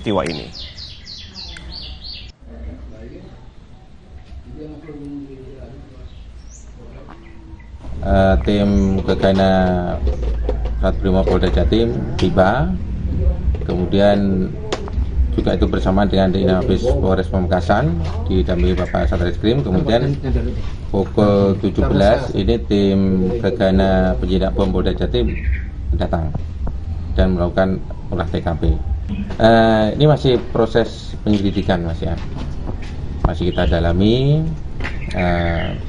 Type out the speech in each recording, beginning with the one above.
peristiwa ini. Tim Gegana Satrimob Polda Jatim tiba, kemudian juga itu bersama dengan Dinamabis Polres Pamekasan didampingi Bapak Satreskrim. Kemudian pukul 17 ini tim Gegana Penjinak Bom Polda Jatim datang dan melakukan olah TKP. Ini masih proses penyelidikan, Mas ya. Masih kita dalami.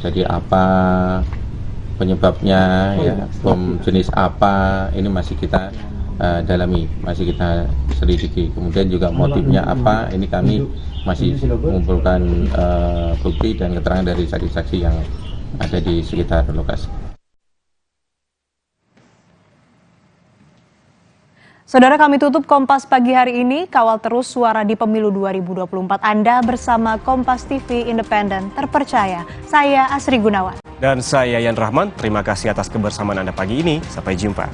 Jadi apa penyebabnya, ya, bom jenis apa, ini masih kita dalami, masih kita selidiki. Kemudian juga motifnya apa, ini kami masih mengumpulkan bukti dan keterangan dari saksi-saksi yang ada di sekitar lokasi. Saudara, kami tutup Kompas pagi hari ini. Kawal terus suara di pemilu 2024 Anda bersama Kompas TV Independen terpercaya. Saya Asri Gunawan. Dan saya Yan Rahman, terima kasih atas kebersamaan Anda pagi ini. Sampai jumpa.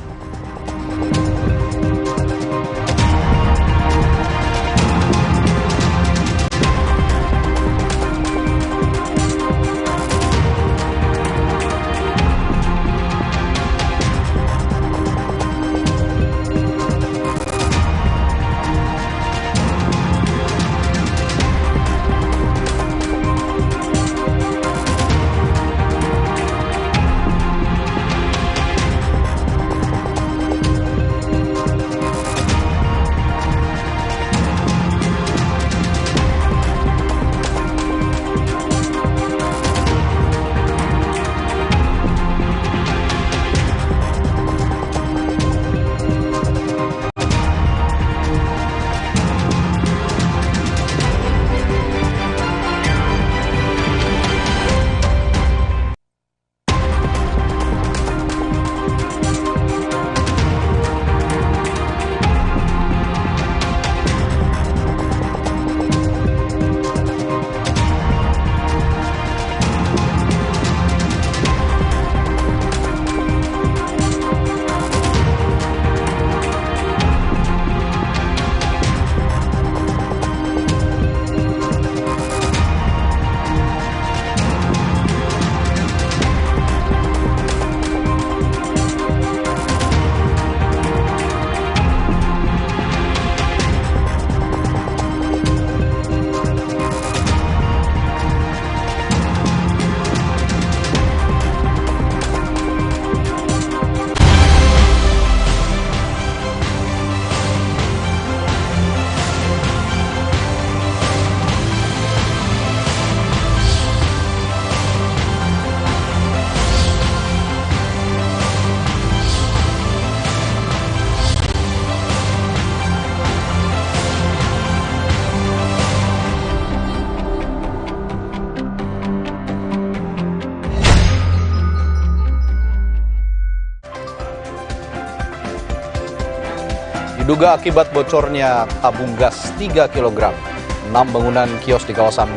Diduga akibat bocornya tabung gas 3 kg, 6 bangunan kios di kawasan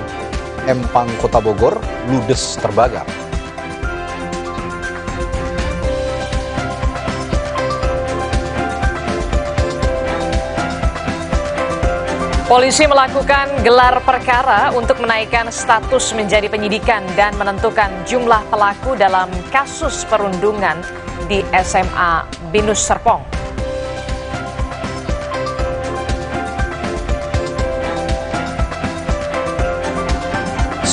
Empang, Kota Bogor, ludes terbakar. Polisi melakukan gelar perkara untuk menaikkan status menjadi penyidikan dan menentukan jumlah pelaku dalam kasus perundungan di SMA Binus Serpong.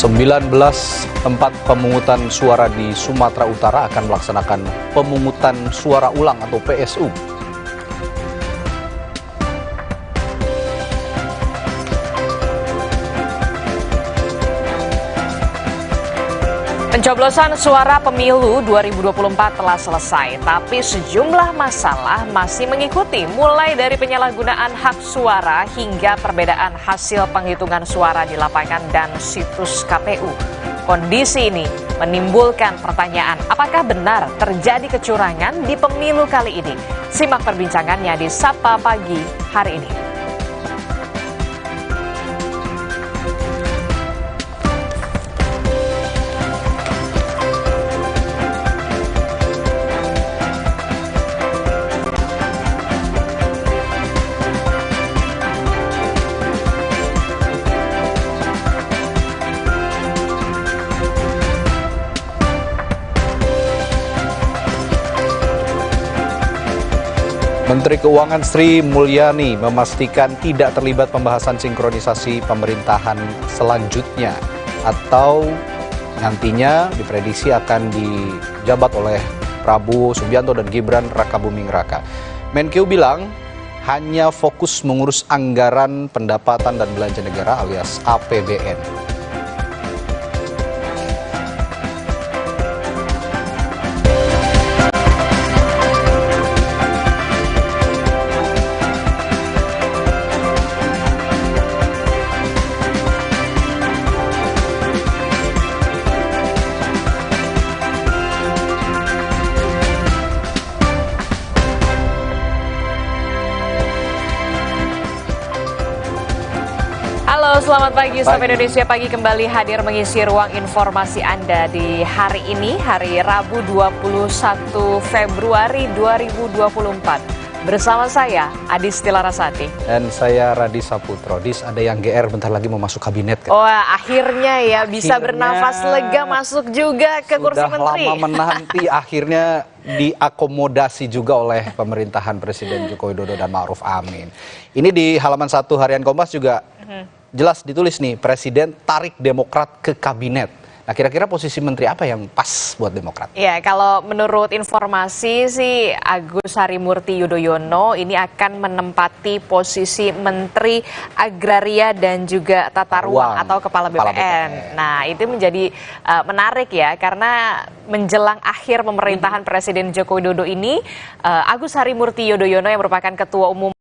19 tempat pemungutan suara di Sumatera Utara akan melaksanakan pemungutan suara ulang atau PSU. Pencoblosan suara pemilu 2024 telah selesai, tapi sejumlah masalah masih mengikuti, mulai dari penyalahgunaan hak suara hingga perbedaan hasil penghitungan suara di lapangan dan situs KPU. Kondisi ini menimbulkan pertanyaan, apakah benar terjadi kecurangan di pemilu kali ini? Simak perbincangannya di Sapa Pagi hari ini. Menteri Keuangan Sri Mulyani memastikan tidak terlibat pembahasan sinkronisasi pemerintahan selanjutnya atau nantinya diprediksi akan dijabat oleh Prabowo Subianto dan Gibran Rakabuming Raka. Menkeu bilang hanya fokus mengurus anggaran pendapatan dan belanja negara alias APBN. Halo, selamat pagi. Sampai Indonesia Pagi kembali hadir mengisi ruang informasi Anda di hari ini, hari Rabu 21 Februari 2024. Bersama saya, Adis Tilarasati. Dan saya Radi Saputro. Dis, ada yang GR bentar lagi mau masuk kabinet kan? Oh, akhirnya ya bisa bernafas lega masuk juga ke kursi menteri. Sudah lama menanti, akhirnya diakomodasi juga oleh pemerintahan Presiden Joko Widodo dan Ma'ruf Amin. Ini di halaman 1 Harian Kompas juga jelas ditulis nih, Presiden tarik Demokrat ke kabinet. Nah, kira-kira posisi menteri apa yang pas buat Demokrat? Ya, kalau menurut informasi sih Agus Harimurti Yudhoyono ini akan menempati posisi Menteri Agraria dan juga Tata Ruang atau Kepala BPN. Nah, itu menjadi menarik ya, karena menjelang akhir pemerintahan Presiden Joko Widodo ini, Agus Harimurti Yudhoyono yang merupakan Ketua Umum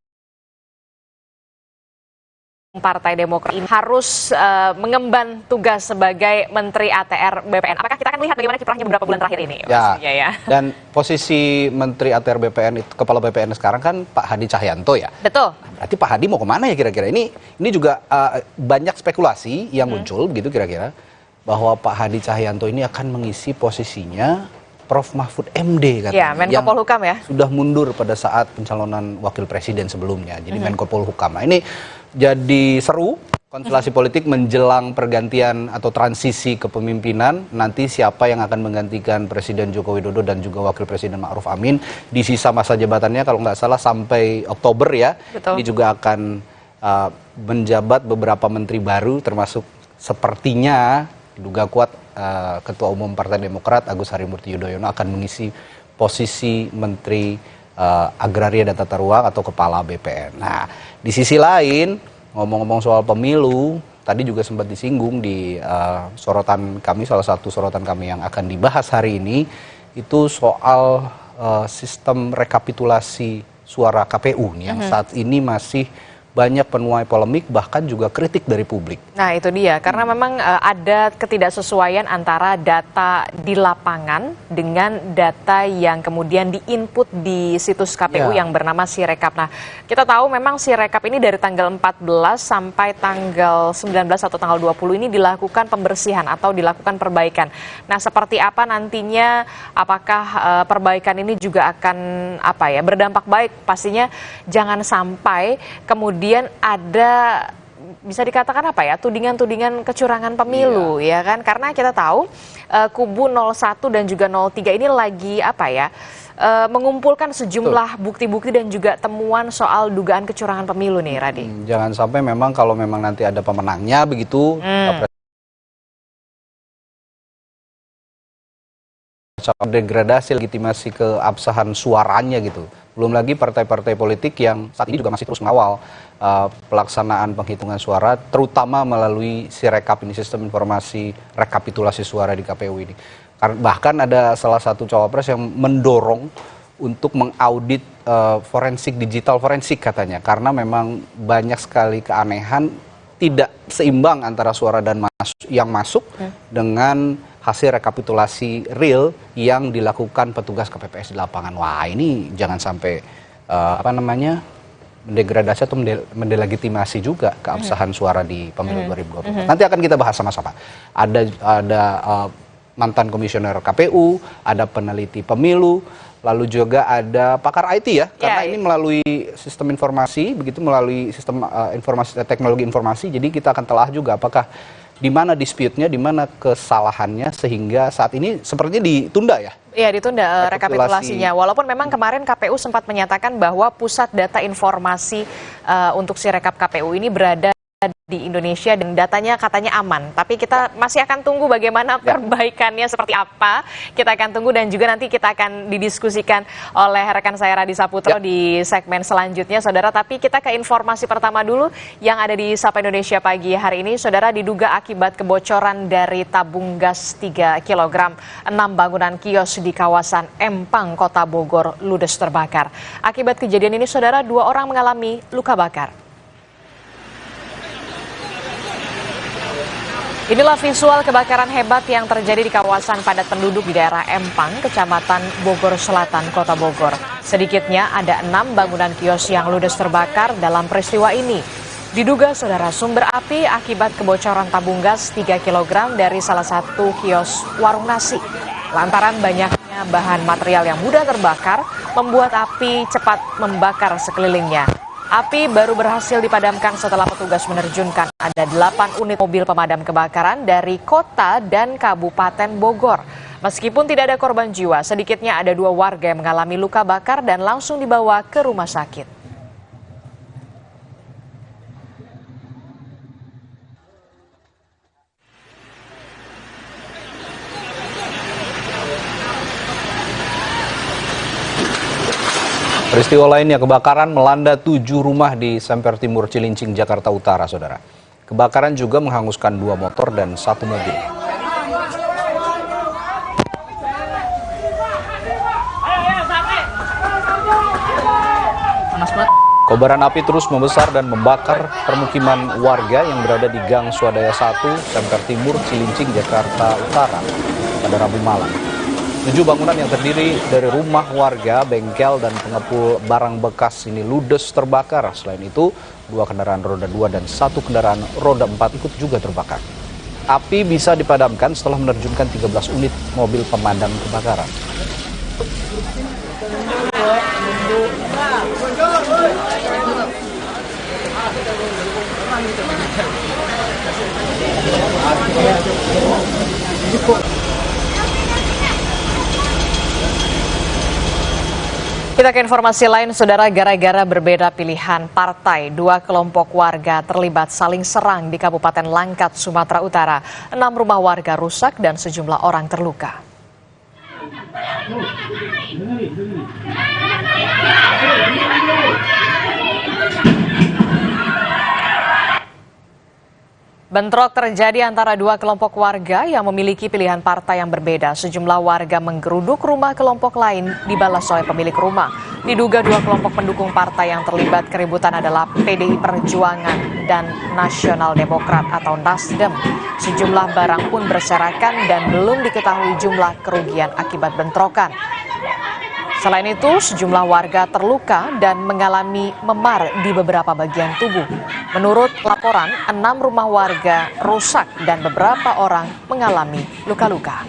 Partai Demokrat ini harus mengemban tugas sebagai Menteri ATR BPN. Apakah kita akan melihat bagaimana kiprahnya beberapa bulan terakhir ini? Ya. Dan posisi Menteri ATR BPN itu, Kepala BPN sekarang kan Pak Hadi Cahyanto ya. Betul. Berarti Pak Hadi mau kemana ya kira-kira? Ini juga banyak spekulasi yang muncul gitu kira-kira, bahwa Pak Hadi Cahyanto ini akan mengisi posisinya Prof. Mahfud MD katanya. Ya, Menko Polhukam ya. Sudah mundur pada saat pencalonan wakil presiden sebelumnya. Jadi Menko Polhukam. Nah, ini jadi seru konstelasi politik menjelang pergantian atau transisi kepemimpinan. Nanti siapa yang akan menggantikan Presiden Joko Widodo dan juga Wakil Presiden Ma'ruf Amin di sisa masa jabatannya kalau nggak salah sampai Oktober ya. Betul. Ini juga akan menjabat beberapa menteri baru, termasuk sepertinya diduga kuat Ketua Umum Partai Demokrat Agus Harimurti Yudhoyono akan mengisi posisi Menteri Agraria dan Tata Ruang atau Kepala BPN. Nah, di sisi lain, ngomong-ngomong soal pemilu, tadi juga sempat disinggung di sorotan kami, salah satu sorotan kami yang akan dibahas hari ini, itu soal sistem rekapitulasi suara KPU nih, yang saat ini masih banyak penuai polemik, bahkan juga kritik dari publik. Nah, itu dia, karena memang ada ketidaksesuaian antara data di lapangan dengan data yang kemudian diinput di situs KPU yang bernama Sirekap. Nah, kita tahu memang Sirekap ini dari tanggal 14 sampai tanggal 19 atau tanggal 20 ini dilakukan pembersihan atau dilakukan perbaikan. Nah, seperti apa nantinya, apakah perbaikan ini juga akan berdampak baik? Pastinya jangan sampai kemudian ada, bisa dikatakan tudingan-tudingan kecurangan pemilu ya kan, karena kita tahu kubu 01 dan juga 03 ini lagi mengumpulkan sejumlah bukti-bukti dan juga temuan soal dugaan kecurangan pemilu nih, Radi. Jangan sampai memang kalau memang nanti ada pemenangnya begitu, degradasi legitimasi keabsahan suaranya gitu. Belum lagi partai-partai politik yang saat ini juga masih terus mengawal pelaksanaan penghitungan suara, terutama melalui Sirekap ini, sistem informasi rekapitulasi suara di KPU ini. Bahkan ada salah satu cawapres yang mendorong untuk mengaudit digital forensik katanya, karena memang banyak sekali keanehan, tidak seimbang antara suara yang masuk dengan hasil rekapitulasi real yang dilakukan petugas KPPS di lapangan. Wah, ini jangan sampai mendegradasi atau mendelegitimasi juga keabsahan suara di pemilu 2024. Nanti akan kita bahas sama-sama. Ada mantan komisioner KPU, ada peneliti pemilu, lalu juga ada pakar IT ya, karena ini melalui sistem informasi, begitu melalui sistem teknologi informasi. Jadi kita akan telah juga apakah di mana dispute-nya, di mana kesalahannya sehingga saat ini sepertinya ditunda ya? Iya, ditunda rekapitulasinya. Walaupun memang kemarin KPU sempat menyatakan bahwa pusat data informasi untuk Sirekap KPU ini berada di Indonesia dan datanya katanya aman. Tapi kita masih akan tunggu bagaimana perbaikannya seperti apa. Kita akan tunggu dan juga nanti kita akan didiskusikan oleh rekan saya Radi Saputro di segmen selanjutnya, Saudara. Tapi kita ke informasi pertama dulu yang ada di Sapa Indonesia pagi hari ini. Saudara, diduga akibat kebocoran dari tabung gas 3 kg, 6 bangunan kios di kawasan Empang, Kota Bogor ludes terbakar. Akibat kejadian ini, Saudara, 2 orang mengalami luka bakar. Inilah visual kebakaran hebat yang terjadi di kawasan padat penduduk di daerah Empang, Kecamatan Bogor Selatan, Kota Bogor. Sedikitnya ada 6 bangunan kios yang ludes terbakar dalam peristiwa ini. Diduga, Saudara, sumber api akibat kebocoran tabung gas 3 kg dari salah satu kios warung nasi. Lantaran banyaknya bahan material yang mudah terbakar, membuat api cepat membakar sekelilingnya. Api baru berhasil dipadamkan setelah petugas menerjunkan ada 8 unit mobil pemadam kebakaran dari kota dan Kabupaten Bogor. Meskipun tidak ada korban jiwa, sedikitnya ada 2 warga yang mengalami luka bakar dan langsung dibawa ke rumah sakit. Peristiwa lainnya, kebakaran melanda 7 rumah di Semper Timur, Cilincing, Jakarta Utara, Saudara. Kebakaran juga menghanguskan 2 motor dan 1 mobil. Kobaran api terus membesar dan membakar permukiman warga yang berada di Gang Swadaya 1, Semper Timur, Cilincing, Jakarta Utara pada Rabu malam. 7 bangunan yang terdiri dari rumah warga, bengkel, dan pengepul barang bekas ini ludes terbakar. Selain itu, 2 kendaraan roda 2 dan 1 kendaraan roda 4 ikut juga terbakar. Api bisa dipadamkan setelah menerjunkan 13 unit mobil pemadam kebakaran. Kita ke informasi lain, Saudara. Gara-gara berbeda pilihan partai, 2 kelompok warga terlibat saling serang di Kabupaten Langkat, Sumatera Utara. 6 rumah warga rusak dan sejumlah orang terluka. Bentrok terjadi antara 2 kelompok warga yang memiliki pilihan partai yang berbeda. Sejumlah warga menggeruduk rumah kelompok lain dibalas oleh pemilik rumah. Diduga 2 kelompok pendukung partai yang terlibat keributan adalah PDI Perjuangan dan Nasional Demokrat atau Nasdem. Sejumlah barang pun berserakan dan belum diketahui jumlah kerugian akibat bentrokan. Selain itu, sejumlah warga terluka dan mengalami memar di beberapa bagian tubuh. Menurut laporan, 6 rumah warga rusak dan beberapa orang mengalami luka-luka.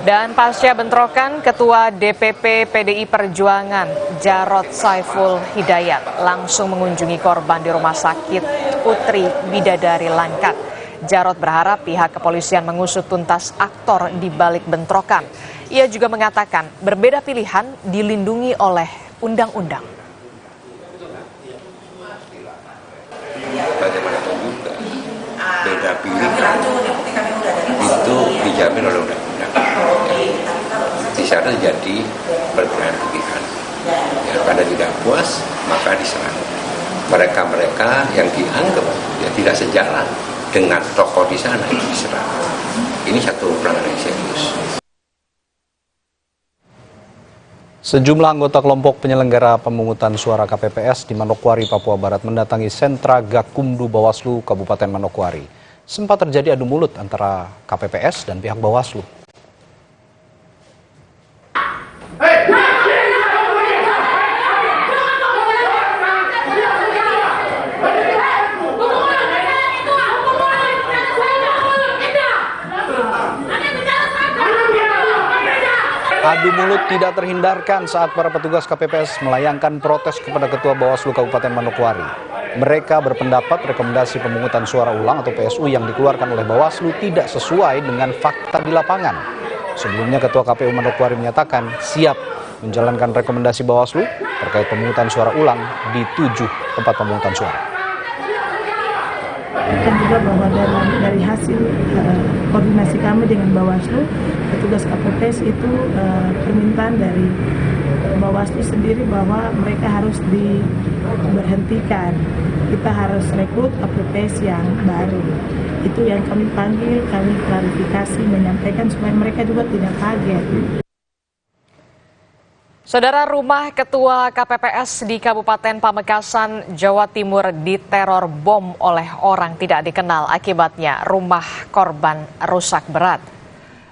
Dan pasca bentrokan, Ketua DPP PDI Perjuangan Jarod Saiful Hidayat langsung mengunjungi korban di Rumah Sakit Putri Bidadari Langkat. Jarod berharap pihak kepolisian mengusut tuntas aktor di balik bentrokan. Ia juga mengatakan berbeda pilihan dilindungi oleh undang-undang. Bagaimanapun juga, beda pilihan itu dijamin oleh undang-undang. Di sana jadi perbedaan pilihan. Pada tidak puas, maka diserang. Mereka-mereka yang dianggap tidak sejalan dengan tokoh di sana itu diserang. Ini satu pelanggaran yang serius. Sejumlah anggota kelompok penyelenggara pemungutan suara KPPS di Manokwari, Papua Barat mendatangi sentra Gakumdu Bawaslu Kabupaten Manokwari. Sempat terjadi adu mulut antara KPPS dan pihak Bawaslu. Adu mulut tidak terhindarkan saat para petugas KPPS melayangkan protes kepada Ketua Bawaslu Kabupaten Manokwari. Mereka berpendapat rekomendasi pemungutan suara ulang atau PSU yang dikeluarkan oleh Bawaslu tidak sesuai dengan fakta di lapangan. Sebelumnya Ketua KPU Manokwari menyatakan siap menjalankan rekomendasi Bawaslu terkait pemungutan suara ulang di 7 tempat pemungutan suara. Dan juga bahwa dari hasil koordinasi kami dengan Bawaslu, petugas KPPS itu permintaan dari Bawaslu sendiri bahwa mereka harus diberhentikan. Kita harus rekrut KPPS yang baru. Itu yang kami panggil, kami klarifikasi, menyampaikan supaya mereka juga tidak kaget. Saudara, rumah Ketua KPPS di Kabupaten Pamekasan, Jawa Timur diteror bom oleh orang tidak dikenal. Akibatnya rumah korban rusak berat.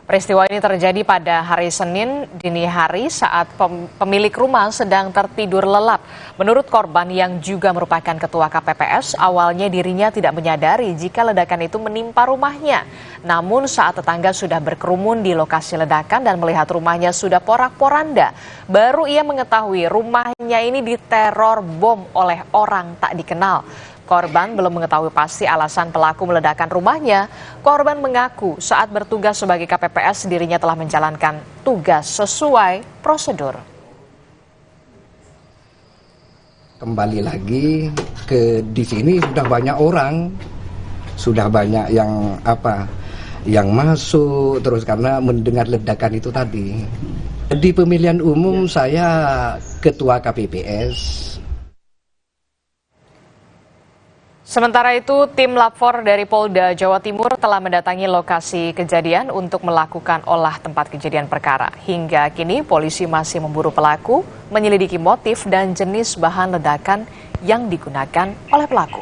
Peristiwa ini terjadi pada hari Senin dini hari saat pemilik rumah sedang tertidur lelap. Menurut korban yang juga merupakan ketua KPPS, awalnya dirinya tidak menyadari jika ledakan itu menimpa rumahnya. Namun saat tetangga sudah berkerumun di lokasi ledakan dan melihat rumahnya sudah porak-poranda, baru ia mengetahui rumahnya ini diteror bom oleh orang tak dikenal. Korban belum mengetahui pasti alasan pelaku meledakkan rumahnya. Korban mengaku saat bertugas sebagai KPPS dirinya telah menjalankan tugas sesuai prosedur. Kembali lagi di sini sudah banyak orang, sudah banyak yang masuk terus karena mendengar ledakan itu tadi. Di pemilihan umum saya ketua KPPS. Sementara itu, tim Lapor dari Polda Jawa Timur telah mendatangi lokasi kejadian untuk melakukan olah tempat kejadian perkara. Hingga kini, polisi masih memburu pelaku, menyelidiki motif dan jenis bahan ledakan yang digunakan oleh pelaku.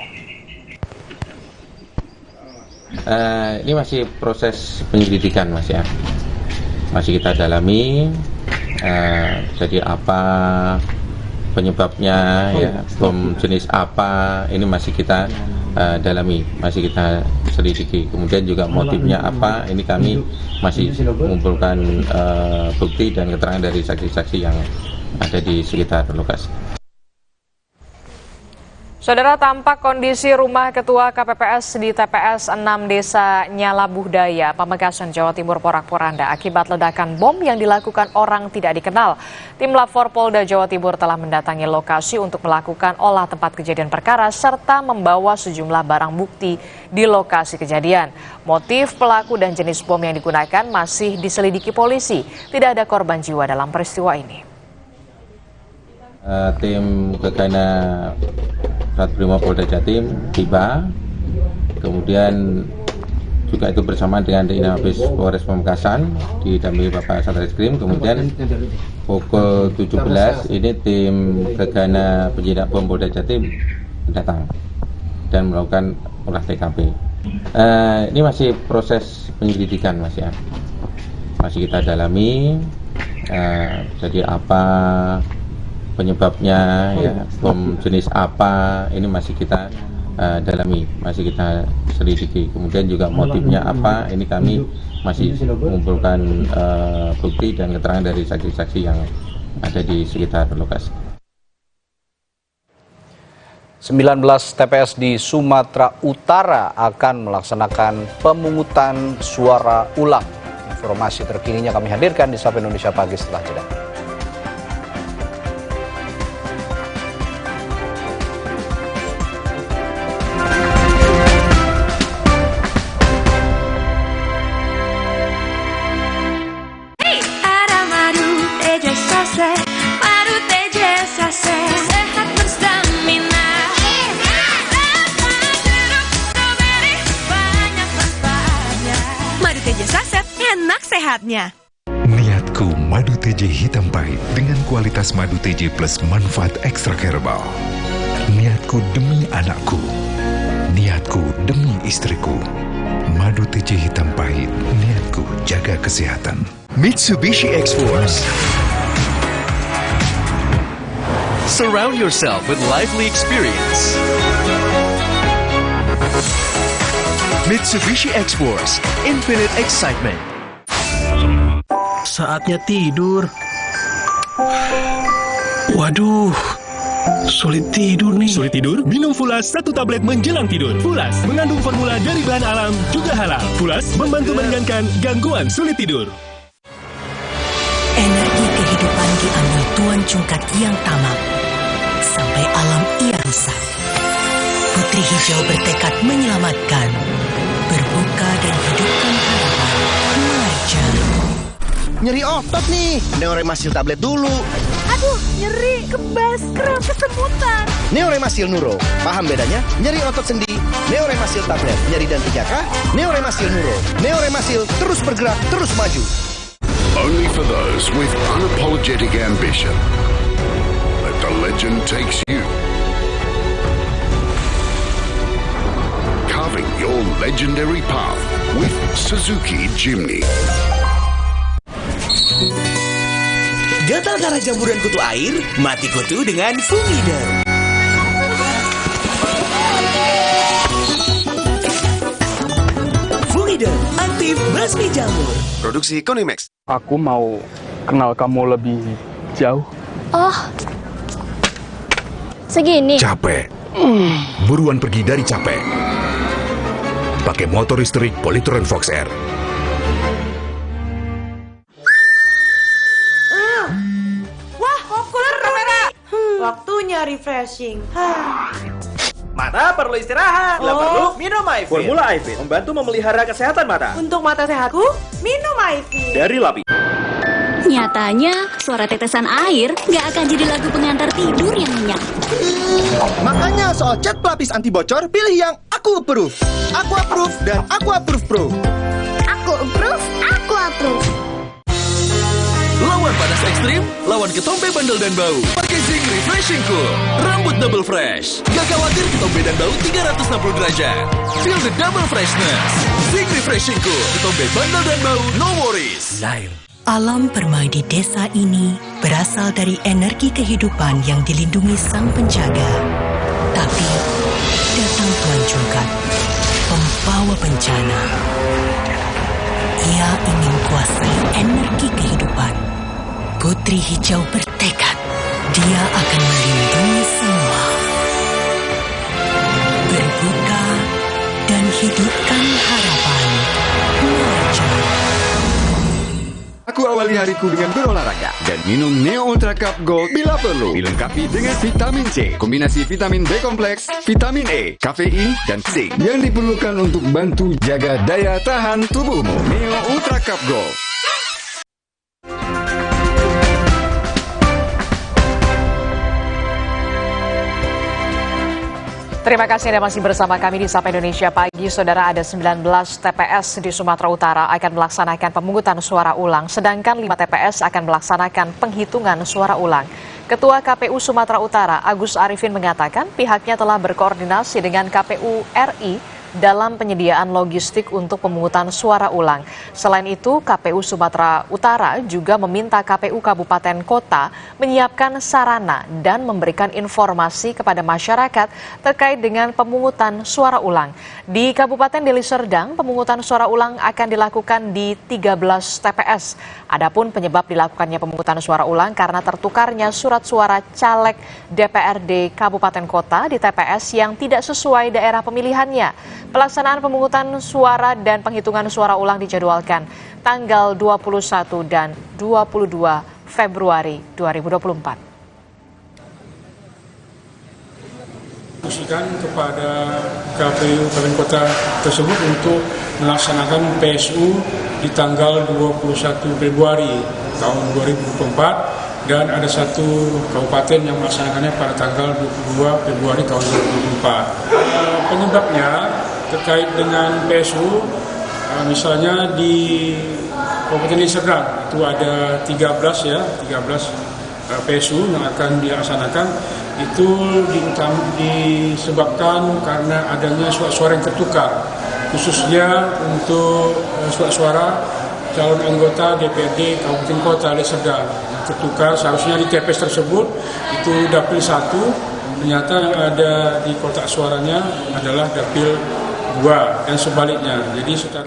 Ini masih proses penyelidikan, Mas ya. Masih kita dalami. Jadi apa penyebabnya, ya, bom jenis apa, ini masih kita dalami, masih kita selidiki. Kemudian juga motifnya apa, ini kami masih mengumpulkan bukti dan keterangan dari saksi-saksi yang ada di sekitar lokasi. Saudara, tampak kondisi rumah Ketua KPPS di TPS 6 Desa Nyalabuhdaya, Pamekasan, Jawa Timur porak-poranda akibat ledakan bom yang dilakukan orang tidak dikenal. Tim Lapor Polda Jawa Timur telah mendatangi lokasi untuk melakukan olah tempat kejadian perkara serta membawa sejumlah barang bukti di lokasi kejadian. Motif pelaku dan jenis bom yang digunakan masih diselidiki polisi. Tidak ada korban jiwa dalam peristiwa ini. Tim Gegana Satreskrim Polda Jatim tiba, kemudian juga itu bersama dengan Dinamabes Polres Pamekasan didampingi Bapak Satreskrim. Kemudian pukul 17 ini tim Gegana Penjinak Bom Polda Jatim datang dan melakukan olah TKP. Ini masih proses penyelidikan, Mas ya. Masih kita dalami. Jadi apa penyebabnya, ya, bom jenis apa, ini masih kita dalami, masih kita selidiki. Kemudian juga motifnya apa, ini kami masih mengumpulkan bukti dan keterangan dari saksi-saksi yang ada di sekitar lokasi. 19 TPS di Sumatera Utara akan melaksanakan pemungutan suara ulang. Informasi terkininya kami hadirkan di Sapa Indonesia Pagi setelah jeda. Niatku madu TJ hitam pahit dengan kualitas madu TJ plus manfaat ekstra herbal. Niatku demi anakku. Niatku demi istriku. Madu TJ hitam pahit. Niatku jaga kesehatan. Mitsubishi X-Force. Surround yourself with lively experience. Mitsubishi X-Force. Infinite excitement. saatnya tidur. Waduh, sulit tidur nih. Sulit tidur? Minum Fulas 1 tablet menjelang tidur. Fulas mengandung formula dari bahan alam, juga halal. Fulas membantu meringankan gangguan sulit tidur. Energi kehidupan diambil Tuan Cungkat yang tamak. Sampai alam ia rusak. Putri Hijau bertekad menyelamatkan. Berbuka dan hidupkan harapan. Mengajar. Nyeri otot nih. Neoremasil tablet dulu. Aduh, nyeri, kebas, kram, kesemutan. Neoremasil Nuro. Paham bedanya? Nyeri otot sendi. Neoremasil tablet. Nyeri dan 3K. Neoremasil Nuro. Neoremasil terus bergerak, terus maju. Only for those with unapologetic ambition. Let the legend takes you. Carving your legendary path with Suzuki Jimny. Gatal karena jamburan kutu air, mati kutu dengan Fumider. Fumider, aktif basmi jamur. Produksi Konimax. Aku mau kenal kamu lebih jauh. Oh, segini. Capek. Buruan pergi dari capek. Pakai motor listrik Polytron Fox Air. Wah, populer kamera. Waktunya refreshing. Mata perlu istirahat. Bila perlu, minum Myfit. Formula Myfit membantu memelihara kesehatan mata. Untuk mata sehatku, minum Myfit. Dari Lapi. Nyatanya, suara tetesan air nggak akan jadi lagu pengantar tidur yang nyenyak. Makanya soal cat pelapis anti bocor, pilih yang Aku Approve. Aku Approve dan Aku Approve Pro. Aku approve, aku approve. Lawan panas ekstrim, lawan ketombe bandel dan bau. Pakai Zinc Refreshing Cool. Rambut double fresh. Gak khawatir ketombe dan bau 360 derajat. Feel the double freshness. Zinc Refreshing Cool. Ketombe bandel dan bau, no worries. Alam permai di desa ini berasal dari energi kehidupan yang dilindungi sang penjaga. Tapi datang Tuan Cungkat, pembawa bencana. Ia ingin kuasai energi kehidupan. Putri Hijau bertekad, dia akan melindungi semua. Berbuka dan hidupkan harapan. Mengajar. Aku awali hariku dengan berolahraga dan minum Neo Ultra Cup Gold bila perlu. Dilengkapi dengan vitamin C, kombinasi vitamin B kompleks, vitamin E, kafein, dan zinc yang diperlukan untuk bantu jaga daya tahan tubuhmu. Neo Ultra Cup Gold. Terima kasih Anda masih bersama kami di Sapa Indonesia Pagi. Saudara, ada 19 TPS di Sumatera Utara akan melaksanakan pemungutan suara ulang, sedangkan 5 TPS akan melaksanakan penghitungan suara ulang. Ketua KPU Sumatera Utara, Agus Arifin, mengatakan pihaknya telah berkoordinasi dengan KPU RI dalam penyediaan logistik untuk pemungutan suara ulang. Selain itu, KPU Sumatera Utara juga meminta KPU Kabupaten Kota menyiapkan sarana dan memberikan informasi kepada masyarakat terkait dengan pemungutan suara ulang. Di Kabupaten Deli Serdang, pemungutan suara ulang akan dilakukan di 13 TPS. Adapun penyebab dilakukannya pemungutan suara ulang karena tertukarnya surat suara caleg DPRD Kabupaten Kota di TPS yang tidak sesuai daerah pemilihannya. Pelaksanaan pemungutan suara dan penghitungan suara ulang dijadwalkan tanggal 21 dan 22 Februari 2024. Instruksikan kepada KPU Kabupaten Kota tersebut untuk melaksanakan PSU di tanggal 21 Februari tahun 2024 dan ada satu kabupaten yang melaksanakannya pada tanggal 22 Februari tahun 2024. Penyebabnya terkait dengan PSU, misalnya di Kabupaten Deli Serdang itu ada 13 PSU yang akan dilaksanakan. Itu disebabkan karena adanya suara-suara yang tertukar, khususnya untuk suara calon anggota DPRD Kabupaten Kota Deli Serdang yang tertukar. Seharusnya di TPS tersebut itu dapil 1, ternyata yang ada di kotak suaranya adalah dapil 2 dan sebaliknya. Jadi secara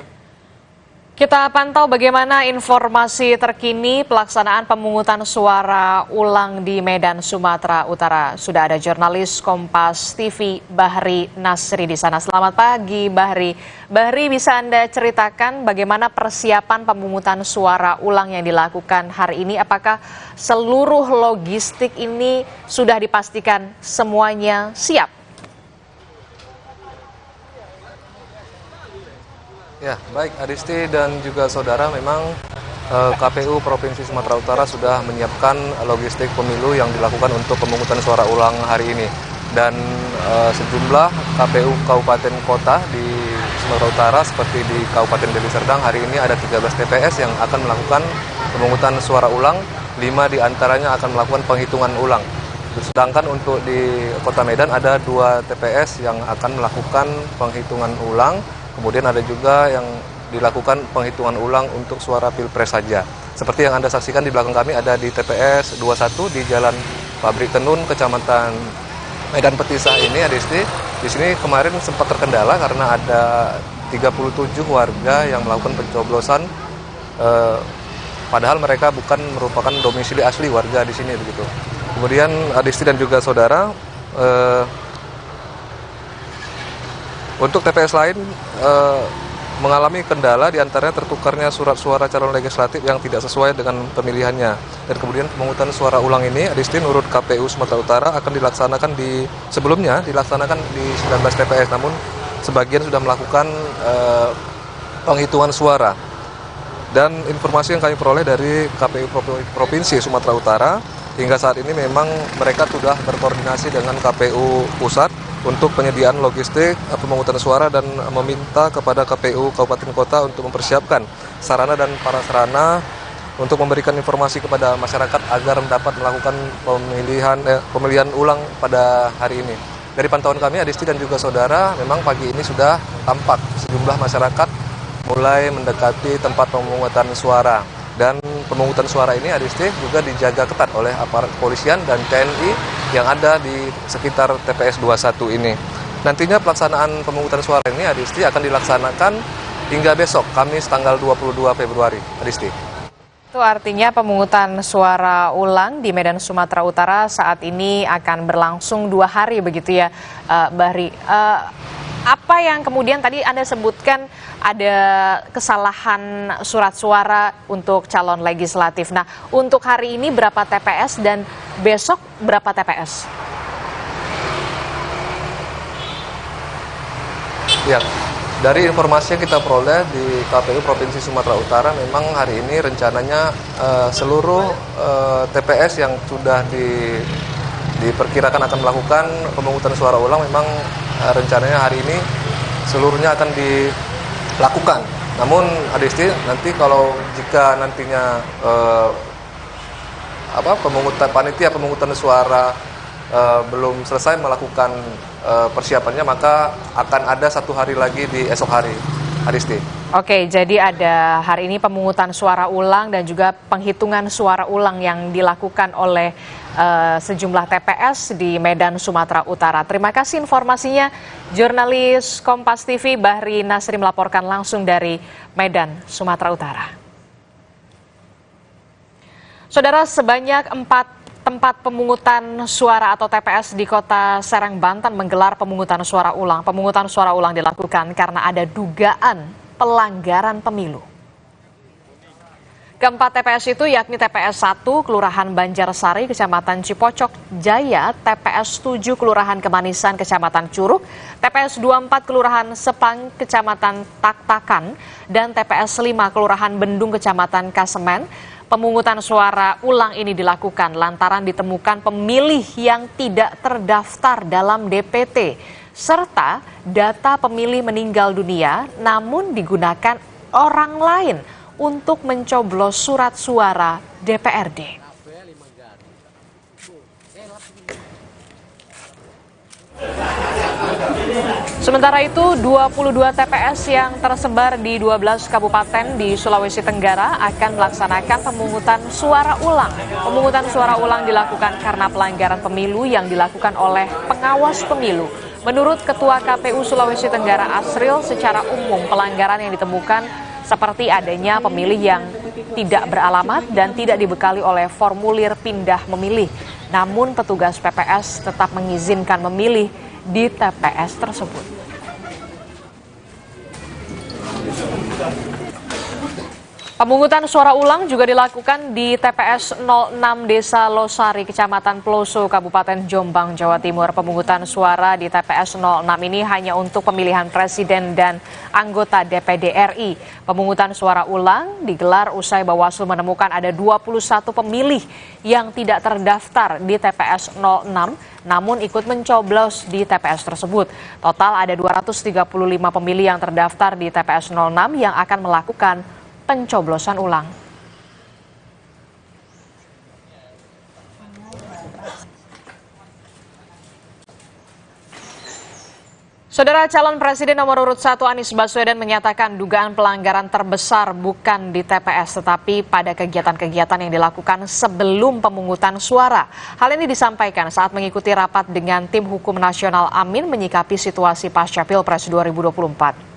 Kita pantau bagaimana informasi terkini pelaksanaan pemungutan suara ulang di Medan, Sumatera Utara. Sudah ada jurnalis Kompas TV Bahri Nasri di sana. Selamat pagi, Bahri. Bahri, bisa Anda ceritakan bagaimana persiapan pemungutan suara ulang yang dilakukan hari ini? Apakah seluruh logistik ini sudah dipastikan semuanya siap? Ya, baik Adisti dan juga saudara, memang KPU Provinsi Sumatera Utara sudah menyiapkan logistik pemilu yang dilakukan untuk pemungutan suara ulang hari ini. Dan sejumlah KPU kabupaten kota di Sumatera Utara seperti di Kabupaten Deli Serdang hari ini ada 13 TPS yang akan melakukan pemungutan suara ulang, 5 diantaranya akan melakukan penghitungan ulang. Sedangkan untuk di Kota Medan ada 2 TPS yang akan melakukan penghitungan ulang. Kemudian ada juga yang dilakukan penghitungan ulang untuk suara Pilpres saja. Seperti yang Anda saksikan di belakang kami ada di TPS 21 di Jalan Pabrik Tenun, Kecamatan Medan Petisah ini, Adisti. Di sini kemarin sempat terkendala karena ada 37 warga yang melakukan pencoblosan, padahal mereka bukan merupakan domisili asli warga di sini begitu. Kemudian Adisti dan juga saudara, untuk TPS lain mengalami kendala, diantaranya tertukarnya surat suara calon legislatif yang tidak sesuai dengan pemilihannya. Dan kemudian pemungutan suara ulang ini, Adisti, menurut KPU Sumatera Utara akan dilaksanakan sebelumnya dilaksanakan di 19 TPS, namun sebagian sudah melakukan penghitungan suara. Dan informasi yang kami peroleh dari KPU Provinsi Sumatera Utara, hingga saat ini memang mereka sudah berkoordinasi dengan KPU Pusat untuk penyediaan logistik pemungutan suara dan meminta kepada KPU Kabupaten Kota untuk mempersiapkan sarana dan prasarana untuk memberikan informasi kepada masyarakat agar dapat melakukan pemilihan ulang pada hari ini. Dari pantauan kami, Adisti dan juga saudara, memang pagi ini sudah tampak sejumlah masyarakat mulai mendekati tempat pemungutan suara. Dan pemungutan suara ini, Adisti, juga dijaga ketat oleh aparat kepolisian dan TNI yang ada di sekitar TPS 21 ini. Nantinya pelaksanaan pemungutan suara ini, Adisti, akan dilaksanakan hingga besok, Kamis tanggal 22 Februari. Adisti. Itu artinya pemungutan suara ulang di Medan, Sumatera Utara saat ini akan berlangsung 2 hari begitu ya, Bahri. Apa yang kemudian tadi Anda sebutkan ada kesalahan surat suara untuk calon legislatif. Nah, untuk hari ini berapa TPS dan besok berapa TPS? Ya, dari informasi yang kita peroleh di KPU Provinsi Sumatera Utara, memang hari ini rencananya seluruh TPS yang sudah diperkirakan akan melakukan pemungutan suara ulang, memang rencananya hari ini seluruhnya akan dilakukan. Namun Adisti, nanti kalau jika nantinya panitia pemungutan suara belum selesai melakukan persiapannya, maka akan ada 1 hari lagi di esok hari, Adisti. Oke, jadi ada hari ini pemungutan suara ulang dan juga penghitungan suara ulang yang dilakukan oleh sejumlah TPS di Medan, Sumatera Utara. Terima kasih informasinya, jurnalis Kompas TV Bahri Nasri melaporkan langsung dari Medan, Sumatera Utara. Saudara, sebanyak 4 tempat pemungutan suara atau TPS di Kota Serang, Banten menggelar pemungutan suara ulang. Pemungutan suara ulang dilakukan karena ada dugaan pelanggaran pemilu. Keempat TPS itu yakni TPS 1 Kelurahan Banjarsari, Kecamatan Cipocok Jaya, TPS 7 Kelurahan Kemanisan, Kecamatan Curug, TPS 24 Kelurahan Sepang, Kecamatan Taktakan, dan TPS 5 Kelurahan Bendung, Kecamatan Kasemen. Pemungutan suara ulang ini dilakukan lantaran ditemukan pemilih yang tidak terdaftar dalam DPT, serta data pemilih meninggal dunia namun digunakan orang lain untuk mencoblos surat suara DPRD. Sementara itu, 22 TPS yang tersebar di 12 kabupaten di Sulawesi Tenggara akan melaksanakan pemungutan suara ulang. Pemungutan suara ulang dilakukan karena pelanggaran pemilu yang dilakukan oleh pengawas pemilu. Menurut Ketua KPU Sulawesi Tenggara Asril, secara umum pelanggaran yang ditemukan seperti adanya pemilih yang tidak beralamat dan tidak dibekali oleh formulir pindah memilih. Namun petugas PPS tetap mengizinkan memilih di TPS tersebut. Pemungutan suara ulang juga dilakukan di TPS 06 Desa Losari, Kecamatan Peloso, Kabupaten Jombang, Jawa Timur. Pemungutan suara di TPS 06 ini hanya untuk pemilihan presiden dan anggota DPD RI. Pemungutan suara ulang digelar usai Bawaslu menemukan ada 21 pemilih yang tidak terdaftar di TPS 06 namun ikut mencoblos di TPS tersebut. Total ada 235 pemilih yang terdaftar di TPS 06 yang akan melakukan pencoblosan ulang. Saudara, calon presiden nomor urut 1 Anies Baswedan menyatakan dugaan pelanggaran terbesar bukan di TPS tetapi pada kegiatan-kegiatan yang dilakukan sebelum pemungutan suara. Hal ini disampaikan saat mengikuti rapat dengan tim hukum nasional Amin menyikapi situasi pasca Pilpres 2024.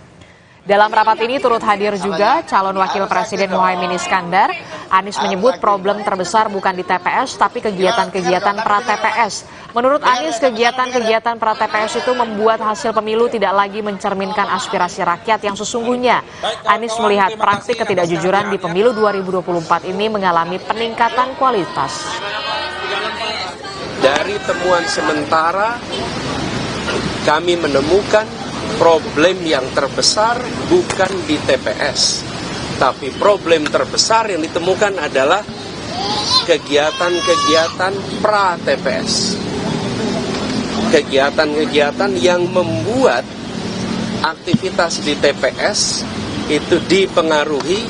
Dalam rapat ini turut hadir juga calon wakil presiden Muhaimin Iskandar. Anies menyebut problem terbesar bukan di TPS tapi kegiatan-kegiatan pra-TPS. Menurut Anies, kegiatan-kegiatan pra-TPS itu membuat hasil pemilu tidak lagi mencerminkan aspirasi rakyat yang sesungguhnya. Anies melihat praktik ketidakjujuran di pemilu 2024 ini mengalami peningkatan kualitas. Dari temuan sementara, kami menemukan problem yang terbesar bukan di TPS, tapi problem terbesar yang ditemukan adalah kegiatan-kegiatan pra-TPS. Kegiatan-kegiatan yang membuat aktivitas di TPS itu dipengaruhi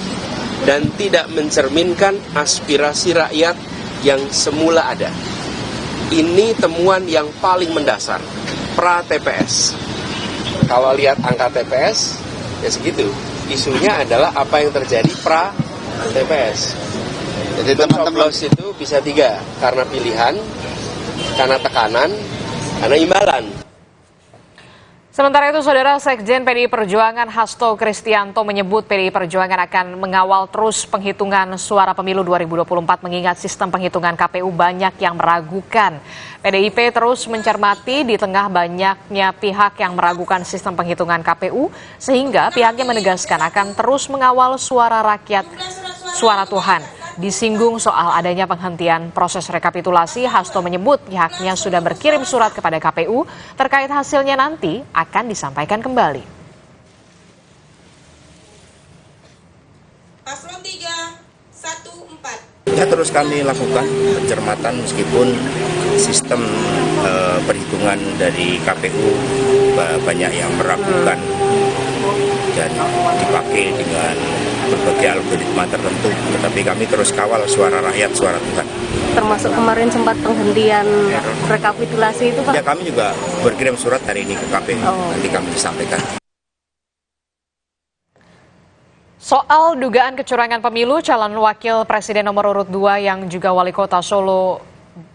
dan tidak mencerminkan aspirasi rakyat yang semula ada. Ini temuan yang paling mendasar, pra-TPS. Kalau lihat angka TPS, ya segitu. Isunya adalah apa yang terjadi pra-TPS. Jadi teman-teman itu bisa 3, karena pilihan, karena tekanan, karena imbalan. Sementara itu, Saudara, Sekjen PDI Perjuangan Hasto Kristianto menyebut PDI Perjuangan akan mengawal terus penghitungan suara pemilu 2024 mengingat sistem penghitungan KPU banyak yang meragukan. PDIP terus mencermati di tengah banyaknya pihak yang meragukan sistem penghitungan KPU sehingga pihaknya menegaskan akan terus mengawal suara rakyat, suara Tuhan. Disinggung soal adanya penghentian proses rekapitulasi, Hasto menyebut pihaknya sudah berkirim surat kepada KPU terkait hasilnya nanti akan disampaikan kembali. Paslon 3, 1, 4. Ya, terus kami lakukan pencermatan meskipun sistem perhitungan dari KPU banyak yang meragukan dan dipakai dengan berbagai algoritma tertentu, tetapi kami terus kawal suara rakyat, suara Tuhan. Termasuk kemarin sempat penghentian rekapitulasi itu, Pak? Ya, kami juga berkirim surat hari ini ke KPU, nanti kami disampaikan. Soal dugaan kecurangan pemilu, calon wakil presiden nomor urut 2 yang juga wali kota Solo,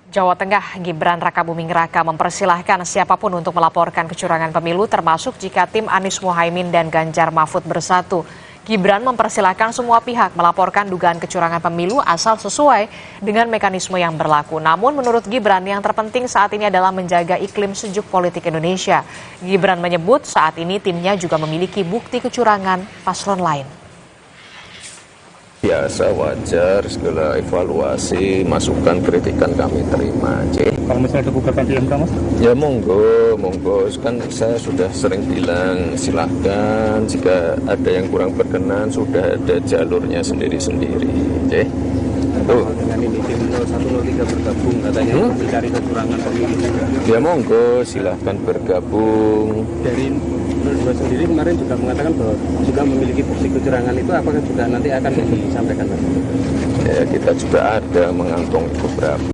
Jawa Tengah, Gibran Rakabuming Raka mempersilahkan siapapun untuk melaporkan kecurangan pemilu termasuk jika tim Anies Muhaimin dan Ganjar Mahfud bersatu. Gibran mempersilahkan semua pihak melaporkan dugaan kecurangan pemilu asal sesuai dengan mekanisme yang berlaku. Namun menurut Gibran yang terpenting saat ini adalah menjaga iklim sejuk politik Indonesia. Gibran menyebut saat ini timnya juga memiliki bukti kecurangan paslon lain. Biasa, wajar, segala evaluasi, masukan, kritikan kami terima. Kalau misalnya ada gugatan di MK, Mas? Ya monggo. Kan saya sudah sering bilang, silahkan. Jika ada yang kurang berkenan, sudah ada jalurnya sendiri-sendiri. Tuh. Dengan ini tim 0103 bergabung, katanya mencari kecurangan pemilu. Ya monggo, silahkan bergabung. Dari berdua sendiri kemarin juga mengatakan bahwa juga memiliki bukti kecurangan itu, apakah juga nanti akan disampaikan, Mas? Ya, kita juga ada mengantongi beberapa.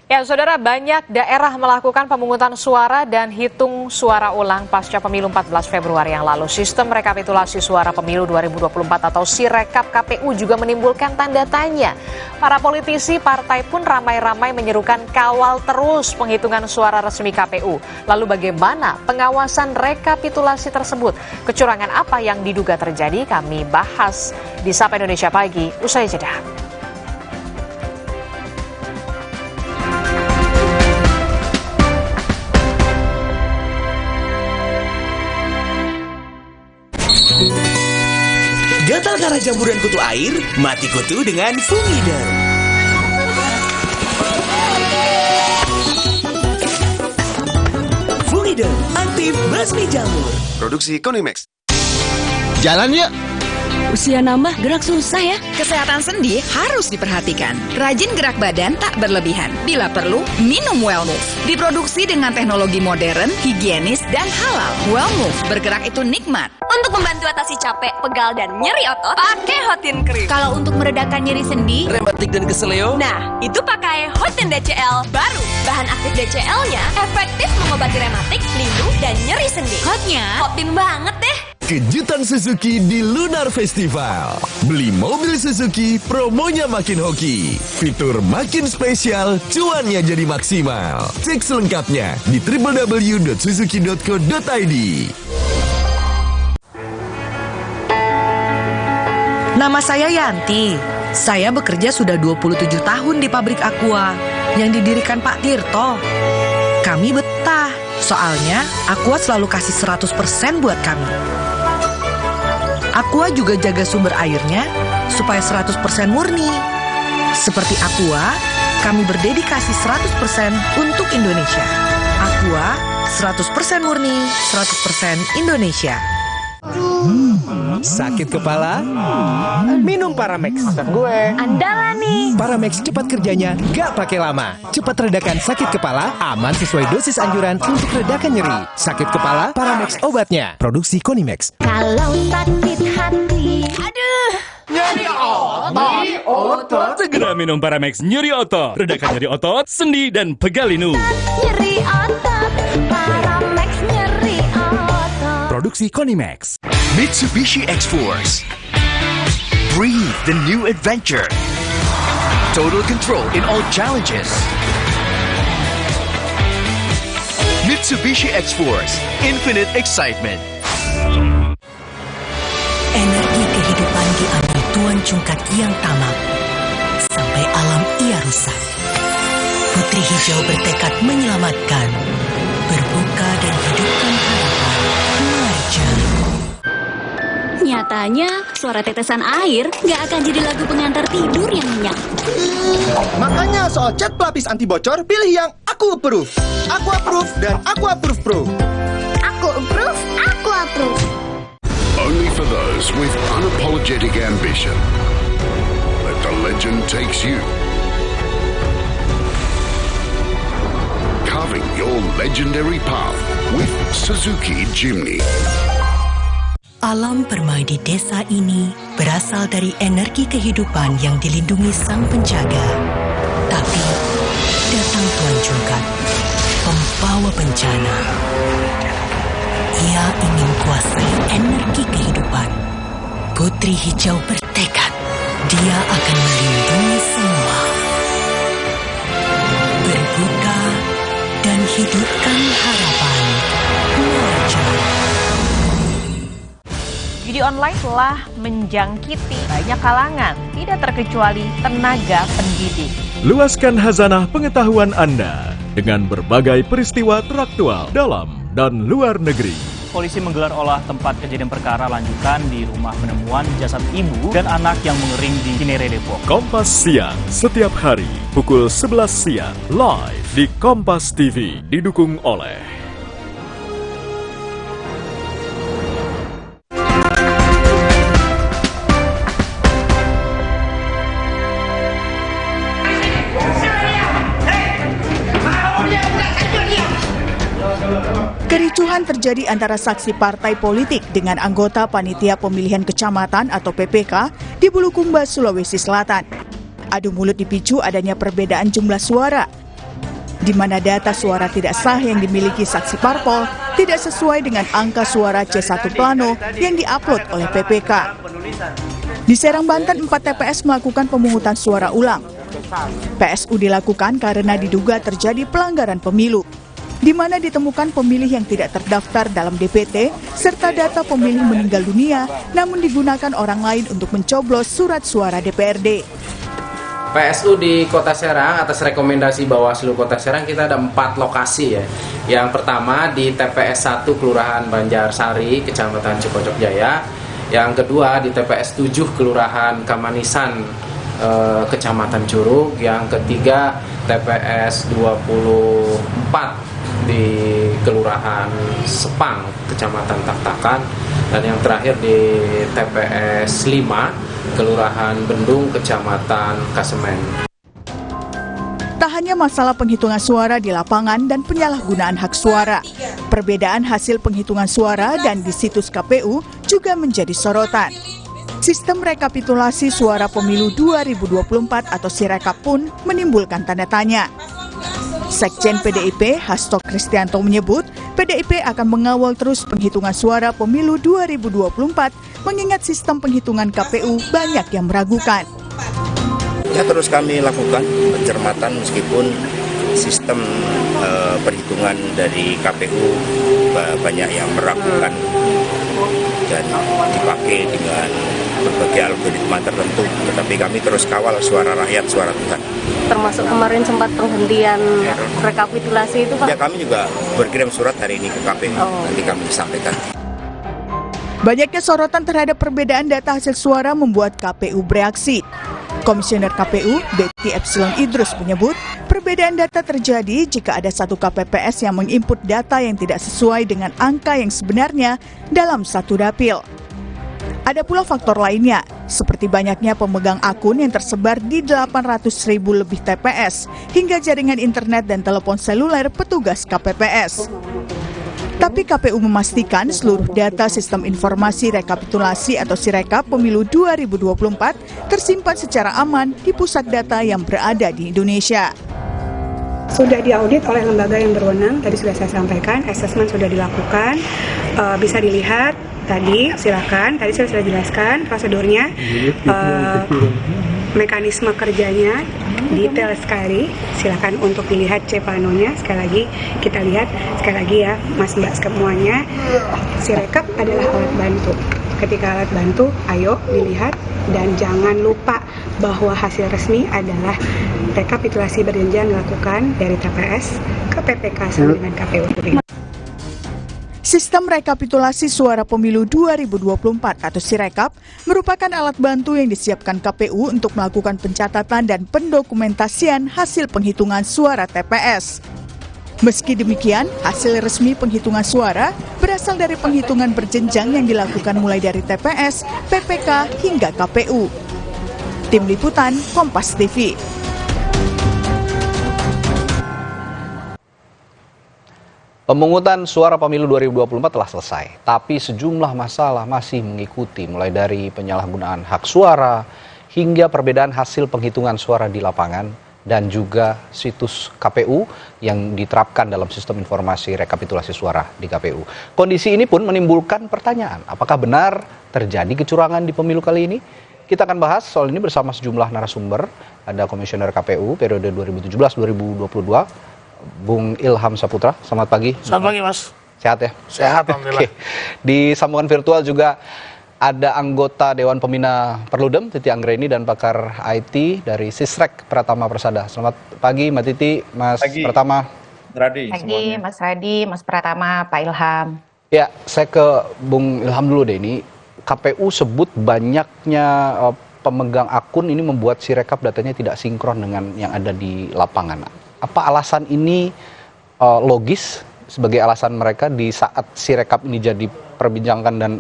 Ya, saudara, banyak daerah melakukan pemungutan suara dan hitung suara ulang pasca pemilu 14 Februari yang lalu. Sistem rekapitulasi suara pemilu 2024 atau Sirekap KPU juga menimbulkan tanda tanya. Para politisi partai pun ramai-ramai menyerukan kawal terus penghitungan suara resmi KPU. Lalu bagaimana pengawasan rekapitulasi tersebut? Kecurangan apa yang diduga terjadi? Kami bahas di Sapa Indonesia Pagi usai jeda. Gatal karena jamburan kutu air? Mati kutu dengan Fumider. Fumider, aktif basmi jamur. Produksi Konimex. Jalan yuk. Usia nambah, gerak susah ya. Kesehatan sendi harus diperhatikan. Rajin gerak badan tak berlebihan. Bila perlu, minum Wellmove. Diproduksi dengan teknologi modern, higienis, dan halal. Wellmove, bergerak itu nikmat. Untuk membantu atasi capek, pegal, dan nyeri otot, pakai Hotin Cream. Kalau untuk meredakan nyeri sendi, rematik dan keseleo, nah, itu pakai Hotin DCL baru. Bahan aktif DCL-nya efektif mengobati rematik, linu, dan nyeri sendi. hotnya Hotin banget deh. Kejutan Suzuki di Lunar Festival. Beli mobil Suzuki, promonya makin hoki. Fitur makin spesial, cuannya jadi maksimal. Cek selengkapnya di www.suzuki.co.id. Nama saya Yanti. Saya bekerja sudah 27 tahun di pabrik Aqua yang didirikan Pak Tirto. Kami betah, soalnya Aqua selalu kasih 100% buat kami. Aqua juga jaga sumber airnya supaya 100% murni. Seperti Aqua, kami berdedikasi 100% untuk Indonesia. Aqua, 100% murni, 100% Indonesia. Sakit kepala? Minum Paramex. Maksud gue andalan nih. Paramex cepat kerjanya, gak pakai lama. Cepat redakan sakit kepala, aman sesuai dosis anjuran untuk redakan nyeri. Sakit kepala, Paramex obatnya. Produksi Konimex. Kalau sakit hati, aduh, nyeri otot. Segera minum Paramex nyeri otot. Redakan nyeri otot, sendi, dan pegal linu. nyeri otot, Paramex nyeri otot. Produksi Konimex. Mitsubishi X-Force. Breathe the new adventure. Total control in all challenges. Mitsubishi X-Force. Infinite excitement. Energi kehidupan diambil Tuan Cungkat yang tamak. Sampai alam ia rusak. Putri Hijau bertekad menyelamatkan. Berbuka dan hidupkan harapan. Marja. nyatanya suara tetesan air nggak akan jadi lagu pengantar tidur yang nyenyak. Makanya soal cat pelapis anti bocor, pilih yang Aku Approve. Aku Approve dan Aku Approve Pro. Aku Approve, Aku Approve. Only for those with unapologetic ambition. Let the legend takes you. Carving your legendary path with Suzuki Jimny. Alam permai di desa ini berasal dari energi kehidupan yang dilindungi sang penjaga. Tapi datang Tuan Cungkat, pembawa bencana. Ia ingin kuasai energi kehidupan. Putri Hijau bertekad, dia akan melindungi semua. Berbuka dan hidupkan harapan. Marja. Judi online telah menjangkiti banyak kalangan, tidak terkecuali tenaga pendidik. Luaskan khazanah pengetahuan Anda dengan berbagai peristiwa teraktual dalam dan luar negeri. Polisi menggelar olah tempat kejadian perkara lanjutan di rumah penemuan jasad ibu dan anak yang mengering di Cinere, Depok. Kompas Siang, setiap hari pukul 11 siang, live di Kompas TV, didukung oleh Kericuhan terjadi antara saksi partai politik dengan anggota Panitia Pemilihan Kecamatan atau PPK di Bulukumba, Sulawesi Selatan. Adu mulut dipicu adanya perbedaan jumlah suara. di mana data suara tidak sah yang dimiliki saksi parpol tidak sesuai dengan angka suara C1 plano yang diupload oleh PPK. Di Serang, Banten, 4 TPS melakukan pemungutan suara ulang. PSU dilakukan karena diduga terjadi pelanggaran pemilu, di mana ditemukan pemilih yang tidak terdaftar dalam DPT, serta data pemilih meninggal dunia, namun digunakan orang lain untuk mencoblos surat suara DPRD. PSU di Kota Serang atas rekomendasi Bawaslu Kota Serang kita ada 4 lokasi ya. Yang pertama di TPS 1 Kelurahan Banjarsari, Kecamatan Cikocok Jaya. Yang kedua di TPS 7 Kelurahan Kamanisan, Kecamatan Curug. Yang ketiga TPS 24 di Kelurahan Sepang, Kecamatan Taktakan. Dan yang terakhir di TPS 5 Kelurahan Bendung, Kecamatan Kasemen. Tak hanya masalah penghitungan suara di lapangan dan penyalahgunaan hak suara, perbedaan hasil penghitungan suara dan di situs KPU juga menjadi sorotan. Sistem rekapitulasi suara pemilu 2024 atau Sirekap pun menimbulkan tanda tanya. Sekjen PDIP, Hasto Kristianto menyebut, PDIP akan mengawal terus penghitungan suara pemilu 2024, mengingat sistem penghitungan KPU banyak yang meragukan. Ya, terus kami lakukan pencermatan meskipun sistem perhitungan dari KPU banyak yang meragukan dan dipakai dengan berbagai algoritma tertentu, tetapi kami terus kawal suara rakyat, suara Tuhan. Termasuk kemarin sempat penghentian rekapitulasi itu, Pak? Ya, kami juga berkirim surat hari ini ke KPU, nanti kami sampaikan. Banyaknya sorotan terhadap perbedaan data hasil suara membuat KPU bereaksi. Komisioner KPU, Betty Epsilon Idrus menyebut, perbedaan data terjadi jika ada satu KPPS yang menginput data yang tidak sesuai dengan angka yang sebenarnya dalam satu dapil. Ada pula faktor lainnya, seperti banyaknya pemegang akun yang tersebar di 800.000 lebih TPS, hingga jaringan internet dan telepon seluler petugas KPPS. Tapi KPU memastikan seluruh data sistem informasi rekapitulasi atau Sirekap pemilu 2024 tersimpan secara aman di pusat data yang berada di Indonesia. Sudah diaudit oleh lembaga yang berwenang, tadi sudah saya sampaikan, asesmen sudah dilakukan, bisa dilihat tadi, silakan, tadi saya sudah jelaskan prosedurnya, mekanisme kerjanya, detail sekali, silakan untuk dilihat C-planonya, sekali lagi kita lihat, sekali lagi ya Mas Mbak semuanya, Sirekap adalah alat bantu. Ketika alat bantu, ayo dilihat dan jangan lupa bahwa hasil resmi adalah rekapitulasi berjenjang dilakukan dari TPS ke PPK sama dengan KPU. Sistem rekapitulasi suara pemilu 2024 atau Sirekap merupakan alat bantu yang disiapkan KPU untuk melakukan pencatatan dan pendokumentasian hasil penghitungan suara TPS. Meski demikian, hasil resmi penghitungan suara berasal dari penghitungan berjenjang yang dilakukan mulai dari TPS, PPK, hingga KPU. Tim Liputan, Kompas TV. Pemungutan suara pemilu 2024 telah selesai, tapi sejumlah masalah masih mengikuti, mulai dari penyalahgunaan hak suara hingga perbedaan hasil penghitungan suara di lapangan dan juga situs KPU yang diterapkan dalam sistem informasi rekapitulasi suara di KPU. Kondisi ini pun menimbulkan pertanyaan, apakah benar terjadi kecurangan di pemilu kali ini? Kita akan bahas soal ini bersama sejumlah narasumber. Ada Komisioner KPU periode 2017-2022, Bung Ilham Saputra. Selamat pagi. Selamat pagi, Mas. Sehat ya? Sehat, alhamdulillah. Di sambungan virtual juga ada anggota Dewan Pembina Perludem, Titi Anggreni, dan pakar IT dari Sisrek, Pratama Persada. Selamat pagi, Mbak Titi, Mas pagi. Pratama. Pagi, semuanya. Mas Radi, Mas Pratama, Pak Ilham. Ya, saya ke Bung Ilham dulu deh. Ini KPU sebut banyaknya pemegang akun ini membuat Sirekap datanya tidak sinkron dengan yang ada di lapangan. Apa alasan ini logis sebagai alasan mereka di saat Sirekap ini jadi perbincangan dan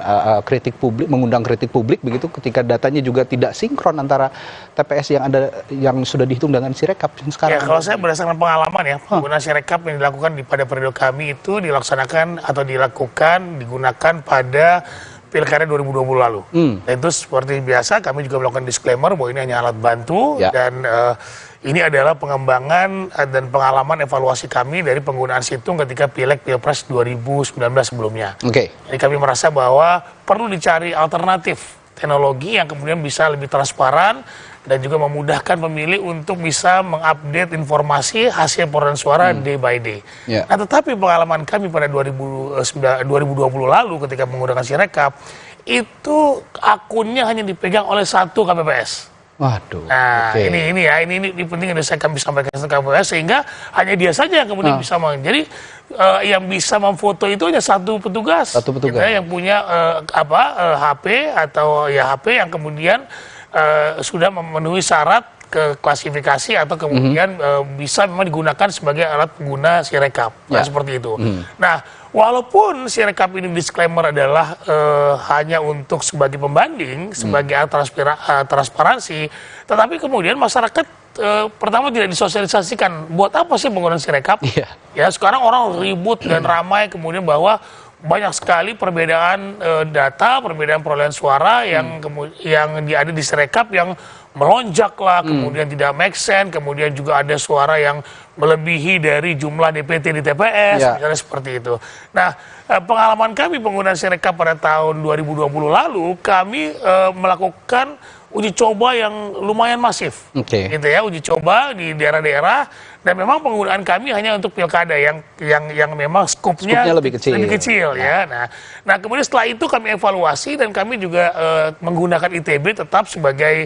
kritik publik, mengundang kritik publik begitu, ketika datanya juga tidak sinkron antara TPS yang ada yang sudah dihitung dengan Sirekap sekarang? Ya, kalau saya berdasarkan pengalaman ya, penggunaan Sirekap yang dilakukan pada periode kami itu dilaksanakan atau dilakukan digunakan pada Pilkada 2020 lalu. Dan itu seperti biasa kami juga melakukan disclaimer bahwa ini hanya alat bantu dan ini adalah pengembangan dan pengalaman evaluasi kami dari penggunaan situng ketika Pileg Pilpres 2019 sebelumnya. Jadi kami merasa bahwa perlu dicari alternatif teknologi yang kemudian bisa lebih transparan dan juga memudahkan pemilih untuk bisa mengupdate informasi hasil perolehan suara day by day. Nah, tetapi pengalaman kami pada 2020 lalu ketika menggunakan Sirekap, itu akunnya hanya dipegang oleh satu KPPS. Waduh. Nah, ini penting yang saya kami sampaikan ke KPPS sehingga hanya dia saja yang kemudian bisa jadi yang bisa memfoto itu hanya satu petugas. Gitu, yang punya HP atau HP yang kemudian sudah memenuhi syarat ke klasifikasi atau kemudian bisa memang digunakan sebagai alat pengguna Sirekap. Nah, seperti itu. Nah, walaupun Sirekap ini disclaimer adalah hanya untuk sebagai pembanding, sebagai alat transparansi, tetapi kemudian masyarakat pertama tidak disosialisasikan. Buat apa sih penggunaan Sirekap? Ya, sekarang orang ribut dan ramai kemudian bahwa banyak sekali perbedaan data, perbedaan perolehan suara yang ada di Sirekap yang melonjak lah, kemudian tidak make sense, kemudian juga ada suara yang melebihi dari jumlah DPT di TPS, misalnya seperti itu. Nah, pengalaman kami penggunaan Sirekap pada tahun 2020 lalu, kami melakukan uji coba yang lumayan masif, gitu ya, uji coba di daerah-daerah, dan memang penggunaan kami hanya untuk pilkada yang memang skupnya lebih kecil ya. Nah, kemudian setelah itu kami evaluasi dan kami juga menggunakan ITB tetap sebagai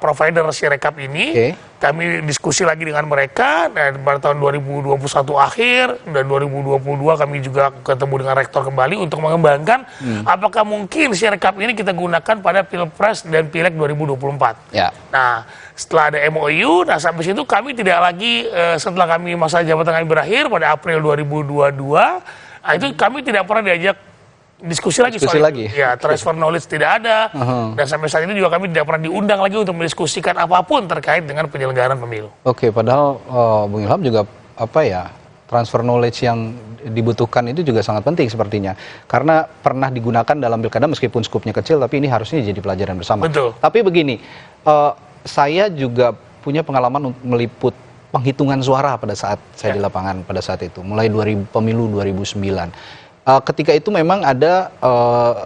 provider Sirekap ini. Kami diskusi lagi dengan mereka dan pada tahun 2021 akhir dan 2022 kami juga ketemu dengan rektor kembali untuk mengembangkan apakah mungkin Sirekap ini kita gunakan pada Pilpres dan Pileg 2024. Nah, setelah ada MOU, nah sampai situ kami tidak lagi setelah kami masa jabatan kami berakhir pada April 2022, nah itu kami tidak pernah diajak diskusi lagi soal itu. Ya, transfer knowledge tidak ada, dan sampai saat ini juga kami tidak pernah diundang lagi untuk mendiskusikan apapun terkait dengan penyelenggaraan pemilu. Padahal Bung Ilham juga transfer knowledge yang dibutuhkan itu juga sangat penting sepertinya, karena pernah digunakan dalam pilkada meskipun skupnya kecil, tapi ini harusnya jadi pelajaran bersama. Tapi begini, saya juga punya pengalaman meliput penghitungan suara pada saat saya di lapangan pada saat itu, mulai pemilu 2009. Ketika itu memang ada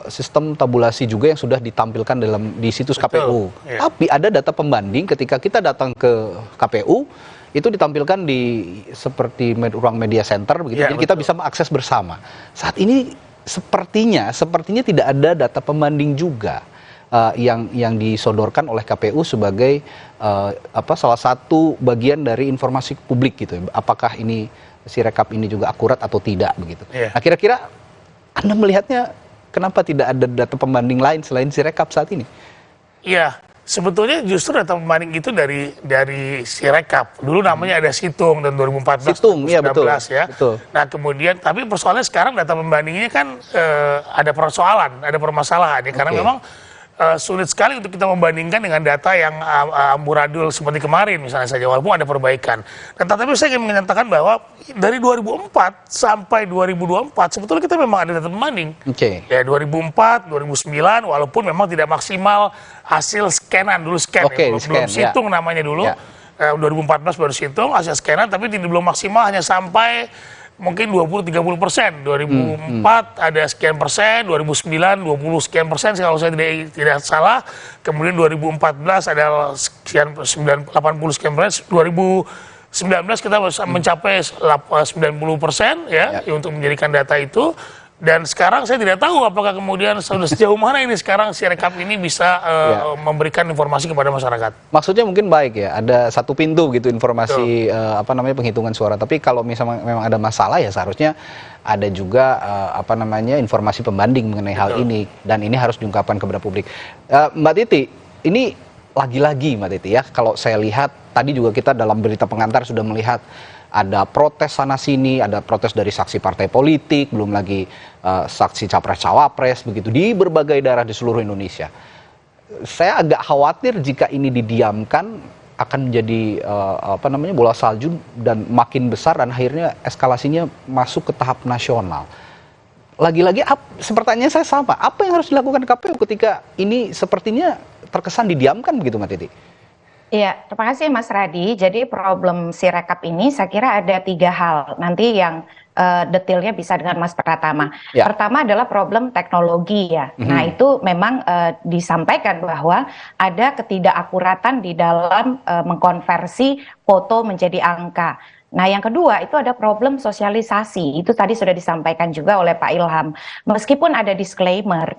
sistem tabulasi juga yang sudah ditampilkan di situs KPU. Tapi ada data pembanding ketika kita datang ke KPU, itu ditampilkan di seperti ruang media center begitu. Jadi kita bisa mengakses bersama. Saat ini sepertinya tidak ada data pembanding juga yang disodorkan oleh KPU sebagai salah satu bagian dari informasi publik gitu. Apakah ini Sirekap ini juga akurat atau tidak begitu. Nah, kira-kira Anda melihatnya kenapa tidak ada data pembanding lain selain Sirekap saat ini? Iya, sebetulnya justru data pembanding itu dari Sirekap. Dulu namanya ada Situng dan 2014, 2019 ya. Nah, kemudian tapi persoalannya sekarang data pembandingnya kan ada persoalan, ada permasalahan ya, karena memang sulit sekali untuk kita membandingkan dengan data yang amburadul seperti kemarin misalnya saja, walaupun ada perbaikan. Dan tetapi saya ingin menyatakan bahwa dari 2004 sampai 2024 sebetulnya kita memang ada data pembanding. Ya 2004, 2009 walaupun memang tidak maksimal hasil scanan dulu belum situng namanya dulu. 2014 baru situng hasil scanan, tapi belum maksimal, hanya sampai mungkin 20-30%. 2004 ada sekian persen, 2009 20 sekian persen kalau saya tidak salah. Kemudian 2014 ada sekian 80 sekian persen. 2019 kita mencapai 90% ya untuk menjadikan data itu. Dan sekarang saya tidak tahu apakah kemudian sudah sejauh mana ini sekarang Sirekap ini bisa memberikan informasi kepada masyarakat. Maksudnya mungkin baik ya, ada satu pintu gitu informasi penghitungan suara. Tapi kalau misalnya memang ada masalah ya seharusnya ada juga informasi pembanding mengenai hal ini, dan ini harus diungkapkan kepada publik. Mbak Titi, ini lagi-lagi Mbak Titi ya, kalau saya lihat tadi juga kita dalam berita pengantar sudah melihat ada protes sana-sini, ada protes dari saksi partai politik, belum lagi saksi capres-cawapres, begitu, di berbagai daerah di seluruh Indonesia. Saya agak khawatir jika ini didiamkan akan menjadi bola salju dan makin besar dan akhirnya eskalasinya masuk ke tahap nasional. lagi-lagi pertanyaan saya sama, apa yang harus dilakukan KPU ketika ini sepertinya terkesan didiamkan begitu, Mbak Titi? Iya, terima kasih Mas Radi. Jadi problem Sirekap ini saya kira ada 3 hal. Nanti yang detailnya bisa dengan Mas Pratama. Ya. Pertama adalah problem teknologi ya. Nah itu memang disampaikan bahwa ada ketidakakuratan di dalam mengkonversi foto menjadi angka. Nah yang kedua itu ada problem sosialisasi, itu tadi sudah disampaikan juga oleh Pak Ilham. Meskipun ada disclaimer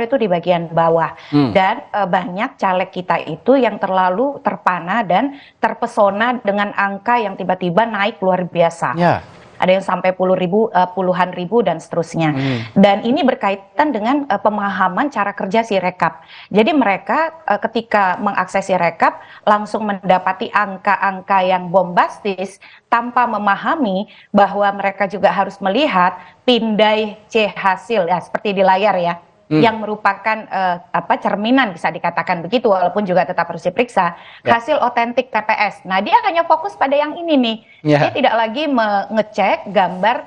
itu di bagian bawah, dan banyak caleg kita itu yang terlalu terpana dan terpesona dengan angka yang tiba-tiba naik luar biasa. Ya. Ada yang sampai puluhan ribu dan seterusnya. Dan ini berkaitan dengan pemahaman cara kerja Sirekap. Jadi mereka ketika mengakses Sirekap langsung mendapati angka-angka yang bombastis tanpa memahami bahwa mereka juga harus melihat pindai C hasil ya seperti di layar ya. Yang merupakan cerminan bisa dikatakan begitu walaupun juga tetap harus diperiksa hasil otentik TPS. Nah dia hanya fokus pada yang ini nih, dia tidak lagi mengecek gambar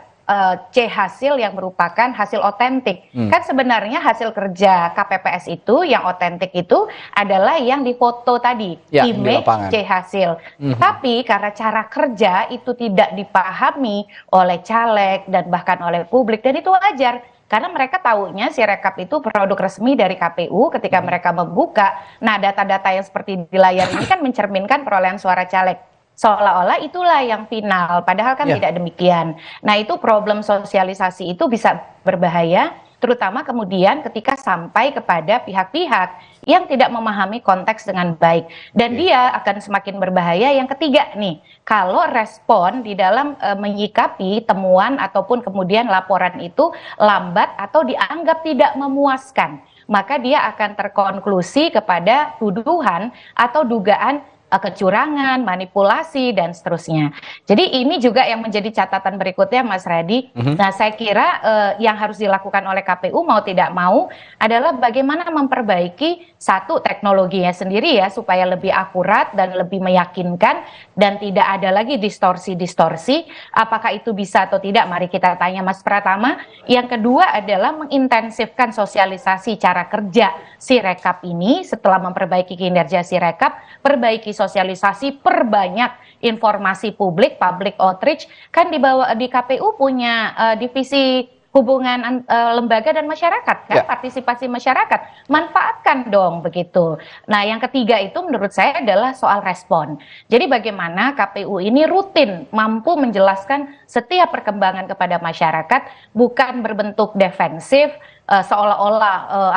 C hasil yang merupakan hasil otentik. Kan sebenarnya hasil kerja KPPS itu yang otentik itu adalah yang difoto tadi, image C hasil. Tapi karena cara kerja itu tidak dipahami oleh caleg dan bahkan oleh publik, dan itu wajar. Karena mereka tahunya Sirekap itu produk resmi dari KPU ketika mereka membuka. Nah data-data yang seperti di layar ini kan mencerminkan perolehan suara caleg. Seolah-olah itulah yang final, padahal kan tidak demikian. Nah itu problem sosialisasi itu bisa berbahaya, terutama kemudian ketika sampai kepada pihak-pihak yang tidak memahami konteks dengan baik. Dan dia akan semakin berbahaya yang ketiga nih, kalau respon di dalam menyikapi temuan ataupun kemudian laporan itu lambat atau dianggap tidak memuaskan, maka dia akan terkonklusi kepada tuduhan atau dugaan kecurangan, manipulasi, dan seterusnya. Jadi ini juga yang menjadi catatan berikutnya Mas Radi. Nah saya kira yang harus dilakukan oleh KPU mau tidak mau adalah bagaimana memperbaiki satu teknologinya sendiri ya supaya lebih akurat dan lebih meyakinkan dan tidak ada lagi distorsi-distorsi. Apakah itu bisa atau tidak? Mari kita tanya Mas Pratama. Yang kedua adalah mengintensifkan sosialisasi cara kerja Sirekap ini setelah memperbaiki kinerja Sirekap, perbaiki sosialisasi, perbanyak informasi publik, public outreach. Kan di KPU punya divisi hubungan lembaga dan masyarakat kan, partisipasi masyarakat, manfaatkan dong begitu. Nah yang ketiga itu menurut saya adalah soal respon. Jadi bagaimana KPU ini rutin mampu menjelaskan setiap perkembangan kepada masyarakat, bukan berbentuk defensif, seolah-olah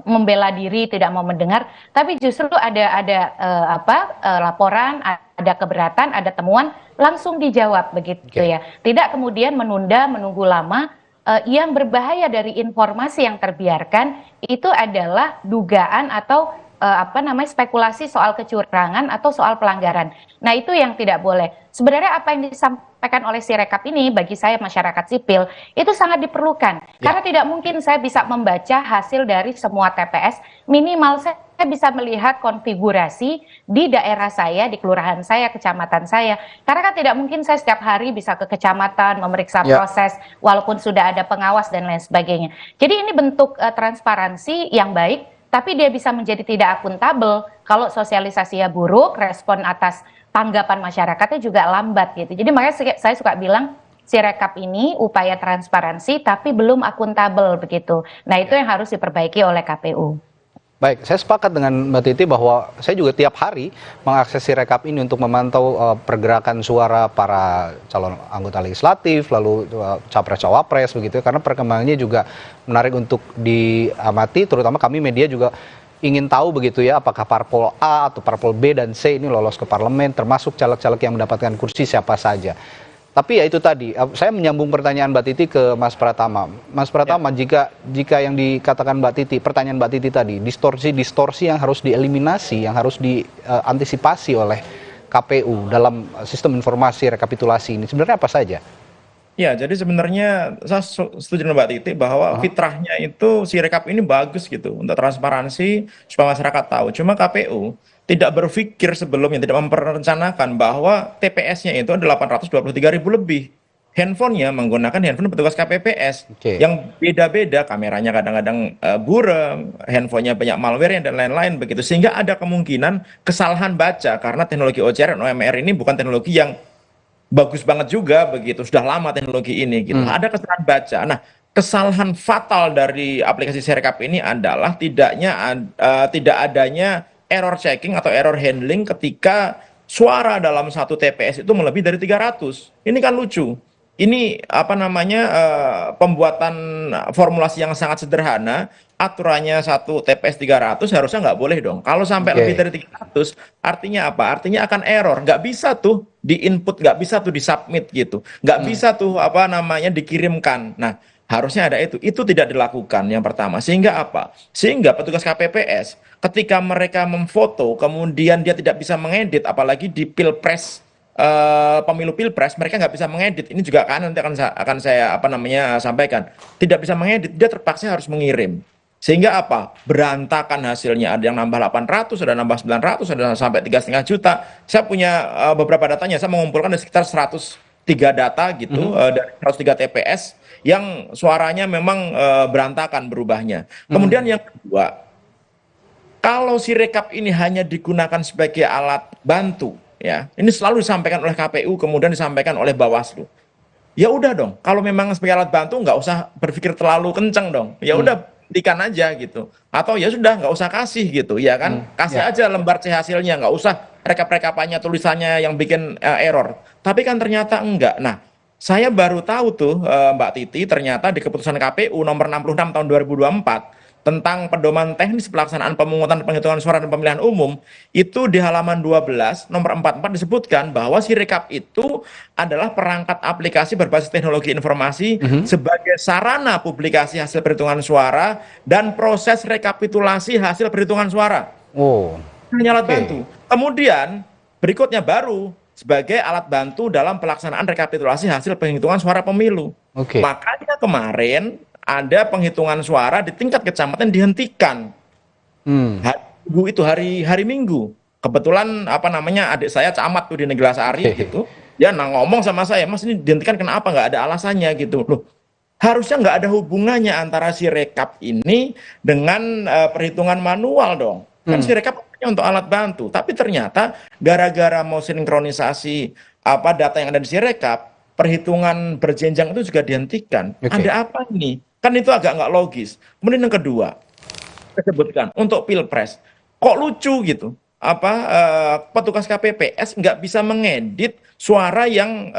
membela diri, tidak mau mendengar, tapi justru ada laporan, ada keberatan, ada temuan, langsung dijawab begitu ya. Tidak kemudian menunda, menunggu lama. Yang berbahaya dari informasi yang terbiarkan itu adalah dugaan atau spekulasi soal kecurangan atau soal pelanggaran. Nah itu yang tidak boleh. Sebenarnya apa yang disampaikan oleh Sirekap ini bagi saya masyarakat sipil itu sangat diperlukan. Karena tidak mungkin saya bisa membaca hasil dari semua TPS, minimal saya bisa melihat konfigurasi di daerah saya, di kelurahan saya, kecamatan saya. Karena kan tidak mungkin saya setiap hari bisa ke kecamatan memeriksa proses walaupun sudah ada pengawas dan lain sebagainya. Jadi ini bentuk transparansi yang baik, tapi dia bisa menjadi tidak akuntabel kalau sosialisasinya buruk, respon atas tanggapan masyarakatnya juga lambat gitu. Jadi makanya saya suka bilang Sirekap ini upaya transparansi tapi belum akuntabel begitu. Nah itu yang harus diperbaiki oleh KPU. Baik, saya sepakat dengan Mbak Titi bahwa saya juga tiap hari mengakses Sirekap ini untuk memantau pergerakan suara para calon anggota legislatif, lalu capres-cawapres begitu, karena perkembangannya juga menarik untuk diamati, terutama kami media juga ingin tahu begitu ya, apakah parpol A atau parpol B dan C ini lolos ke parlemen, termasuk caleg-caleg yang mendapatkan kursi siapa saja. Tapi ya itu tadi, saya menyambung pertanyaan Mbak Titi ke Mas Pratama. Mas Pratama, jika yang dikatakan Mbak Titi, pertanyaan Mbak Titi tadi, distorsi yang harus dieliminasi, yang harus diantisipasi oleh KPU dalam sistem informasi rekapitulasi ini, sebenarnya apa saja? Ya, jadi sebenarnya saya setuju dengan Mbak Titi bahwa fitrahnya itu Sirekap ini bagus gitu untuk transparansi supaya masyarakat tahu. Cuma KPU tidak berpikir sebelumnya, tidak memperencanakan bahwa TPS-nya itu ada 823.000 lebih. handphonenya menggunakan handphone petugas KPPS yang beda-beda, kameranya kadang-kadang buram, handphonenya banyak malware dan lain-lain begitu, sehingga ada kemungkinan kesalahan baca karena teknologi OCR dan OMR ini bukan teknologi yang bagus banget juga begitu, sudah lama teknologi ini gitu. Ada kesalahan baca. Nah, kesalahan fatal dari aplikasi Sirekap ini adalah tidak adanya error checking atau error handling ketika suara dalam satu TPS itu melebihi dari 300. Ini kan lucu. Ini apa namanya pembuatan formulasi yang sangat sederhana, aturannya satu TPS 300 harusnya nggak boleh dong. Kalau sampai lebih dari 300, artinya apa? Artinya akan error. Nggak bisa tuh di input, nggak bisa tuh di submit gitu, nggak bisa tuh apa namanya dikirimkan. Nah, harusnya ada itu. Itu tidak dilakukan yang pertama. Sehingga apa? Sehingga petugas KPPS ketika mereka memfoto, kemudian dia tidak bisa mengedit, apalagi di pilpres. Pemilu pilpres mereka nggak bisa mengedit. Ini juga kan nanti akan saya apa namanya sampaikan, tidak bisa mengedit, dia terpaksa harus mengirim, sehingga apa, berantakan hasilnya. Ada yang nambah 800, ada nambah 900, ada sampai 3,5 juta. Saya punya beberapa datanya, saya mengumpulkan ada sekitar 103 data gitu dari 103 TPS yang suaranya memang berantakan berubahnya. Kemudian yang kedua, kalau Sirekap ini hanya digunakan sebagai alat bantu, ya, ini selalu disampaikan oleh KPU, kemudian disampaikan oleh Bawaslu. Ya udah dong, kalau memang sebagai alat bantu nggak usah berpikir terlalu kenceng dong. Ya udah berikan aja gitu. Atau ya sudah nggak usah kasih gitu, ya kan? Kasih aja lembar C hasilnya, nggak usah rekap-rekapannya, tulisannya yang bikin error. Tapi kan ternyata enggak. Nah, saya baru tahu tuh Mbak Titi, ternyata di keputusan KPU nomor 66 tahun 2024 tentang pedoman teknis pelaksanaan pemungutan penghitungan suara dan pemilihan umum, itu di halaman 12 nomor 44 disebutkan bahwa Sirekap itu adalah perangkat aplikasi berbasis teknologi informasi sebagai sarana publikasi hasil perhitungan suara dan proses rekapitulasi hasil perhitungan suara. Hanya alat bantu. Kemudian berikutnya baru sebagai alat bantu dalam pelaksanaan rekapitulasi hasil penghitungan suara pemilu. Makanya kemarin ada penghitungan suara di tingkat kecamatan dihentikan. Hari Minggu. Kebetulan apa namanya adik saya camat tuh di Neglasari gitu. Dia ngomong sama saya, "Mas, ini dihentikan kenapa? Nggak ada alasannya gitu." Loh, harusnya nggak ada hubungannya antara Sirekap ini dengan perhitungan manual dong. Kan Sirekap hanya untuk alat bantu. Tapi ternyata gara-gara mau sinkronisasi apa data yang ada di Sirekap, perhitungan berjenjang itu juga dihentikan. Ada apa nih? Kan itu agak nggak logis. Kemudian yang kedua, disebutkan untuk pilpres, kok lucu gitu? Petugas KPPS nggak bisa mengedit suara yang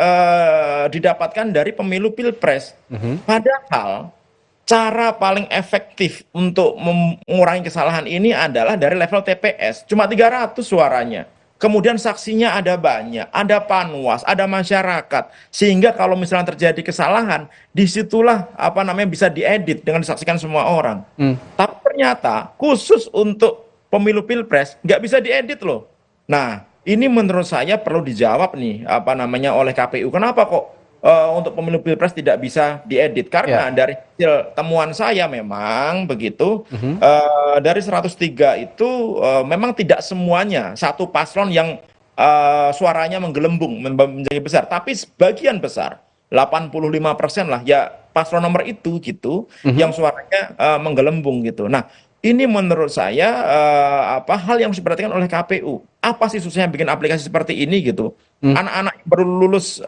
didapatkan dari pemilu pilpres. Padahal cara paling efektif untuk mengurangi kesalahan ini adalah dari level TPS. Cuma 300 suaranya. Kemudian saksinya ada banyak, ada panwas, ada masyarakat, sehingga kalau misalnya terjadi kesalahan, disitulah apa namanya bisa diedit dengan disaksikan semua orang. Tapi ternyata khusus untuk pemilu pilpres nggak bisa diedit loh. Nah, ini menurut saya perlu dijawab nih apa namanya oleh KPU. Kenapa kok untuk pemilu pilpres tidak bisa diedit? Karena dari hasil temuan saya memang begitu, dari 103 itu memang tidak semuanya satu paslon yang suaranya menggelembung menjadi besar, tapi sebagian besar 85% lah ya paslon nomor itu gitu yang suaranya menggelembung gitu. Nah, ini menurut saya hal yang harus diperhatikan oleh KPU. Apa sih susahnya bikin aplikasi seperti ini gitu? Anak-anak baru lulus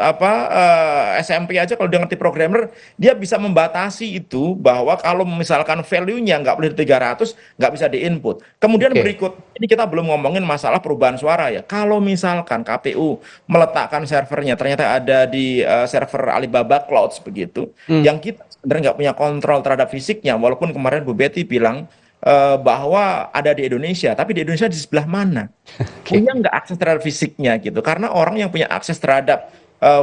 SMP aja kalau dia ngerti programmer, dia bisa membatasi itu bahwa kalau misalkan value-nya nggak boleh 300, nggak bisa di-input. Kemudian berikut, ini kita belum ngomongin masalah perubahan suara ya. Kalau misalkan KPU meletakkan servernya, ternyata ada di server Alibaba Clouds begitu, yang kita sebenarnya nggak punya kontrol terhadap fisiknya, walaupun kemarin Bu Betty bilang bahwa ada di Indonesia, tapi di Indonesia di sebelah mana? Punya nggak akses terhadap fisiknya gitu? Karena orang yang punya akses terhadap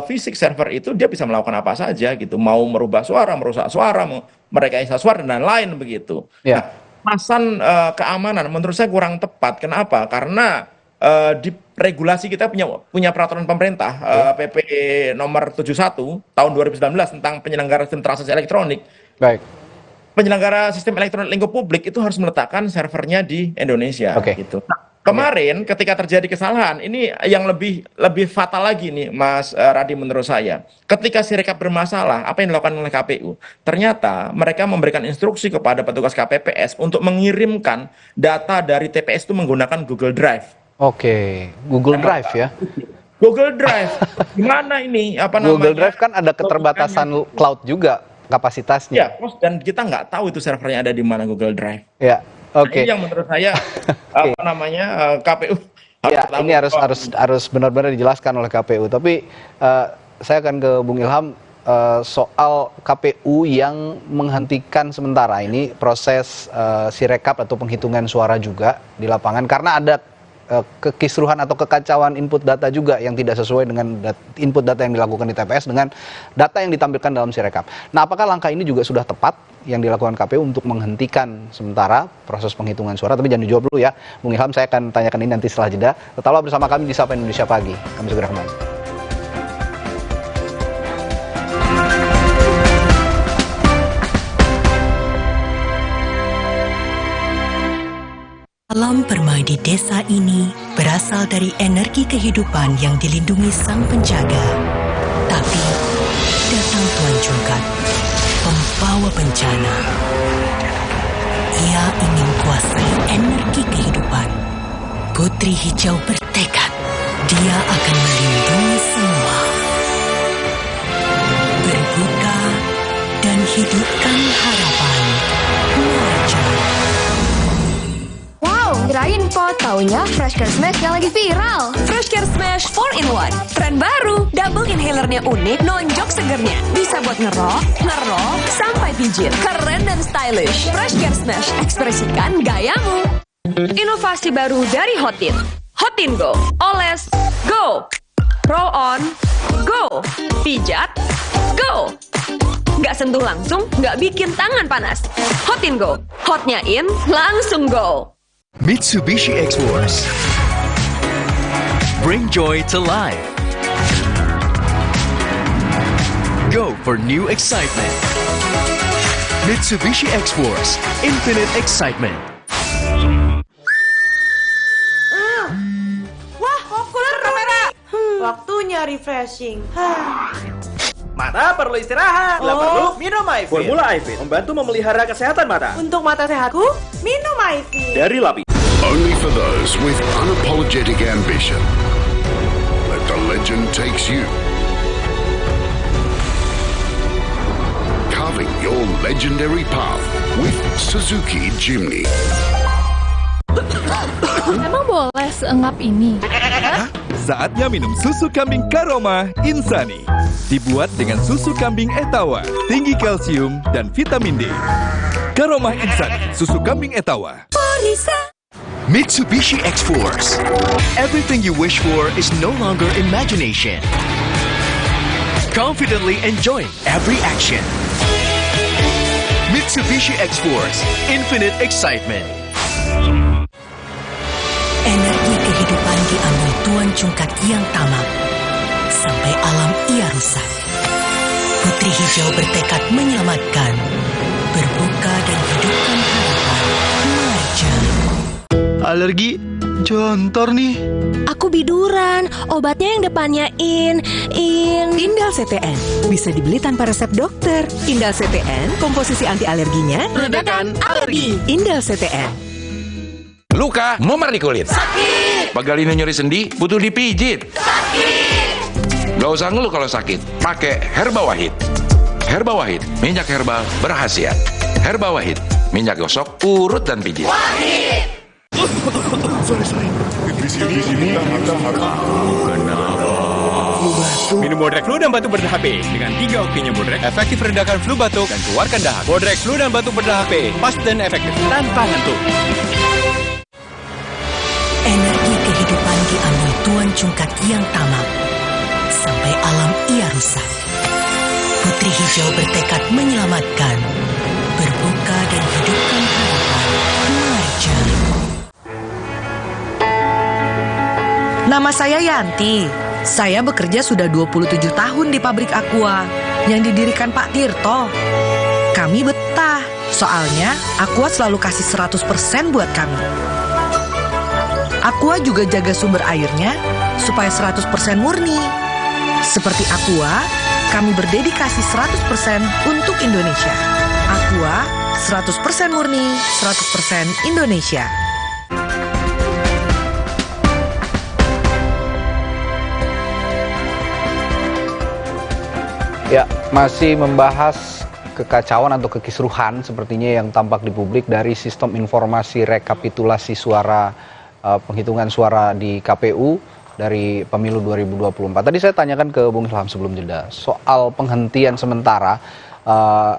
fisik server itu dia bisa melakukan apa saja gitu, mau merubah suara, merusak suara, merekayasa suara dan lain-lain begitu. Nah, pasan keamanan menurut saya kurang tepat. Kenapa? Karena di regulasi kita punya peraturan pemerintah PP nomor 71 tahun 2019 tentang penyelenggara sistem transaksi elektronik. Penyelenggara sistem elektronik lingkup publik itu harus meletakkan servernya di Indonesia gitu. Nah, Kemarin ketika terjadi kesalahan, ini yang lebih fatal lagi nih Mas Radi menurut saya. Ketika Sirekap bermasalah, apa yang dilakukan oleh KPU? Ternyata mereka memberikan instruksi kepada petugas KPPS untuk mengirimkan data dari TPS itu menggunakan Google Drive. Oke, Google Drive ya. Google Drive. Gimana ini? Google Drive kan ada keterbatasan cloud juga kapasitasnya. Ya, dan kita nggak tahu itu servernya ada di mana Google Drive. Ya. Oke. Nah, ini yang menurut saya KPU ini harus benar-benar dijelaskan oleh KPU. Tapi saya akan ke Bung Ilham soal KPU yang menghentikan sementara ini proses Sirekap atau penghitungan suara juga di lapangan karena ada kekisruhan atau kekacauan input data juga yang tidak sesuai dengan input data yang dilakukan di TPS dengan data yang ditampilkan dalam Sirekap. Nah, apakah langkah ini juga sudah tepat yang dilakukan KPU untuk menghentikan sementara proses penghitungan suara? Tapi jangan dijawab dulu ya, Bung Ilham. Saya akan tanyakan ini nanti setelah jeda. Tetaplah bersama kami di Sapa Indonesia Pagi. Kami segera kembali. Alam permai di desa ini berasal dari energi kehidupan yang dilindungi sang penjaga. Tapi datang Tuan Cungkat, pembawa bencana. Ia ingin kuasai energi kehidupan. Putri Hijau bertekad, dia akan melindungi semua. Berbuka dan hidupkan harapan. Muarja. Kirain po, taunya Fresh Care Smash yang lagi viral. Fresh Care Smash 4-in-1, tren baru. Double inhalernya unik, nonjok segernya. Bisa buat ngerok, sampai pijit. Keren dan stylish. Fresh Care Smash, ekspresikan gayamu. Inovasi baru dari Hotin. Hotin Go, oles, go. Roll on, go. Pijat, go. Nggak sentuh langsung, nggak bikin tangan panas. Hotin Go, hotnya in, langsung go. Mitsubishi X-Force. Bring joy to life. Go for new excitement. Mitsubishi X-Force. Infinite excitement. Wah, populer kamera. Waktunya refreshing. Mata perlu istirahat. Bila perlu, minum Myfit. Formula Myfit membantu memelihara kesehatan mata. Untuk mata sehatku, minum Myfit. Dari Lapi. Only for those with unapologetic ambition. Let the legend takes you. Carving your legendary path with Suzuki Jimny. Emang boleh seenggap ini? Saatnya minum susu kambing Karoma Insani. Dibuat dengan susu kambing Etawa, tinggi kalsium dan vitamin D. Karoma Insani, susu kambing Etawa. Mitsubishi X-Force. Everything you wish for is no longer imagination. Confidently enjoy every action. Mitsubishi X-Force. Infinite excitement. Energi kehidupan diambil Tuan Cungkat yang tamak. Sampai alam ia rusak. Putri Hijau bertekad menyelamatkan. Berbuka dan hidupkan harapan. Muarja. Alergi jontor nih. Aku biduran, obatnya yang depannya Indal CTN bisa dibeli tanpa resep dokter. Indal CTN, komposisi anti alerginya redakan alergi. Indal CTN. Luka, memar di kulit. sakit. Pagalino nyeri sendi, butuh dipijit. Sakit. Gak usah ngeluh kalau sakit, pakai Herba Wahid. Herba Wahid, minyak herbal berkhasiat. Herba Wahid, minyak gosok, urut dan pijit. Wahid. Sorry. Di sini kita kenapa? Minum Bodrek Flu dan Batuk Berdah HP. Dengan 3 oksinya Bodrek, efektif redakan flu batuk dan keluarkan dahak. Bodrek Flu dan Batuk Berdah HP, pas dan efektif, tanpa ngantuk. Energi kehidupan diambil Tuan Cungkat yang tamak. Sampai alam ia rusak. Putri Hijau bertekad menyelamatkan. Berbuka dan hidupkan harapan. Muarja. Nama saya Yanti. Saya bekerja sudah 27 tahun di pabrik Aqua yang didirikan Pak Tirto. Kami betah, soalnya Aqua selalu kasih 100% buat kami. Aqua juga jaga sumber airnya supaya 100% murni. Seperti Aqua, kami berdedikasi 100% untuk Indonesia. Aqua, 100% murni, 100% Indonesia. Ya, masih membahas kekacauan atau kekisruhan sepertinya yang tampak di publik dari sistem informasi rekapitulasi suara penghitungan suara di KPU dari pemilu 2024. Tadi saya tanyakan ke Bung Ilham sebelum jeda soal penghentian sementara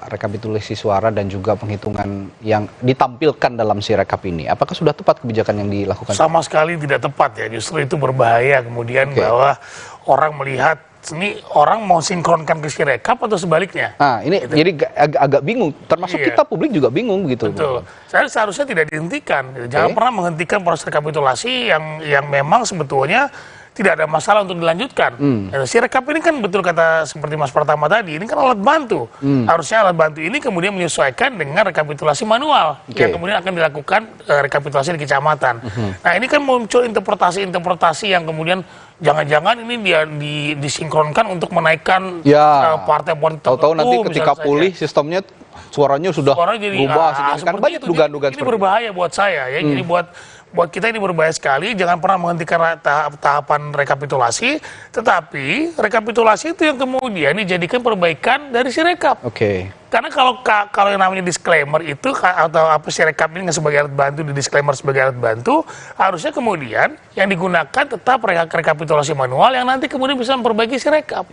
rekapitulasi suara dan juga penghitungan yang ditampilkan dalam Sirekap ini. Apakah sudah tepat kebijakan yang dilakukan? Sama sekali tidak tepat ya, justru itu berbahaya kemudian bahwa orang melihat ini orang mau sinkronkan ke Sirekap atau sebaliknya. Nah, ini gitu. Jadi agak bingung, termasuk kita publik juga bingung gitu. Betul. Saya seharusnya tidak dihentikan. Jangan pernah menghentikan proses rekapitulasi yang memang sebetulnya tidak ada masalah untuk dilanjutkan. Sirekap ini kan betul kata seperti Mas Pratama tadi, ini kan alat bantu. Harusnya alat bantu ini kemudian menyesuaikan dengan rekapitulasi manual yang kemudian akan dilakukan rekapitulasi di kecamatan. Nah, ini kan muncul interpretasi yang kemudian jangan-jangan ini dia disinkronkan untuk menaikkan partai-partai tertentu. Tahu-tahu nanti ketika pulih sistemnya suaranya sudah berubah. Kan banyak dugaan-dugaan ini berbahaya buat saya ya. Jadi buat kita ini berbahaya sekali. Jangan pernah menghentikan tahapan rekapitulasi, tetapi rekapitulasi itu yang kemudian dijadikan perbaikan dari Sirekap. Karena kalau yang namanya disclaimer itu atau apa Sirekap ini sebagai alat bantu, di disclaimer sebagai alat bantu, harusnya kemudian yang digunakan tetap rekapitulasi manual yang nanti kemudian bisa memperbaiki Sirekap.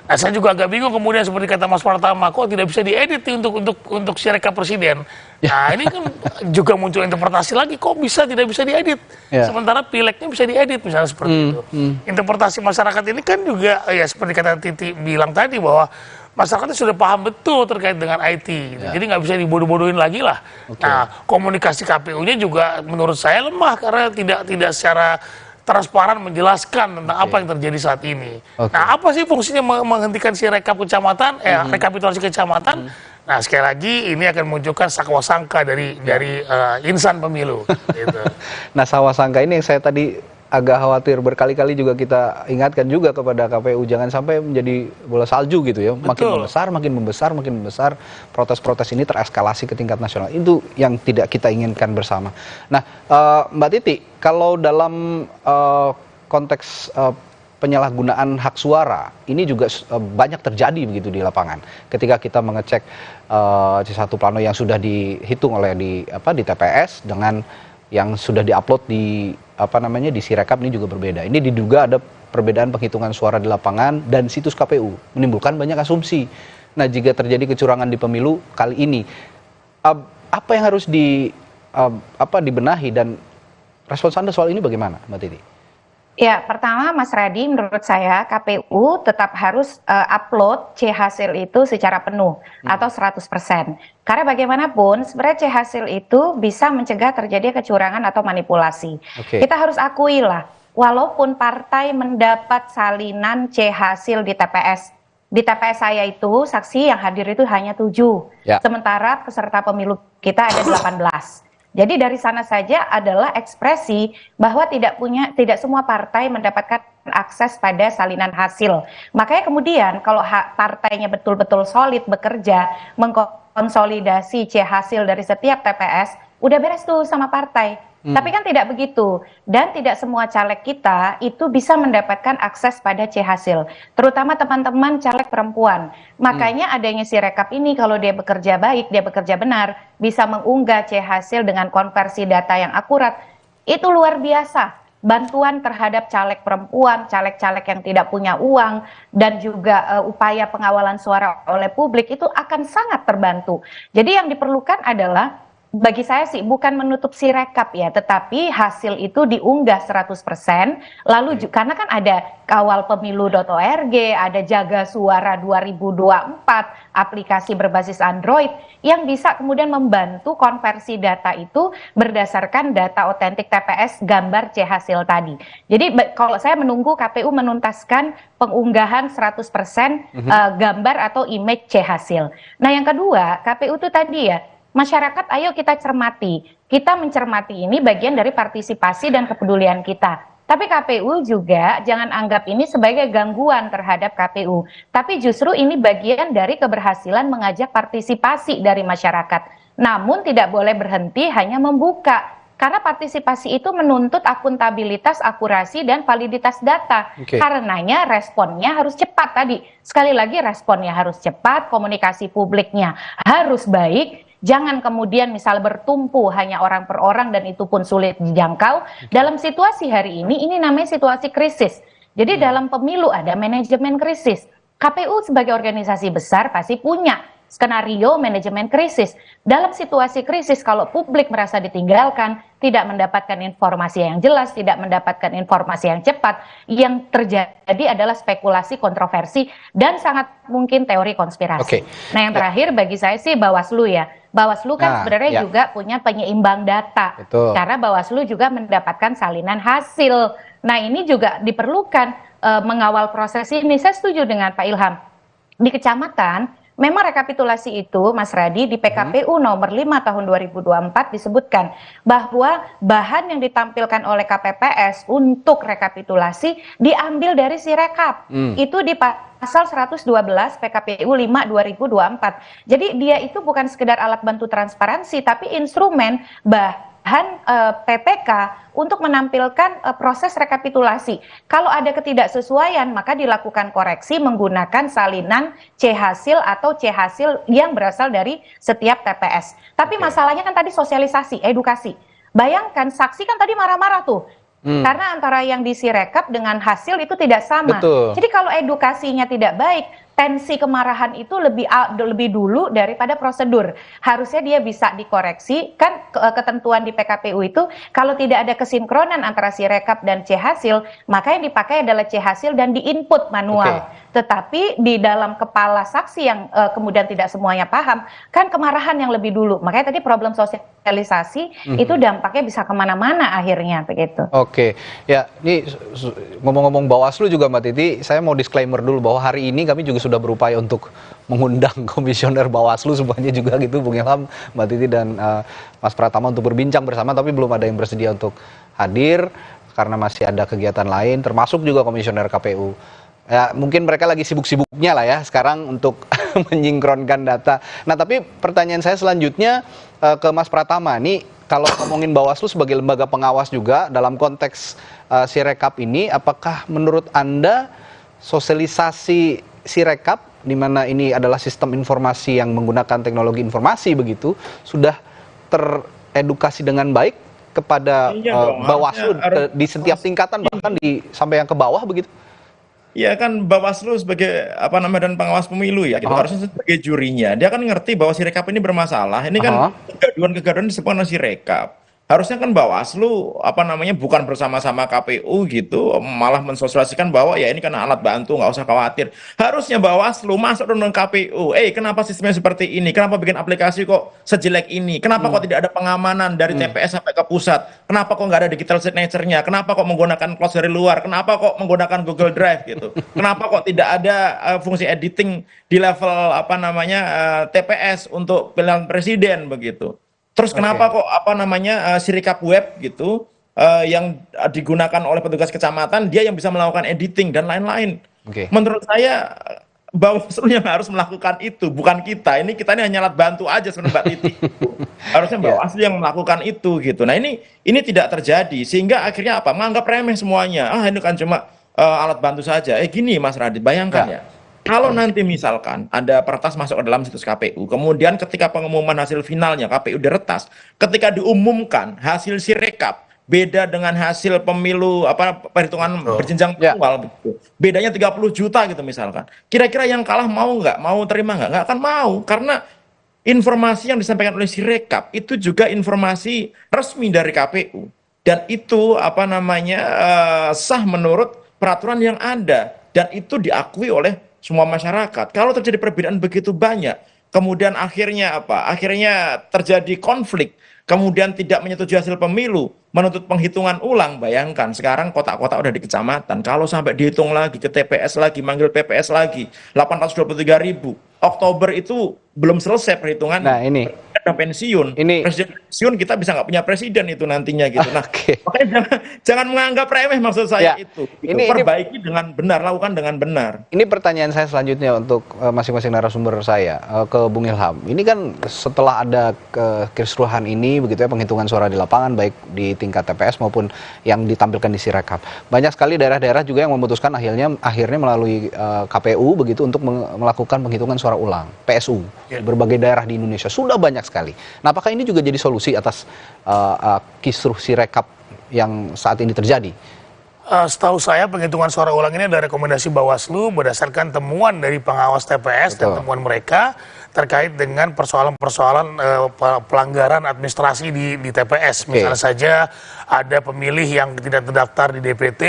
Nah, saya juga agak bingung kemudian seperti kata Mas Pratama, kok tidak bisa diedit untuk Sirekap presiden. Nah, ini kan juga muncul interpretasi lagi, kok tidak bisa diedit. Sementara pileknya bisa diedit misalnya seperti itu. Interpretasi masyarakat ini kan juga ya seperti kata Titi bilang tadi bahwa masyarakatnya sudah paham betul terkait dengan IT. Gitu. Jadi nggak bisa dibodoh-bodohin lagi lah. Nah, komunikasi KPU-nya juga menurut saya lemah karena tidak secara transparan menjelaskan tentang apa yang terjadi saat ini. Nah, apa sih fungsinya menghentikan Sirekap kecamatan, rekapitulasi kecamatan? Nah, sekali lagi ini akan menunjukkan sakwasangka dari insan pemilu. Gitu. Nah, sakwasangka ini yang saya tadi agak khawatir, berkali-kali juga kita ingatkan juga kepada KPU jangan sampai menjadi bola salju gitu ya. Makin membesar, protes-protes ini tereskalasi ke tingkat nasional. Itu yang tidak kita inginkan bersama. Nah, Mbak Titi, kalau dalam konteks penyalahgunaan hak suara ini juga banyak terjadi begitu di lapangan. Ketika kita mengecek C1 plano yang sudah dihitung oleh di TPS dengan yang sudah diupload di di Sirekap ini juga berbeda. Ini diduga ada perbedaan penghitungan suara di lapangan dan situs KPU, menimbulkan banyak asumsi. Nah, jika terjadi kecurangan di pemilu kali ini, apa yang harus dibenahi dan respons Anda soal ini bagaimana, Mbak Titi? Ya, pertama Mas Radi, menurut saya KPU tetap harus upload C hasil itu secara penuh atau 100%. Karena bagaimanapun sebenarnya C hasil itu bisa mencegah terjadi kecurangan atau manipulasi. Kita harus akui lah, walaupun partai mendapat salinan C hasil di TPS saya itu saksi yang hadir itu hanya 7, sementara peserta pemilu kita ada 18. Jadi dari sana saja adalah ekspresi bahwa tidak semua partai mendapatkan akses pada salinan hasil. Makanya kemudian kalau partainya betul-betul solid bekerja, mengkonsolidasi C hasil dari setiap TPS, udah beres tuh sama partai. Tapi kan tidak begitu, dan tidak semua caleg kita itu bisa mendapatkan akses pada C hasil, terutama teman-teman caleg perempuan. Makanya adanya Sirekap ini, kalau dia bekerja baik, dia bekerja benar, bisa mengunggah C hasil dengan konversi data yang akurat, itu luar biasa. Bantuan terhadap caleg perempuan, caleg-caleg yang tidak punya uang, dan juga upaya pengawalan suara oleh publik itu akan sangat terbantu. Jadi yang diperlukan adalah, bagi saya sih bukan menutup Sirekap ya, tetapi hasil itu diunggah 100%, lalu karena kan ada kawalpemilu.org, ada Jaga Suara 2024, aplikasi berbasis Android, yang bisa kemudian membantu konversi data itu berdasarkan data otentik TPS gambar C hasil tadi. Jadi kalau saya menunggu KPU menuntaskan pengunggahan 100% gambar atau image C hasil. Nah yang kedua, KPU itu tadi ya, masyarakat ayo kita cermati, Kita mencermati ini bagian dari partisipasi dan kepedulian kita. Tapi KPU juga jangan anggap ini sebagai gangguan terhadap KPU. Tapi justru ini bagian dari keberhasilan mengajak partisipasi dari masyarakat. Namun tidak boleh berhenti hanya membuka. Karena partisipasi itu menuntut akuntabilitas, akurasi, dan validitas data. Karenanya responnya harus cepat tadi. Sekali lagi responnya harus cepat, komunikasi publiknya harus baik. Jangan kemudian misal bertumpu hanya orang per orang dan itu pun sulit dijangkau. Dalam situasi hari ini namanya situasi krisis. Jadi dalam pemilu ada manajemen krisis. KPU sebagai organisasi besar pasti punya skenario manajemen krisis. Dalam situasi krisis kalau publik merasa ditinggalkan, tidak mendapatkan informasi yang jelas, tidak mendapatkan informasi yang cepat, yang terjadi adalah spekulasi, kontroversi, dan sangat mungkin teori konspirasi. Nah yang terakhir bagi saya sih Bawaslu ya. Bawaslu kan sebenarnya juga punya penyeimbang data. Karena Bawaslu juga mendapatkan salinan hasil. Nah ini juga diperlukan mengawal proses ini. Saya setuju dengan Pak Ilham. Di kecamatan, memang rekapitulasi itu, Mas Radi, di PKPU nomor 5 tahun 2024 disebutkan bahwa bahan yang ditampilkan oleh KPPS untuk rekapitulasi diambil dari Sirekap. Itu di pasal 112 PKPU 5 2024. Jadi dia itu bukan sekedar alat bantu transparansi, tapi instrumen bahan PPK untuk menampilkan proses rekapitulasi. Kalau ada ketidaksesuaian, maka dilakukan koreksi menggunakan salinan C hasil atau C hasil yang berasal dari setiap TPS. Tapi masalahnya kan tadi sosialisasi, edukasi. Bayangkan saksi kan tadi marah-marah tuh. Karena antara yang di Sirekap dengan hasil itu tidak sama. Jadi kalau edukasinya tidak baik, tensi kemarahan itu lebih dulu daripada prosedur. Harusnya dia bisa dikoreksi. Kan ketentuan di PKPU itu kalau tidak ada kesinkronan antara Sirekap dan C hasil, maka yang dipakai adalah C hasil dan diinput manual. Tetapi di dalam kepala saksi yang kemudian tidak semuanya paham, kan kemarahan yang lebih dulu. Makanya tadi problem sosialisasi itu dampaknya bisa kemana-mana akhirnya begitu. Ya ini ngomong-ngomong Bawaslu juga Mbak Titi, saya mau disclaimer dulu bahwa hari ini kami juga sudah berupaya untuk mengundang komisioner Bawaslu semuanya juga gitu, Bung Ilham, Mbak Titi dan Mas Pratama untuk berbincang bersama, tapi belum ada yang bersedia untuk hadir karena masih ada kegiatan lain, termasuk juga komisioner KPU. Ya, mungkin mereka lagi sibuk-sibuknya lah ya sekarang untuk menyinkronkan data. Nah, tapi pertanyaan saya selanjutnya ke Mas Pratama. Nih, kalau ngomongin Bawaslu sebagai lembaga pengawas juga dalam konteks Sirekap ini, apakah menurut Anda sosialisasi Sirekap, di mana ini adalah sistem informasi yang menggunakan teknologi informasi begitu, sudah teredukasi dengan baik kepada Bawaslu di setiap tingkatan, bahkan sampai yang ke bawah begitu? Ya kan Bawaslu sebagai dan pengawas pemilu ya, gitu. Harusnya sebagai jurinya. Dia kan ngerti bahwa Sirekap ini bermasalah. Ini kan kegaduhan-kegaduhan disebutkan Sirekap. Harusnya kan Bawaslu bukan bersama-sama KPU gitu, malah mensosialisasikan bahwa ya ini kan alat bantu, nggak usah khawatir. Harusnya Bawaslu masuk dengan KPU. Kenapa sistemnya seperti ini? Kenapa bikin aplikasi kok sejelek ini? Kenapa kok tidak ada pengamanan dari TPS sampai ke pusat? Kenapa kok nggak ada digital signature-nya? Kenapa kok menggunakan cloud dari luar? Kenapa kok menggunakan Google Drive gitu? Kenapa kok tidak ada fungsi editing di level TPS untuk pilihan presiden begitu? Terus kenapa kok Sirekap web gitu yang digunakan oleh petugas kecamatan, dia yang bisa melakukan editing dan lain-lain. Menurut saya Bawaslu yang harus melakukan itu, bukan kita. Kita hanya alat bantu aja sebenarnya Mbak Titi. Harusnya Bawaslu yang melakukan itu gitu. Nah ini tidak terjadi sehingga akhirnya menganggap remeh semuanya. Ini kan cuma alat bantu saja. Gini Mas Radit, bayangkan ya. Kalau nanti misalkan ada pertas masuk ke dalam situs KPU, kemudian ketika pengumuman hasil finalnya KPU diretas, ketika diumumkan hasil Sirekap beda dengan hasil pemilu perhitungan berjenjang manual begitu, bedanya 30 juta gitu misalkan. Kira-kira yang kalah mau nggak? Mau terima nggak? Nggak akan mau, karena informasi yang disampaikan oleh Sirekap itu juga informasi resmi dari KPU dan itu sah menurut peraturan yang ada dan itu diakui oleh semua masyarakat. Kalau terjadi perbedaan begitu banyak, kemudian akhirnya terjadi konflik, kemudian tidak menyetujui hasil pemilu, menuntut penghitungan ulang. Bayangkan sekarang kotak-kotak udah di kecamatan, kalau sampai dihitung lagi ke TPS lagi, manggil PPS lagi, 823.000. Oktober itu belum selesai perhitungan. Nah ini pensiun, ini presiden pensiun, kita bisa nggak punya presiden itu nantinya gitu. Nah, makanya jangan menganggap remeh maksud saya itu. Perbaiki dengan benar, lakukan dengan benar. Ini pertanyaan saya selanjutnya untuk masing-masing narasumber saya ke Bung Ilham. Ini kan setelah ada kekerusuhan ini begitu ya, penghitungan suara di lapangan baik di tingkat TPS maupun yang ditampilkan di Sirekap. Banyak sekali daerah-daerah juga yang memutuskan akhirnya melalui KPU begitu untuk melakukan penghitungan suara ulang, PSU. Berbagai daerah di Indonesia sudah banyak sekali. Nah, apakah ini juga jadi solusi atas kisruh Sirekap yang saat ini terjadi? Setahu saya penghitungan suara ulang ini ada rekomendasi Bawaslu berdasarkan temuan dari pengawas TPS dan temuan mereka terkait dengan persoalan-persoalan pelanggaran administrasi di TPS. Misalnya saja ada pemilih yang tidak terdaftar di DPT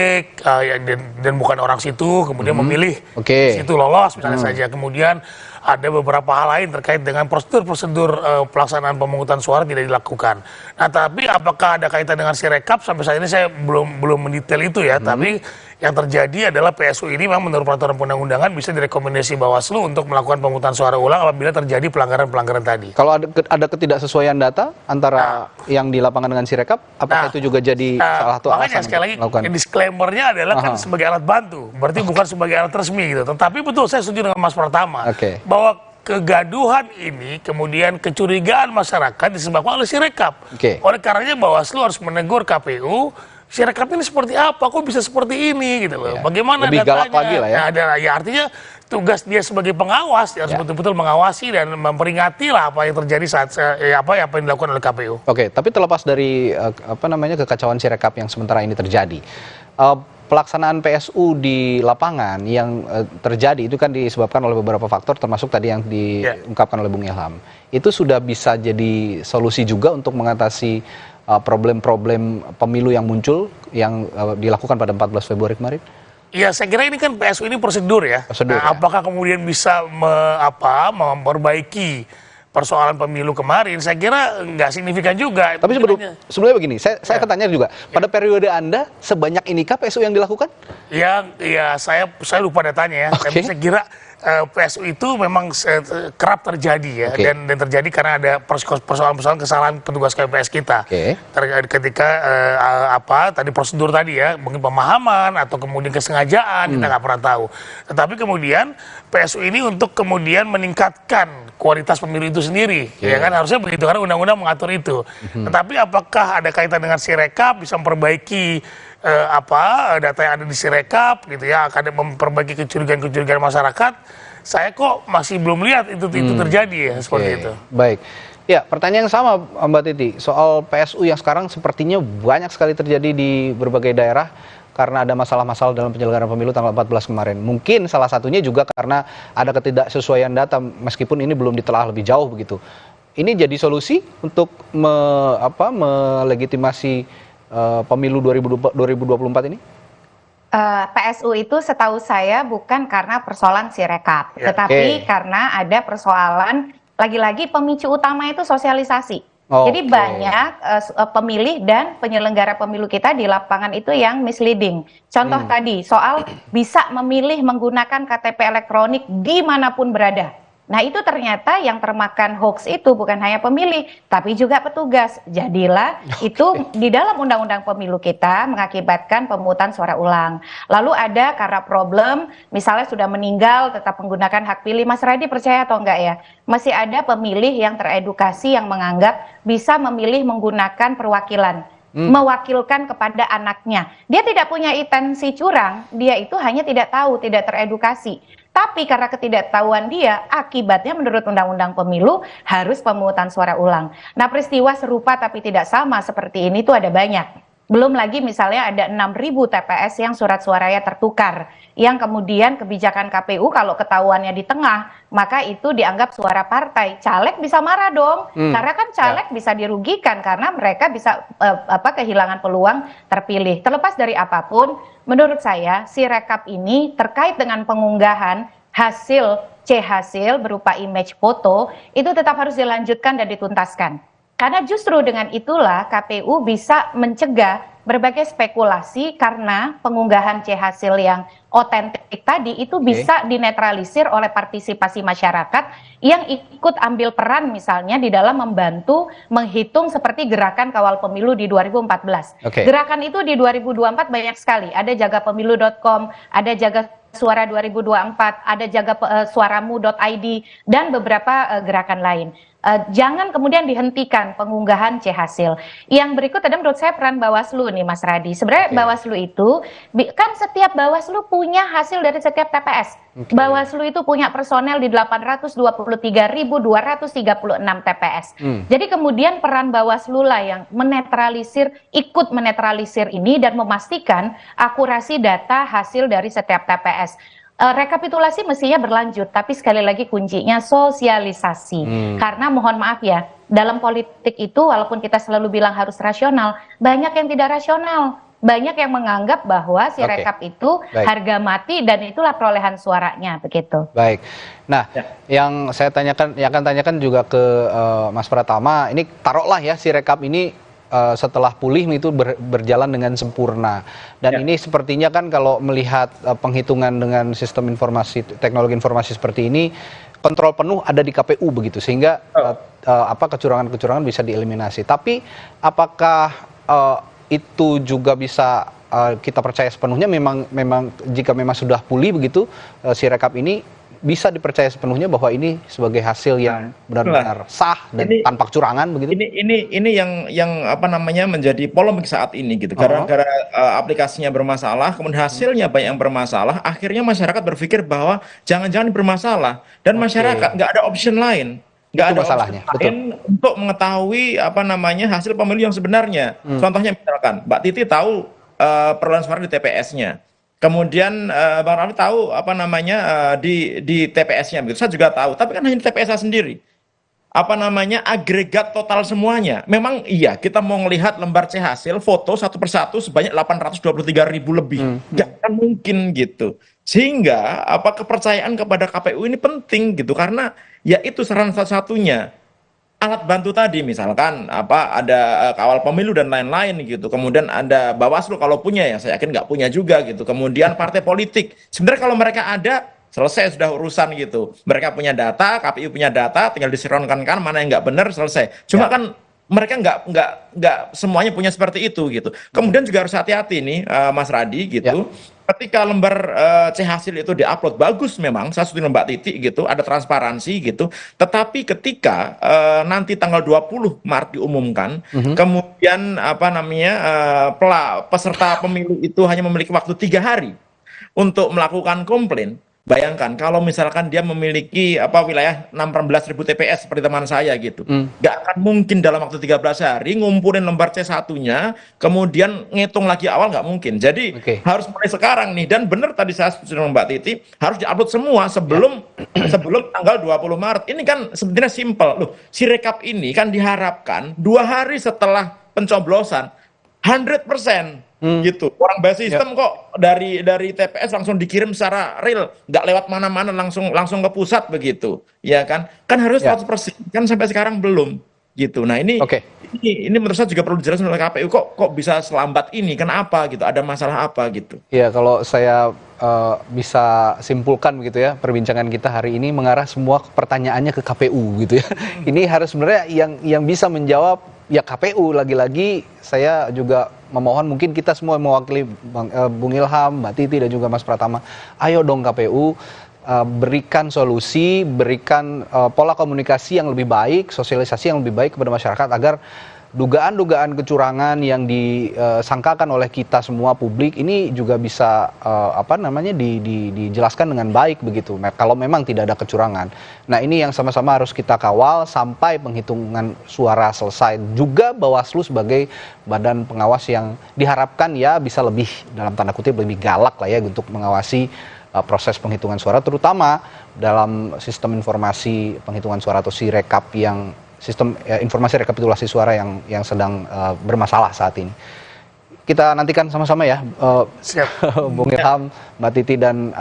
dan bukan orang situ, kemudian memilih situ lolos misalnya saja. Kemudian ada beberapa hal lain terkait dengan prosedur-prosedur pelaksanaan pemungutan suara tidak dilakukan. Nah, tapi apakah ada kaitan dengan Sirekap? Sampai saat ini saya belum mendetail itu ya. Tapi yang terjadi adalah PSU ini memang menurut peraturan perundang-undangan bisa direkomendasi Bawaslu untuk melakukan pemungutan suara ulang apabila terjadi pelanggaran-pelanggaran tadi. Kalau ada ketidaksesuaian data antara yang di lapangan dengan Sirekap, apakah itu juga jadi salah satu alasan? Makanya sekali lagi disclaimer-nya adalah kan sebagai alat bantu, berarti bukan sebagai alat resmi gitu. Tetapi betul saya setuju dengan Mas Pratama bahwa kegaduhan ini kemudian kecurigaan masyarakat disebabkan oleh Sirekap. Oleh karenanya Bawaslu harus menegur KPU. Sirekap ini seperti apa? Kok bisa seperti ini gitu loh? Bagaimana lebih datanya? Galak lagi lah ya. Nah, ya artinya tugas dia sebagai pengawas harus betul-betul mengawasi dan memperingati lah apa yang terjadi saat apa yang dilakukan oleh KPU. Oke, tapi terlepas dari kekacauan Sirekap yang sementara ini terjadi, pelaksanaan PSU di lapangan yang terjadi itu kan disebabkan oleh beberapa faktor termasuk tadi yang diungkapkan oleh Bung Ilham. Itu sudah bisa jadi solusi juga untuk mengatasi problem-problem pemilu yang muncul yang dilakukan pada 14 Februari kemarin? Ya, saya kira ini kan PSU ini prosedur ya. Apakah kemudian bisa memperbaiki persoalan pemilu kemarin? Saya kira nggak signifikan juga. Tapi sebelumnya begini, saya akan tanya juga, pada periode Anda sebanyak inikah PSU yang dilakukan? Ya saya lupa datanya ya. Tapi saya kira PSU itu memang kerap terjadi ya, dan terjadi karena ada persoalan-persoalan kesalahan petugas KPPS kita. Ketika tadi prosedur tadi ya, mungkin pemahaman atau kemudian kesengajaan, kita nggak pernah tahu. Tetapi kemudian PSU ini untuk kemudian meningkatkan kualitas pemilu itu sendiri, ya kan harusnya begitu karena undang-undang mengatur itu. Tetapi apakah ada kaitan dengan Sirekap bisa memperbaiki data yang ada di Sirekap gitu ya, akan memperbaiki kecurigaan-kecurigaan masyarakat? Saya kok masih belum lihat itu terjadi ya seperti itu. Baik. Ya, pertanyaan yang sama Mbak Titi, soal PSU yang sekarang sepertinya banyak sekali terjadi di berbagai daerah karena ada masalah-masalah dalam penyelenggaraan pemilu tanggal 14 kemarin. Mungkin salah satunya juga karena ada ketidaksesuaian data meskipun ini belum ditelaah lebih jauh begitu. Ini jadi solusi untuk melegitimasi pemilu 2024 ini? PSU itu setahu saya bukan karena persoalan Sirekap, tetapi karena ada persoalan lagi-lagi pemicu utama itu sosialisasi. Jadi banyak pemilih dan penyelenggara pemilu kita di lapangan itu yang misleading. Contoh tadi soal bisa memilih menggunakan KTP elektronik dimanapun berada. Nah itu ternyata yang termakan hoax itu bukan hanya pemilih, tapi juga petugas. Jadilah itu di dalam undang-undang pemilu kita mengakibatkan pemungutan suara ulang. Lalu ada karena problem, misalnya sudah meninggal tetap menggunakan hak pilih. Mas Radi percaya atau enggak ya? Masih ada pemilih yang teredukasi yang menganggap bisa memilih menggunakan perwakilan. Mewakilkan kepada anaknya. Dia tidak punya intensi curang, dia itu hanya tidak tahu, tidak teredukasi. Tapi karena ketidaktahuan dia, akibatnya menurut Undang-Undang Pemilu harus pemungutan suara ulang. Nah peristiwa serupa tapi tidak sama seperti ini tuh ada banyak. Belum lagi misalnya ada 6.000 TPS yang surat suaranya tertukar. Yang kemudian kebijakan KPU kalau ketahuannya di tengah, maka itu dianggap suara partai. Caleg bisa marah dong, karena kan caleg bisa dirugikan karena mereka bisa kehilangan peluang terpilih. Terlepas dari apapun, menurut saya Sirekap ini terkait dengan pengunggahan hasil berupa image foto itu tetap harus dilanjutkan dan dituntaskan. Karena justru dengan itulah KPU bisa mencegah berbagai spekulasi karena pengunggahan C-hasil yang otentik tadi itu bisa dinetralisir oleh partisipasi masyarakat yang ikut ambil peran misalnya di dalam membantu menghitung seperti gerakan kawal pemilu di 2014. Gerakan itu di 2024 banyak sekali. Ada jagapemilu.com, ada jaga Suara 2024, ada jaga suaramu.id, dan beberapa gerakan lain. Jangan kemudian dihentikan pengunggahan C-hasil. Yang berikut ada menurut saya peran Bawaslu nih Mas Radi. Sebenarnya Bawaslu itu, kan setiap Bawaslu punya hasil dari setiap TPS. Bawaslu itu punya personel di 823.236 TPS. Jadi kemudian peran Bawaslu lah yang menetralisir, ikut menetralisir ini dan memastikan akurasi data hasil dari setiap TPS. Rekapitulasi mestinya berlanjut, tapi sekali lagi kuncinya sosialisasi. Karena mohon maaf ya, dalam politik itu walaupun kita selalu bilang harus rasional, banyak yang tidak rasional. Banyak yang menganggap bahwa si rekap itu harga mati dan itulah perolehan suaranya, begitu. Baik. Nah, yang saya tanyakan, yang akan tanyakan juga ke Mas Pratama, ini taruhlah ya si rekap ini setelah pulih itu berjalan dengan sempurna. Dan ini sepertinya kan kalau melihat penghitungan dengan sistem informasi, teknologi informasi seperti ini, kontrol penuh ada di KPU begitu, sehingga kecurangan-kecurangan bisa dieliminasi. Tapi apakah itu juga bisa kita percaya sepenuhnya memang jika memang sudah pulih begitu si rekap ini bisa dipercaya sepenuhnya bahwa ini sebagai hasil yang benar-benar sah dan tanpa kecurangan begitu? Ini yang apa namanya menjadi polemik saat ini gitu. Gara-gara aplikasinya bermasalah, kemudian hasilnya banyak yang bermasalah, akhirnya masyarakat berpikir bahwa jangan-jangan bermasalah dan masyarakat nggak ada option lain. Nggak ada masalahnya lain untuk mengetahui apa namanya hasil pemilu yang sebenarnya. Contohnya misalkan Mbak Titi tahu perolehan suara di TPS-nya. Kemudian Bang Raffi tahu apa namanya di TPS-nya begitu. Saya juga tahu, tapi kan hanya di TPS sendiri. Apa namanya agregat total semuanya. Memang iya kita mau melihat lembar C hasil foto satu persatu sebanyak 823.000 lebih. Nggak akan mungkin gitu. Sehingga kepercayaan kepada KPU ini penting gitu karena ya itu saran satu-satunya. Alat bantu tadi misalkan ada kawal pemilu dan lain-lain gitu. Kemudian ada Bawaslu kalau punya, ya saya yakin nggak punya juga gitu. Kemudian partai politik. Sebenarnya kalau mereka ada selesai sudah urusan gitu. Mereka punya data, KPU punya data, tinggal disinkronkan mana yang nggak benar selesai. Cuma kan mereka nggak semuanya punya seperti itu gitu. Kemudian juga harus hati-hati nih Mas Radi gitu. Ketika lembar C hasil itu diupload bagus memang, saya setuju Mbak Titi gitu, ada transparansi gitu. Tetapi ketika nanti tanggal 20 Maret diumumkan, kemudian peserta pemilu itu hanya memiliki waktu 3 hari untuk melakukan komplain. Bayangkan kalau misalkan dia memiliki wilayah 16.000 TPS seperti teman saya gitu. Nggak akan mungkin dalam waktu 13 hari ngumpulin lembar C1-nya, kemudian ngitung lagi awal nggak mungkin. Jadi harus mulai sekarang nih. Dan benar tadi saya setuju dengan Mbak Titi, harus diupload semua sebelum tanggal 20 Maret. Ini kan sebenarnya simpel. Loh, si rekap ini kan diharapkan 2 hari setelah pencoblosan 100%. Gitu. Orang base sistem kok dari TPS langsung dikirim secara real, nggak lewat mana-mana, langsung ke pusat begitu, ya kan? Kan harus 100%, kan sampai sekarang belum, gitu. Nah ini menurut saya juga perlu dijelaskan oleh KPU kok bisa selambat ini, kenapa gitu? Ada masalah apa gitu? Ya kalau saya bisa simpulkan begitu ya, perbincangan kita hari ini mengarah semua pertanyaannya ke KPU gitu ya. Ini harus sebenarnya yang bisa menjawab ya KPU. Lagi-lagi saya juga memohon, mungkin kita semua mewakili Bung Ilham, Mbak Titi dan juga Mas Pratama, ayo dong KPU berikan solusi, berikan pola komunikasi yang lebih baik, sosialisasi yang lebih baik kepada masyarakat agar dugaan-dugaan kecurangan yang disangkakan oleh kita semua publik ini juga bisa dijelaskan dengan baik begitu. Kalau memang tidak ada kecurangan. Nah, ini yang sama-sama harus kita kawal sampai penghitungan suara selesai. Juga Bawaslu sebagai badan pengawas yang diharapkan ya bisa lebih dalam tanda kutip lebih galak lah ya untuk mengawasi proses penghitungan suara, terutama dalam sistem informasi penghitungan suara atau Sirekap yang sistem informasi rekapitulasi suara yang sedang bermasalah saat ini. Kita nantikan sama-sama ya, Bung Ilham, Mbak Titi dan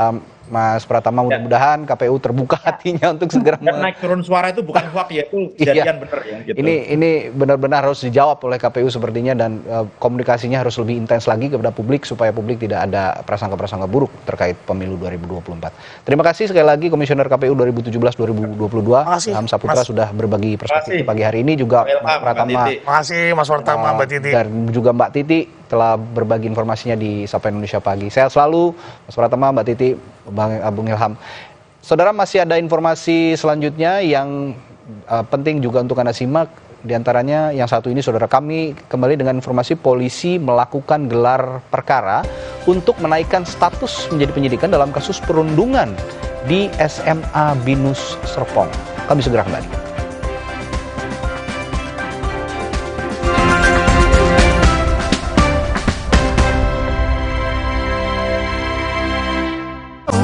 Mas Pratama, mudah-mudahan KPU terbuka hatinya untuk segera Dan naik turun suara itu bukan hoax ya, itu kejadian benar ya. Gitu. Ini benar-benar harus dijawab oleh KPU sepertinya, dan komunikasinya harus lebih intens lagi kepada publik supaya publik tidak ada prasangka-prasangka buruk terkait pemilu 2024. Terima kasih sekali lagi Komisioner KPU 2017-2022 Ilham Saputra sudah berbagi perspektif pagi hari ini, juga Mas Pratama. Terima kasih Mas Pratama, Mbak Titi. Dan juga Mbak Titi telah berbagi informasinya di Sapa Indonesia Pagi. Sehat selalu Mas Pratama, Mbak Titi, Bung Ilham. Saudara, masih ada informasi selanjutnya yang penting juga untuk Anda simak. Di antaranya yang satu ini, saudara, kami kembali dengan informasi polisi melakukan gelar perkara untuk menaikkan status menjadi penyidikan dalam kasus perundungan di SMA Binus Serpong. Kami segera kembali.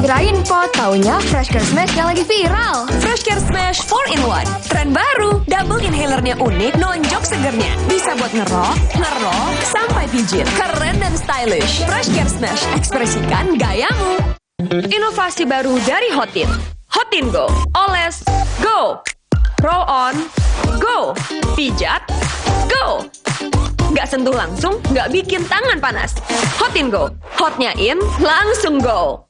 Kirain po, taunya Freshcare Smash yang lagi viral. Freshcare Smash 4-in-1. Tren baru, double inhalernya unik, nonjok segernya. Bisa buat ngerok, sampai pijit. Keren dan stylish. Freshcare Smash, ekspresikan gayamu. Inovasi baru dari Hotin. Hotin Go. Oles, go. Roll on, go. Pijat, go. Nggak sentuh langsung, nggak bikin tangan panas. Hotin Go. Hotnya in, langsung go.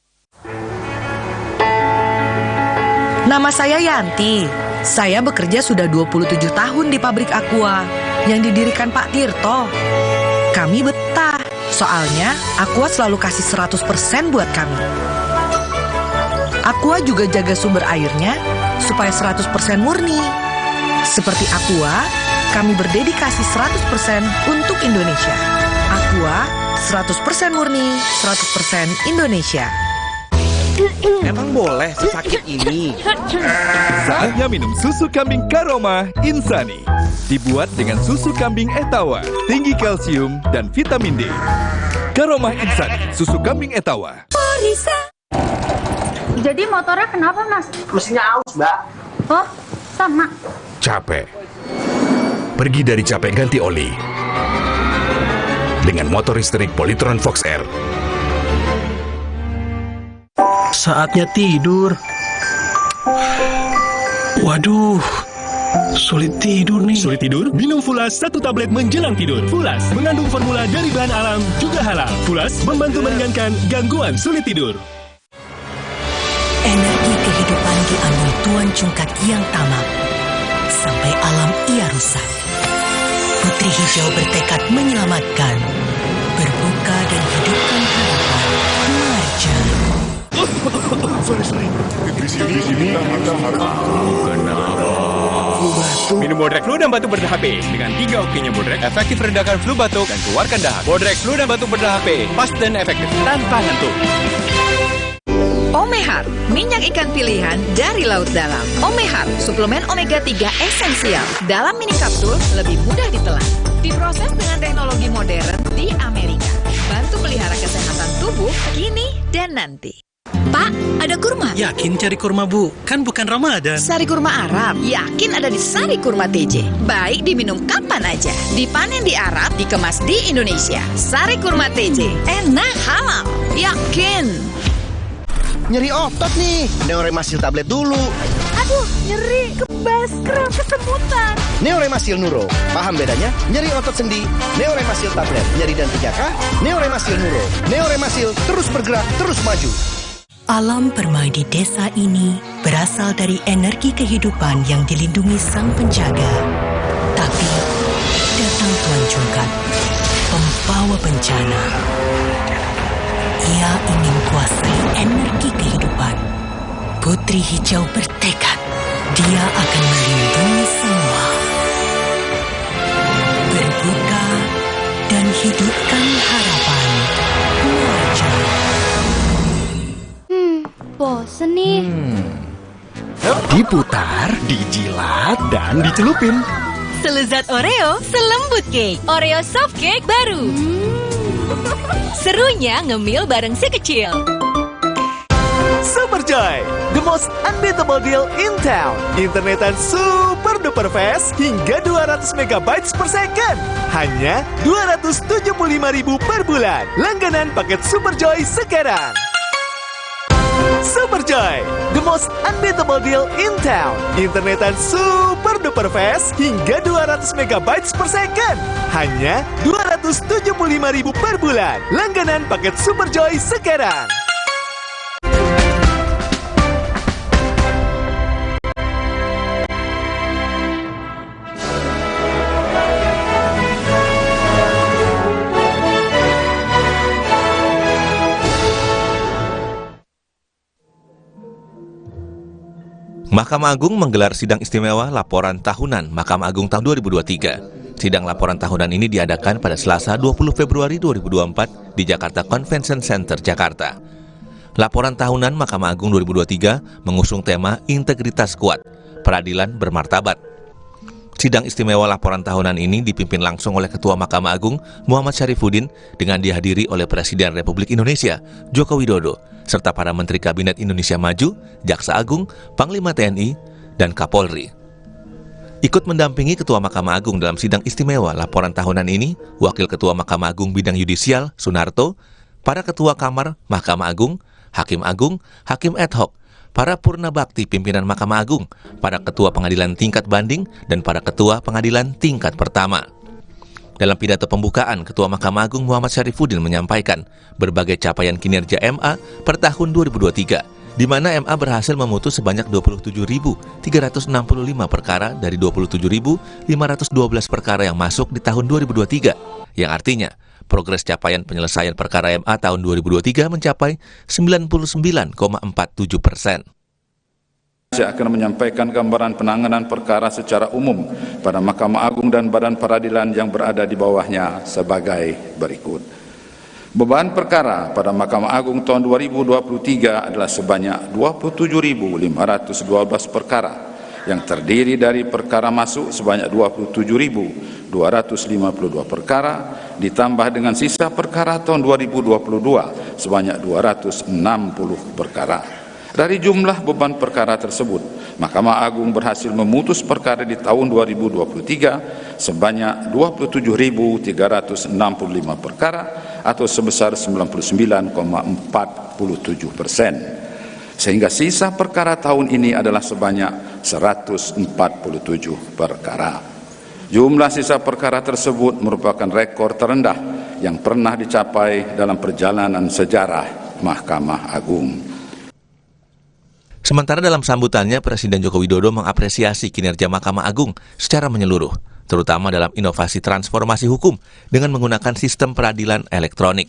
Nama saya Yanti. Saya bekerja sudah 27 tahun di pabrik Aqua yang didirikan Pak Tirto. Kami betah, soalnya Aqua selalu kasih 100% buat kami. Aqua juga jaga sumber airnya supaya 100% murni. Seperti Aqua, kami berdedikasi 100% untuk Indonesia. Aqua 100% murni, 100% Indonesia. Emang boleh sesakit ini? Saatnya minum susu kambing Karoma Insani. Dibuat dengan susu kambing Etawa, tinggi kalsium dan vitamin D. Karoma Insani, susu kambing Etawa. Jadi motornya kenapa, Mas? Mesinnya aus, Mbak. Oh, sama. Capek. Pergi dari capek ganti oli. Dengan motor listrik Polytron Fox R. Saatnya tidur. Waduh, sulit tidur nih. Sulit tidur? Minum Fulas 1 tablet menjelang tidur. Fulas mengandung formula dari bahan alam juga halal. Fulas membantu meringankan gangguan sulit tidur. Energi kehidupan diambil Tuan Cungkat yang tamak. Sampai alam ia rusak. Putri Hijau bertekad menyelamatkan. Berbuka dan hidupkan harapan. Marja. Sorry. Di sini kita harus Minum Bodrek Flu dan Batuk Berdah HP dengan 3 okinya Bodrek, efektif redakan flu batuk dan keluarkan dahak. Bodrek Flu dan Batuk Berdah HP, pas dan efektif tanpa ngantuk. Omehar, minyak ikan pilihan dari laut dalam. Omehar, suplemen omega 3 esensial. Dalam mini kapsul, lebih mudah ditelan. Diproses dengan teknologi modern di Amerika. Bantu pelihara kesehatan tubuh kini dan nanti. Pak, ada kurma. Yakin cari kurma, Bu? Kan bukan Ramadan. Sari kurma Arab, yakin ada di Sari Kurma TJ. Baik diminum kapan aja. Dipanen di Arab, dikemas di Indonesia. Sari Kurma TJ, enak, halal, yakin. Nyeri otot nih. Neoremasil tablet dulu. Aduh, nyeri, kebas, kram, kesemutan. Neoremasil Nuro. Paham bedanya? Nyeri otot sendi. Neoremasil tablet. Nyeri dan 3K. Neoremasil Nuro. Neoremasil terus bergerak, terus maju. Alam permai di desa ini berasal dari energi kehidupan yang dilindungi sang penjaga. Tapi datang Tuan Cungkat, pembawa bencana. Ia ingin kuasai energi kehidupan. Putri Hijau bertekad, dia akan melindungi semua. Berbuka dan hidupkan harapan. Marja. Bosen nih. Diputar, dijilat, dan dicelupin. Selezat Oreo, selembut cake. Oreo soft cake baru. Serunya ngemil bareng si kecil. Superjoy, the most unbeatable deal in town. Internetan super duper fast hingga 200 MB per second. Hanya 275.000 per bulan. Langganan paket Superjoy sekarang. Superjoy, the most unbeatable deal in town. Internetan super duper fast hingga 200 MB per second. Hanya 275.000 per bulan. Langganan paket Superjoy sekarang. Mahkamah Agung menggelar sidang istimewa laporan tahunan Mahkamah Agung tahun 2023. Sidang laporan tahunan ini diadakan pada Selasa 20 Februari 2024 di Jakarta Convention Center, Jakarta. Laporan tahunan Mahkamah Agung 2023 mengusung tema Integritas Kuat, Peradilan Bermartabat. Sidang istimewa laporan tahunan ini dipimpin langsung oleh Ketua Mahkamah Agung Muhammad Syarifuddin dengan dihadiri oleh Presiden Republik Indonesia Joko Widodo serta para Menteri Kabinet Indonesia Maju, Jaksa Agung, Panglima TNI, dan Kapolri. Ikut mendampingi Ketua Mahkamah Agung dalam sidang istimewa laporan tahunan ini, Wakil Ketua Mahkamah Agung Bidang Yudisial Sunarto, para Ketua Kamar Mahkamah Agung, Hakim Agung, Hakim Ad hoc, para Purna Bakti Pimpinan Mahkamah Agung, para Ketua Pengadilan Tingkat Banding, dan para Ketua Pengadilan Tingkat Pertama. Dalam pidato pembukaan, Ketua Mahkamah Agung Muhammad Syarifuddin menyampaikan berbagai capaian kinerja MA per tahun 2023, di mana MA berhasil memutus sebanyak 27.365 perkara dari 27.512 perkara yang masuk di tahun 2023, yang artinya progres capaian penyelesaian perkara MA tahun 2023 mencapai 99,47%. Saya akan menyampaikan gambaran penanganan perkara secara umum pada Mahkamah Agung dan badan peradilan yang berada di bawahnya sebagai berikut. Beban perkara pada Mahkamah Agung tahun 2023 adalah sebanyak 27.512 perkara yang terdiri dari perkara masuk sebanyak 27.252 perkara ditambah dengan sisa perkara tahun 2022 sebanyak 260 perkara. Dari jumlah beban perkara tersebut, Mahkamah Agung berhasil memutus perkara di tahun 2023 sebanyak 27.365 perkara atau sebesar 99,47%. Sehingga sisa perkara tahun ini adalah sebanyak 147 perkara. Jumlah sisa perkara tersebut merupakan rekor terendah yang pernah dicapai dalam perjalanan sejarah Mahkamah Agung. Sementara dalam sambutannya, Presiden Joko Widodo mengapresiasi kinerja Mahkamah Agung secara menyeluruh, terutama dalam inovasi transformasi hukum dengan menggunakan sistem peradilan elektronik.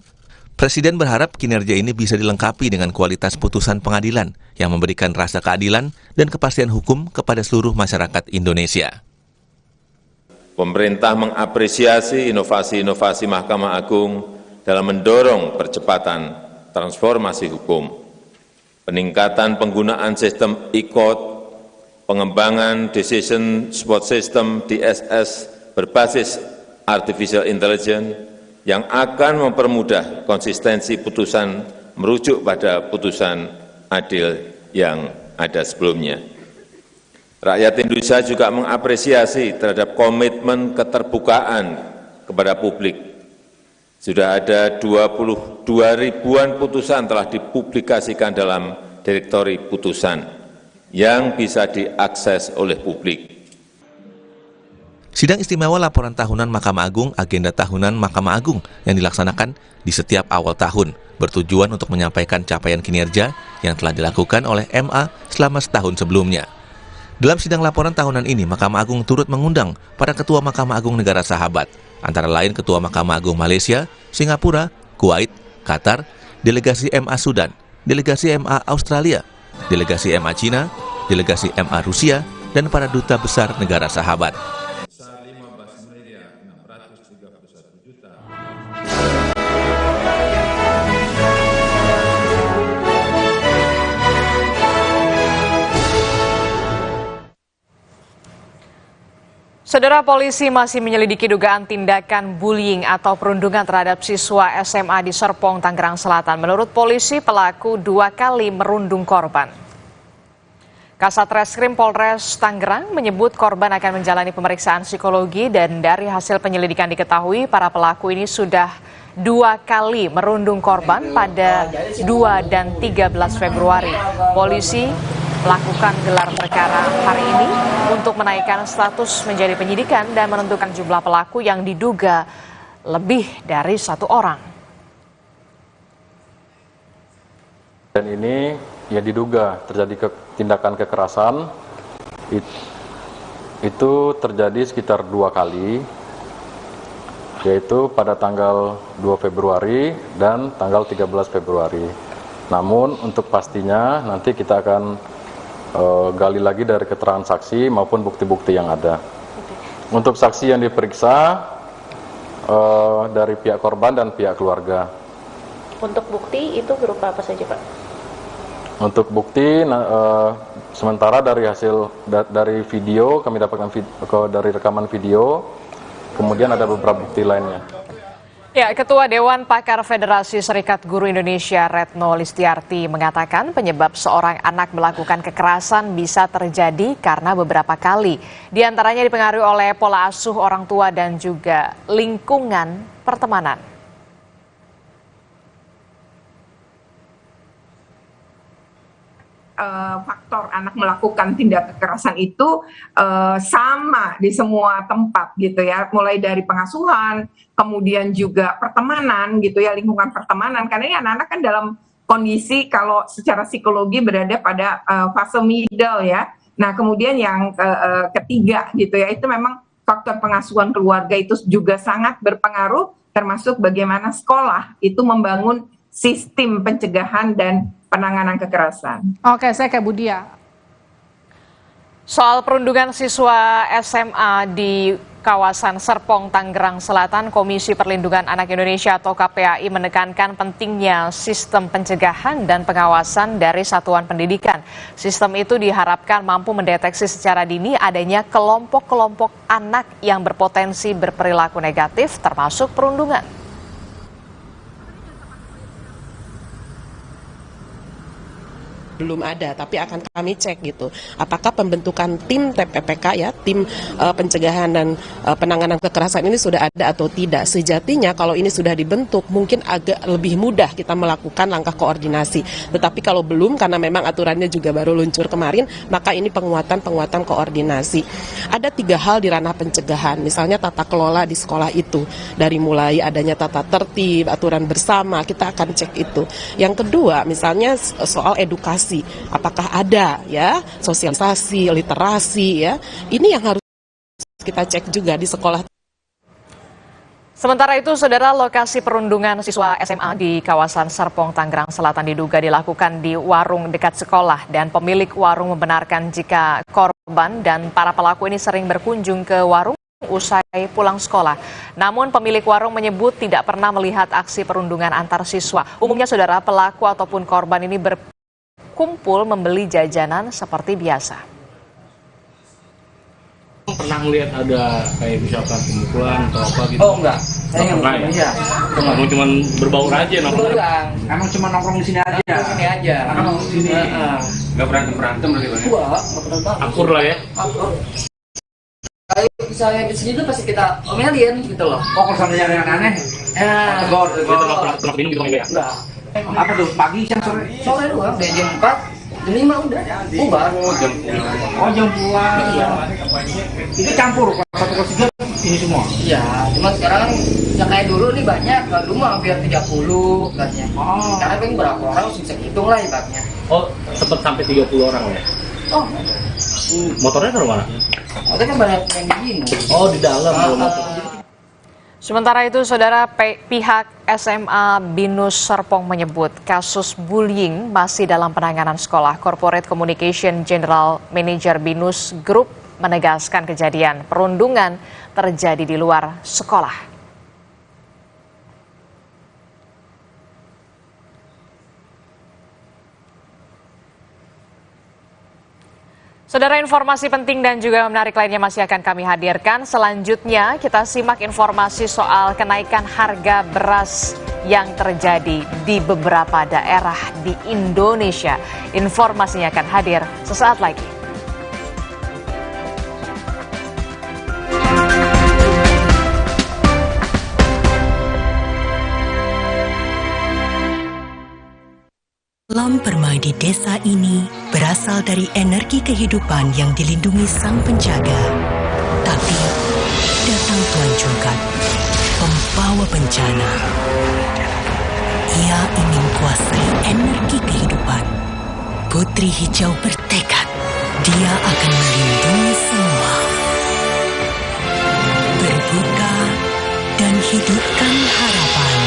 Presiden berharap kinerja ini bisa dilengkapi dengan kualitas putusan pengadilan yang memberikan rasa keadilan dan kepastian hukum kepada seluruh masyarakat Indonesia. Pemerintah mengapresiasi inovasi-inovasi Mahkamah Agung dalam mendorong percepatan transformasi hukum. Peningkatan penggunaan sistem e-court, pengembangan Decision Support System DSS berbasis Artificial Intelligence yang akan mempermudah konsistensi putusan merujuk pada putusan adil yang ada sebelumnya. Rakyat Indonesia juga mengapresiasi terhadap komitmen keterbukaan kepada publik. Sudah ada 22 ribuan putusan telah dipublikasikan dalam direktori putusan yang bisa diakses oleh publik. Sidang istimewa laporan tahunan Mahkamah Agung, agenda tahunan Mahkamah Agung yang dilaksanakan di setiap awal tahun, bertujuan untuk menyampaikan capaian kinerja yang telah dilakukan oleh MA selama setahun sebelumnya. Dalam sidang laporan tahunan ini, Mahkamah Agung turut mengundang para Ketua Mahkamah Agung negara sahabat, antara lain Ketua Mahkamah Agung Malaysia, Singapura, Kuwait, Qatar, delegasi MA Sudan, delegasi MA Australia, delegasi MA Cina, delegasi MA Rusia, dan para duta besar negara sahabat. Saudara, polisi masih menyelidiki dugaan tindakan bullying atau perundungan terhadap siswa SMA di Serpong, Tangerang Selatan. Menurut polisi, pelaku 2 kali merundung korban. Kasat Reskrim Polres Tangerang menyebut korban akan menjalani pemeriksaan psikologi dan dari hasil penyelidikan diketahui para pelaku ini sudah 2 kali merundung korban pada 2 dan 13 Februari. Polisi melakukan gelar perkara hari ini untuk menaikkan status menjadi penyidikan dan menentukan jumlah pelaku yang diduga lebih dari 1 orang. Dan ini yang diduga terjadi tindakan kekerasan itu terjadi sekitar 2 kali, yaitu pada tanggal 2 Februari dan tanggal 13 Februari. Namun untuk pastinya nanti kita akan gali lagi dari keterangan saksi maupun bukti-bukti yang ada. Untuk saksi yang diperiksa dari pihak korban dan pihak keluarga. Untuk bukti itu berupa apa saja, Pak? Untuk bukti sementara dari hasil dari video kami dapatkan dari rekaman video, kemudian ada beberapa bukti lainnya. Ya, Ketua Dewan Pakar Federasi Serikat Guru Indonesia Retno Listiarti mengatakan penyebab seorang anak melakukan kekerasan bisa terjadi karena beberapa kali. Di antaranya dipengaruhi oleh pola asuh orang tua dan juga lingkungan pertemanan. Faktor anak melakukan tindak kekerasan itu sama di semua tempat gitu ya, mulai dari pengasuhan, kemudian juga pertemanan gitu ya, lingkungan pertemanan, karena ini anak-anak kan dalam kondisi kalau secara psikologi berada pada fase middle ya. Nah kemudian yang ketiga gitu ya, itu memang faktor pengasuhan keluarga itu juga sangat berpengaruh, termasuk bagaimana sekolah itu membangun sistem pencegahan dan penanganan kekerasan. Oke, saya ke Budia. Soal perundungan siswa SMA di kawasan Serpong, Tangerang Selatan, Komisi Perlindungan Anak Indonesia atau KPAI menekankan pentingnya sistem pencegahan dan pengawasan dari satuan pendidikan. Sistem itu diharapkan mampu mendeteksi secara dini adanya kelompok-kelompok anak yang berpotensi berperilaku negatif termasuk perundungan. Belum ada, tapi akan kami cek gitu. Apakah pembentukan tim TPPK ya, tim pencegahan dan penanganan kekerasan ini sudah ada atau tidak. Sejatinya kalau ini sudah dibentuk mungkin agak lebih mudah kita melakukan langkah koordinasi. Tetapi kalau belum, karena memang aturannya juga baru luncur kemarin, maka ini penguatan koordinasi. Ada 3 hal di ranah pencegahan, misalnya tata kelola di sekolah itu. Dari mulai adanya tata tertib, aturan bersama, kita akan cek itu. Yang kedua, misalnya soal edukasi. Apakah ada ya sosialisasi, literasi ya, ini yang harus kita cek juga di sekolah. Sementara itu, saudara, lokasi perundungan siswa SMA di kawasan Serpong, Tangerang Selatan diduga dilakukan di warung dekat sekolah dan pemilik warung membenarkan jika korban dan para pelaku ini sering berkunjung ke warung usai pulang sekolah. Namun pemilik warung menyebut tidak pernah melihat aksi perundungan antar siswa. Umumnya, saudara, pelaku ataupun korban ini kumpul membeli jajanan seperti biasa. Pernah melihat ada kayak misalkan pemukulan atau apa gitu? Oh enggak, saya nggak pernah ya. Emang cuma berbaur aja nongkrong. Emang cuma nongkrong di sini aja. Di sini aja. Nongkrong di sini. Nggak berantem berarti Bang? Enggak pernah. Akur lah ya. Akur. Kayak misalnya di sini tuh pasti kita omelin gitu loh. Oh kalau sampai yang aneh, tegur. Kita nggak pernah minum gitu ya? Enggak. Apa tuh, pagi, siang, sore? Sore doang, dari jam 4, jam 5 udah bubar. Jam pulang. Iya. Itu campur, kalau 1 kelas 3 ini semua? Iya, cuma sekarang yang kayak dulu nih banyak, kalau dulu mah hampir 30 ibaratnya. Sekarang kan berapa orang, bisa hitung lah ibaratnya. Oh, sempat sampai 30 orang ya? Oh. Motornya taruh mana? Motornya kan banyak yang di sini. Oh, di dalam. Sementara itu, saudara, pihak SMA Binus Serpong menyebut kasus bullying masih dalam penanganan sekolah. Corporate Communication General Manager Binus Group menegaskan kejadian perundungan terjadi di luar sekolah. Saudara, informasi penting dan juga menarik lainnya masih akan kami hadirkan. Selanjutnya kita simak informasi soal kenaikan harga beras yang terjadi di beberapa daerah di Indonesia. Informasinya akan hadir sesaat lagi. Alam permai di desa ini berasal dari energi kehidupan yang dilindungi sang penjaga. Tapi datang Tuan Cungkat, pembawa bencana. Ia ingin kuasai energi kehidupan. Putri Hijau bertekad, dia akan melindungi semua. Berbuka dan hidupkan harapan.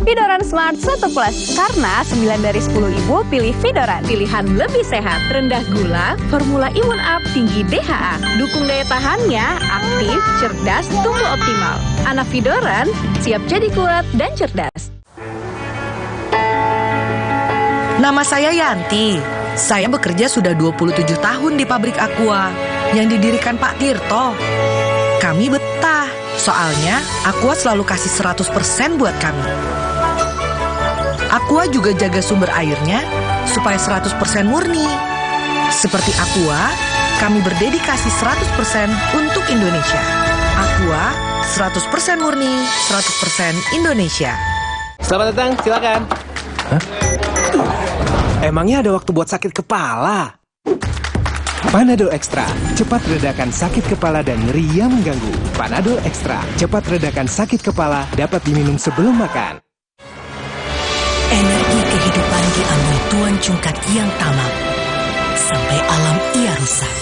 Vidoran Smart 1 Plus, karena 9 dari 10 ibu pilih Vidoran. Pilihan lebih sehat, rendah gula, formula imun up, tinggi DHA. Dukung daya tahannya, aktif, cerdas, tumbuh optimal. Anak Vidoran siap jadi kuat dan cerdas. Nama saya Yanti. Saya bekerja sudah 27 tahun di pabrik Aqua yang didirikan Pak Tirto. Kami betah, soalnya Aqua selalu kasih 100% buat kami. Aqua juga jaga sumber airnya supaya 100% murni. Seperti Aqua, kami berdedikasi 100% untuk Indonesia. Aqua, 100% murni, 100% Indonesia. Selamat datang, silakan. Hah? Emangnya ada waktu buat sakit kepala? Panadol Extra, cepat redakan sakit kepala dan nyeri yang mengganggu. Panadol Extra, cepat redakan sakit kepala, dapat diminum sebelum makan. Energi kehidupan diambil Tuan Cungkat yang tamak, sampai alam ia rusak.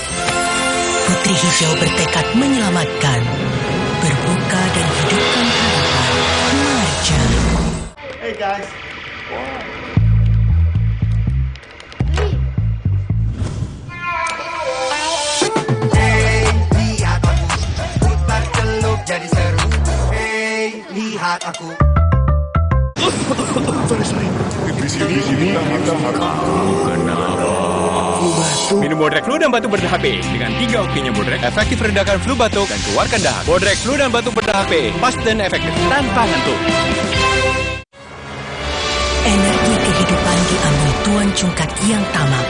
Putri Hijau bertekad menyelamatkan, berbuka dan hidupkan harapan. Marja. Hey guys. Jadi seru, hey, lihat aku. Sorry. Di sini kita kena flu batuk. Minum Bodrek Flu dan Batuk Berdah HP dengan 3 oksinya Bodrek, efektif redakan flu batuk dan keluarkan dahak. Bodrek Flu dan Batuk Berdah HP, pas dan efektif tanpa ngantuk. Energi kehidupan diambil Tuan Cungkat yang tamak,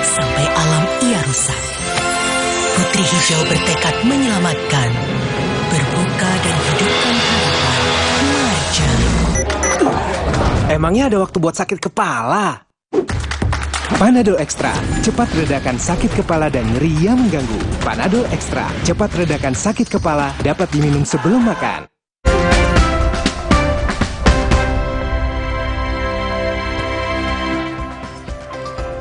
sampai alam ia rusak. Putri Hijau bertekad menyelamatkan, berbuka dan hidupkan harapan. Marja. Emangnya ada waktu buat sakit kepala? Panadol Extra, cepat redakan sakit kepala dan nyeri yang mengganggu. Panadol Extra, cepat redakan sakit kepala, dapat diminum sebelum makan.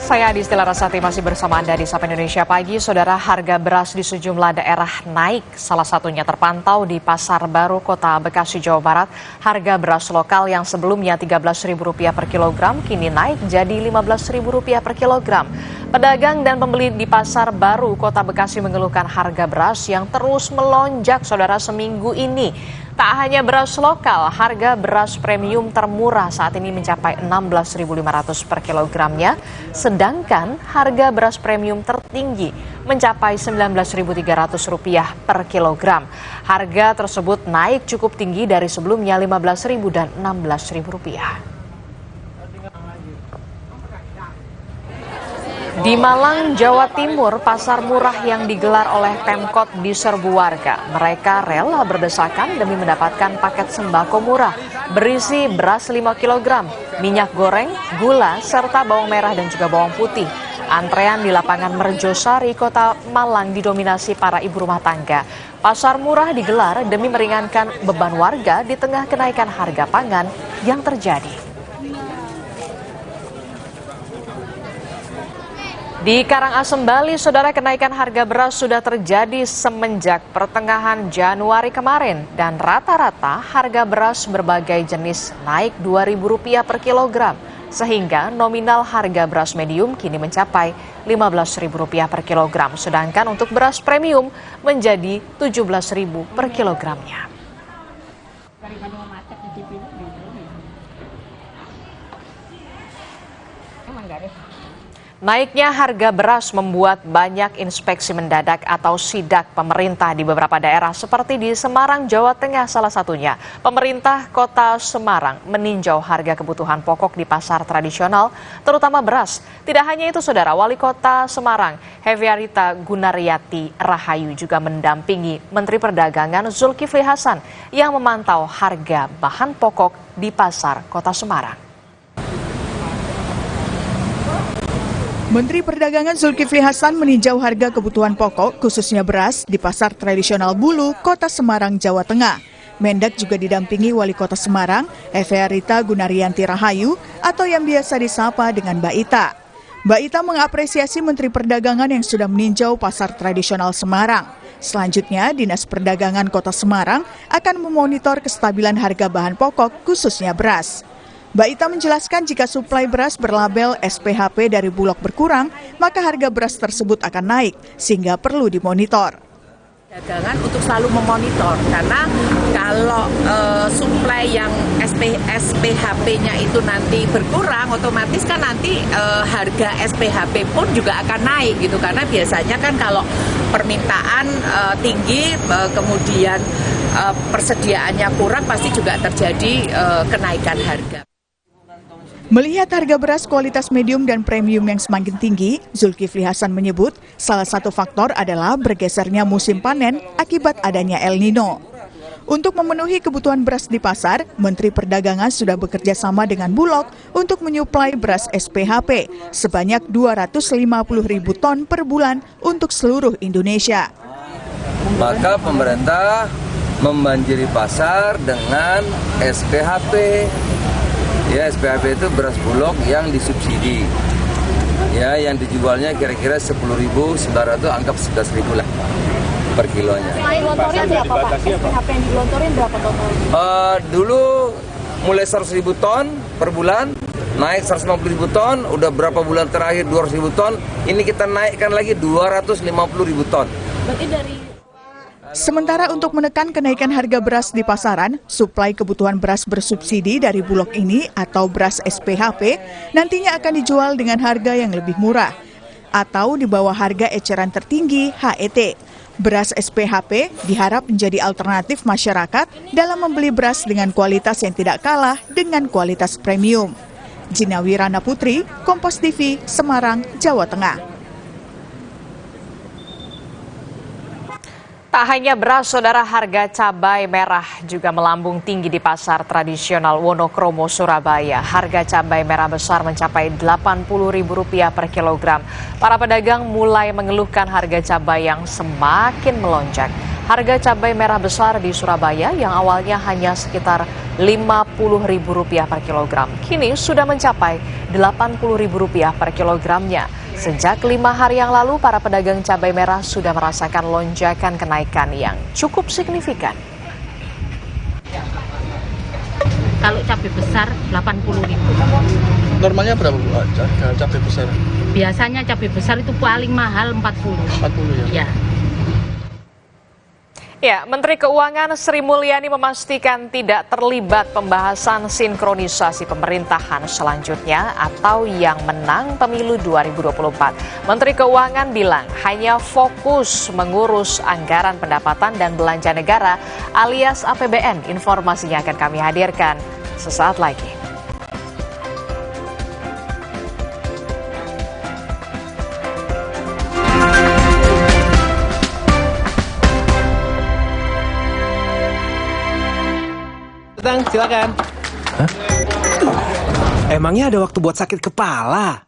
Saya Adistila Rasati masih bersama Anda di Sapa Indonesia Pagi. Saudara, harga beras di sejumlah daerah naik. Salah satunya terpantau di Pasar Baru, Kota Bekasi, Jawa Barat. Harga beras lokal yang sebelumnya Rp13.000 per kilogram kini naik jadi Rp15.000 per kilogram. Pedagang dan pembeli di Pasar Baru, Kota Bekasi mengeluhkan harga beras yang terus melonjak, saudara, seminggu ini. Tak hanya beras lokal, harga beras premium termurah saat ini mencapai Rp16.500 per kilogramnya, sedangkan harga beras premium tertinggi mencapai Rp19.300 per kilogram. Harga tersebut naik cukup tinggi dari sebelumnya Rp15.000 dan Rp16.000. Di Malang, Jawa Timur, pasar murah yang digelar oleh Pemkot diserbu warga. Mereka rela berdesakan demi mendapatkan paket sembako murah berisi beras 5 kg, minyak goreng, gula, serta bawang merah dan juga bawang putih. Antrean di lapangan Merjosari, Kota Malang didominasi para ibu rumah tangga. Pasar murah digelar demi meringankan beban warga di tengah kenaikan harga pangan yang terjadi. Di Karangasem, Bali, saudara, kenaikan harga beras sudah terjadi semenjak pertengahan Januari kemarin dan rata-rata harga beras berbagai jenis naik Rp2.000 per kilogram sehingga nominal harga beras medium kini mencapai Rp15.000 per kilogram, sedangkan untuk beras premium menjadi Rp17.000 per kilogramnya. Naiknya harga beras membuat banyak inspeksi mendadak atau sidak pemerintah di beberapa daerah seperti di Semarang, Jawa Tengah salah satunya. Pemerintah Kota Semarang meninjau harga kebutuhan pokok di pasar tradisional, terutama beras. Tidak hanya itu, saudara, Wali Kota Semarang, Heviarita Gunariyati Rahayu juga mendampingi Menteri Perdagangan Zulkifli Hasan yang memantau harga bahan pokok di Pasar Kota Semarang. Menteri Perdagangan Zulkifli Hasan meninjau harga kebutuhan pokok, khususnya beras, di Pasar Tradisional Bulu, Kota Semarang, Jawa Tengah. Mendak juga didampingi Wali Kota Semarang, Eva Rita Gunaryanti Rahayu, atau yang biasa disapa dengan Mbak Ita. Mbak Ita mengapresiasi Menteri Perdagangan yang sudah meninjau Pasar Tradisional Semarang. Selanjutnya, Dinas Perdagangan Kota Semarang akan memonitor kestabilan harga bahan pokok, khususnya beras. Mbak Ita menjelaskan jika suplai beras berlabel SPHP dari Bulog berkurang, maka harga beras tersebut akan naik, sehingga perlu dimonitor. Perdagangan untuk selalu memonitor, karena kalau suplai yang SPHP-nya itu nanti berkurang, otomatis kan nanti harga SPHP pun juga akan naik gitu, karena biasanya kan kalau permintaan tinggi, kemudian persediaannya kurang, pasti juga terjadi kenaikan harga. Melihat harga beras kualitas medium dan premium yang semakin tinggi, Zulkifli Hasan menyebut salah satu faktor adalah bergesernya musim panen akibat adanya El Nino. Untuk memenuhi kebutuhan beras di pasar, Menteri Perdagangan sudah bekerja sama dengan Bulog untuk menyuplai beras SPHP sebanyak 250.000 ton per bulan untuk seluruh Indonesia. Maka pemerintah membanjiri pasar dengan SPHP. Ya, SPHP itu beras Bulog yang disubsidi. Ya, yang dijualnya kira-kira 10.900, anggap 11.000 lah per kilonya. Gelontorin berapa Pak? SPHP yang digelontorin berapa total? Dulu mulai 100.000 ton per bulan, naik 150.000 ton, udah berapa bulan terakhir 200.000 ton, ini kita naikkan lagi 250.000 ton. Berarti dari Sementara untuk menekan kenaikan harga beras di pasaran, suplai kebutuhan beras bersubsidi dari Bulog ini atau beras SPHP nantinya akan dijual dengan harga yang lebih murah atau di bawah harga eceran tertinggi HET. Beras SPHP diharap menjadi alternatif masyarakat dalam membeli beras dengan kualitas yang tidak kalah dengan kualitas premium. Gina Wirana Putri, Kompas TV, Semarang, Jawa Tengah. Tak hanya beras, saudara, harga cabai merah juga melambung tinggi di pasar tradisional Wonokromo, Surabaya. Harga cabai merah besar mencapai Rp80.000 per kilogram. Para pedagang mulai mengeluhkan harga cabai yang semakin melonjak. Harga cabai merah besar di Surabaya yang awalnya hanya sekitar Rp50.000 per kilogram, kini sudah mencapai Rp80.000 per kilogramnya. Sejak 5 hari yang lalu, para pedagang cabai merah sudah merasakan lonjakan kenaikan yang cukup signifikan. Kalau cabai besar 80.000. Normalnya berapa Bu cabai besar? Biasanya cabai besar itu paling mahal 40. 40 ya? Ya. Ya, Menteri Keuangan Sri Mulyani memastikan tidak terlibat pembahasan sinkronisasi pemerintahan selanjutnya atau yang menang pemilu 2024. Menteri Keuangan bilang hanya fokus mengurus anggaran pendapatan dan belanja negara alias APBN. Informasinya akan kami hadirkan sesaat lagi. Silakan. Hah? Emangnya ada waktu buat sakit kepala?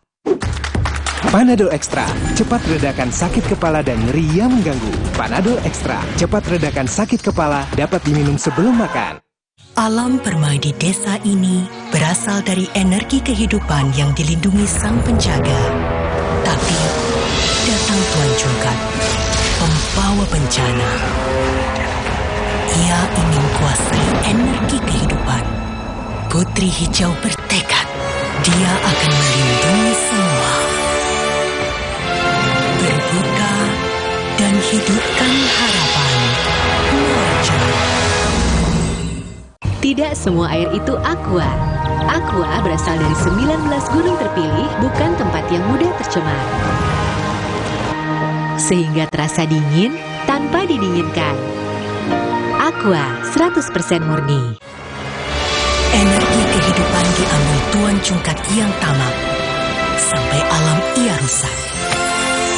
Panadol Extra, cepat redakan sakit kepala dan nyeri yang mengganggu. Panadol Extra, cepat redakan sakit kepala, dapat diminum sebelum makan. Alam permai di desa ini berasal dari energi kehidupan yang dilindungi Sang Penjaga. Tapi datang Tuan Cungkat, pembawa bencana. Ia ingin kuasai energi kehidupan. Putri Hijau bertekad, dia akan melindungi semua. Berbuka dan hidupkan harapan. Muarja. Tidak semua air itu aqua. Aqua berasal dari 19 gunung terpilih, bukan tempat yang mudah tercemar. Sehingga terasa dingin tanpa didinginkan. Aqua 100% murni. Energi kehidupan diambil Tuan Cungkat yang tamak, sampai alam ia rusak.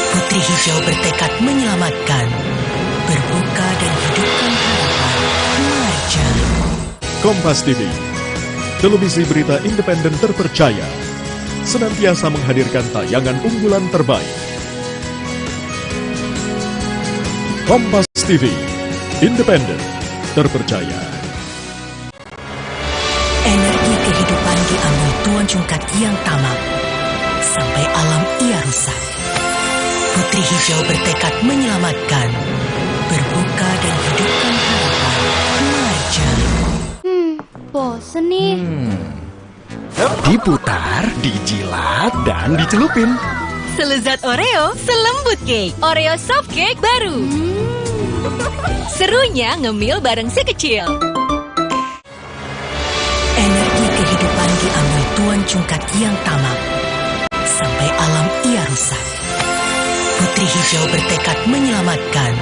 Putri Hijau bertekad menyelamatkan, berbuka dan hidupkan harapan. Muarja. Kompas TV, televisi berita independen terpercaya, senantiasa menghadirkan tayangan unggulan terbaik. Kompas TV, independen, terpercaya. Energi kehidupan diambil Tuan Cungkat yang tamak, sampai alam ia rusak. Putri Hijau bertekad menyelamatkan, berbuka dan hidupkan harapan. Marja. Bosen nih. Diputar, dijilat, dan dicelupin. Selezat Oreo, selembut cake. Oreo soft cake baru. Serunya ngemil bareng si kecil. Energi kehidupan diambil Tuan Cungkat yang tamak, sampai alam ia rusak. Putri Hijau bertekad menyelamatkan,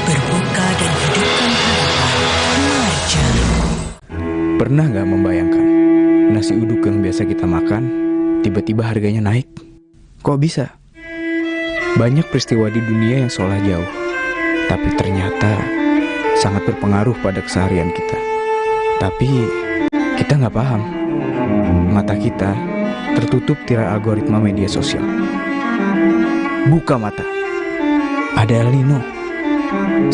berbuka dan hidupkan harapan. Marja. Pernah nggak membayangkan nasi uduk yang biasa kita makan tiba-tiba harganya naik? Kok bisa? Banyak peristiwa di dunia yang seolah jauh, tapi ternyata sangat berpengaruh pada keseharian kita. Tapi kita nggak paham. Mata kita tertutup tirai algoritma media sosial. Buka mata. Ada El Nino,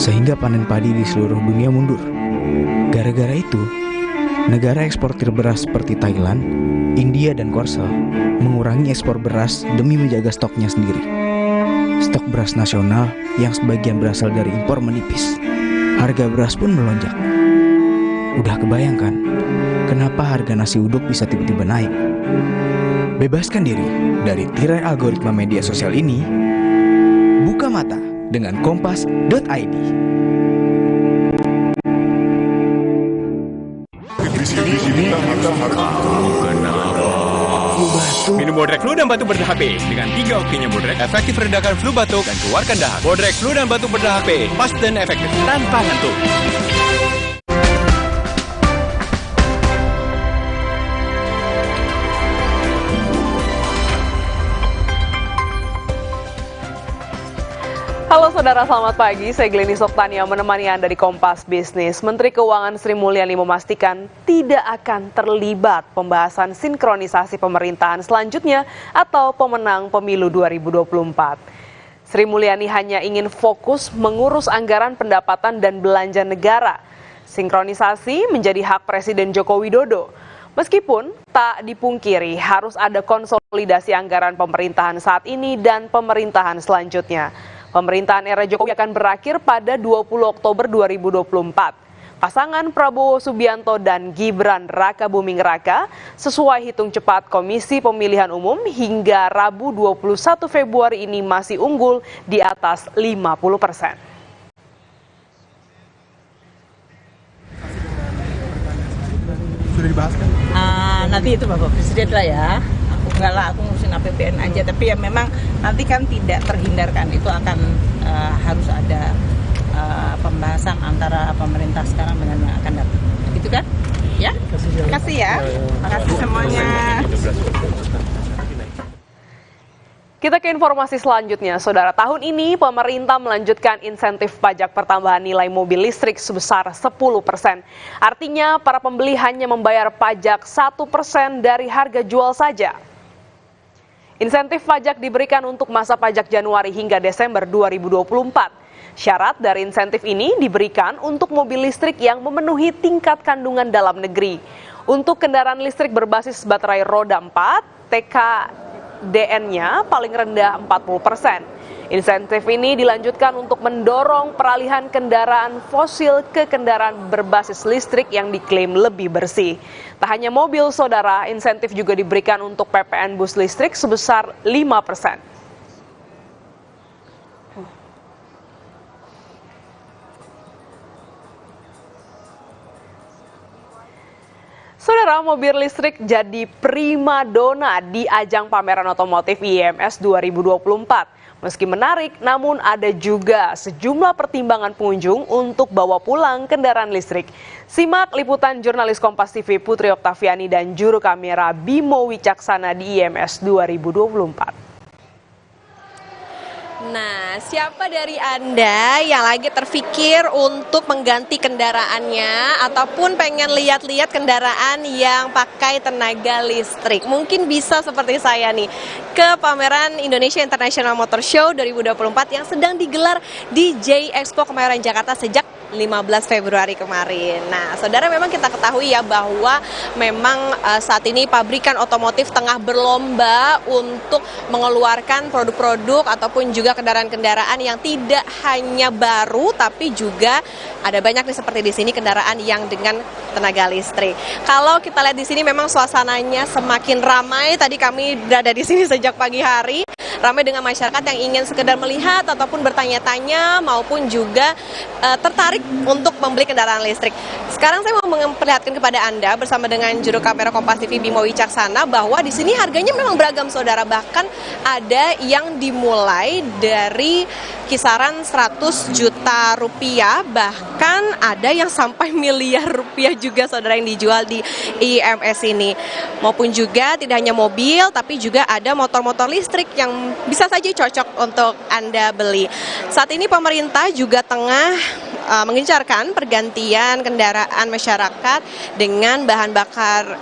sehingga panen padi di seluruh dunia mundur. Gara-gara itu, negara eksportir beras seperti Thailand, India, dan Korsel mengurangi ekspor beras demi menjaga stoknya sendiri. Stok beras nasional yang sebagian berasal dari impor menipis. Harga beras pun melonjak. Udah kebayangkan kenapa harga nasi uduk bisa tiba-tiba naik? Bebaskan diri dari tirai algoritma media sosial ini. Buka mata dengan kompas.id. Minum Bodrek Flu dan Batuk Berdah HP dengan 3 oksinya Bodrek, efektif redakan flu batuk dan keluarkan dahak. Bodrek Flu dan Batuk Berdah HP, pas dan efektif tanpa ngantuk. Halo saudara, selamat pagi. Saya Gleni Soktania menemani Anda di Kompas Bisnis. Menteri Keuangan Sri Mulyani memastikan tidak akan terlibat pembahasan sinkronisasi pemerintahan selanjutnya atau pemenang pemilu 2024. Sri Mulyani hanya ingin fokus mengurus anggaran pendapatan dan belanja negara. Sinkronisasi menjadi hak Presiden Joko Widodo. Meskipun tak dipungkiri harus ada konsolidasi anggaran pemerintahan saat ini dan pemerintahan selanjutnya. Pemerintahan era Jokowi akan berakhir pada 20 Oktober 2024. Pasangan Prabowo Subianto dan Gibran Rakabuming Raka sesuai hitung cepat Komisi Pemilihan Umum hingga Rabu 21 Februari ini masih unggul di atas 50%. Sudah dibahas kan? Nanti itu Bapak Presiden lah ya. Enggak lah, aku ngurusin APBN aja, tapi ya memang nanti kan tidak terhindarkan itu akan harus ada pembahasan antara pemerintah sekarang dengan yang akan datang, gitu kan? Ya, terima kasih ya, terima kasih semuanya. Kita ke informasi selanjutnya, saudara. Tahun ini pemerintah melanjutkan insentif pajak pertambahan nilai mobil listrik sebesar 10%. Artinya para pembeli hanya membayar pajak 1% dari harga jual saja. Insentif pajak diberikan untuk masa pajak Januari hingga Desember 2024. Syarat dari insentif ini diberikan untuk mobil listrik yang memenuhi tingkat kandungan dalam negeri. Untuk kendaraan listrik berbasis baterai roda 4, TKDN-nya paling rendah 40%. Insentif ini dilanjutkan untuk mendorong peralihan kendaraan fosil ke kendaraan berbasis listrik yang diklaim lebih bersih. Tak hanya mobil, saudara, insentif juga diberikan untuk PPN bus listrik sebesar 5%. Saudara, mobil listrik jadi primadona di ajang pameran otomotif IMS 2024. Meski menarik, namun ada juga sejumlah pertimbangan pengunjung untuk bawa pulang kendaraan listrik. Simak liputan jurnalis Kompas TV Putri Oktaviani dan juru kamera Bimo Wicaksana di IMS 2024. Nah, siapa dari Anda yang lagi terpikir untuk mengganti kendaraannya ataupun pengen lihat-lihat kendaraan yang pakai tenaga listrik? Mungkin bisa seperti saya nih, ke pameran Indonesia International Motor Show 2024 yang sedang digelar di J Expo Kemayoran Jakarta sejak 15 Februari kemarin. Nah, saudara, memang kita ketahui ya bahwa memang saat ini pabrikan otomotif tengah berlomba untuk mengeluarkan produk-produk ataupun juga kendaraan-kendaraan yang tidak hanya baru tapi juga ada banyak nih seperti di sini kendaraan yang dengan tenaga listrik. Kalau kita lihat di sini memang suasananya semakin ramai. Tadi kami berada di sini sejak pagi hari. Ramai dengan masyarakat yang ingin sekedar melihat ataupun bertanya-tanya maupun juga tertarik untuk membeli kendaraan listrik. Sekarang saya mau memperlihatkan kepada Anda bersama dengan juru kamera Kompas TV Bimo Wicaksana bahwa di sini harganya memang beragam, saudara. Bahkan ada yang dimulai dari kisaran 100 juta rupiah, bahkan ada yang sampai miliar rupiah juga, saudara, yang dijual di IMS ini. Maupun juga tidak hanya mobil, tapi juga ada motor-motor listrik yang bisa saja cocok untuk Anda beli. Saat ini pemerintah juga tengah mengencarkan pergantian kendaraan masyarakat dengan bahan bakar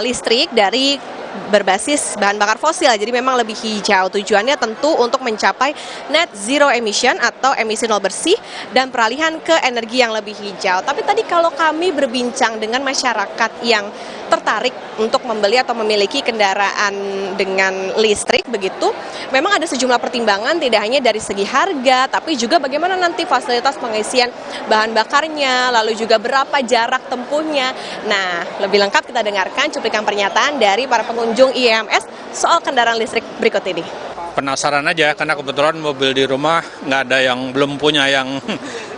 listrik dari berbasis bahan bakar fosil. Jadi memang lebih hijau. Tujuannya tentu untuk mencapai net zero emission atau emisi nol bersih dan peralihan ke energi yang lebih hijau. Tapi tadi kalau kami berbincang dengan masyarakat yang tertarik untuk membeli atau memiliki kendaraan dengan listrik begitu, memang ada sejumlah pertimbangan tidak hanya dari segi harga tapi juga bagaimana nanti fasilitas pengisian bahan bakarnya, lalu juga berapa jarak tempuhnya. Nah, lebih lengkap kita dengarkan cuplikan pernyataan dari para pengunjung IMS soal kendaraan listrik berikut ini. Penasaran aja karena kebetulan mobil di rumah nggak ada yang belum punya yang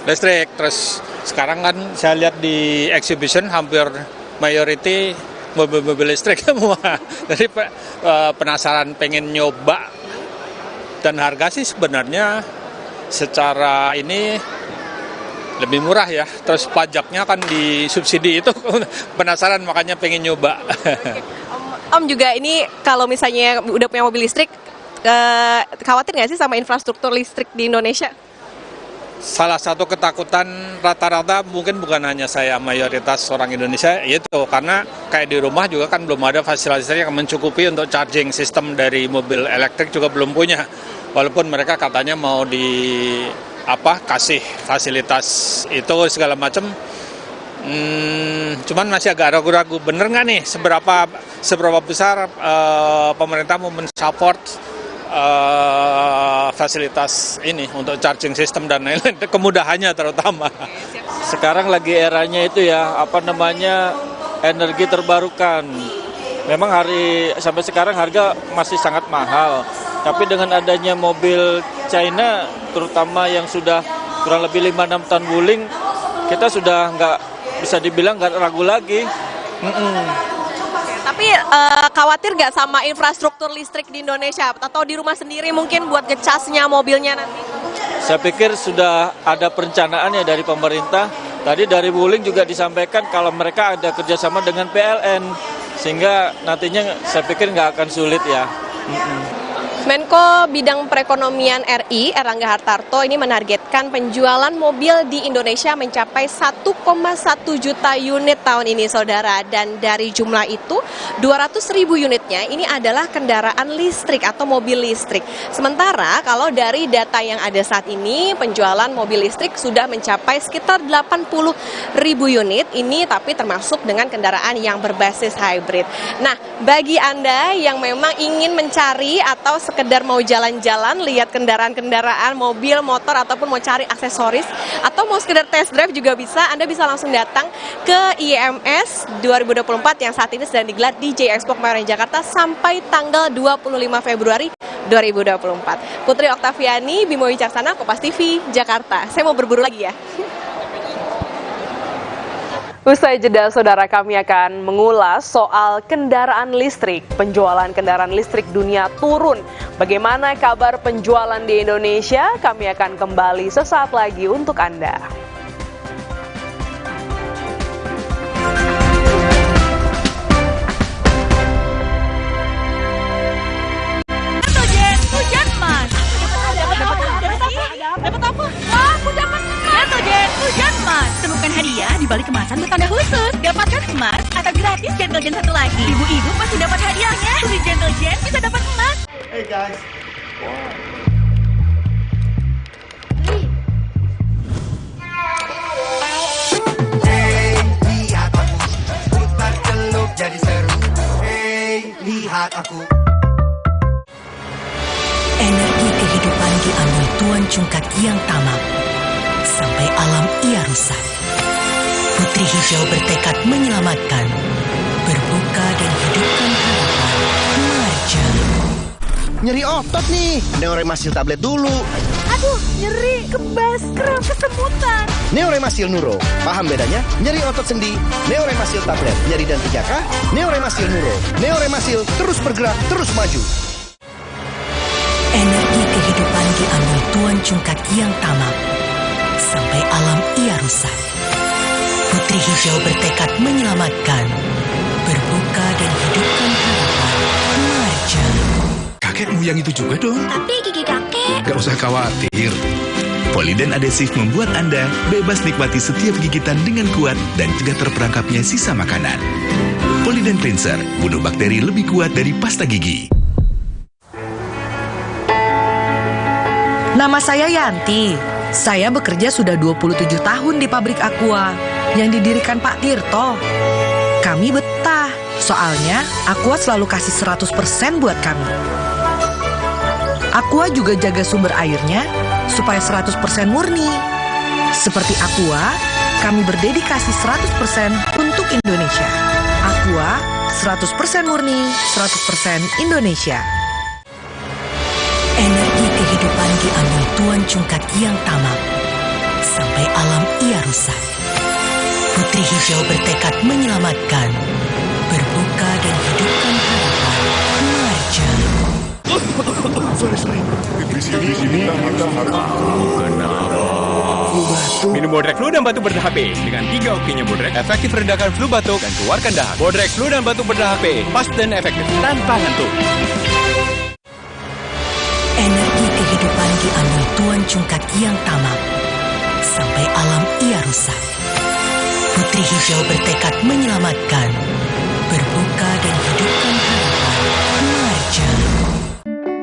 listrik. Terus sekarang kan saya lihat di exhibition hampir mayority mobil-mobil listrik semua. Jadi penasaran pengen nyoba, dan harga sih sebenarnya secara ini lebih murah ya. Terus pajaknya kan disubsidi, itu penasaran makanya pengen nyoba. Om juga ini kalau misalnya udah punya mobil listrik, khawatir nggak sih sama infrastruktur listrik di Indonesia? Salah satu ketakutan rata-rata mungkin bukan hanya saya, mayoritas orang Indonesia, yaitu karena kayak di rumah juga kan belum ada fasilitas yang mencukupi untuk charging system dari mobil elektrik, juga belum punya. Walaupun mereka katanya mau kasih fasilitas itu segala macam. Cuman masih agak ragu-ragu, bener nggak nih seberapa besar pemerintah mau mensupport fasilitas ini untuk charging system dan lain-lain, kemudahannya terutama. Sekarang lagi eranya itu ya, energi terbarukan. Memang sampai sekarang harga masih sangat mahal. Tapi dengan adanya mobil China, terutama yang sudah kurang lebih 5-6 ton wuling, kita sudah bisa dibilang nggak ragu lagi. Tapi khawatir nggak sama infrastruktur listrik di Indonesia atau di rumah sendiri mungkin buat ngecasnya mobilnya nanti? Saya pikir sudah ada perencanaan ya dari pemerintah. Tadi dari Wuling juga disampaikan kalau mereka ada kerjasama dengan PLN, sehingga nantinya saya pikir nggak akan sulit ya. Menko Bidang Perekonomian RI, Erlangga Hartarto, ini menargetkan penjualan mobil di Indonesia mencapai 1,1 juta unit tahun ini, saudara. Dan dari jumlah itu, 200.000 unitnya ini adalah kendaraan listrik atau mobil listrik. Sementara kalau dari data yang ada saat ini, penjualan mobil listrik sudah mencapai sekitar 80.000 unit ini, tapi termasuk dengan kendaraan yang berbasis hybrid. Nah, bagi Anda yang memang ingin mencari atau sekedar mau jalan-jalan, lihat kendaraan-kendaraan, mobil, motor, ataupun mau cari aksesoris, atau mau sekedar test drive juga bisa, Anda bisa langsung datang ke IMS 2024 yang saat ini sedang digelar di J Expo Kemayoran Jakarta sampai tanggal 25 Februari 2024. Putri Oktaviani, Bimo Wicaksana, Kompas TV, Jakarta. Saya mau berburu lagi ya. Usai jeda, saudara, kami akan mengulas soal kendaraan listrik. Penjualan kendaraan listrik dunia turun. Bagaimana kabar penjualan di Indonesia? Kami akan kembali sesaat lagi untuk Anda. Hujan mas. balik kemasan bertanda khusus. Dapatkan emas atau gratis Gentle Gen 1 lagi. Ibu-ibu pasti dapat hadiahnya. Beli Gentle Gen bisa dapat emas. Hey guys. Jadi seru, hey, lihat aku. Energi kehidupan diambil Tuan Cungkak yang tamak, sampai alam ia rusak. Putri Hijau bertekad menyelamatkan, berbuka dan hidupkan harapan. Marja. Nyeri otot nih, Neoremasil tablet dulu. Aduh, nyeri, kebas, kram, kesemutan. Neoremasil Nuro, paham bedanya? Nyeri otot sendi, Neoremasil tablet, nyeri dan 3K, Neoremasil Nuro. Neoremasil terus bergerak, terus maju. Energi kehidupan diambil Tuan Cungkak yang tamak, sampai alam ia rusak. Putri Hijau bertekad menyelamatkan, berbuka dan hidupkan harapan. Marja. Kakekmu yang itu juga dong. Tapi gigi kakek. Gak usah khawatir. Poliden adhesif membuat Anda bebas nikmati setiap gigitan dengan kuat dan cegah terperangkapnya sisa makanan. Poliden Cleanser, bunuh bakteri lebih kuat dari pasta gigi. Nama saya Yanti. Saya bekerja sudah 27 tahun di pabrik Aqua yang didirikan Pak Tirto. Kami betah, soalnya Aqua selalu kasih 100% buat kami. Aqua juga jaga sumber airnya supaya 100% murni. Seperti Aqua, kami berdedikasi 100% untuk Indonesia. Aqua, 100% murni, 100% Indonesia. Energi kehidupan diambil Tuan Cungkak yang tamak, sampai alam ia rusak. Putri Hijau bertekad menyelamatkan, berbuka dan hidupkan harapan. Marja. Sorry. Di sini kita harus minum Bodrek Flu dan Batuk Berdah HP dengan 3 okinya Bodrek, efektif redakan flu batuk dan keluarkan dahak. Bodrek Flu dan Batuk Berdah HP, pas dan efektif tanpa ngantuk. Energi kehidupan diambil Tuan Cungkak yang tamak, sampai alam ia rusak. Putri Hijau bertekad menyelamatkan, berbuka dan hidupkan harapan. Marja.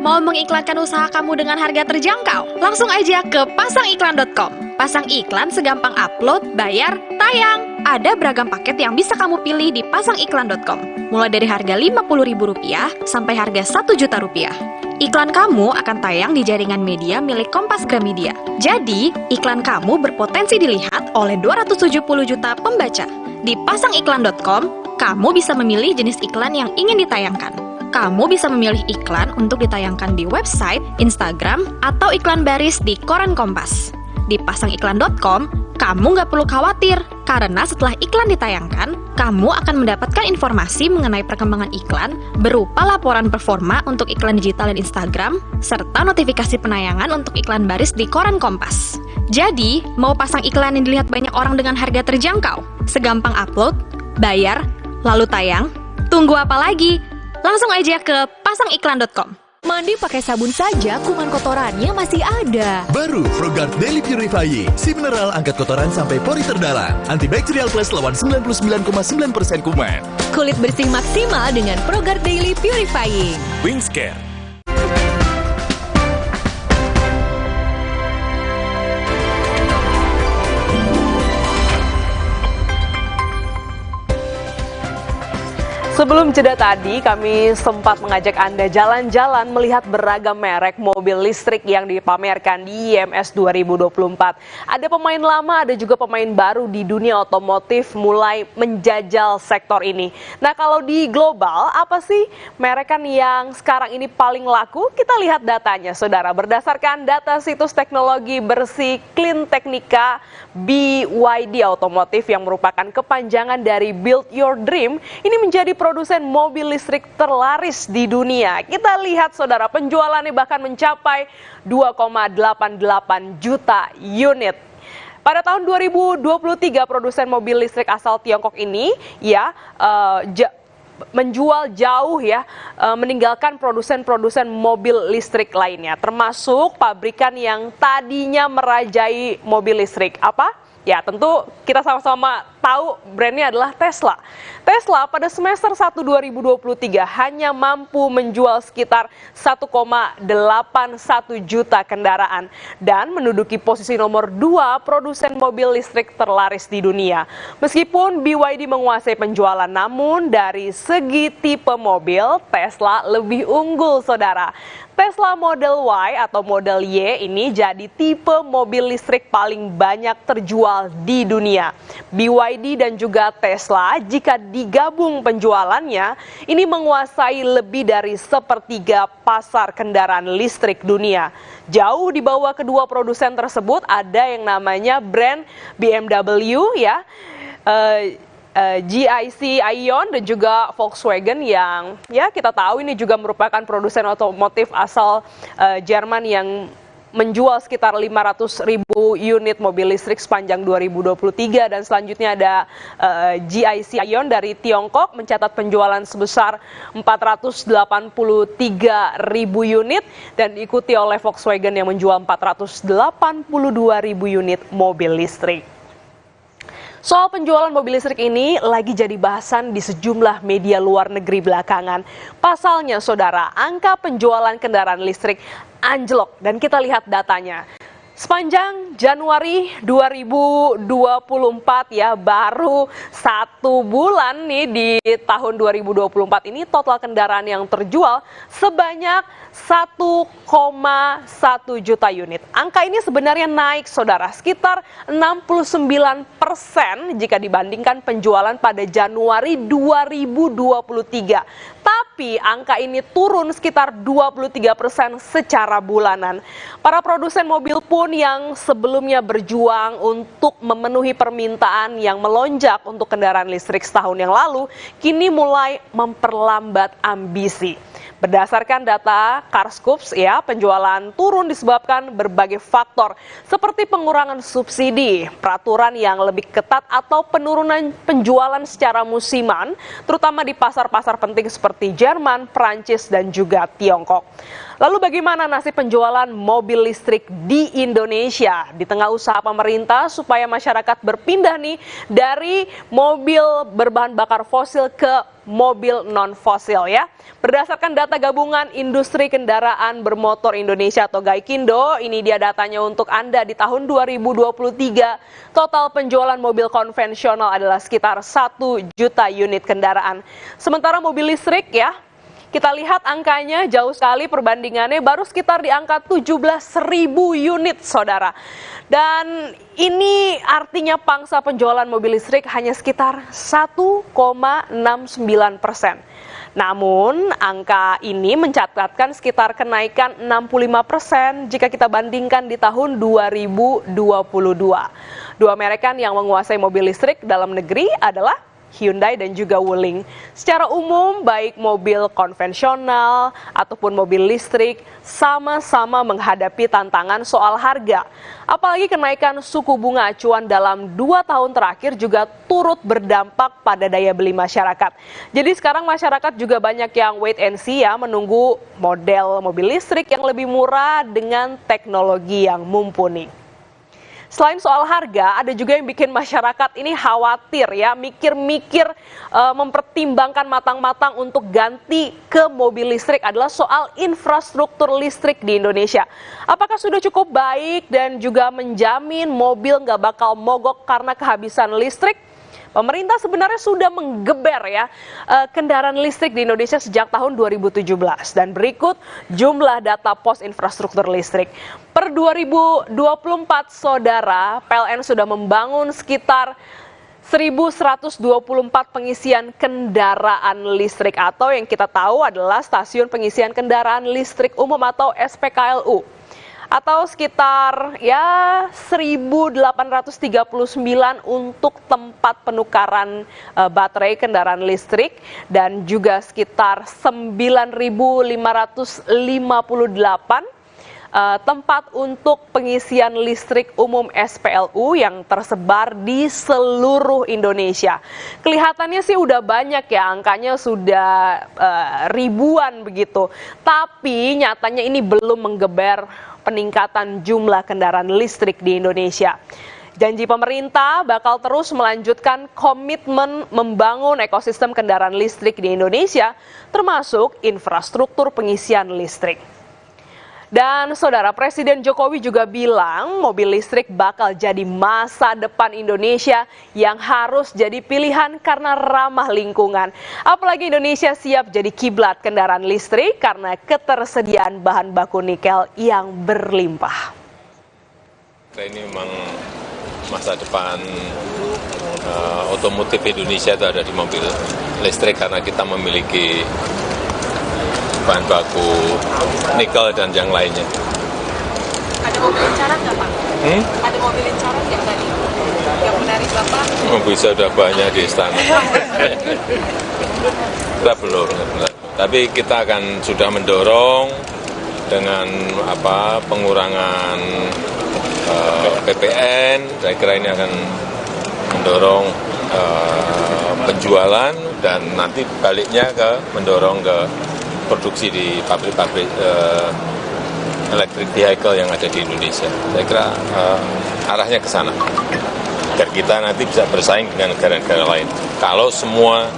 Mau mengiklankan usaha kamu dengan harga terjangkau? Langsung aja ke pasangiklan.com. Pasang iklan segampang upload, bayar, tayang. Ada beragam paket yang bisa kamu pilih di pasangiklan.com. Mulai dari harga Rp50.000 sampai harga Rp1.000.000. Iklan kamu akan tayang di jaringan media milik Kompas Gramedia. Jadi, iklan kamu berpotensi dilihat oleh 270 juta pembaca. Di pasangiklan.com, kamu bisa memilih jenis iklan yang ingin ditayangkan. Kamu bisa memilih iklan untuk ditayangkan di website, Instagram, atau iklan baris di koran Kompas. Di pasangiklan.com, kamu nggak perlu khawatir, karena setelah iklan ditayangkan, kamu akan mendapatkan informasi mengenai perkembangan iklan berupa laporan performa untuk iklan digital dan Instagram, serta notifikasi penayangan untuk iklan baris di koran Kompas. Jadi, mau pasang iklan yang dilihat banyak orang dengan harga terjangkau? Segampang upload, bayar, lalu tayang? Tunggu apa lagi? Langsung aja ke pasangiklan.com. Mandi pakai sabun saja, kuman kotorannya masih ada. Baru ProGuard Daily Purifying, si mineral angkat kotoran sampai pori terdalam. Antibacterial Plus lawan 99,9% kuman. Kulit bersih maksimal dengan ProGuard Daily Purifying. Wingscare. Sebelum jeda tadi, kami sempat mengajak Anda jalan-jalan melihat beragam merek mobil listrik yang dipamerkan di IMS 2024. Ada pemain lama, ada juga pemain baru di dunia otomotif mulai menjajal sektor ini. Nah, kalau di global, apa sih merekan yang sekarang ini paling laku? Kita lihat datanya, saudara. Berdasarkan data situs teknologi bersih Clean Technica, BYD Automotive yang merupakan kepanjangan dari Build Your Dream, ini menjadi produsen mobil listrik terlaris di dunia. Kita lihat, saudara, penjualannya bahkan mencapai 2,88 juta unit. Pada tahun 2023, produsen mobil listrik asal Tiongkok ini menjual jauh meninggalkan produsen-produsen mobil listrik lainnya, termasuk pabrikan yang tadinya merajai mobil listrik. Apa? Ya, tentu kita sama-sama tahu brandnya adalah Tesla. Tesla pada semester 1 2023 hanya mampu menjual sekitar 1,81 juta kendaraan dan menduduki posisi nomor 2 produsen mobil listrik terlaris di dunia. Meskipun BYD menguasai penjualan, namun dari segi tipe mobil, Tesla lebih unggul, saudara. Tesla Model Y atau Model Y ini jadi tipe mobil listrik paling banyak terjual di dunia. BYD dan juga Tesla jika digabung penjualannya, ini menguasai lebih dari sepertiga pasar kendaraan listrik dunia. Jauh di bawah kedua produsen tersebut ada yang namanya brand BMW ya, GIC Ion dan juga Volkswagen yang ya kita tahu ini juga merupakan produsen otomotif asal Jerman yang menjual sekitar 500.000 unit mobil listrik sepanjang 2023 dan selanjutnya ada GIC Ion dari Tiongkok mencatat penjualan sebesar 483.000 unit dan diikuti oleh Volkswagen yang menjual 482.000 unit mobil listrik. Soal penjualan mobil listrik ini lagi jadi bahasan di sejumlah media luar negeri belakangan. Pasalnya, saudara, angka penjualan kendaraan listrik anjlok dan kita lihat datanya. Sepanjang Januari 2024 ya, baru 1 bulan nih di tahun 2024 ini total kendaraan yang terjual sebanyak 1,1 juta unit. Angka ini sebenarnya naik, saudara, sekitar 69% jika dibandingkan penjualan pada Januari 2023. Tapi angka ini turun sekitar 23% secara bulanan. Para produsen mobil pun yang sebelumnya berjuang untuk memenuhi permintaan yang melonjak untuk kendaraan listrik setahun yang lalu, kini mulai memperlambat ambisi. Berdasarkan data Carscoops, ya, penjualan turun disebabkan berbagai faktor seperti pengurangan subsidi, peraturan yang lebih ketat atau penurunan penjualan secara musiman, terutama di pasar-pasar penting seperti Jerman, Prancis, dan juga Tiongkok. Lalu bagaimana nasib penjualan mobil listrik di Indonesia di tengah usaha pemerintah supaya masyarakat berpindah nih dari mobil berbahan bakar fosil ke mobil non-fosil ya. Berdasarkan data gabungan Industri Kendaraan Bermotor Indonesia atau GAIKINDO, ini dia datanya untuk Anda di tahun 2023. Total penjualan mobil konvensional adalah sekitar 1 juta unit kendaraan. Sementara mobil listrik ya, kita lihat angkanya jauh sekali perbandingannya baru sekitar di angka 17.000 unit, saudara. Dan ini artinya pangsa penjualan mobil listrik hanya sekitar 1,69%. Namun, angka ini mencatatkan sekitar kenaikan 65% jika kita bandingkan di tahun 2022. Dua merek yang menguasai mobil listrik dalam negeri adalah Hyundai dan juga Wuling. Secara umum, baik mobil konvensional ataupun mobil listrik sama-sama menghadapi tantangan soal harga. Apalagi kenaikan suku bunga acuan dalam 2 tahun terakhir juga turut berdampak pada daya beli masyarakat. Jadi sekarang masyarakat juga banyak yang wait and see ya, menunggu model mobil listrik yang lebih murah dengan teknologi yang mumpuni. Selain soal harga, ada juga yang bikin masyarakat ini khawatir ya, mikir-mikir mempertimbangkan matang-matang untuk ganti ke mobil listrik adalah soal infrastruktur listrik di Indonesia. Apakah sudah cukup baik dan juga menjamin mobil nggak bakal mogok karena kehabisan listrik? Pemerintah sebenarnya sudah menggeber ya kendaraan listrik di Indonesia sejak tahun 2017 dan berikut jumlah data pos infrastruktur listrik. Per 2024 saudara, PLN sudah membangun sekitar 1.124 pengisian kendaraan listrik atau yang kita tahu adalah stasiun pengisian kendaraan listrik umum atau SPKLU. Atau sekitar ya 1.839 untuk tempat penukaran baterai kendaraan listrik dan juga sekitar 9.558 tempat untuk pengisian listrik umum SPLU yang tersebar di seluruh Indonesia. Kelihatannya sih udah banyak ya, angkanya sudah ribuan begitu. Tapi nyatanya ini belum menggeber peningkatan jumlah kendaraan listrik di Indonesia. Janji pemerintah bakal terus melanjutkan komitmen membangun ekosistem kendaraan listrik di Indonesia, termasuk infrastruktur pengisian listrik. Dan saudara, Presiden Jokowi juga bilang mobil listrik bakal jadi masa depan Indonesia yang harus jadi pilihan karena ramah lingkungan. Apalagi Indonesia siap jadi kiblat kendaraan listrik karena ketersediaan bahan baku nikel yang berlimpah. Ini memang masa depan otomotif Indonesia itu ada di mobil listrik karena kita memiliki bahan baku nikel dan yang lainnya. Ada mobil incaran nggak Pak? Ada mobil incaran nggak tadi? Yang menarik Bapak? Bisa udah banyak di istana. Kita belum. Tapi kita akan sudah mendorong dengan pengurangan PPN. Saya kira ini akan mendorong penjualan dan nanti baliknya mendorong ke produksi di pabrik-pabrik electric vehicle yang ada di Indonesia. Saya kira arahnya ke sana, agar kita nanti bisa bersaing dengan negara-negara lain. Kalau semua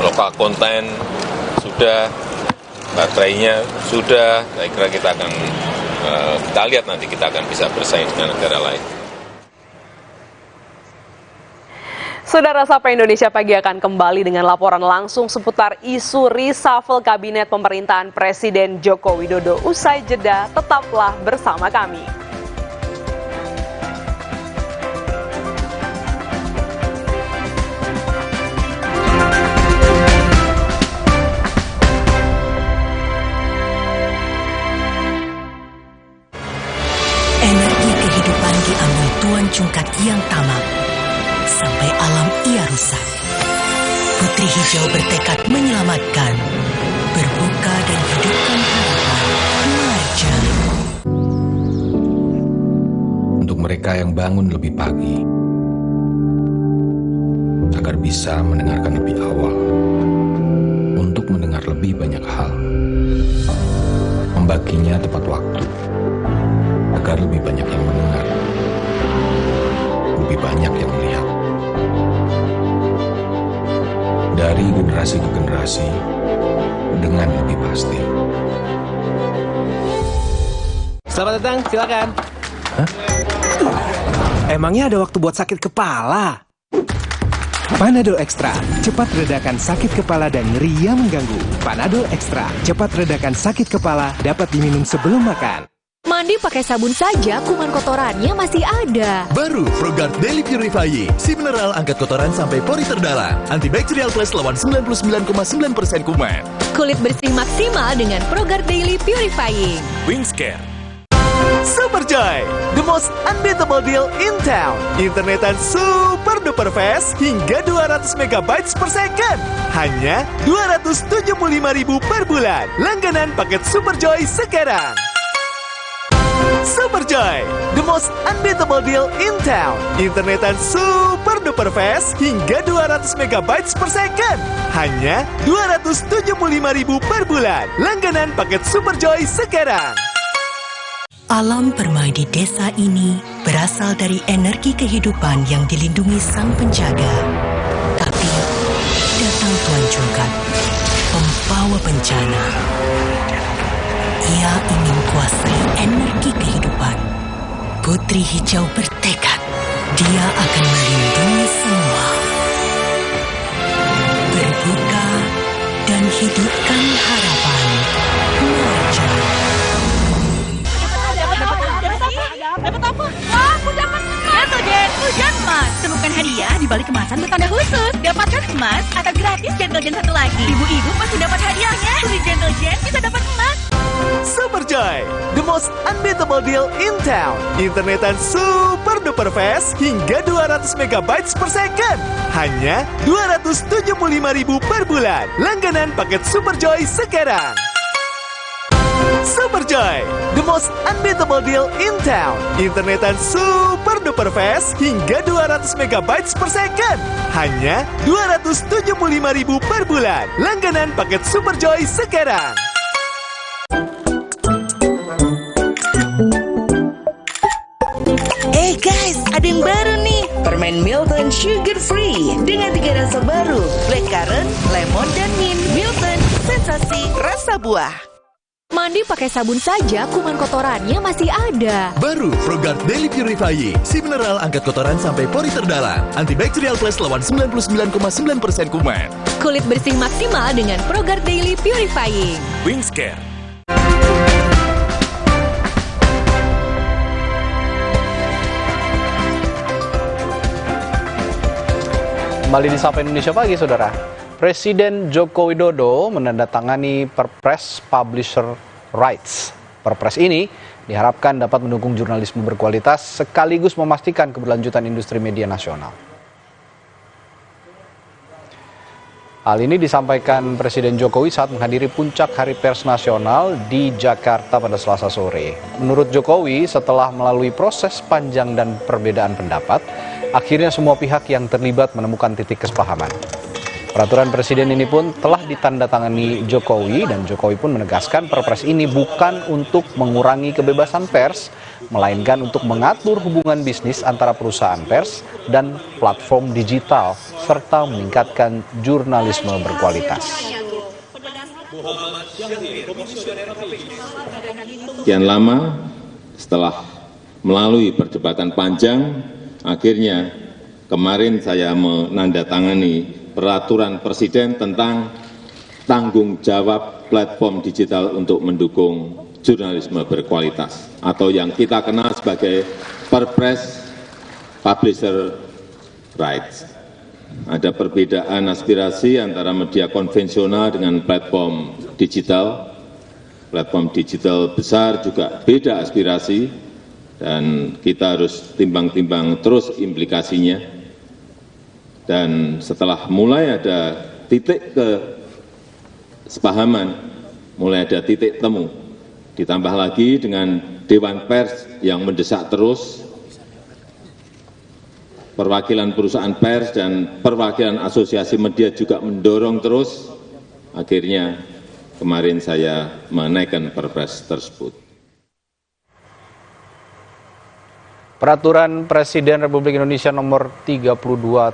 lokal konten sudah, baterainya sudah, saya kira kita akan kita lihat nanti kita akan bisa bersaing dengan negara lain. Saudara, Sapa Indonesia Pagi akan kembali dengan laporan langsung seputar isu reshuffle Kabinet Pemerintahan Presiden Joko Widodo. Usai jeda, tetaplah bersama kami. Energi kehidupan diambil Tuan Cungkat yang tamak. Sampai alam ia rusak. Putri Hijau bertekad menyelamatkan, berbuka dan hidupkan harapan. Marja. Untuk mereka yang bangun lebih pagi, agar bisa mendengarkan lebih awal, untuk mendengar lebih banyak hal, membaginya tepat waktu, agar lebih banyak yang mendengar, lebih banyak yang melihat. Dari generasi ke generasi, dengan lebih pasti. Selamat datang, silakan. Hah? Emangnya ada waktu buat sakit kepala? Panadol Extra, cepat redakan sakit kepala dan nyeri yang mengganggu. Panadol Extra, cepat redakan sakit kepala, dapat diminum sebelum makan. Mandi pakai sabun saja, kuman kotorannya masih ada. Baru ProGuard Daily Purifying. Si mineral angkat kotoran sampai pori terdalam. Antibacterial plus lawan 99,9% kuman. Kulit bersih maksimal dengan ProGuard Daily Purifying. Wingscare. Superjoy, the most unbeatable deal in town. Internetan super duper fast hingga 200 MB per second. Hanya 275.000 per bulan. Langganan paket Superjoy sekarang. Superjoy, the most unbeatable deal in town. Internetan super duper fast hingga 200 MB per second. Hanya 275.000 per bulan. Langganan paket Superjoy sekarang. Alam permai di desa ini berasal dari energi kehidupan yang dilindungi sang penjaga. Tapi datang Tuan Cungkat, pembawa bencana. Ia ingin kuasai energi kehidupan. Putri Hijau bertekad, dia akan melindungi semua. Berbuka dan hidupkan harapan. Marja. Dapat apa? Wah, aku dapat emas. Hujan emas. Temukan hadiah di balik kemasan bertanda khusus. Dapatkan emas atau gratis Gentle Gen satu lagi. Ibu-ibu pasti dapat hadiahnya. Beli Gentle Gen bisa dapat emas. Superjoy, the most unbeatable deal in town. Internetan super duper fast hingga 200 MB per second. Hanya 275.000 per bulan. Langganan paket Superjoy sekarang. Superjoy, the most unbeatable deal in town. Internetan super duper fast hingga 200 MB per second. Hanya 275.000 per bulan. Langganan paket Superjoy sekarang. Ada yang baru nih, permen Milton Sugar Free dengan 3 rasa baru, blackcurrant, lemon, dan mint. Milton, sensasi rasa buah. Mandi pakai sabun saja, kuman kotorannya masih ada. Baru ProGuard Daily Purifying, si mineral angkat kotoran sampai pori terdalam. Antibacterial Plus lawan 99,9% kuman. Kulit bersih maksimal dengan ProGuard Daily Purifying. Wings Care. Kembali di Sapa Indonesia Pagi, Saudara. Presiden Joko Widodo menandatangani Perpres Publisher Rights. Perpres ini diharapkan dapat mendukung jurnalisme berkualitas sekaligus memastikan keberlanjutan industri media nasional. Hal ini disampaikan Presiden Jokowi saat menghadiri puncak Hari Pers Nasional di Jakarta pada Selasa sore. Menurut Jokowi, setelah melalui proses panjang dan perbedaan pendapat, akhirnya semua pihak yang terlibat menemukan titik kesepahaman. Peraturan Presiden ini pun telah ditandatangani Jokowi dan Jokowi pun menegaskan Perpres ini bukan untuk mengurangi kebebasan pers, melainkan untuk mengatur hubungan bisnis antara perusahaan pers dan platform digital serta meningkatkan jurnalisme berkualitas. Sekian lama setelah melalui perdebatan panjang, akhirnya kemarin saya menandatangani Peraturan Presiden tentang tanggung jawab platform digital untuk mendukung jurnalisme berkualitas atau yang kita kenal sebagai Perpres Publisher Rights. Ada perbedaan aspirasi antara media konvensional dengan platform digital. Platform digital besar juga beda aspirasi dan kita harus timbang-timbang terus implikasinya. Dan setelah mulai ada titik kesepahaman, mulai ada titik temu, ditambah lagi dengan Dewan Pers yang mendesak terus, perwakilan perusahaan pers dan perwakilan asosiasi media juga mendorong terus, akhirnya kemarin saya menaikkan Perpres tersebut. Peraturan Presiden Republik Indonesia nomor 32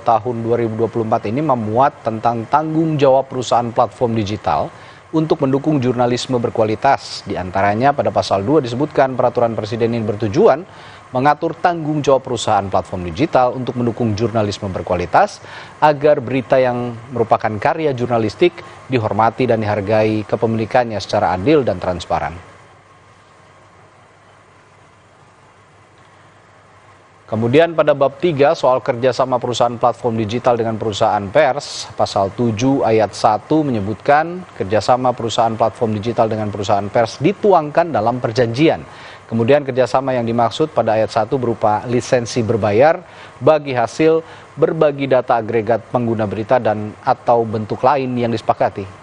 tahun 2024 ini memuat tentang tanggung jawab perusahaan platform digital untuk mendukung jurnalisme berkualitas. Di antaranya pada pasal 2 disebutkan peraturan Presiden ini bertujuan mengatur tanggung jawab perusahaan platform digital untuk mendukung jurnalisme berkualitas agar berita yang merupakan karya jurnalistik dihormati dan dihargai kepemilikannya secara adil dan transparan. Kemudian pada bab 3 soal kerjasama perusahaan platform digital dengan perusahaan pers, pasal 7 ayat 1 menyebutkan kerjasama perusahaan platform digital dengan perusahaan pers dituangkan dalam perjanjian. Kemudian kerjasama yang dimaksud pada ayat 1 berupa lisensi berbayar bagi hasil berbagi data agregat pengguna berita dan atau bentuk lain yang disepakati.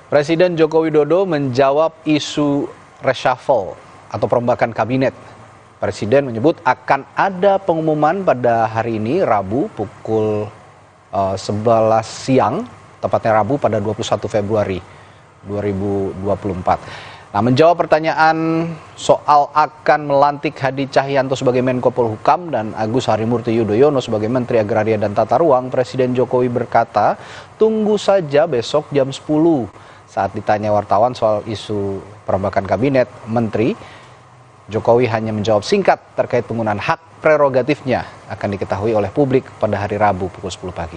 Presiden Joko Widodo menjawab isu reshuffle atau perombakan kabinet. Presiden menyebut akan ada pengumuman pada hari ini, Rabu, pukul 11 siang, tepatnya Rabu pada 21 Februari 2024. Nah, menjawab pertanyaan soal akan melantik Hadi Cahyanto sebagai Menko Polhukam dan Agus Harimurti Yudhoyono sebagai Menteri Agraria dan Tata Ruang, Presiden Jokowi berkata, tunggu saja besok jam 10. Saat ditanya wartawan soal isu perombakan kabinet menteri, Jokowi hanya menjawab singkat terkait penggunaan hak prerogatifnya akan diketahui oleh publik pada hari Rabu pukul 10 pagi.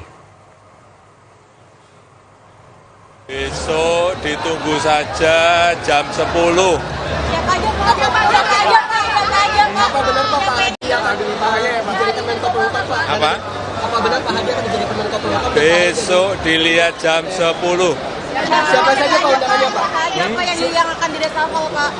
Besok ditunggu saja jam 10. Apa benar Pak Hadi yang akan menjadi Menko Polhukam Pak? Apa? Apa benar Pak Hadi akan menjadi Menko Polhukam? Besok dilihat jam 10. Siapa saja Pak undangannya Pak? Siapa yang akan direshuffle Pak?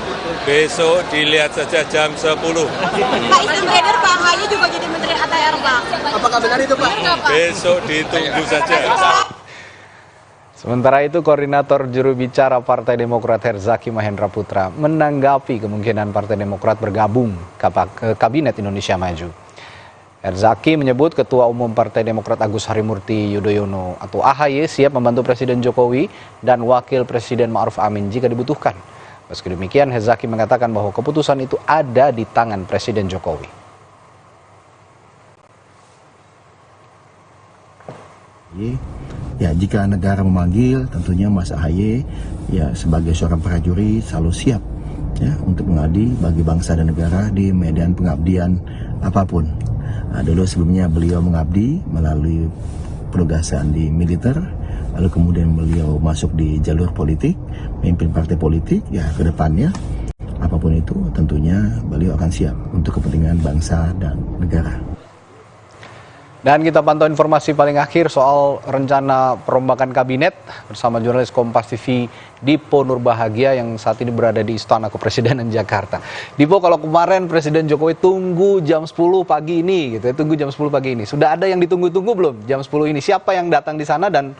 Besok dilihat saja jam 10. Pak, isu beredar Pak Ahy juga jadi Menteri ATR Pak. Apakah benar itu Pak? Besok ditunggu saja. Sementara itu, Koordinator Juru Bicara Partai Demokrat Herzaki Mahendra Putra menanggapi kemungkinan Partai Demokrat bergabung ke Kabinet Indonesia Maju. Herzaki menyebut Ketua Umum Partai Demokrat Agus Harimurti Yudhoyono atau AHY siap membantu Presiden Jokowi dan Wakil Presiden Ma'ruf Amin jika dibutuhkan. Meski demikian, Herzaki mengatakan bahwa keputusan itu ada di tangan Presiden Jokowi. Ya, jika negara memanggil, tentunya Mas AHY ya sebagai seorang prajurit selalu siap ya untuk mengabdi bagi bangsa dan negara di medan pengabdian apapun. Dulu sebelumnya beliau mengabdi melalui penugasan di militer, lalu kemudian beliau masuk di jalur politik, memimpin partai politik. Ya, ke depannya apapun itu tentunya beliau akan siap untuk kepentingan bangsa dan negara. Dan kita pantau informasi paling akhir soal rencana perombakan kabinet bersama jurnalis Kompas TV Dipo Nurbahagia yang saat ini berada di Istana Kepresidenan Jakarta. Dipo, kalau kemarin Presiden Jokowi tunggu jam 10 pagi ini gitu ya, tunggu jam 10 pagi ini. Sudah ada yang ditunggu-tunggu belum jam 10 ini? Siapa yang datang di sana dan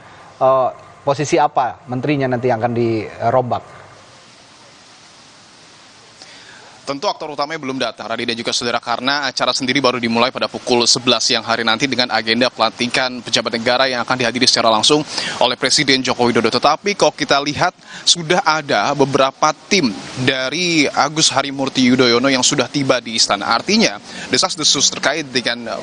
posisi apa menterinya nanti yang akan dirombak? Tentu aktor utamanya belum datang, Radi dan juga saudara, karena acara sendiri baru dimulai pada pukul 11 siang hari nanti dengan agenda pelantikan pejabat negara yang akan dihadiri secara langsung oleh Presiden Joko Widodo. Tetapi kalau kita lihat sudah ada beberapa tim dari Agus Harimurti Yudhoyono yang sudah tiba di istana. Artinya desas-desus terkait dengan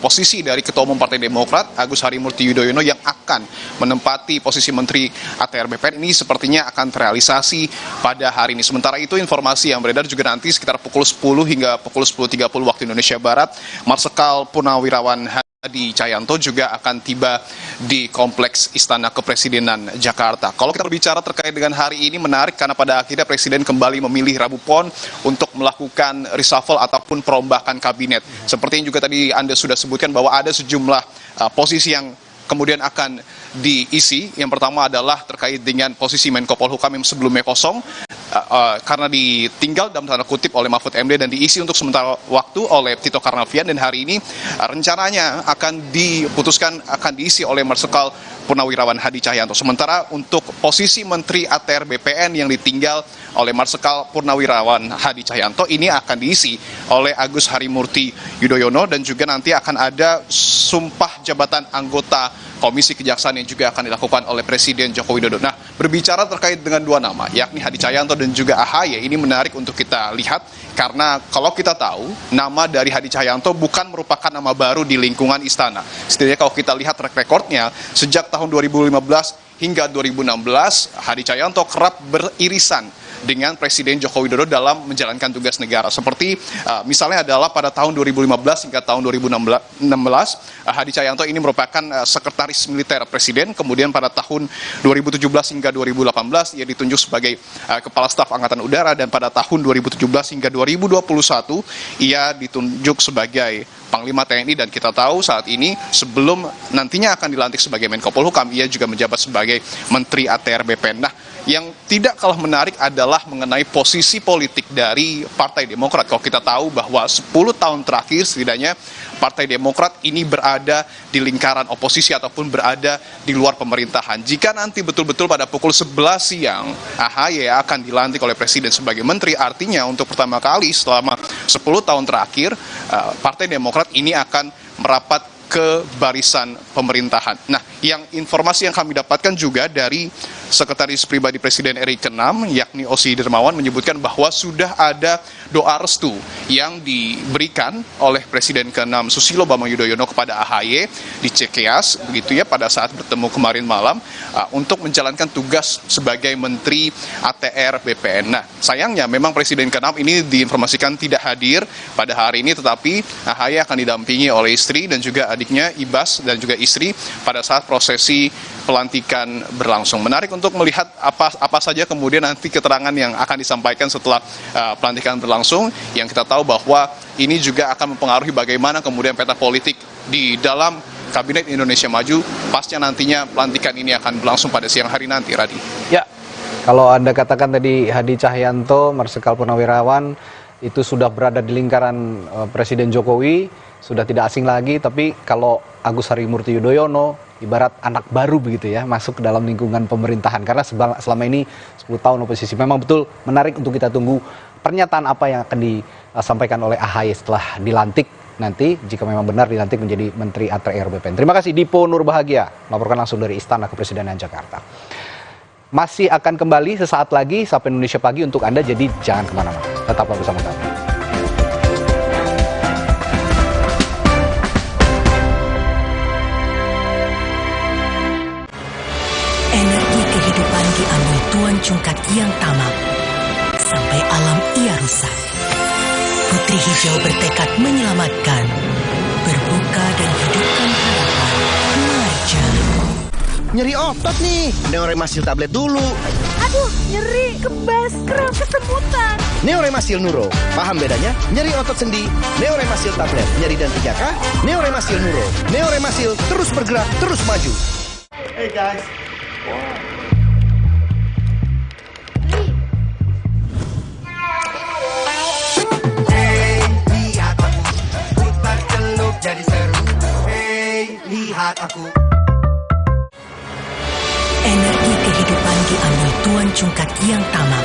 posisi dari Ketua Umum Partai Demokrat Agus Harimurti Yudhoyono yang akan menempati posisi Menteri ATR BPN ini sepertinya akan terrealisasi pada hari ini. Sementara itu informasi yang beredar juga nanti sekitar pukul 10 hingga pukul 10.30 waktu Indonesia Barat, Marsikal Purnawirawan Hadi Cahyanto juga akan tiba di Kompleks Istana Kepresidenan Jakarta. Kalau kita berbicara terkait dengan hari ini menarik karena pada akhirnya Presiden kembali memilih Rabu Pon untuk melakukan reshuffle ataupun perombakan kabinet. Seperti yang juga tadi Anda sudah sebutkan bahwa ada sejumlah posisi yang kemudian akan diisi. Yang pertama adalah terkait dengan posisi Menko Polhukam yang sebelumnya kosong karena ditinggal dalam tanda kutip oleh Mahfud MD dan diisi untuk sementara waktu oleh Tito Karnavian, dan hari ini rencananya akan diputuskan akan diisi oleh Marsikal Purnawirawan Hadi Cahyanto. Sementara untuk posisi Menteri ATR BPN yang ditinggal oleh Marsikal Purnawirawan Hadi Cahyanto ini akan diisi oleh Agus Harimurti Yudhoyono, dan juga nanti akan ada sumpah jabatan anggota Komisi Kejaksaan yang juga akan dilakukan oleh Presiden Joko Widodo. Nah, berbicara terkait dengan dua nama, yakni Hadi Cahyanto dan juga AHY, ini menarik untuk kita lihat karena kalau kita tahu nama dari Hadi Cahyanto bukan merupakan nama baru di lingkungan istana. Setidaknya kalau kita lihat track recordnya sejak tahun 2015 hingga 2016, Hadi Cahyanto kerap beririsan dengan Presiden Joko Widodo dalam menjalankan tugas negara. Seperti misalnya adalah pada tahun 2015 hingga tahun 2016, Hadi Cahyanto ini merupakan sekretaris militer Presiden. Kemudian pada tahun 2017 hingga 2018 ia ditunjuk sebagai Kepala Staf Angkatan Udara, dan pada tahun 2017 hingga 2021 ia ditunjuk sebagai Panglima TNI, dan kita tahu saat ini sebelum nantinya akan dilantik sebagai Menko Polhukam, ia juga menjabat sebagai Menteri ATR BPN. Nah, yang tidak kalah menarik adalah mengenai posisi politik dari Partai Demokrat. Kalau kita tahu bahwa 10 tahun terakhir setidaknya Partai Demokrat ini berada di lingkaran oposisi ataupun berada di luar pemerintahan. Jika nanti betul-betul pada pukul 11 siang AHY akan dilantik oleh Presiden sebagai Menteri, artinya untuk pertama kali selama 10 tahun terakhir Partai Demokrat ini akan merapat ke barisan pemerintahan. Nah, yang informasi yang kami dapatkan juga dari Sekretaris Pribadi Presiden RI ke-6, yakni Osi Dermawan, menyebutkan bahwa sudah ada doa restu yang diberikan oleh Presiden ke-6 Susilo Bambang Yudhoyono kepada AHY di Cikeas, begitu ya, pada saat bertemu kemarin malam untuk menjalankan tugas sebagai Menteri ATR BPN. Nah, sayangnya memang Presiden ke-6 ini diinformasikan tidak hadir pada hari ini, tetapi AHY akan didampingi oleh istri dan juga adiknya Ibas dan juga istri pada saat prosesi pelantikan berlangsung. Menarik untuk melihat apa saja kemudian nanti keterangan yang akan disampaikan setelah pelantikan berlangsung, yang kita tahu bahwa ini juga akan mempengaruhi bagaimana kemudian peta politik di dalam Kabinet Indonesia Maju pasca nantinya pelantikan ini akan berlangsung pada siang hari nanti, Radi. Ya, kalau Anda katakan tadi Hadi Cahyanto, Marsikal Purnawirawan itu sudah berada di lingkaran Presiden Jokowi, sudah tidak asing lagi, tapi kalau Agus Harimurti Yudhoyono ibarat anak baru begitu ya, masuk ke dalam lingkungan pemerintahan karena selama ini 10 tahun oposisi. Memang betul menarik untuk kita tunggu pernyataan apa yang akan disampaikan oleh AHY setelah dilantik nanti jika memang benar dilantik menjadi Menteri ATR BPN. Terima kasih Dipo Nurbahagia, melaporkan langsung dari Istana Kepresidenan Jakarta. Masih akan kembali sesaat lagi Sapa Indonesia Pagi untuk Anda, jadi jangan kemana-mana. Tetaplah bersama kami. Energi kehidupan diambil Tuan Cungkat yang tamak, sampai alam ia rusak. Putri Hijau bertekad menyelamatkan, berbuka dan hidupkan harapan. Marja. Nyeri otot nih, Neoremasil tablet dulu. Aduh, nyeri, kebas, kram, kesemutan. Neoremasil Nuro, paham bedanya? Nyeri otot sendi, Neoremasil tablet. Nyeri dan 3K, Neoremasil Nuro. Neoremasil terus bergerak, terus maju. Hey guys. Jadi seru, hey, lihat aku. Energi kehidupan diambil Tuan Cungkat yang tamak,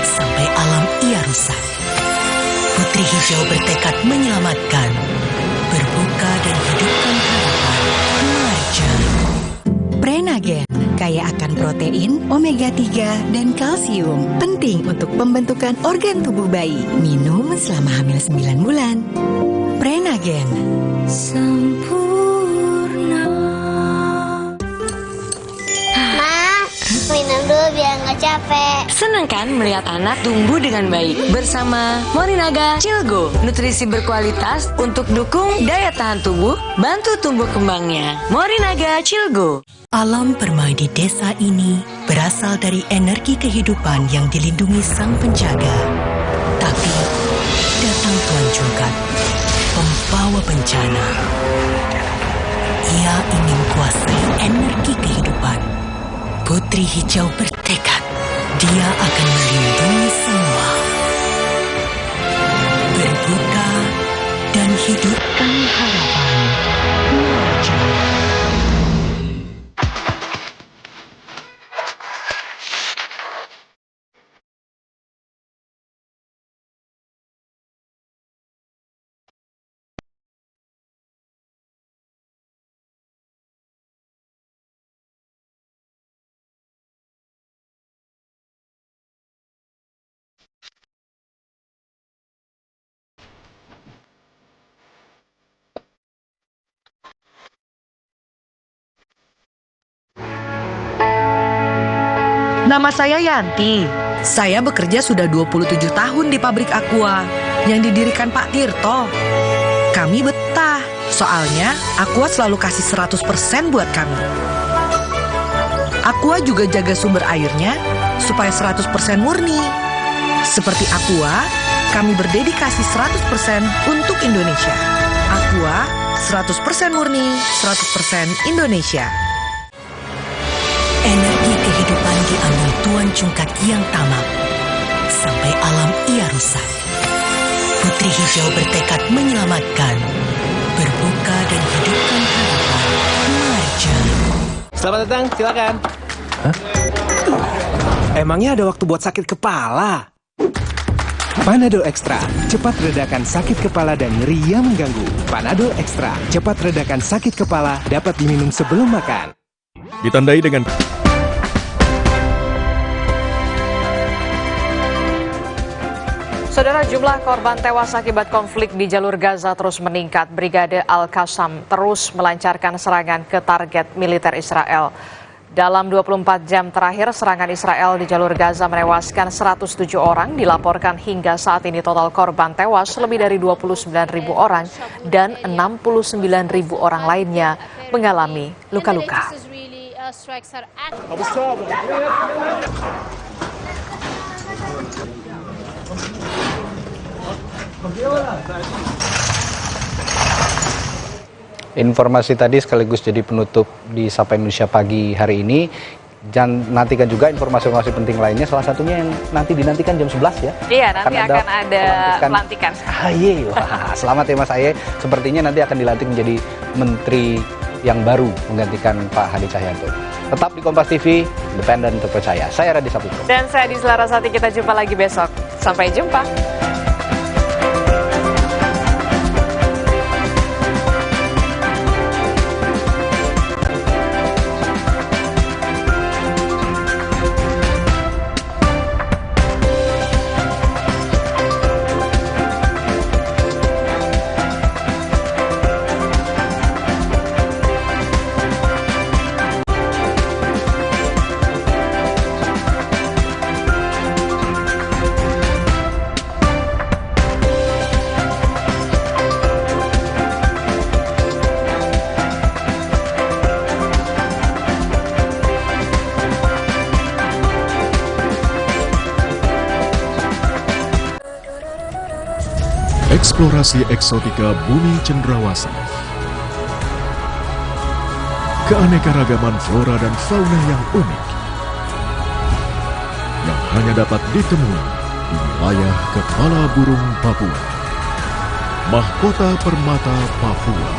sampai alam ia rusak. Putri Hijau bertekad menyelamatkan, berbuka dan hidupkan harapan. Marja. Prenagen, kaya akan protein, omega 3, dan kalsium. Penting untuk pembentukan organ tubuh bayi. Minum selama hamil 9 bulan. Prenagen. Sempurna. Ma, minum dulu biar nggak capek. Senang kan melihat anak tumbuh dengan baik bersama Morinaga Cilgo, nutrisi berkualitas untuk dukung daya tahan tubuh, bantu tumbuh kembangnya. Morinaga Cilgo. Alam permai di desa ini berasal dari energi kehidupan yang dilindungi sang penjaga. Tapi datang Tuan Cungkat, pembawa bencana. Ia ingin kuasai energi kehidupan. Putri Hijau bertekad, dia akan melindungi semua. Berbuka dan hidupkan harapan. Marja. Nama saya Yanti. Saya bekerja sudah 27 tahun di pabrik Aqua yang didirikan Pak Tirto. Kami betah, soalnya Aqua selalu kasih 100% buat kami. Aqua juga jaga sumber airnya supaya 100% murni. Seperti Aqua, kami berdedikasi 100% untuk Indonesia. Aqua 100% murni, 100% Indonesia. Energi kehidupan diambil Tuan Cungkat yang tamak, sampai alam ia rusak. Putri Hijau bertekad menyelamatkan, berbuka dan hidupkan harapan. Marja. Selamat datang, silakan. Hah? Emangnya ada waktu buat sakit kepala? Panadol Extra, cepat redakan sakit kepala dan nyeri yang mengganggu. Panadol Extra, cepat redakan sakit kepala, dapat diminum sebelum makan. Ditandai dengan Saudara, jumlah korban tewas akibat konflik di jalur Gaza terus meningkat. Brigade Al-Qassam terus melancarkan serangan ke target militer Israel. Dalam 24 jam terakhir, serangan Israel di jalur Gaza menewaskan 107 orang. Dilaporkan hingga saat ini total korban tewas lebih dari 29.000 orang dan 69.000 orang lainnya mengalami luka-luka. Informasi tadi sekaligus jadi penutup di Sapa Indonesia Pagi hari ini. Dan nantikan juga informasi-informasi penting lainnya, salah satunya yang nanti dinantikan jam 11 ya. Iya, nanti akan ada pelantikan. Aye, wah, selamat ya Mas Aye. Sepertinya nanti akan dilantik menjadi menteri yang baru menggantikan Pak Hadi Cahyanto. Tetap di Kompas TV, independen terpercaya. Saya Radhi Saputro. Dan saya Disla Rasati, kita jumpa lagi besok. Sampai jumpa. Eksplorasi eksotika bumi cendrawasih. Keanekaragaman flora dan fauna yang unik yang hanya dapat ditemui di wilayah Kepala Burung Papua. Mahkota Permata Papua,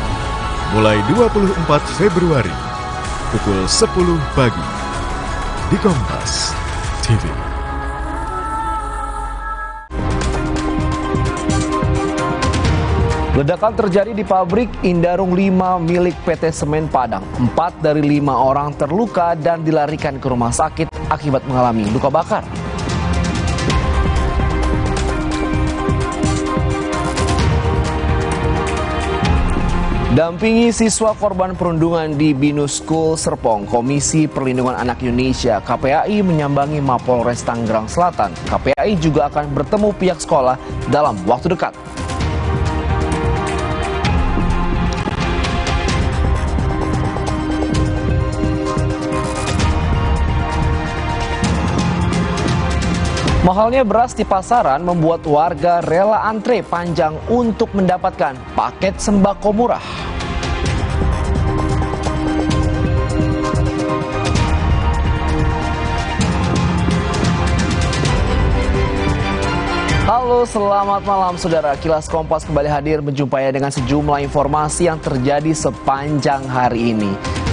mulai 24 Februari pukul 10 pagi di Kompas TV. Ledakan terjadi di pabrik Indarung 5 milik PT Semen Padang. 4 dari 5 orang terluka dan dilarikan ke rumah sakit akibat mengalami luka bakar. Dampingi siswa korban perundungan di Binus School Serpong, Komisi Perlindungan Anak Indonesia KPAI menyambangi Mapolres Tangerang Selatan. KPAI juga akan bertemu pihak sekolah dalam waktu dekat. Mahalnya beras di pasaran membuat warga rela antre panjang untuk mendapatkan paket sembako murah. Halo, selamat malam saudara. Kilas Kompas kembali hadir menjumpai dengan sejumlah informasi yang terjadi sepanjang hari ini.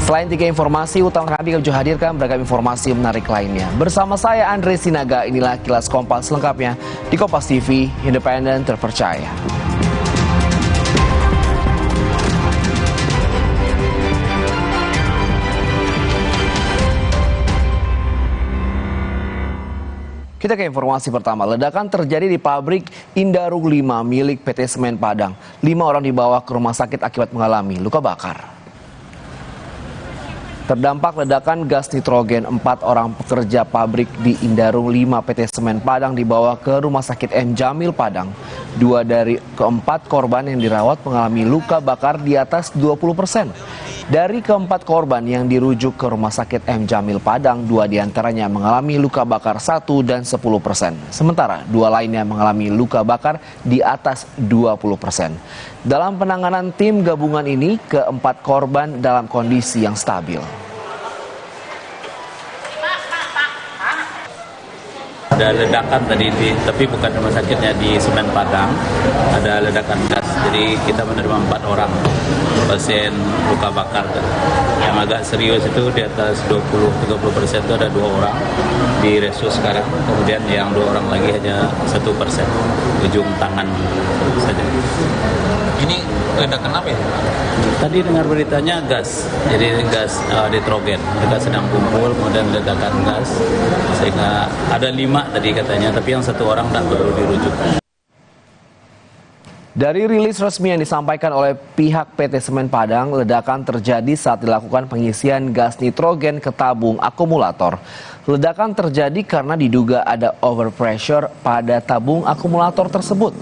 Selain 3 informasi utama kami juga hadirkan beragam informasi menarik lainnya. Bersama saya Andre Sinaga, inilah Kilas Kompas lengkapnya di Kompas TV, independen terpercaya. Kita ke informasi pertama. Ledakan terjadi di pabrik Indarung 5 milik PT Semen Padang. 5 orang dibawa ke rumah sakit akibat mengalami luka bakar. Terdampak ledakan gas nitrogen, 4 orang pekerja pabrik di Indarung 5 PT Semen Padang dibawa ke Rumah Sakit M. Jamil Padang. 2 dari ke-4 korban yang dirawat mengalami luka bakar di atas 20%. Dari ke-4 korban yang dirujuk ke Rumah Sakit M. Jamil Padang, 2 diantaranya mengalami luka bakar 1 dan 10%. Sementara 2 lainnya mengalami luka bakar di atas 20%. Dalam penanganan tim gabungan ini, ke-4 korban dalam kondisi yang stabil. Ada ledakan tadi, tapi bukan rumah sakitnya, di Semen Padang. Ada ledakan gas, jadi kita menerima 4 orang pasien luka bakar. Yang agak serius itu di atas 20-30% itu ada 2 orang di resus sekarang. Kemudian yang 2 orang lagi hanya 1%, ujung tangan saja. Ini ledakan apa ya? Tadi dengar beritanya gas, jadi gas nitrogen. Mereka sedang kumpul, kemudian ledakan gas, sehingga ada 5 tadi katanya, tapi yang 1 orang tak perlu dirujuk. Dari rilis resmi yang disampaikan oleh pihak PT Semen Padang, ledakan terjadi saat dilakukan pengisian gas nitrogen ke tabung akumulator. Ledakan terjadi karena diduga ada overpressure pada tabung akumulator tersebut.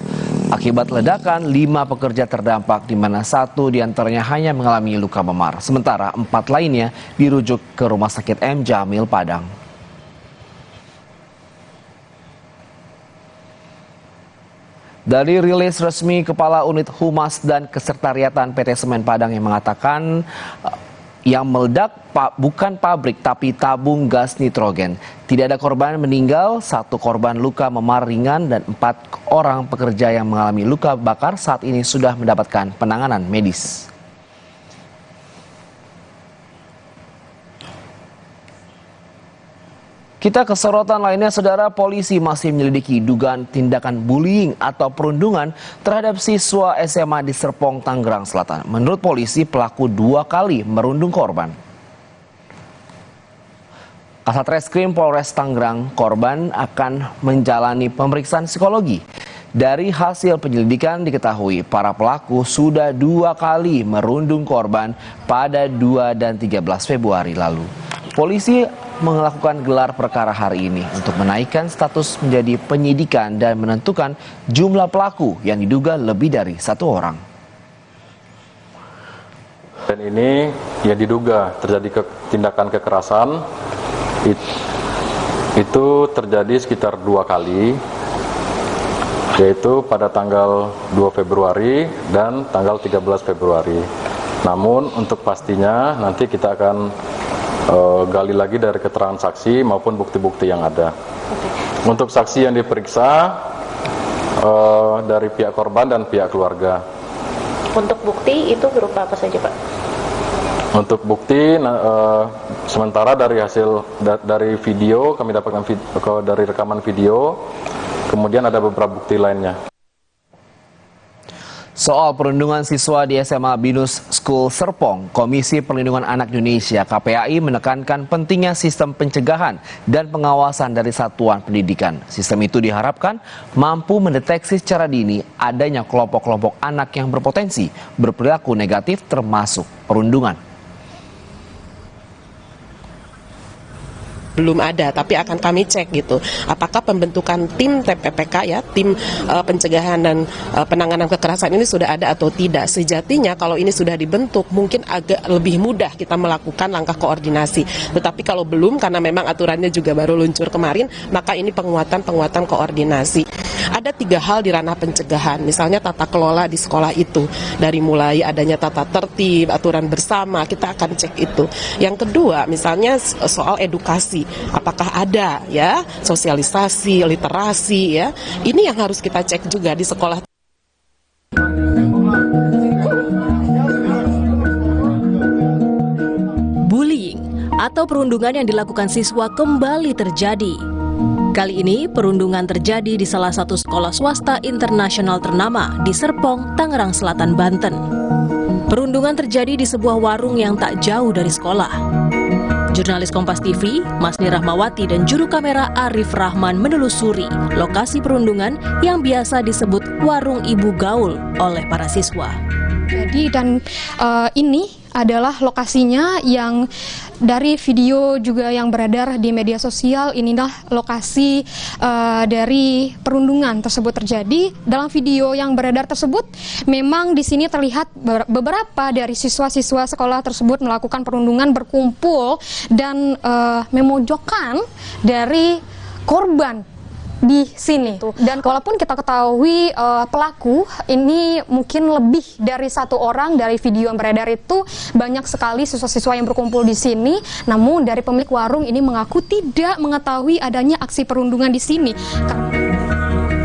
Akibat ledakan, 5 pekerja terdampak, di mana 1 diantaranya hanya mengalami luka memar. Sementara 4 lainnya dirujuk ke Rumah Sakit M. Jamil Padang. Dari rilis resmi Kepala Unit Humas dan Kesekretariatan PT Semen Padang yang mengatakan yang meledak bukan pabrik tapi tabung gas nitrogen. Tidak ada korban meninggal, 1 korban luka memar ringan dan 4 orang pekerja yang mengalami luka bakar saat ini sudah mendapatkan penanganan medis. Kita ke sorotan lainnya, saudara. Polisi masih menyelidiki dugaan tindakan bullying atau perundungan terhadap siswa SMA di Serpong, Tangerang Selatan. Menurut polisi, pelaku 2 kali merundung korban. Kasat Reskrim Polres Tangerang, korban akan menjalani pemeriksaan psikologi. Dari hasil penyelidikan diketahui para pelaku sudah 2 kali merundung korban pada 2 dan 13 Februari lalu. Polisi melakukan gelar perkara hari ini untuk menaikkan status menjadi penyidikan dan menentukan jumlah pelaku yang diduga lebih dari 1 orang. Dan ini yang diduga terjadi tindakan kekerasan itu terjadi sekitar 2 kali. yaitu pada tanggal 2 Februari dan tanggal 13 Februari. Namun untuk pastinya nanti kita akan gali lagi dari keterangan saksi maupun bukti-bukti yang ada. Untuk saksi yang diperiksa dari pihak korban dan pihak keluarga. Untuk bukti itu berupa apa saja, Pak? Untuk bukti sementara dari dari video kami dapatkan dari rekaman video, kemudian ada beberapa bukti lainnya. Soal perundungan siswa di SMA Binus School Serpong, Komisi Perlindungan Anak Indonesia KPAI menekankan pentingnya sistem pencegahan dan pengawasan dari satuan pendidikan. Sistem itu diharapkan mampu mendeteksi secara dini adanya kelompok-kelompok anak yang berpotensi berperilaku negatif termasuk perundungan. Belum ada, tapi akan kami cek gitu. Apakah pembentukan tim TPPK ya, tim pencegahan dan penanganan kekerasan ini sudah ada atau tidak. Sejatinya kalau ini sudah dibentuk mungkin agak lebih mudah kita melakukan langkah koordinasi. Tetapi kalau belum, karena memang aturannya juga baru luncur kemarin, maka ini penguatan koordinasi. Ada 3 hal di ranah pencegahan, misalnya tata kelola di sekolah itu. Dari mulai adanya tata tertib, aturan bersama, kita akan cek itu. Yang kedua, misalnya soal edukasi. Apakah ada ya sosialisasi, literasi ya. Ini yang harus kita cek juga di sekolah. Bullying atau perundungan yang dilakukan siswa kembali terjadi. Kali ini perundungan terjadi di salah satu sekolah swasta internasional ternama di Serpong, Tangerang Selatan, Banten. Perundungan terjadi di sebuah warung yang tak jauh dari sekolah. Jurnalis Kompas TV, Masni Rahmawati dan juru kamera Arif Rahman menelusuri lokasi perundungan yang biasa disebut warung ibu gaul oleh para siswa. Jadi ini adalah lokasinya yang dari video juga yang beredar di media sosial. Inilah lokasi dari perundungan tersebut terjadi. Dalam video yang beredar tersebut, memang di sini terlihat beberapa dari siswa-siswa sekolah tersebut melakukan perundungan, berkumpul dan memojokkan dari korban di sini. Dan walaupun kita ketahui pelaku ini mungkin lebih dari 1 orang, dari video yang beredar itu banyak sekali siswa-siswa yang berkumpul di sini. Namun dari pemilik warung ini mengaku tidak mengetahui adanya aksi perundungan di sini.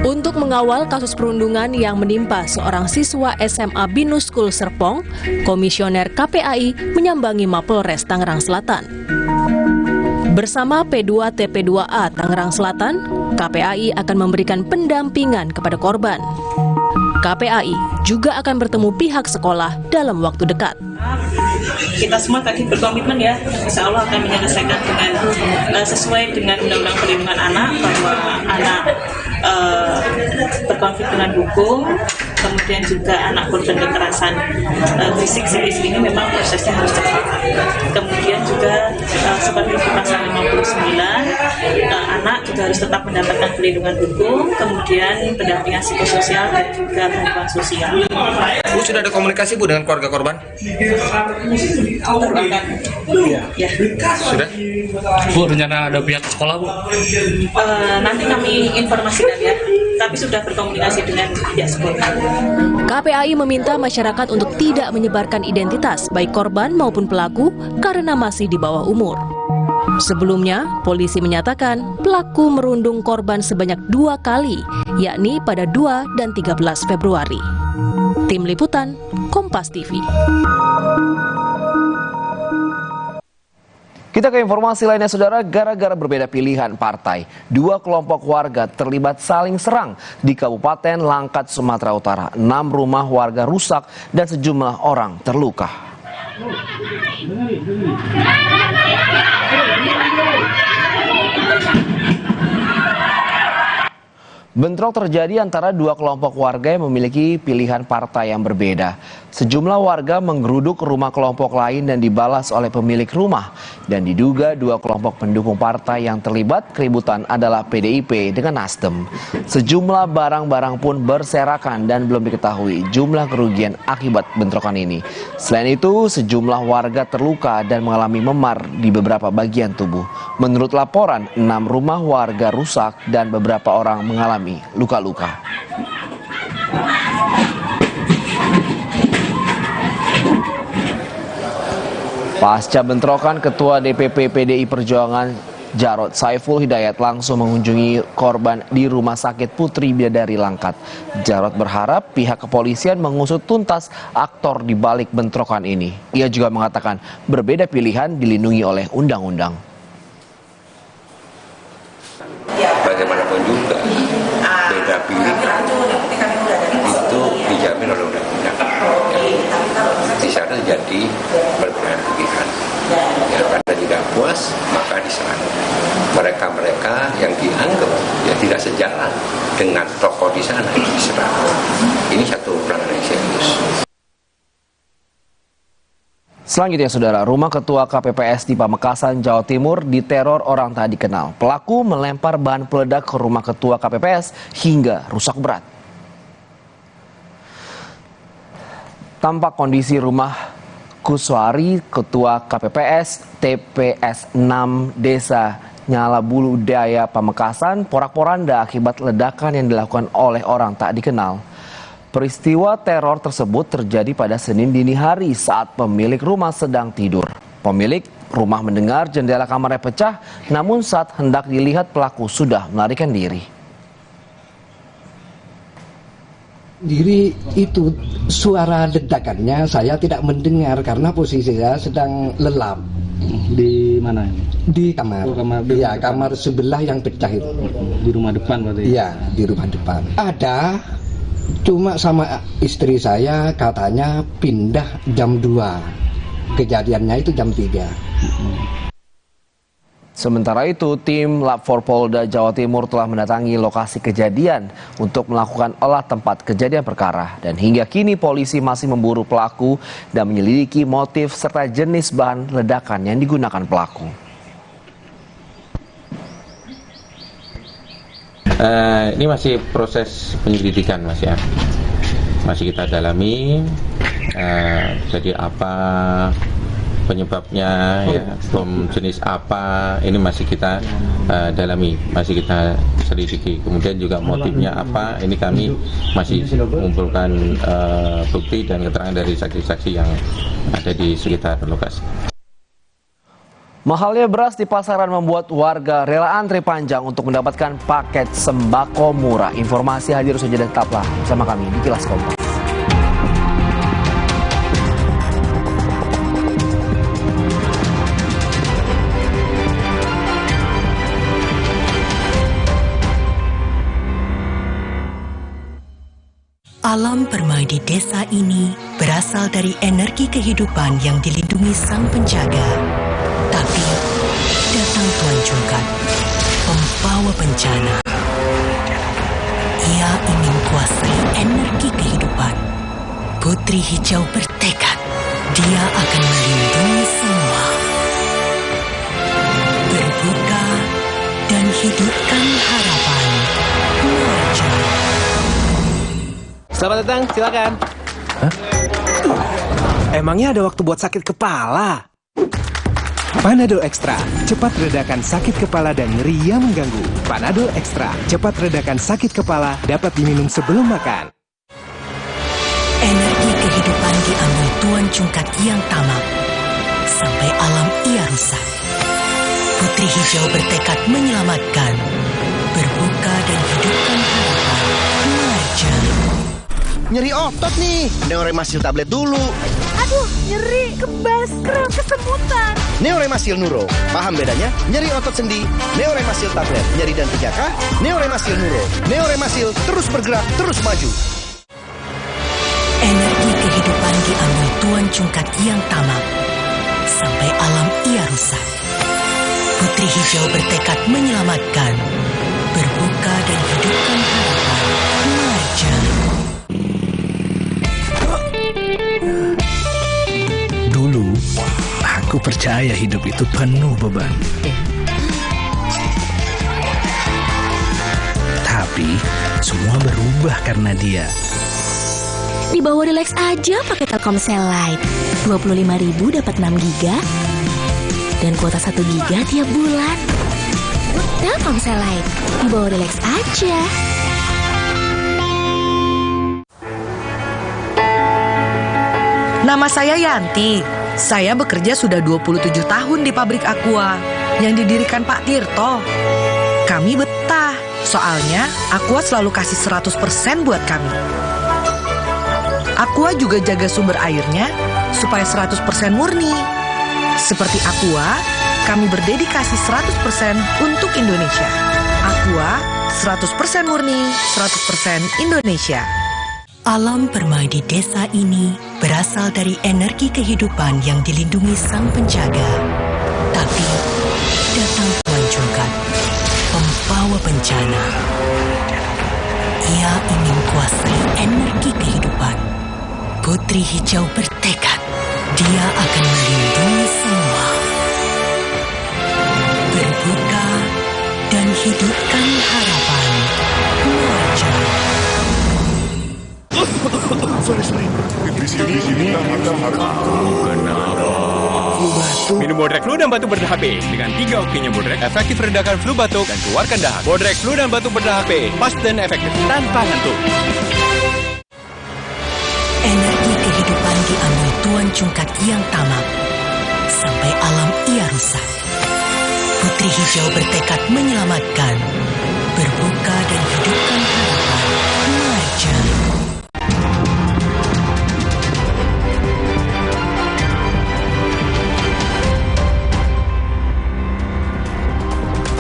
Untuk mengawal kasus perundungan yang menimpa seorang siswa SMA Binus School Serpong, Komisioner KPAI menyambangi Mapolres Tangerang Selatan. Bersama P2 TP2A Tangerang Selatan, KPAI akan memberikan pendampingan kepada korban. KPAI juga akan bertemu pihak sekolah dalam waktu dekat. Kita semua tadi berkomitmen ya, insya Allah akan menyelesaikan dengan sesuai dengan Undang-Undang Perlindungan Anak, bahwa anak berkonflik dengan hukum, kemudian juga anak korban kekerasan fisik psikis ini memang prosesnya harus cepat. Kemudian juga seperti di pasal 59, anak juga harus tetap mendapatkan perlindungan hukum, kemudian pendampingan psikososial dan juga bantuan sosial. Bu, sudah ada komunikasi Bu dengan keluarga korban? Ya. Sudah? Bu, rencana ada pihak sekolah Bu? Nanti kami informasikan ya, tapi sudah berkomunikasi dengan pihak sekolah. KPAI meminta masyarakat untuk tidak menyebarkan identitas baik korban maupun pelaku karena masih di bawah umur. Sebelumnya, polisi menyatakan pelaku merundung korban sebanyak 2 kali, yakni pada 2 dan 13 Februari. Tim Liputan, Kompas TV. Kita ke informasi lainnya, saudara. Gara-gara berbeda pilihan partai, 2 kelompok warga terlibat saling serang di Kabupaten Langkat, Sumatera Utara. 6 rumah warga rusak dan sejumlah orang terluka. Bentrok terjadi antara 2 kelompok warga yang memiliki pilihan partai yang berbeda. Sejumlah warga menggeruduk rumah kelompok lain dan dibalas oleh pemilik rumah. Dan diduga 2 kelompok pendukung partai yang terlibat keributan adalah PDIP dengan Nasdem. Sejumlah barang-barang pun berserakan dan belum diketahui jumlah kerugian akibat bentrokan ini. Selain itu, sejumlah warga terluka dan mengalami memar di beberapa bagian tubuh. Menurut laporan, 6 rumah warga rusak dan beberapa orang mengalami mengalami luka-luka. Pasca bentrokan, Ketua DPP PDI Perjuangan Jarod Saiful Hidayat langsung mengunjungi korban di Rumah Sakit Putri Bidadari Langkat. Jarod berharap pihak kepolisian mengusut tuntas aktor di balik bentrokan ini. Ia juga mengatakan berbeda pilihan dilindungi oleh undang-undang. Bagaimanapun juga, beda pilihan itu dijamin oleh undang-undang. Di sana jadi perbedaan pilihan. Ya, karena tidak puas, maka diserang. Mereka-mereka yang dianggap ya tidak sejalan dengan tokoh di sana diserang. Ini satu pelanggaran yang serius. Selanjutnya, Saudara, rumah Ketua KPPS di Pamekasan, Jawa Timur diteror orang tak dikenal. Pelaku melempar bahan peledak ke rumah Ketua KPPS hingga rusak berat. Tampak kondisi rumah Kuswari, Ketua KPPS TPS 6 Desa Nyalabulu Daya Pamekasan, porak-poranda akibat ledakan yang dilakukan oleh orang tak dikenal. Peristiwa teror tersebut terjadi pada Senin dini hari saat pemilik rumah sedang tidur. Pemilik rumah mendengar jendela kamarnya pecah, namun saat hendak dilihat pelaku sudah melarikan diri. Diri itu suara ledakannya saya tidak mendengar karena posisi saya sedang lelap. Di mana? Di kamar. Oh, kamar. Iya, kamar sebelah yang pecah itu. Di rumah depan berarti? Iya, di rumah depan. Ada, cuma sama istri saya katanya pindah jam 2. Kejadiannya itu jam 3. Sementara itu, tim Lab 4 Polda Jawa Timur telah mendatangi lokasi kejadian untuk melakukan olah tempat kejadian perkara. Dan hingga kini polisi masih memburu pelaku dan menyelidiki motif serta jenis bahan ledakan yang digunakan pelaku. Ini masih proses penyelidikan, Mas ya. Masih kita dalami. Jadi apa penyebabnya, ya, bom jenis apa, ini masih kita dalami, masih kita selidiki. Kemudian juga motifnya apa, ini kami masih mengumpulkan bukti dan keterangan dari saksi-saksi yang ada di sekitar lokasi. Mahalnya beras di pasaran membuat warga rela antri panjang untuk mendapatkan paket sembako murah. Informasi hadir saja dan tetaplah bersama kami di Kilas Kompas. Alam permai di desa ini berasal dari energi kehidupan yang dilindungi sang penjaga. Tapi datang Tuan Cungkat, pembawa bencana. Ia ingin kuasai energi kehidupan. Putri Hijau bertekad, dia akan melindungi semua. Berbuka dan hidupkan harapan. Muarja. Selamat datang, silakan. Hah? Emangnya ada waktu buat sakit kepala? Panadol Extra, cepat redakan sakit kepala dan nyeri yang mengganggu. Panadol Extra, cepat redakan sakit kepala, dapat diminum sebelum makan. Energi kehidupan diambil Tuan Cungkat yang tamak. Sampai alam ia rusak. Putri Hijau bertekad menyelamatkan. Berbuka dan hidupkan harapan. Muarja. Nyeri otot nih, Neoremasil tablet dulu. Aduh, nyeri, kebas, kram, kesemutan. Neoremasil Nuro, paham bedanya? Nyeri otot sendi, Neoremasil tablet. Nyeri dan pijaka, Neoremasil Nuro. Neoremasil terus bergerak, terus maju. Energi kehidupan diambil Tuan Cungkat yang tamak. Sampai alam ia rusak. Putri Hijau bertekad menyelamatkan. Berbuka dan hidupkan harapan. Muarja. Dulu, aku percaya hidup itu penuh beban. Tapi, semua berubah karena dia. Di bawah relax aja pakai Telkomsel Lite. 25.000 dapat 6 giga dan kuota 1 giga tiap bulan. Telkomsel Lite, di bawah relax aja. Nama saya Yanti. Saya bekerja sudah 27 tahun di pabrik Aqua yang didirikan Pak Tirto. Kami betah, soalnya Aqua selalu kasih 100% buat kami. Aqua juga jaga sumber airnya supaya 100% murni. Seperti Aqua, kami berdedikasi 100% untuk Indonesia. Aqua, 100% murni, 100% Indonesia. Alam permai di desa ini berasal dari energi kehidupan yang dilindungi sang penjaga. Tapi datang Tuan Cungkat, pembawa bencana. Ia ingin kuasai energi kehidupan. Putri Hijau bertekad, dia akan melindungi semua. Berbuka dan hidupkan harapan. Muaja. Sorry. Di sini kita kenapa? Minum Bodrek Flu dan Batuk Berdah HP. Dengan 3 oksinya Bodrek, efektif redakan flu batuk dan keluarkan dahak. Bodrek Flu dan Batuk Berdah HP, pas dan efektif tanpa ngantuk. Energi kehidupan diambil Tuan Cungkat yang tamak. Sampai alam ia rusak. Putri Hijau bertekad menyelamatkan. Berbuka dan hidupkan harapan. Muaja.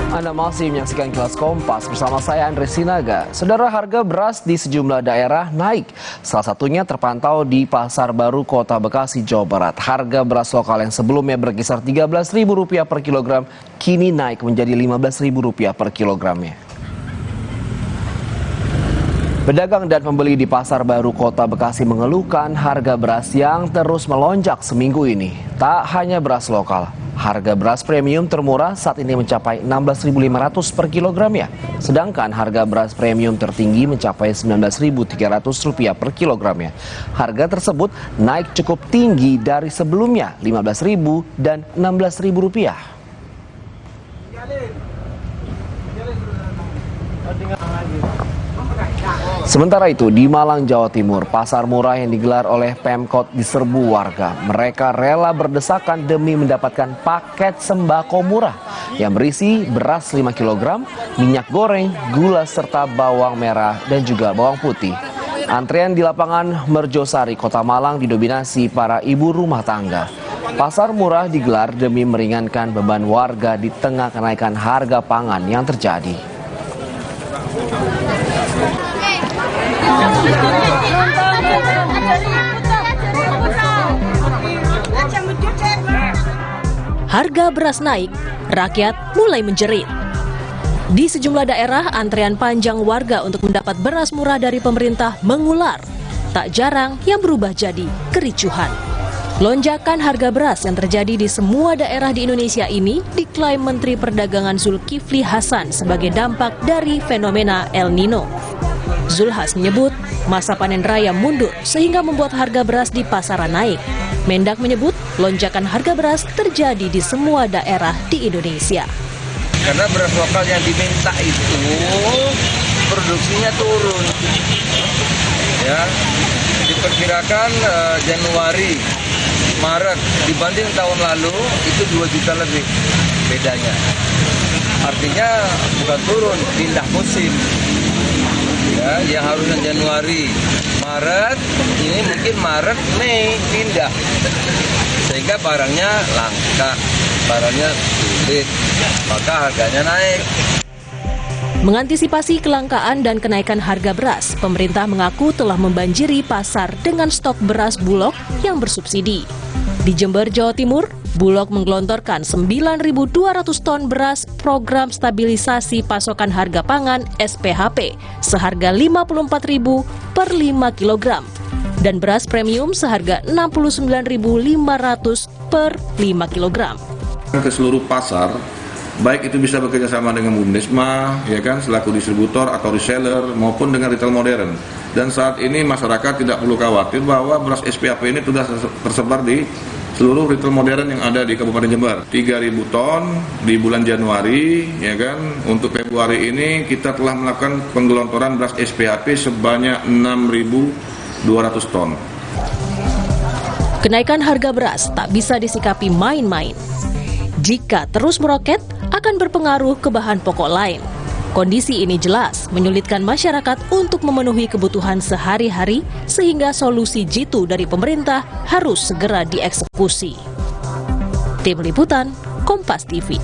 Anda masih menyaksikan Kilas Kompas bersama saya Andre Sinaga. Saudara, harga beras di sejumlah daerah naik. Salah satunya terpantau di Pasar Baru Kota Bekasi, Jawa Barat. Harga beras lokal yang sebelumnya berkisar Rp13.000 per kilogram kini naik menjadi Rp15.000 per kilogramnya. Pedagang dan pembeli di Pasar Baru Kota Bekasi mengeluhkan harga beras yang terus melonjak seminggu ini. Tak hanya beras lokal, harga beras premium termurah saat ini mencapai Rp16.500 per kilogramnya. Sedangkan harga beras premium tertinggi mencapai Rp19.300 per kilogramnya. Harga tersebut naik cukup tinggi dari sebelumnya Rp15.000 dan Rp16.000. Sementara itu, di Malang, Jawa Timur, pasar murah yang digelar oleh Pemkot diserbu warga. Mereka rela berdesakan demi mendapatkan paket sembako murah yang berisi beras 5 kg, minyak goreng, gula, serta bawang merah dan juga bawang putih. Antrian di lapangan Merjosari, Kota Malang didominasi para ibu rumah tangga. Pasar murah digelar demi meringankan beban warga di tengah kenaikan harga pangan yang terjadi. Harga beras naik, rakyat mulai menjerit. Di sejumlah daerah, antrean panjang warga untuk mendapat beras murah dari pemerintah mengular. Tak jarang yang berubah jadi kericuhan. Lonjakan harga beras yang terjadi di semua daerah di Indonesia ini diklaim Menteri Perdagangan Zulkifli Hasan sebagai dampak dari fenomena El Nino. Zulhas menyebut masa panen raya mundur sehingga membuat harga beras di pasaran naik. Mendak menyebut lonjakan harga beras terjadi di semua daerah di Indonesia. Karena beras lokal yang diminta itu produksinya turun. Ya, diperkirakan Januari, Maret dibanding tahun lalu itu 2 juta lebih bedanya. Artinya bukan turun, pindah musim. Ya, yang harusnya Januari, Maret, ini mungkin Maret, Mei pindah. Sehingga barangnya langka, barangnya sulit, maka harganya naik. Mengantisipasi kelangkaan dan kenaikan harga beras, pemerintah mengaku telah membanjiri pasar dengan stok beras Bulog yang bersubsidi. Di Jember, Jawa Timur, Bulog menggelontorkan 9.200 ton beras program stabilisasi pasokan harga pangan SPHP seharga Rp54.000 per 5 kg dan beras premium seharga Rp69.500 per 5 kg. Ke seluruh pasar, baik itu bisa bekerja sama dengan Bundesma, ya kan, selaku distributor atau reseller maupun dengan retail modern. Dan saat ini masyarakat tidak perlu khawatir bahwa beras SPHP ini sudah tersebar di seluruh retail modern yang ada di Kabupaten Jember. 3.000 ton di bulan Januari, ya kan. Untuk Februari ini kita telah melakukan penggelontoran beras SPHP sebanyak 6.200 ton. Kenaikan harga beras tak bisa disikapi main-main. Jika terus meroket, akan berpengaruh ke bahan pokok lain. Kondisi ini jelas menyulitkan masyarakat untuk memenuhi kebutuhan sehari-hari, sehingga solusi jitu dari pemerintah harus segera dieksekusi. Tim Liputan, Kompas TV.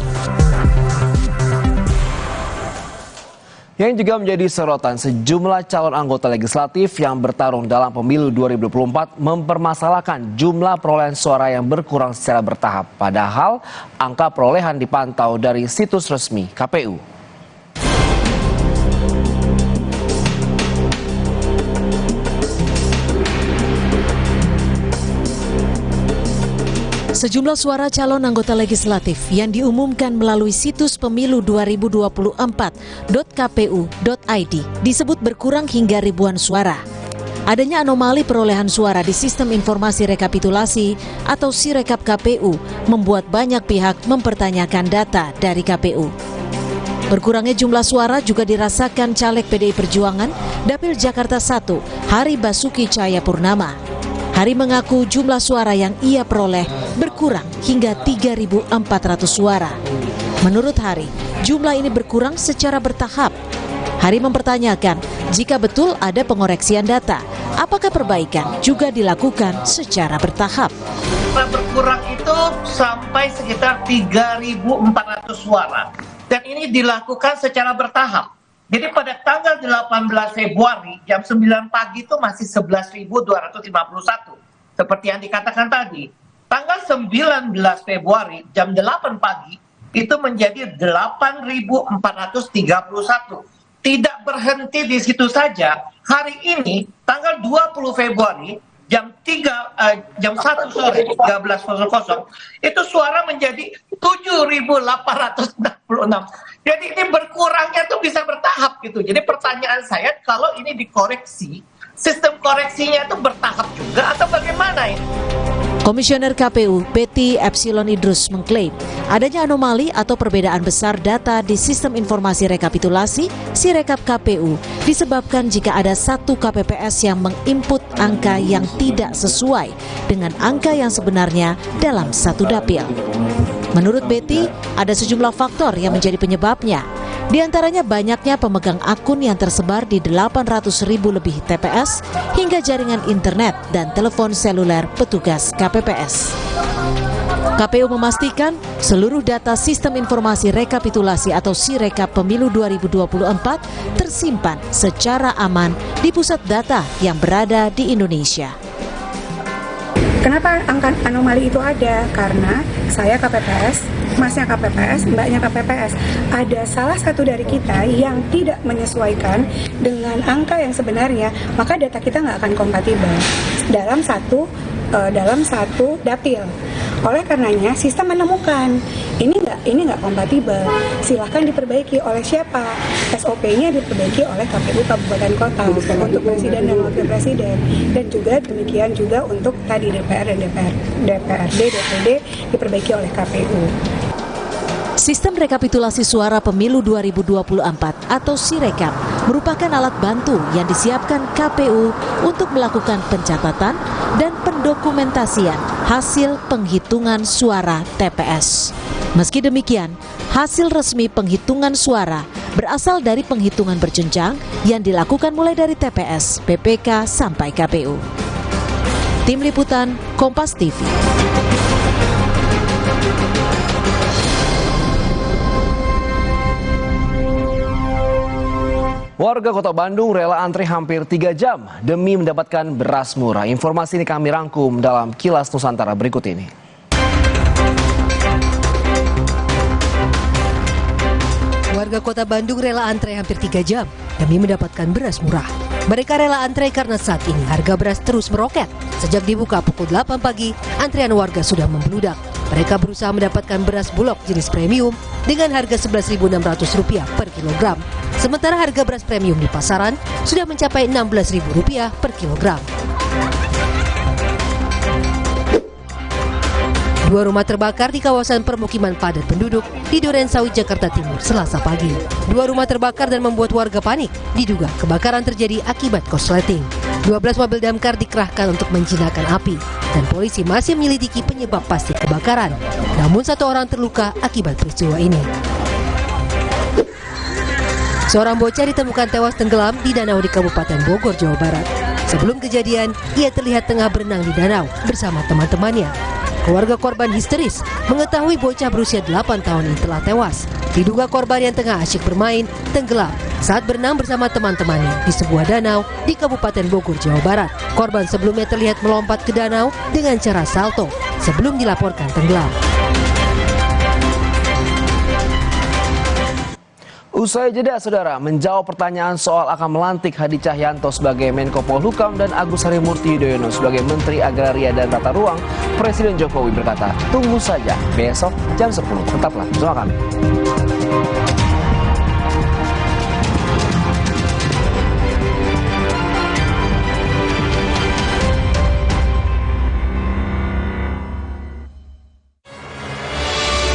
Yang juga menjadi sorotan, sejumlah calon anggota legislatif yang bertarung dalam pemilu 2024 mempermasalahkan jumlah perolehan suara yang berkurang secara bertahap. Padahal angka perolehan dipantau dari situs resmi KPU. Sejumlah suara calon anggota legislatif yang diumumkan melalui situs pemilu2024.kpu.id disebut berkurang hingga ribuan suara. Adanya anomali perolehan suara di sistem informasi rekapitulasi atau Sirekap KPU membuat banyak pihak mempertanyakan data dari KPU. Berkurangnya jumlah suara juga dirasakan caleg PDI Perjuangan Dapil Jakarta 1, Hari Basuki Cahayapurnama. Hari mengaku jumlah suara yang ia peroleh berkurang hingga 3.400 suara. Menurut Hari, jumlah ini berkurang secara bertahap. Hari mempertanyakan jika betul ada pengoreksian data, apakah perbaikan juga dilakukan secara bertahap. Berkurang itu sampai sekitar 3.400 suara. Dan ini dilakukan secara bertahap. Jadi pada tanggal 18 Februari jam 9 pagi itu masih 11.251 seperti yang dikatakan tadi. Tanggal 19 Februari jam 8 pagi itu menjadi 8.431. Tidak berhenti di situ saja. Hari ini tanggal 20 Februari jam 1 sore 13.00 itu suara menjadi 7.866. Jadi ini berkurangnya tuh bisa bertahap gitu. Jadi pertanyaan saya, kalau ini dikoreksi, sistem koreksinya itu bertahap juga atau bagaimana ini? Komisioner KPU Betty Epsilon Idrus mengklaim adanya anomali atau perbedaan besar data di sistem informasi rekapitulasi Sirekap KPU disebabkan jika ada satu KPPS yang menginput angka yang tidak sesuai dengan angka yang sebenarnya dalam satu dapil. Menurut Betty, ada sejumlah faktor yang menjadi penyebabnya. Di antaranya banyaknya pemegang akun yang tersebar di 800.000 lebih TPS hingga jaringan internet dan telepon seluler petugas KPPS. KPU memastikan seluruh data sistem informasi rekapitulasi atau Sirekap Pemilu 2024 tersimpan secara aman di pusat data yang berada di Indonesia. Kenapa angka anomali itu ada? Karena saya KPPS, masnya KPPS, mbaknya KPPS. Ada salah satu dari kita yang tidak menyesuaikan dengan angka yang sebenarnya, maka data kita nggak akan kompatibel dalam satu dapil. Oleh karenanya sistem menemukan ini nggak kompatibel. Silahkan diperbaiki oleh siapa? SOP-nya diperbaiki oleh KPU Kabupaten Kota untuk presiden dan wakil presiden, dan juga demikian juga untuk tadi DPR dan DPRD, DPD diperbaiki oleh KPU. Sistem rekapitulasi suara pemilu 2024 atau Sirekap merupakan alat bantu yang disiapkan KPU untuk melakukan pencatatan dan pendokumentasian hasil penghitungan suara TPS. Meski demikian, hasil resmi penghitungan suara berasal dari penghitungan berjenjang yang dilakukan mulai dari TPS, PPK, sampai KPU. Tim Liputan, Kompas TV. Warga Kota Bandung rela antri hampir 3 jam demi mendapatkan beras murah. Informasi ini kami rangkum dalam Kilas Nusantara berikut ini. Warga Kota Bandung rela antre hampir 3 jam demi mendapatkan beras murah. Mereka rela antre karena saat ini harga beras terus meroket. Sejak dibuka pukul 8 pagi, antrian warga sudah membludak. Mereka berusaha mendapatkan beras bulog jenis premium dengan harga Rp11.600 per kilogram. Sementara harga beras premium di pasaran sudah mencapai Rp16.000 per kilogram. Dua rumah terbakar di kawasan permukiman padat penduduk di Durensawi, Jakarta Timur, Selasa pagi. Dua rumah terbakar dan membuat warga panik. Diduga kebakaran terjadi akibat korsleting. 12 mobil damkar dikerahkan untuk menjinakkan api dan polisi masih menyelidiki penyebab pasti kebakaran. Namun 1 orang terluka akibat peristiwa ini. Seorang bocah ditemukan tewas tenggelam di danau di Kabupaten Bogor, Jawa Barat. Sebelum kejadian, ia terlihat tengah berenang di danau bersama teman-temannya. Keluarga korban histeris mengetahui bocah berusia 8 tahun ini telah tewas. Diduga korban yang tengah asyik bermain tenggelam saat berenang bersama teman-temannya di sebuah danau di Kabupaten Bogor, Jawa Barat. Korban sebelumnya terlihat melompat ke danau dengan cara salto sebelum dilaporkan tenggelam. Usai jeda, saudara, menjawab pertanyaan soal akan melantik Hadi Cahyanto sebagai Menko Polhukam dan Agus Harimurti Yudhoyono sebagai Menteri Agraria dan Tata Ruang, Presiden Jokowi berkata, tunggu saja besok jam 10. Tetaplah bersama kami.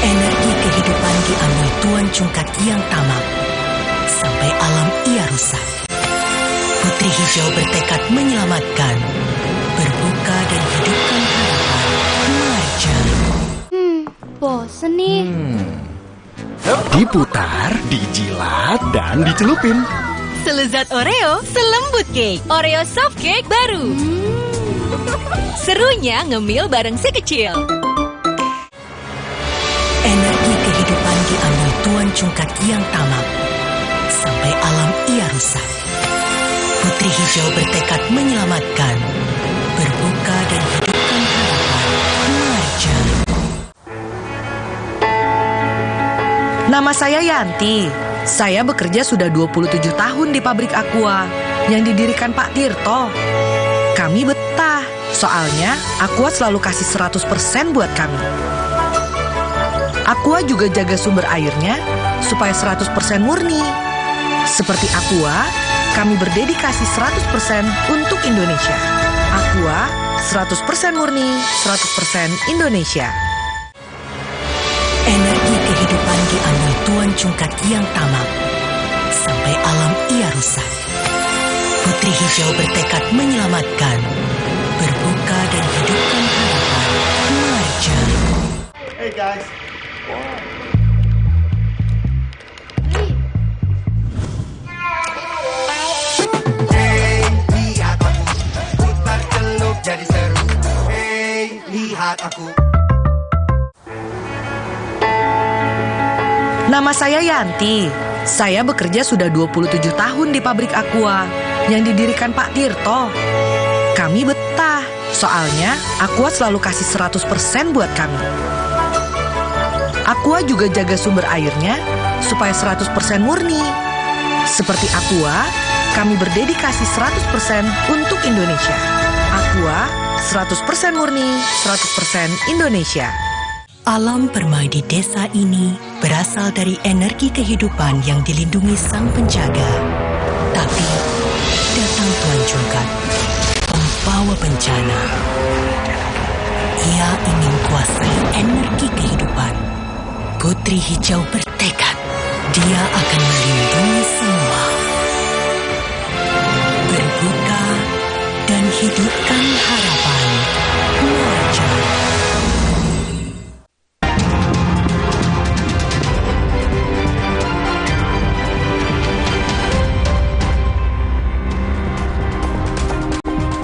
Energi kehidupan diambil Tuan Cungkak yang tamak, sampai alam ia rusak. Putri Hijau bertekad menyelamatkan, berbuka dan hidupkan harapan. Marja. Bosen nih. Diputar, dijilat, dan dicelupin. Selezat Oreo, selembut cake. Oreo soft cake baru. Serunya ngemil bareng si kecil. Energi kehidupan diambil Tuan Cungkak yang tamak, sampai alam ia rusak. Putri Hijau bertekad menyelamatkan, berbuka dan hidupkan harapan. Marja. Nama saya Yanti. Saya bekerja sudah 27 tahun di pabrik Aqua yang didirikan Pak Tirto. Kami betah, soalnya Aqua selalu kasih 100% buat kami. Aqua juga jaga sumber airnya supaya 100% murni. Seperti Aqua, kami berdedikasi 100% untuk Indonesia. Aqua, 100% murni, 100% Indonesia. Energi kehidupan diambil Tuan Cungkak yang tamak, sampai alam ia rusak. Putri Hijau bertekad menyelamatkan, berbuka dan hidupkan harapan. Marja. Hey guys. Hey, lihat aku, putar celup jadi seru. Hey, lihat aku. Nama saya Yanti. Saya bekerja sudah 27 tahun di pabrik Aqua yang didirikan Pak Tirto. Kami betah, soalnya Aqua selalu kasih 100% buat kami. Aqua juga jaga sumber airnya supaya 100% murni. Seperti Aqua, kami berdedikasi 100% untuk Indonesia. Aqua, 100% murni, 100% Indonesia. Alam permai di desa ini berasal dari energi kehidupan yang dilindungi sang penjaga. Tapi datang Tuan Cungkak, pembawa bencana. Ia ingin kuasai energi kehidupan. Putri Hijau bertekad, dia akan melindungi semua. Berbuka dan hidupkan harapan. Marja.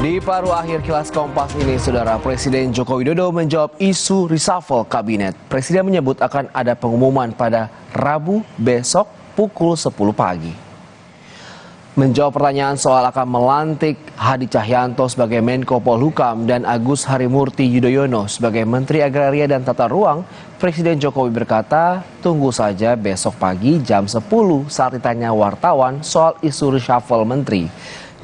Di paruh akhir Kilas Kompas ini, saudara, Presiden Joko Widodo menjawab isu reshuffle kabinet. Presiden menyebut akan ada pengumuman pada Rabu besok pukul 10 pagi. Menjawab pertanyaan soal akan melantik Hadi Cahyanto sebagai Menko Polhukam dan Agus Harimurti Yudhoyono sebagai Menteri Agraria dan Tata Ruang, Presiden Jokowi berkata, tunggu saja besok pagi jam 10 saat ditanya wartawan soal isu reshuffle menteri.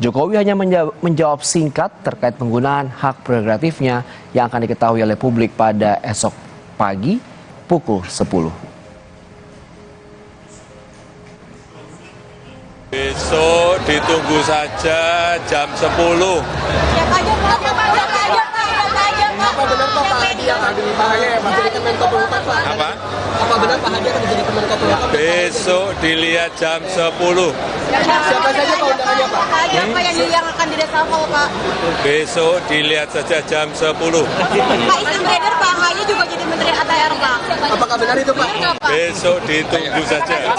Jokowi hanya menjawab singkat terkait penggunaan hak prerogatifnya yang akan diketahui oleh publik pada esok pagi pukul 10. Besok ditunggu saja jam 10. Apa benar Pak Hadi yang ada di bahaya ya Pak? Jadi Menko Polhukam Pak? Apa? Apa benar Pak Hadi akan menjadi Kemenko Polhukam? Besok dilihat jam 10. Siapa saja Pak undangannya Pak? Siapa yang akan direshuffle Pak? Besok dilihat saja jam 10. Pak Islam beredar Pak Ahy juga jadi Menteri ATR Pak. Apakah benar itu Pak? Besok ditunggu saja.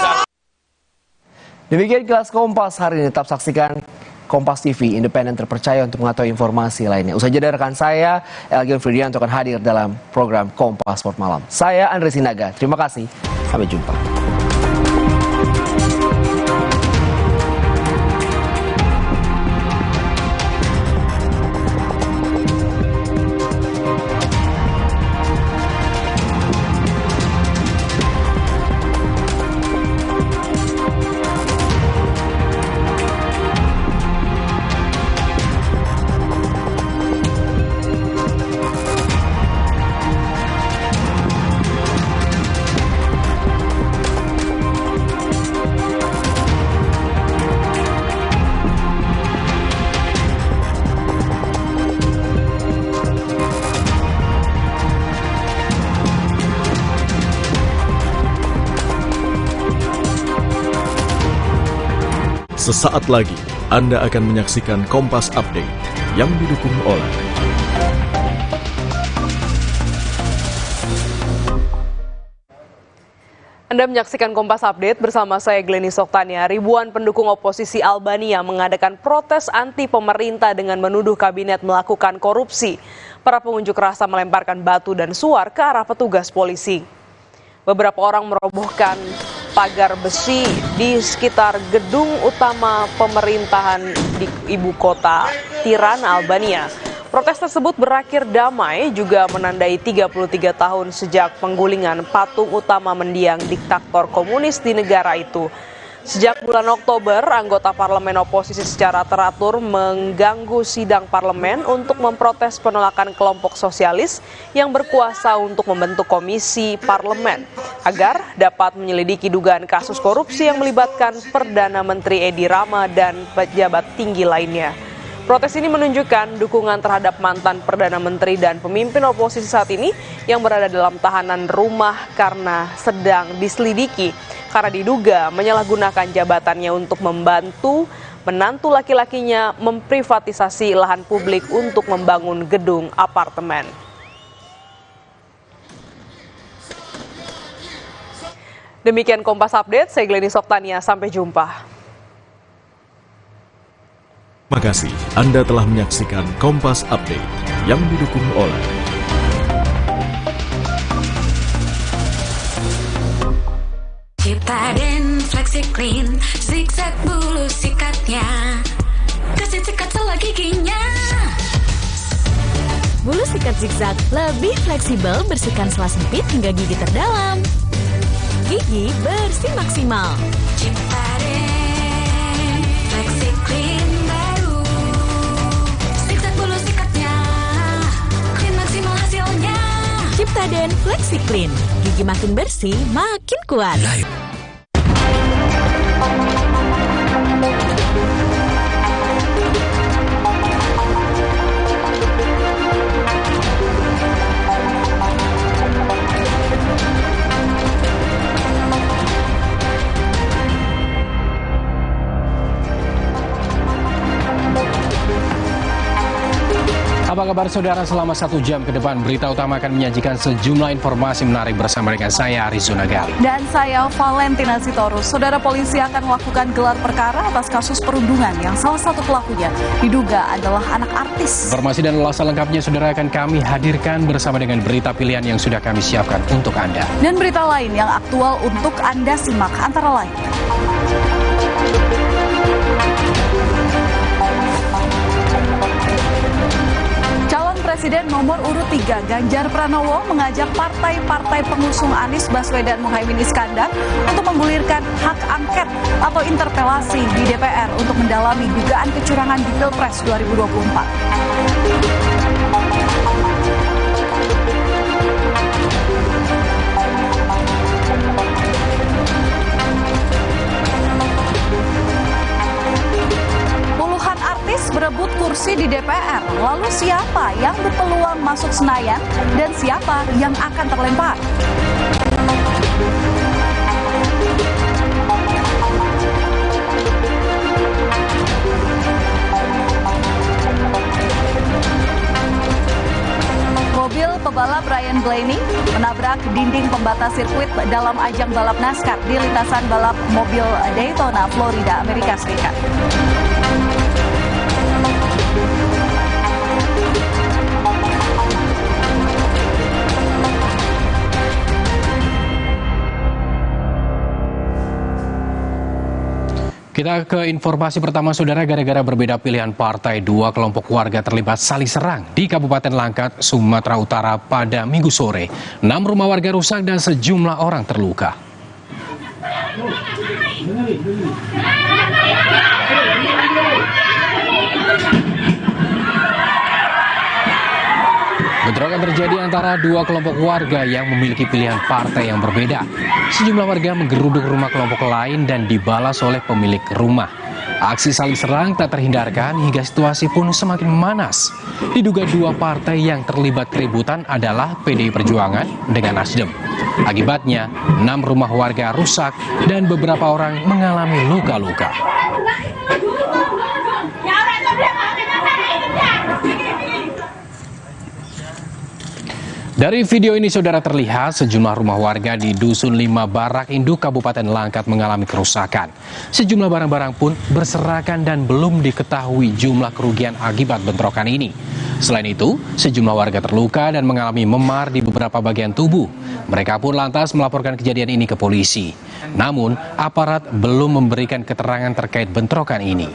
Demikian Kilas Kompas hari ini. Tetap saksikan Kompas TV, independen terpercaya untuk mengetahui informasi lainnya. Usai jeda rekan saya, Elgin Fridianto akan hadir dalam program Kompas Sport Malam. Saya Andre Sinaga, terima kasih. Sampai jumpa. Sesaat lagi Anda akan menyaksikan Kompas Update yang didukung oleh Anda menyaksikan Kompas Update bersama saya Gleni Soktania. Ribuan pendukung oposisi Albania mengadakan protes anti pemerintah dengan menuduh kabinet melakukan korupsi. Para pengunjuk rasa melemparkan batu dan suar ke arah petugas polisi. Beberapa orang merobohkan pagar besi di sekitar gedung utama pemerintahan di ibu kota Tirana, Albania. Protes tersebut berakhir damai, juga menandai 33 tahun sejak penggulingan patung utama mendiang diktator komunis di negara itu. Sejak bulan Oktober, anggota parlemen oposisi secara teratur mengganggu sidang parlemen untuk memprotes penolakan kelompok sosialis yang berkuasa untuk membentuk komisi parlemen agar dapat menyelidiki dugaan kasus korupsi yang melibatkan Perdana Menteri Edi Rama dan pejabat tinggi lainnya. Protes ini menunjukkan dukungan terhadap mantan Perdana Menteri dan pemimpin oposisi saat ini yang berada dalam tahanan rumah karena sedang diselidiki karena diduga menyalahgunakan jabatannya untuk membantu menantu laki-lakinya memprivatisasi lahan publik untuk membangun gedung apartemen. Demikian Kompas Update, saya Gleni Soktania, sampai jumpa. Terima kasih Anda telah menyaksikan Kompas Update yang didukung oleh Ciptaden Flexi Clean, zigzag bulu sikatnya, kasih sikat sela giginya. Bulu sikat zigzag lebih fleksibel, bersihkan sela sempit hingga gigi terdalam. Gigi bersih maksimal. Ciptaden Flexi Clean baru, zigzag bulu sikatnya, clean maksimal hasilnya. Ciptaden Flexi Clean, gigi makin bersih, makin kuat. Apa kabar saudara? Selama 1 jam ke depan Berita Utama akan menyajikan sejumlah informasi menarik bersama dengan saya Arizona Gali. Dan saya Valentina Sitorus. Saudara, polisi akan melakukan gelar perkara atas kasus perundungan yang salah satu pelakunya diduga adalah anak artis. Informasi dan ulasan lengkapnya saudara akan kami hadirkan bersama dengan berita pilihan yang sudah kami siapkan untuk Anda. Dan berita lain yang aktual untuk Anda simak antara lain. Presiden nomor urut 3 Ganjar Pranowo mengajak partai-partai pengusung Anies Baswedan Muhaimin Iskandar untuk menggulirkan hak angket atau interpelasi di DPR untuk mendalami dugaan kecurangan di Pilpres 2024. Berebut kursi di DPR, lalu siapa yang berpeluang masuk Senayan dan siapa yang akan terlempar? Mobil pebalap Ryan Blaney menabrak dinding pembatas sirkuit dalam ajang balap NASCAR di lintasan balap mobil Daytona, Florida, Amerika Serikat. Kita ke informasi pertama, saudara. Gara-gara berbeda pilihan partai, dua kelompok warga terlibat saling serang di Kabupaten Langkat, Sumatera Utara pada Minggu sore. 6 rumah warga rusak dan sejumlah orang terluka. Bentrokan terjadi antara dua kelompok warga yang memiliki pilihan partai yang berbeda. Sejumlah warga menggeruduk rumah kelompok lain dan dibalas oleh pemilik rumah. Aksi saling serang tak terhindarkan hingga situasi pun semakin memanas. Diduga dua partai yang terlibat keributan adalah PDI Perjuangan dengan Nasdem. Akibatnya, 6 rumah warga rusak dan beberapa orang mengalami luka-luka. Dari video ini, saudara, terlihat sejumlah rumah warga di Dusun 5 Barak Induk, Kabupaten Langkat mengalami kerusakan. Sejumlah barang-barang pun berserakan dan belum diketahui jumlah kerugian akibat bentrokan ini. Selain itu, sejumlah warga terluka dan mengalami memar di beberapa bagian tubuh. Mereka pun lantas melaporkan kejadian ini ke polisi. Namun, aparat belum memberikan keterangan terkait bentrokan ini.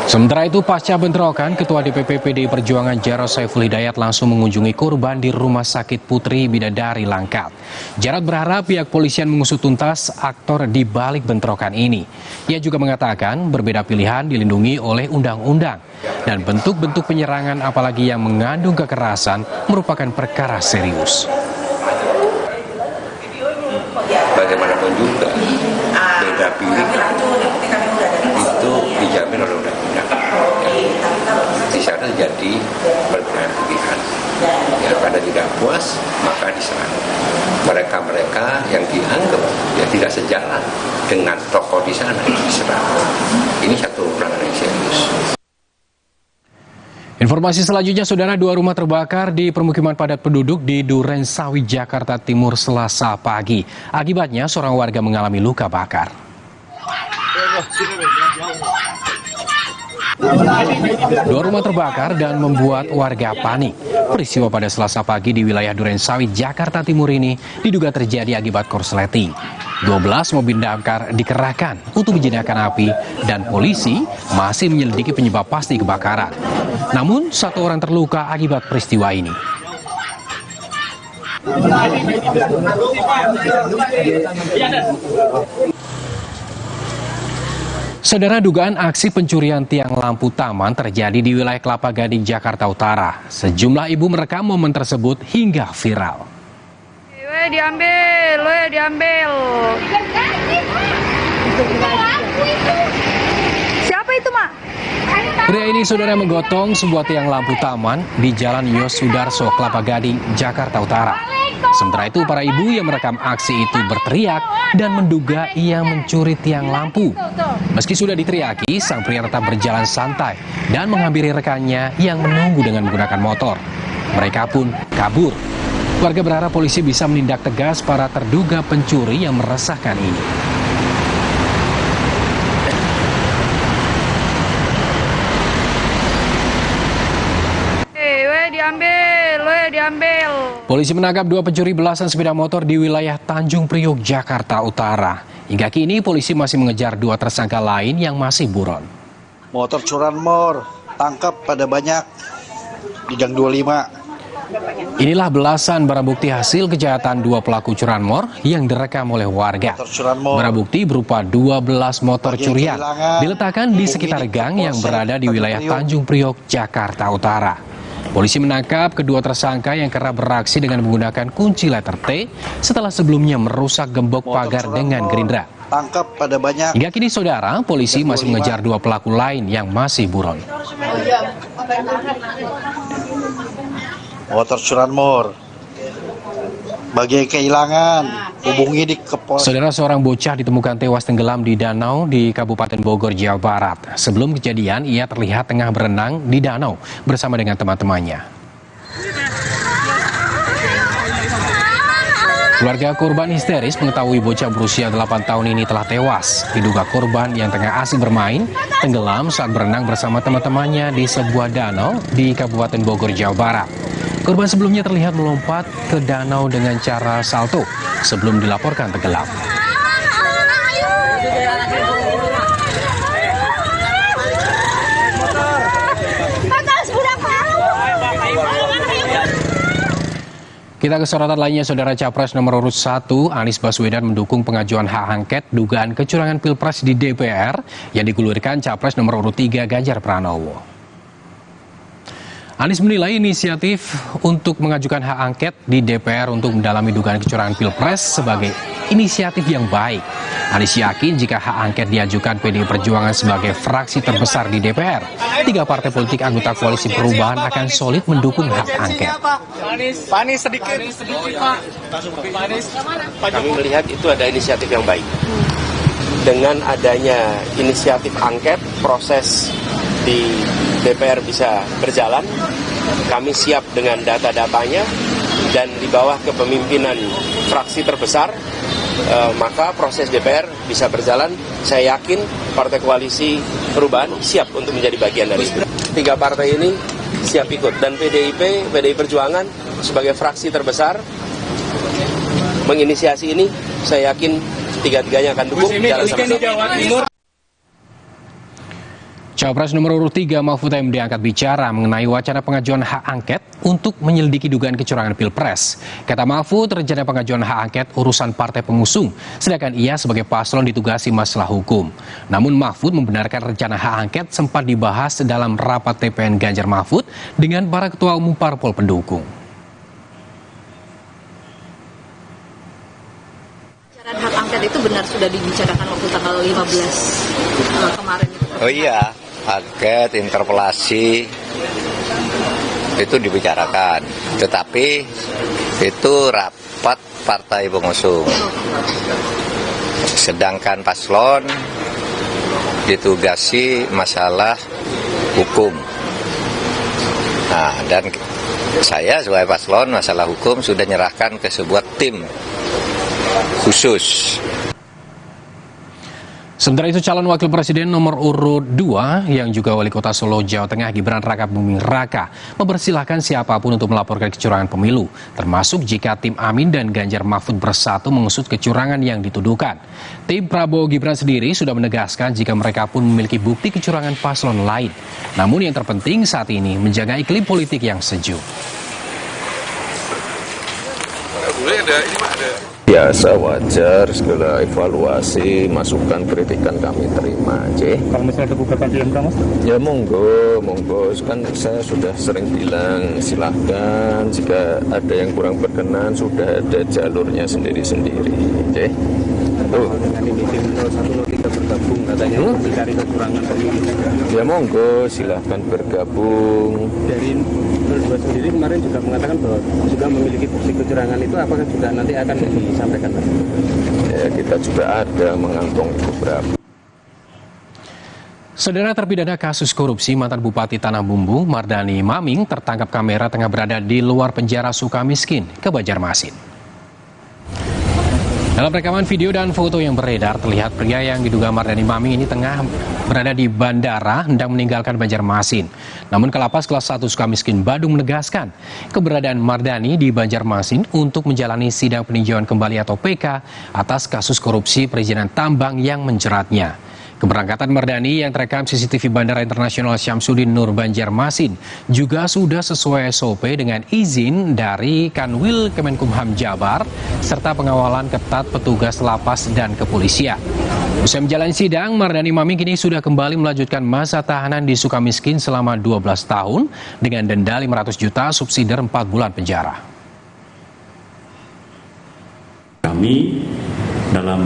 Sementara itu, pasca bentrokan, Ketua DPP PDI Perjuangan Jarod Saiful Hidayat langsung mengunjungi korban di Rumah Sakit Putri Bidadari Langkat. Jarod berharap pihak polisian mengusut tuntas aktor di balik bentrokan ini. Ia juga mengatakan berbeda pilihan dilindungi oleh undang-undang dan bentuk-bentuk penyerangan apalagi yang mengandung kekerasan merupakan perkara serius. Bagaimanapun juga, beda pilihan itu dijamin oleh undang-undang. Di sana jadi perbedaan pilihan. Ya, pada tidak puas, maka diserang. Mereka-mereka yang dianggap ya tidak sejalan dengan tokoh di sana diserang. Ini satu pelanggaran yang serius. Informasi selanjutnya, saudara, 2 rumah terbakar di permukiman padat penduduk di Durensawi, Jakarta Timur, Selasa pagi. Akibatnya, seorang warga mengalami luka bakar. 2 rumah terbakar dan membuat warga panik. Peristiwa pada Selasa pagi di wilayah Durensawi, Jakarta Timur ini diduga terjadi akibat korsleting. 12 mobil damkar dikerahkan untuk menjinakkan api dan polisi masih menyelidiki penyebab pasti kebakaran. Namun, 1 orang terluka akibat peristiwa ini. Saudara, dugaan aksi pencurian tiang lampu taman terjadi di wilayah Kelapa Gading, Jakarta Utara. Sejumlah ibu merekam momen tersebut hingga viral. Diambil. Siapa itu, Mak? Pria ini, saudara, menggotong sebuah tiang lampu taman di Jalan Yosudarso, Kelapa Gading, Jakarta Utara. Sementara itu, para ibu yang merekam aksi itu berteriak dan menduga ia mencuri tiang lampu. Meski sudah diteriaki, sang pria tetap berjalan santai dan menghampiri rekannya yang menunggu dengan menggunakan motor. Mereka pun kabur. Warga berharap polisi bisa menindak tegas para terduga pencuri yang meresahkan ini. Diambil. Polisi menangkap 2 pencuri belasan sepeda motor di wilayah Tanjung Priok, Jakarta Utara. Hingga kini polisi masih mengejar 2 tersangka lain yang masih buron. Motor curanmor, tangkap pada banyak di Gang 25. Inilah belasan barang bukti hasil kejahatan 2 pelaku curanmor yang direkam oleh warga. Barang bukti berupa 12 motor curian diletakkan di sekitar gang yang berada di wilayah Tanjung Priok, Jakarta Utara. Polisi menangkap kedua tersangka yang kerap beraksi dengan menggunakan kunci letter T setelah sebelumnya merusak gembok pagar dengan gerindra. Tangkap pada banyak. Hingga kini, saudara, polisi masih mengejar 2 pelaku lain yang masih buron. Water Curanmor. Bagi kehilangan, hubungi di Kepolres. Saudara, seorang bocah ditemukan tewas tenggelam di danau di Kabupaten Bogor, Jawa Barat. Sebelum kejadian, ia terlihat tengah berenang di danau bersama dengan teman-temannya. Keluarga korban histeris mengetahui bocah berusia 8 tahun ini telah tewas. Diduga korban yang tengah asik bermain tenggelam saat berenang bersama teman-temannya di sebuah danau di Kabupaten Bogor, Jawa Barat. Korban sebelumnya terlihat melompat ke danau dengan cara salto sebelum dilaporkan tenggelam. Kita ke sorotan lainnya, Saudara. Capres nomor urut 1 Anies Baswedan mendukung pengajuan hak angket dugaan kecurangan Pilpres di DPR yang digulirkan Capres nomor urut 3 Ganjar Pranowo. Anies menilai inisiatif untuk mengajukan hak angket di DPR untuk mendalami dugaan kecurangan Pilpres sebagai inisiatif yang baik. Anies yakin jika hak angket diajukan PDI Perjuangan sebagai fraksi terbesar di DPR, 3 partai politik anggota koalisi perubahan akan solid mendukung hak angket. Panis sedikit, Pak. Kami melihat itu ada inisiatif yang baik. Dengan adanya inisiatif angket, proses di DPR bisa berjalan. Kami siap dengan data-datanya dan di bawah kepemimpinan fraksi terbesar, maka proses DPR bisa berjalan. Saya yakin partai koalisi perubahan siap untuk menjadi bagian dari itu. 3 partai ini siap ikut, dan PDI Perjuangan sebagai fraksi terbesar menginisiasi ini. Saya yakin 3-3-nya akan dukung jalan sama-sama. Capres nomor urut 3 Mahfud MD angkat bicara mengenai wacana pengajuan hak angket untuk menyelidiki dugaan kecurangan Pilpres. Kata Mahfud, rencana pengajuan hak angket urusan partai pengusung, sedangkan ia sebagai paslon ditugasi masalah hukum. Namun Mahfud membenarkan rencana hak angket sempat dibahas dalam rapat TPN Ganjar Mahfud dengan para ketua umum parpol pendukung. Hak angket itu benar sudah dibicarakan waktu tanggal 15 kemarin. Oh iya, angket, interpelasi itu dibicarakan, tetapi itu rapat partai pengusung. Sedangkan paslon ditugasi masalah hukum. Nah, dan saya sebagai paslon masalah hukum sudah nyerahkan ke sebuah tim khusus. Sementara itu, calon wakil presiden nomor urut 2 yang juga wali kota Solo, Jawa Tengah, Gibran Rakabuming Raka, mempersilahkan siapapun untuk melaporkan kecurangan pemilu, termasuk jika tim Amin dan Ganjar Mahfud bersatu mengusut kecurangan yang dituduhkan. Tim Prabowo Gibran sendiri sudah menegaskan jika mereka pun memiliki bukti kecurangan paslon lain. Namun yang terpenting saat ini menjaga iklim politik yang sejuk. Biasa, wajar, segala evaluasi, masukan, kritikan kami terima aja. Kalau misalnya ada gugatan di MK, Mas? Ya monggo, kan saya sudah sering bilang silahkan, jika ada yang kurang berkenan sudah ada jalurnya sendiri-sendiri, oke? Dengan ini tim 0103 bergabung katanya mencari kecurangan pemilu. Ya monggo, silahkan bergabung. Dari 02 sendiri kemarin juga mengatakan bahwa juga memiliki bukti kecurangan itu, apakah juga nanti akan disampaikan? Ya, kita juga ada mengantongi beberapa. Saudara, terpidana kasus korupsi mantan Bupati Tanah Bumbu Mardani Maming tertangkap kamera tengah berada di luar penjara Sukamiskin ke Banjarmasin. Dalam rekaman video dan foto yang beredar, terlihat pria yang diduga Mardani Maming ini tengah berada di bandara hendak meninggalkan Banjarmasin. Namun Kalapas kelas 1 Sukamiskin Badung menegaskan keberadaan Mardani di Banjarmasin untuk menjalani sidang peninjauan kembali atau PK atas kasus korupsi perizinan tambang yang menjeratnya. Keberangkatan Mardani yang terekam CCTV Bandara Internasional Syamsuddin Nur Banjarmasin juga sudah sesuai SOP dengan izin dari Kanwil Kemenkumham Jabar serta pengawalan ketat petugas lapas dan kepolisian. Usai menjalani sidang, Mardani Maming kini sudah kembali melanjutkan masa tahanan di Sukamiskin selama 12 tahun dengan denda 500 juta subsidi 4 bulan penjara. Kami dalam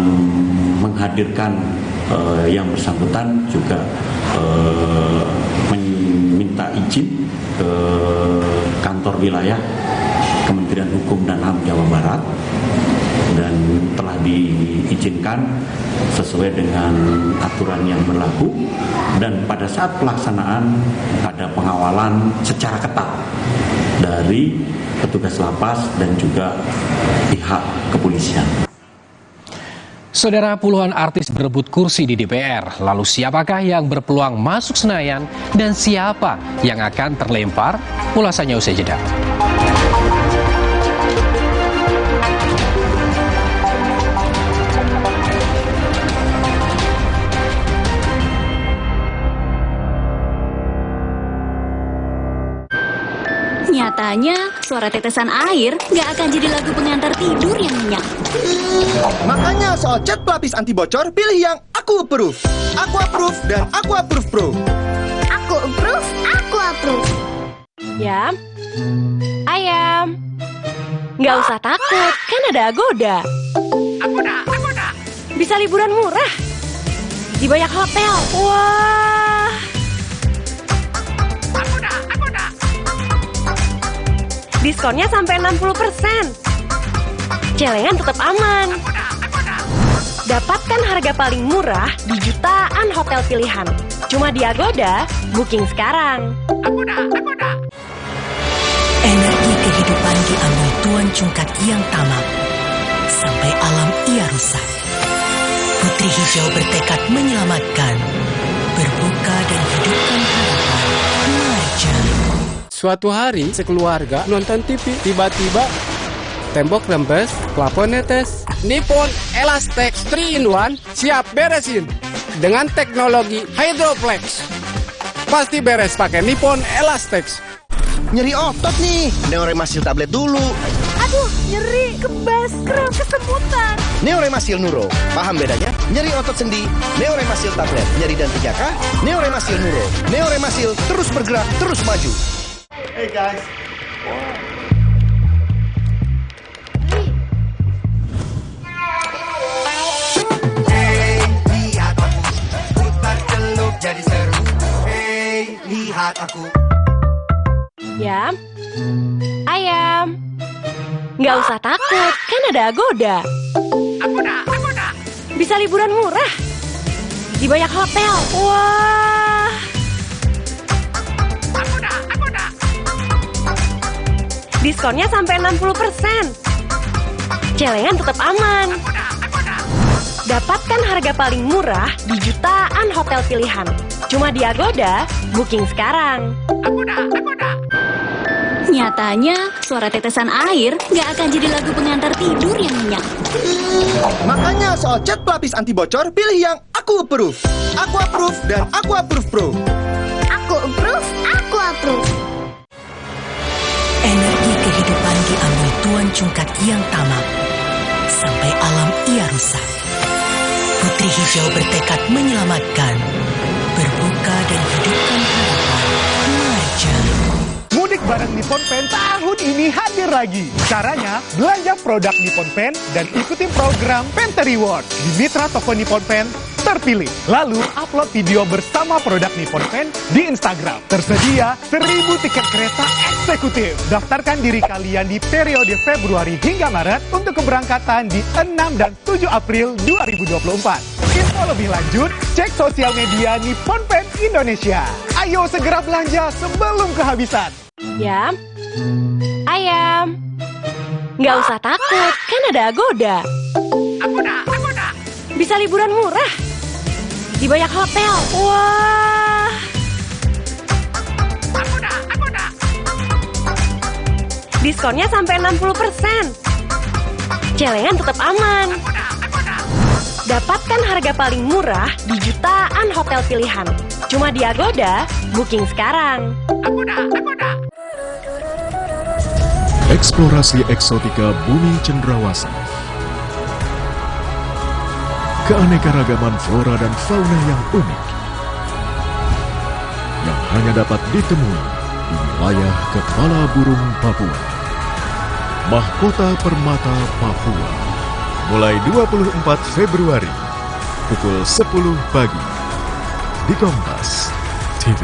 menghadirkan yang bersangkutan juga meminta izin ke kantor kantor wilayah Kementerian Hukum dan HAM Jawa Barat dan telah diizinkan sesuai dengan aturan yang berlaku, dan pada saat pelaksanaan ada pengawalan secara ketat dari petugas lapas dan juga pihak kepolisian. Saudara, puluhan artis berebut kursi di DPR. Lalu siapakah yang berpeluang masuk Senayan dan siapa yang akan terlempar? Ulasannya usai jeda. Nyatanya, suara tetesan air nggak akan jadi lagu pengantar tidur yang nyenyak. Makanya soal cat pelapis anti bocor, pilih yang Aku Approve. Aku Approve dan Aku Approve Pro. Aku approve, aku approve. Yam, ayam. Nggak usah takut, kan ada Agoda. Agoda. Bisa liburan murah di banyak hotel. Wah. Agoda. Diskonnya sampai 60%. Celengan tetap aman. Dapatkan harga paling murah di jutaan hotel pilihan. Cuma di Agoda, booking sekarang. Agoda. Energi kehidupan diambil Tuan Cungkat yang tamak, sampai alam ia rusak. Putri Hijau bertekad menyelamatkan, berbuka dan hidupkan harapan. Marja. Suatu hari, sekeluarga nonton TV, tiba-tiba tembok rembes, plafon netes. Nippon Elastex 3-in-1 siap beresin dengan teknologi Hydroplex. Pasti beres pakai Nippon Elastex. Nyeri otot nih, Neoremasil tablet dulu. Aduh, nyeri, kebas, kram, kesemutan. Neoremasil Nuro, paham bedanya? Nyeri otot sendi, Neoremasil tablet. Nyeri dan 3K, Neoremasil Nuro. Neoremasil terus bergerak, terus maju. Hey guys. Hey, lihat aku, putar celup jadi seru. Hey, lihat aku. Yam, ayam. Nggak usah takut, kan ada Agoda. Agoda. Bisa liburan murah di banyak hotel. Wah. Agoda. Diskonnya sampai 60%. Celengan tetap aman. Dapatkan harga paling murah di jutaan hotel pilihan. Cuma di Agoda, booking sekarang. Agoda. Nyatanya, suara tetesan air nggak akan jadi lagu pengantar tidur yang nyenyak. Makanya soal cat pelapis anti bocor, pilih yang Aku Approve. Aku Approve dan Aku Approve Pro. Aku approve, aku approve. Energi kehidupan diambil Tuan Cungkat yang tamak, sampai alam ia rusak. Putri Hijau bertekad menyelamatkan, berbuka dan hidupkan harapan. Marja. Mudik bareng Nippon Pen tahun ini hadir lagi. Caranya, belanja produk Nippon Pen dan ikuti program Penta Reward di mitra toko Nippon Pen terpilih. Lalu, upload video bersama produk Nippon Pen di Instagram. Tersedia 1000 tiket kereta eksekutif. Daftarkan diri kalian di periode Februari hingga Maret untuk keberangkatan di 6 dan 7 April 2024. Info lebih lanjut, cek sosial media Nippon Pen Indonesia. Ayo segera belanja sebelum kehabisan. Yam, ayam. Nggak usah takut, kan ada Agoda. Agoda. Bisa liburan murah di banyak hotel. Wah. Agoda. Diskonnya sampai 60%. Celengan tetap aman. Dapatkan harga paling murah di jutaan hotel pilihan. Cuma di Agoda, booking sekarang. Agoda. Eksplorasi eksotika bumi cendrawasih. Keanekaragaman flora dan fauna yang unik yang hanya dapat ditemui di wilayah Kepala Burung Papua. Mahkota Permata Papua. Mulai 24 Februari pukul 10 pagi di Kompas TV.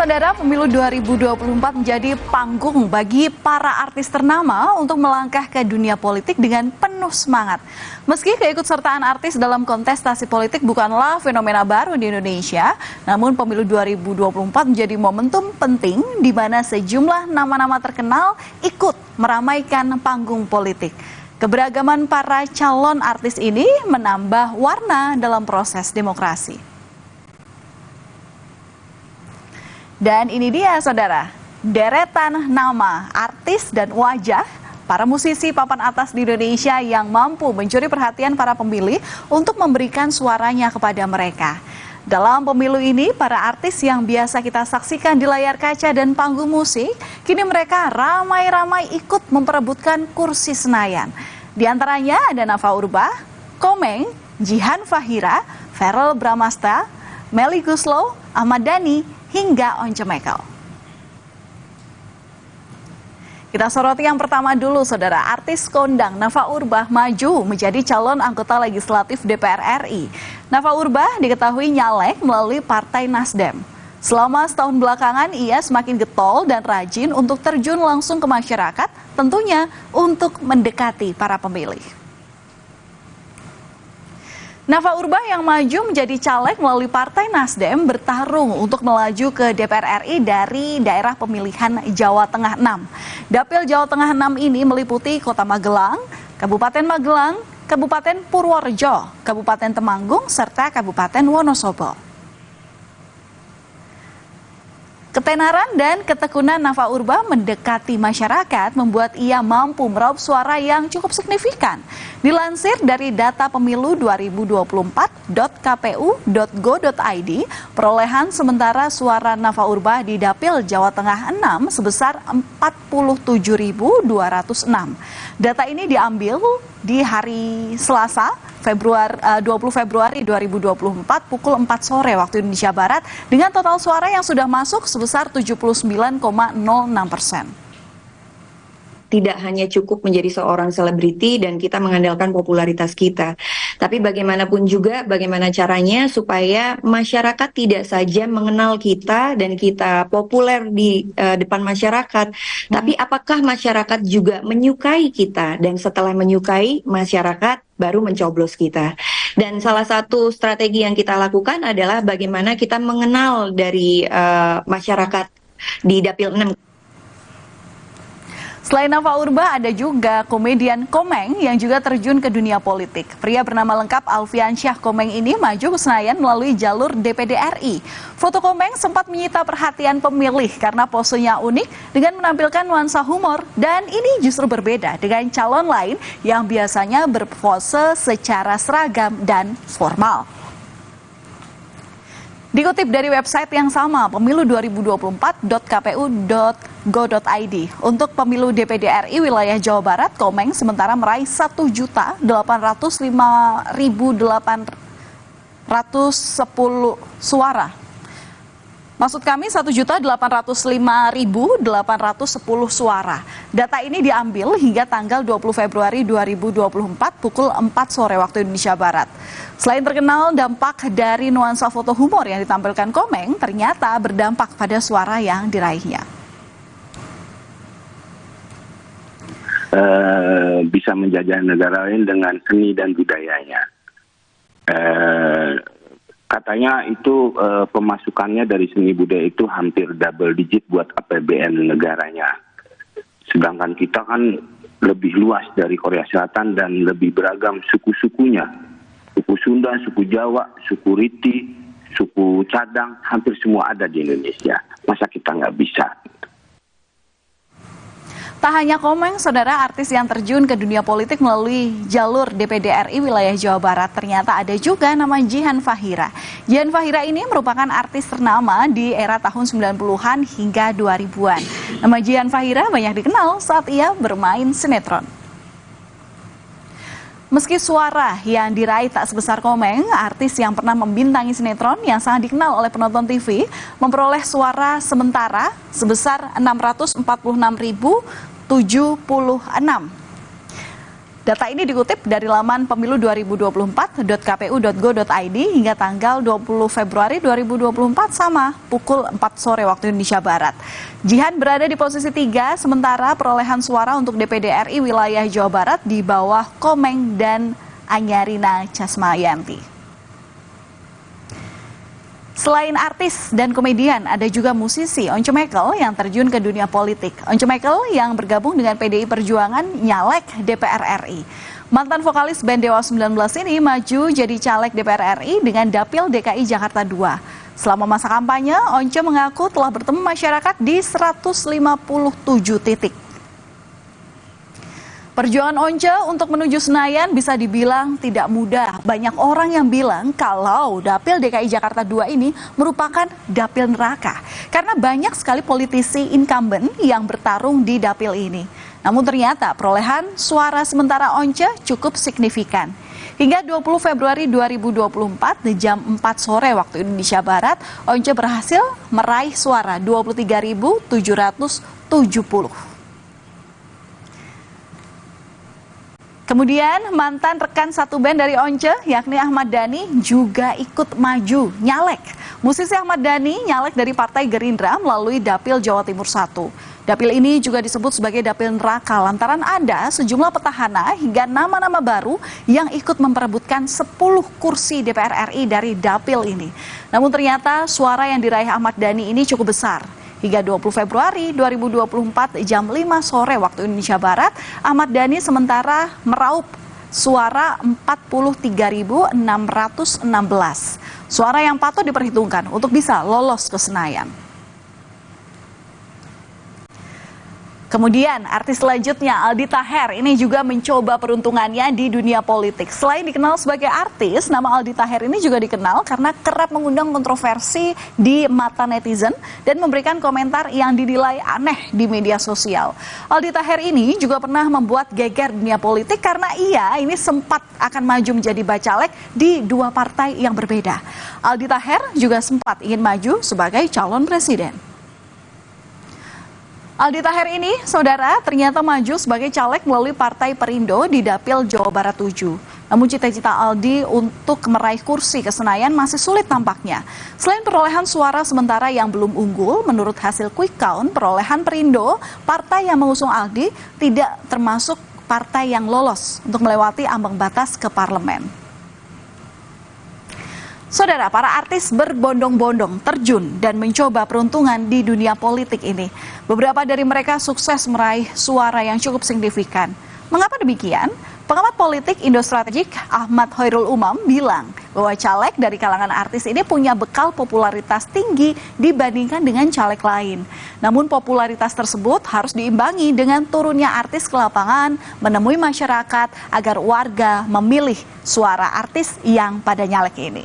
Saudara, pemilu 2024 menjadi panggung bagi para artis ternama untuk melangkah ke dunia politik dengan penuh semangat. Meski keikutsertaan artis dalam kontestasi politik bukanlah fenomena baru di Indonesia, namun pemilu 2024 menjadi momentum penting di mana sejumlah nama-nama terkenal ikut meramaikan panggung politik. Keberagaman para calon artis ini menambah warna dalam proses demokrasi. Dan ini dia saudara, deretan nama artis dan wajah para musisi papan atas di Indonesia yang mampu mencuri perhatian para pemilih untuk memberikan suaranya kepada mereka. Dalam pemilu ini, para artis yang biasa kita saksikan di layar kaca dan panggung musik, kini mereka ramai-ramai ikut memperebutkan kursi Senayan. Di antaranya ada Nafa Urbah, Komeng, Jihan Fahira, Verrell Bramasta, Melly Goeslaw, Ahmad Dhani, hingga Once Mekel. Kita soroti yang pertama dulu saudara, artis kondang Nafa Urbah maju menjadi calon anggota legislatif DPR RI. Nafa Urbah diketahui nyalek melalui Partai Nasdem. Selama setahun belakangan ia semakin getol dan rajin untuk terjun langsung ke masyarakat, tentunya untuk mendekati para pemilih. Nafa Urbah yang maju menjadi caleg melalui Partai Nasdem bertarung untuk melaju ke DPR RI dari daerah pemilihan Jawa Tengah 6. Dapil Jawa Tengah 6 ini meliputi Kota Magelang, Kabupaten Magelang, Kabupaten Purworejo, Kabupaten Temanggung, serta Kabupaten Wonosobo. Ketenaran dan ketekunan Nafa Urbah mendekati masyarakat membuat ia mampu meraup suara yang cukup signifikan. Dilansir dari data pemilu 2024.kpu.go.id, perolehan sementara suara Nafa Urbah di Dapil Jawa Tengah 6 sebesar 47.206. Data ini diambil di hari Selasa, 20 Februari 2024 pukul 4 sore waktu Indonesia Barat dengan total suara yang sudah masuk sebesar 79,06%. Tidak hanya cukup menjadi seorang selebriti dan kita mengandalkan popularitas kita, tapi bagaimanapun juga bagaimana caranya supaya masyarakat tidak saja mengenal kita dan kita populer di depan masyarakat, tapi apakah masyarakat juga menyukai kita, dan setelah menyukai masyarakat baru mencoblos kita. Dan salah satu strategi yang kita lakukan adalah bagaimana kita mengenal dari masyarakat di Dapil 6. Selain Nafa Urbah, ada juga komedian Komeng yang juga terjun ke dunia politik. Pria bernama lengkap Alfiansyah Komeng ini maju ke Senayan melalui jalur DPD RI. Foto Komeng sempat menyita perhatian pemilih karena posenya unik dengan menampilkan nuansa humor, dan ini justru berbeda dengan calon lain yang biasanya berpose secara seragam dan formal. Dikutip dari website yang sama, pemilu 2024.kpu.go.id. Untuk pemilu DPD RI wilayah Jawa Barat, Komeng sementara meraih 1.805.810 suara. Maksud kami 1.805.810 suara. Data ini diambil hingga tanggal 20 Februari 2024 pukul 4 sore waktu Indonesia Barat. Selain terkenal, dampak dari nuansa foto humor yang ditampilkan Komeng ternyata berdampak pada suara yang diraihnya. Bisa menjajah negara lain dengan seni dan budayanya. Katanya itu pemasukannya dari seni budaya itu hampir double digit buat APBN negaranya. Sedangkan kita kan lebih luas dari Korea Selatan dan lebih beragam suku-sukunya. Suku Sunda, suku Jawa, suku Riti, suku Cadang, hampir semua ada di Indonesia. Masa kita nggak bisa? Tak hanya Komeng, saudara, artis yang terjun ke dunia politik melalui jalur DPD RI wilayah Jawa Barat, ternyata ada juga nama Jihan Fahira. Jihan Fahira ini merupakan artis ternama di era tahun 90-an hingga 2000-an. Nama Jihan Fahira banyak dikenal saat ia bermain sinetron. Meski suara yang diraih tak sebesar Komeng, artis yang pernah membintangi sinetron yang sangat dikenal oleh penonton TV memperoleh suara sementara sebesar 646.076. Data ini dikutip dari laman pemilu2024.kpu.go.id hingga tanggal 20 Februari 2024 sama pukul 4 sore waktu Indonesia Barat. Jihan berada di posisi 3, sementara perolehan suara untuk DPD RI wilayah Jawa Barat di bawah Komeng dan Anyarina Casmayanti. Selain artis dan komedian, ada juga musisi Once Mekel yang terjun ke dunia politik. Once Mekel yang bergabung dengan PDI Perjuangan nyalek DPR RI. Mantan vokalis band Dewa 19 ini maju jadi caleg DPR RI dengan Dapil DKI Jakarta 2. Selama masa kampanye, Once mengaku telah bertemu masyarakat di 157 titik. Perjuangan Once untuk menuju Senayan bisa dibilang tidak mudah. Banyak orang yang bilang kalau Dapil DKI Jakarta 2 ini merupakan dapil neraka. Karena banyak sekali politisi incumbent yang bertarung di dapil ini. Namun ternyata perolehan suara sementara Once cukup signifikan. Hingga 20 Februari 2024 di jam 4 sore waktu Indonesia Barat, Once berhasil meraih suara 23.770. Kemudian mantan rekan satu band dari Once yakni Ahmad Dhani juga ikut maju nyalek. Musisi Ahmad Dhani nyalek dari Partai Gerindra melalui Dapil Jawa Timur 1. Dapil ini juga disebut sebagai dapil neraka lantaran ada sejumlah petahana hingga nama-nama baru yang ikut memperebutkan 10 kursi DPR RI dari dapil ini. Namun ternyata suara yang diraih Ahmad Dhani ini cukup besar. Hingga 20 Februari 2024 jam 5 sore waktu Indonesia Barat, Ahmad Dhani sementara meraup suara 43.616. Suara yang patut diperhitungkan untuk bisa lolos ke Senayan. Kemudian artis selanjutnya Aldi Taher ini juga mencoba peruntungannya di dunia politik. Selain dikenal sebagai artis, nama Aldi Taher ini juga dikenal karena kerap mengundang kontroversi di mata netizen dan memberikan komentar yang dinilai aneh di media sosial. Aldi Taher ini juga pernah membuat geger dunia politik karena ia ini sempat akan maju menjadi bacalek di dua partai yang berbeda. Aldi Taher juga sempat ingin maju sebagai calon presiden. Aldi Taher ini, saudara, ternyata maju sebagai caleg melalui Partai Perindo di Dapil Jawa Barat 7. Namun cita-cita Aldi untuk meraih kursi ke Senayan masih sulit tampaknya. Selain perolehan suara sementara yang belum unggul, menurut hasil quick count perolehan Perindo, partai yang mengusung Aldi tidak termasuk partai yang lolos untuk melewati ambang batas ke parlemen. Saudara, para artis berbondong-bondong terjun dan mencoba peruntungan di dunia politik ini. Beberapa dari mereka sukses meraih suara yang cukup signifikan. Mengapa demikian? Pengamat politik Indo Strategik Ahmad Hoirul Umam bilang bahwa caleg dari kalangan artis ini punya bekal popularitas tinggi dibandingkan dengan caleg lain. Namun popularitas tersebut harus diimbangi dengan turunnya artis ke lapangan, menemui masyarakat agar warga memilih suara artis yang pada nyalek ini.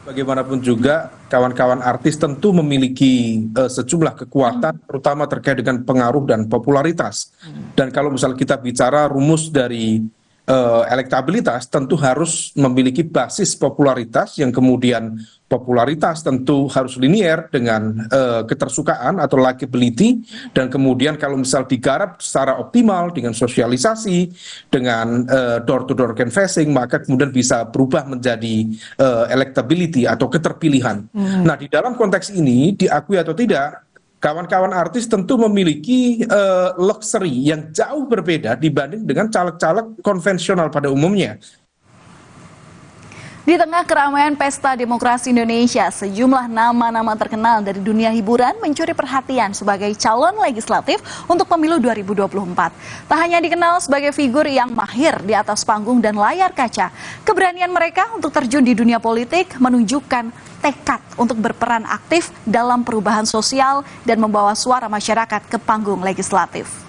Bagaimanapun juga kawan-kawan artis tentu memiliki sejumlah kekuatan terutama terkait dengan pengaruh dan popularitas. Dan kalau misalnya kita bicara rumus dari elektabilitas tentu harus memiliki basis popularitas yang kemudian popularitas tentu harus linier dengan ketersukaan atau likability, dan kemudian kalau misal digarap secara optimal dengan sosialisasi, dengan door-to-door canvassing, maka kemudian bisa berubah menjadi electability atau keterpilihan. Nah, di dalam konteks ini diakui atau tidak, kawan-kawan artis tentu memiliki luxury yang jauh berbeda dibanding dengan caleg-caleg konvensional pada umumnya. Di tengah keramaian Pesta Demokrasi Indonesia, sejumlah nama-nama terkenal dari dunia hiburan mencuri perhatian sebagai calon legislatif untuk pemilu 2024. Tak hanya dikenal sebagai figur yang mahir di atas panggung dan layar kaca, keberanian mereka untuk terjun di dunia politik menunjukkan tekad untuk berperan aktif dalam perubahan sosial dan membawa suara masyarakat ke panggung legislatif.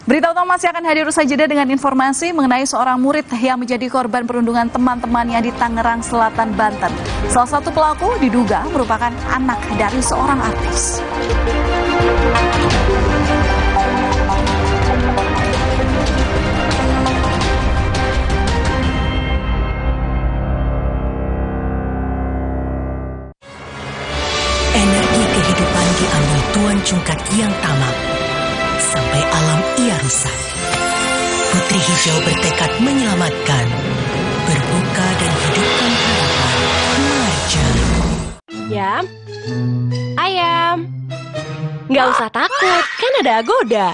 Berita utama masih akan hadir usai jeda dengan informasi mengenai seorang murid yang menjadi korban perundungan teman-temannya di Tangerang Selatan, Banten. Salah satu pelaku diduga merupakan anak dari seorang artis. Energi kehidupan diambil Tuan Cungkat yang tamak sampai alam ia rusak. Putri Hijau bertekad menyelamatkan, berbuka dan hidupkan harapan. Marja. Yam, ayam. Nggak usah takut, kan ada Agoda.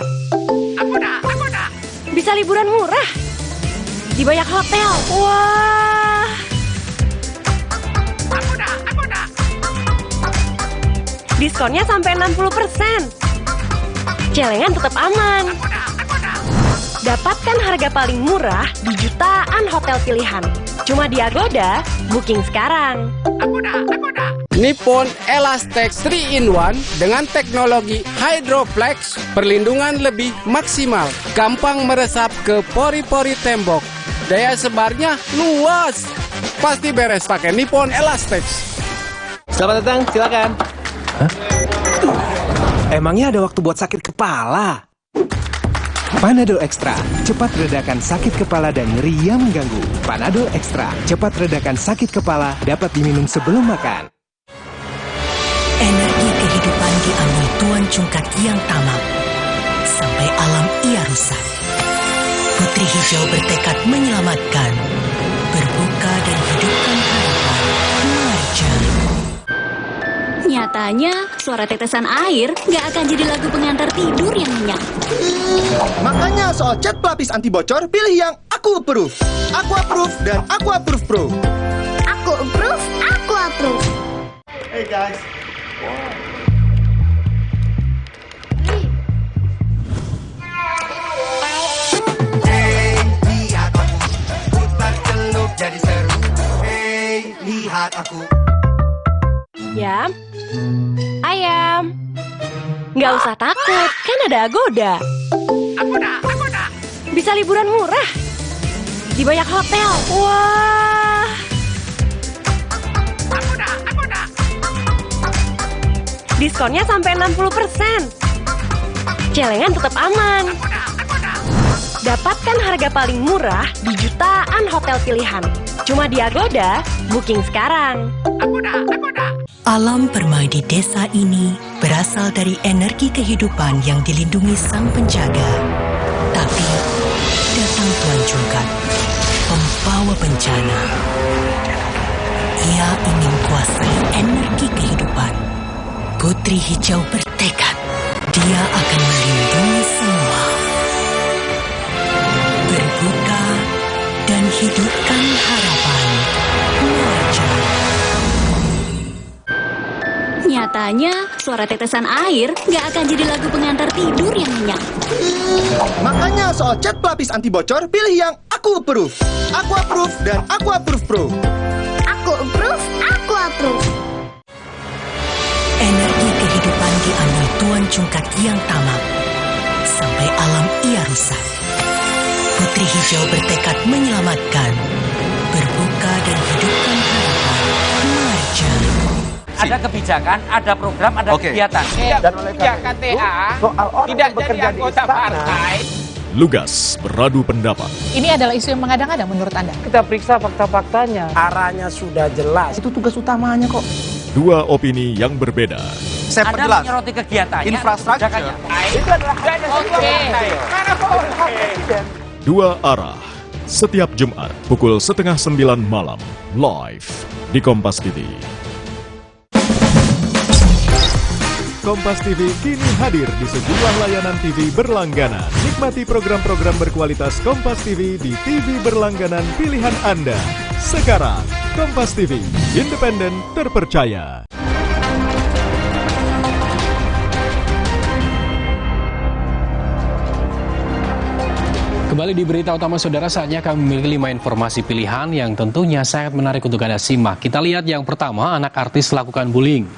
Agoda. Bisa liburan murah di banyak hotel. Wah. Agoda. Diskonnya sampai 60%. Celengan tetap aman. Dapatkan harga paling murah di jutaan hotel pilihan. Cuma di Agoda, booking sekarang. Agoda. Nippon Elastex 3-in-1 dengan teknologi Hydroflex, perlindungan lebih maksimal, gampang meresap ke pori-pori tembok, daya sebarnya luas. Pasti beres pakai Nippon Elastex. Selamat datang, silakan. Emangnya ada waktu buat sakit kepala? Panadol Extra, cepat redakan sakit kepala dan nyeri yang mengganggu. Panadol Extra, cepat redakan sakit kepala, dapat diminum sebelum makan. Energi kehidupan diambil Tuan Cungkat yang tamak, sampai alam ia rusak. Putri Hijau bertekad menyelamatkan, berbuka dan hidupkan harapan. Marja. Nyatanya, suara tetesan air nggak akan jadi lagu pengantar tidur yang nyenyak. Makanya soal cat pelapis anti bocor, pilih yang Aku Approve. Aku Approve dan Aku Approve Pro. Aku approve, aku approve. Hey guys. Hey, lihat aku putar celup jadi seru. Hey, lihat aku. Yam, ayam. Nggak usah takut, kan ada Agoda. Agoda. Bisa liburan murah di banyak hotel. Wah. Agoda. Diskonnya sampai 60%. Celengan tetap aman. Dapatkan harga paling murah di jutaan hotel pilihan. Cuma di Agoda, booking sekarang. Agoda. Alam permai di desa ini berasal dari energi kehidupan yang dilindungi sang penjaga. Tapi datang Tuan Cungkat, pembawa bencana. Ia ingin kuasai energi kehidupan. Putri Hijau bertekad, dia akan melindungi semua. Berbuka dan hidupkan harapan. Marja. Nyatanya, suara tetesan air nggak akan jadi lagu pengantar tidur yang nyenyak. Makanya soal cat pelapis anti bocor, pilih yang Aku Approve. Aku Approve dan Aku Approve Pro. Aku approve, aku approve. Energi kehidupan diambil Tuan Cungkat yang tamak, sampai alam ia rusak. Putri Hijau bertekad menyelamatkan, berbuka dan hidupkan harapan. Marja. Ada kebijakan, ada program, ada kegiatan. Dan oleh karena itu, soal orang tidak yang bekerja jadi di anggota istana, partai. Lugas beradu pendapat. Ini adalah isu yang mengada-ngada menurut Anda? kita periksa fakta-faktanya. Arahnya sudah jelas. Itu tugas utamanya kok. Dua opini yang berbeda. Saya perjelas. Anda menyoroti kegiatannya, infrastruktur. Itu adalah Dua arah. Setiap Jumat pukul 8:30 malam live di Kompas TV. Kompas TV kini hadir di sejumlah layanan TV berlangganan. Nikmati program-program berkualitas Kompas TV di TV berlangganan pilihan Anda. Sekarang, Kompas TV, independen, terpercaya. Kembali di berita utama saudara, saatnya kami memiliki 5 informasi pilihan yang tentunya sangat menarik untuk Anda simak. Kita lihat yang pertama, anak artis lakukan bullying.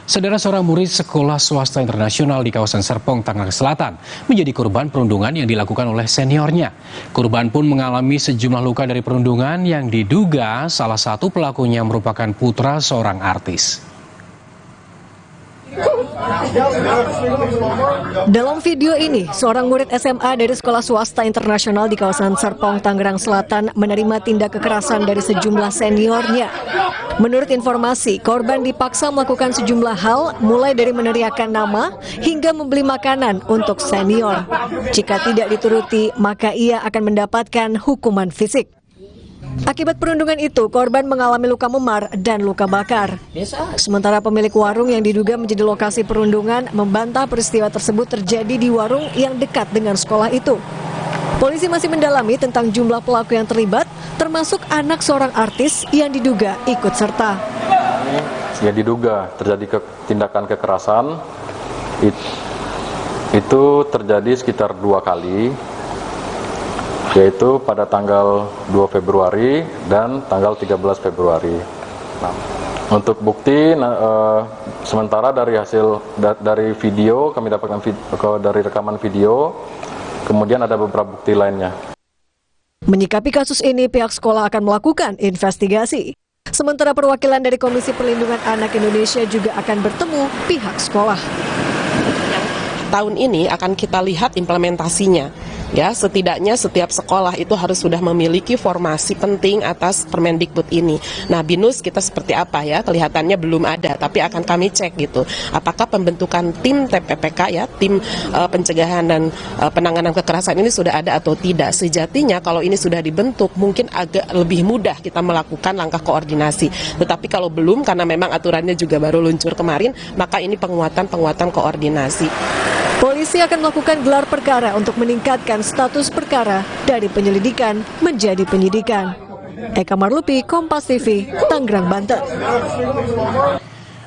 Saudara, seorang murid sekolah swasta internasional di kawasan Serpong, Tangerang Selatan menjadi korban perundungan yang dilakukan oleh seniornya. Korban pun mengalami sejumlah luka dari perundungan yang diduga salah satu pelakunya merupakan putra seorang artis. Dalam video ini, seorang murid SMA dari sekolah swasta internasional di kawasan Serpong, Tangerang Selatan menerima tindak kekerasan dari sejumlah seniornya. Menurut informasi, korban dipaksa melakukan sejumlah hal, mulai dari meneriakkan nama hingga membeli makanan untuk senior. Jika tidak dituruti, maka ia akan mendapatkan hukuman fisik. Akibat perundungan itu, korban mengalami luka memar dan luka bakar. Sementara pemilik warung yang diduga menjadi lokasi perundungan membantah peristiwa tersebut terjadi di warung yang dekat dengan sekolah itu. Polisi masih mendalami tentang jumlah pelaku yang terlibat, termasuk anak seorang artis yang diduga ikut serta. Ya, diduga terjadi tindakan kekerasan, itu terjadi sekitar 2 kali. Yaitu pada tanggal 2 Februari dan tanggal 13 Februari. Nah, untuk bukti, sementara dari dari video, kami dapatkan dari rekaman video, kemudian ada beberapa bukti lainnya. Menyikapi kasus ini, pihak sekolah akan melakukan investigasi. Sementara perwakilan dari Komisi Perlindungan Anak Indonesia juga akan bertemu pihak sekolah. Tahun ini akan kita lihat implementasinya. Ya, setidaknya setiap sekolah itu harus sudah memiliki formasi penting atas Permendikbud ini. Nah, BINUS kita seperti apa ya? Kelihatannya belum ada, tapi akan kami cek gitu. Apakah pembentukan tim TPPK ya, tim pencegahan dan penanganan kekerasan ini sudah ada atau tidak? Sejatinya kalau ini sudah dibentuk, mungkin agak lebih mudah kita melakukan langkah koordinasi. Tetapi kalau belum, karena memang aturannya juga baru luncur kemarin, maka ini penguatan koordinasi. Polisi akan melakukan gelar perkara untuk meningkatkan status perkara dari penyelidikan menjadi penyidikan. Eka Marlupi, Kompas TV, Tangerang, Banten.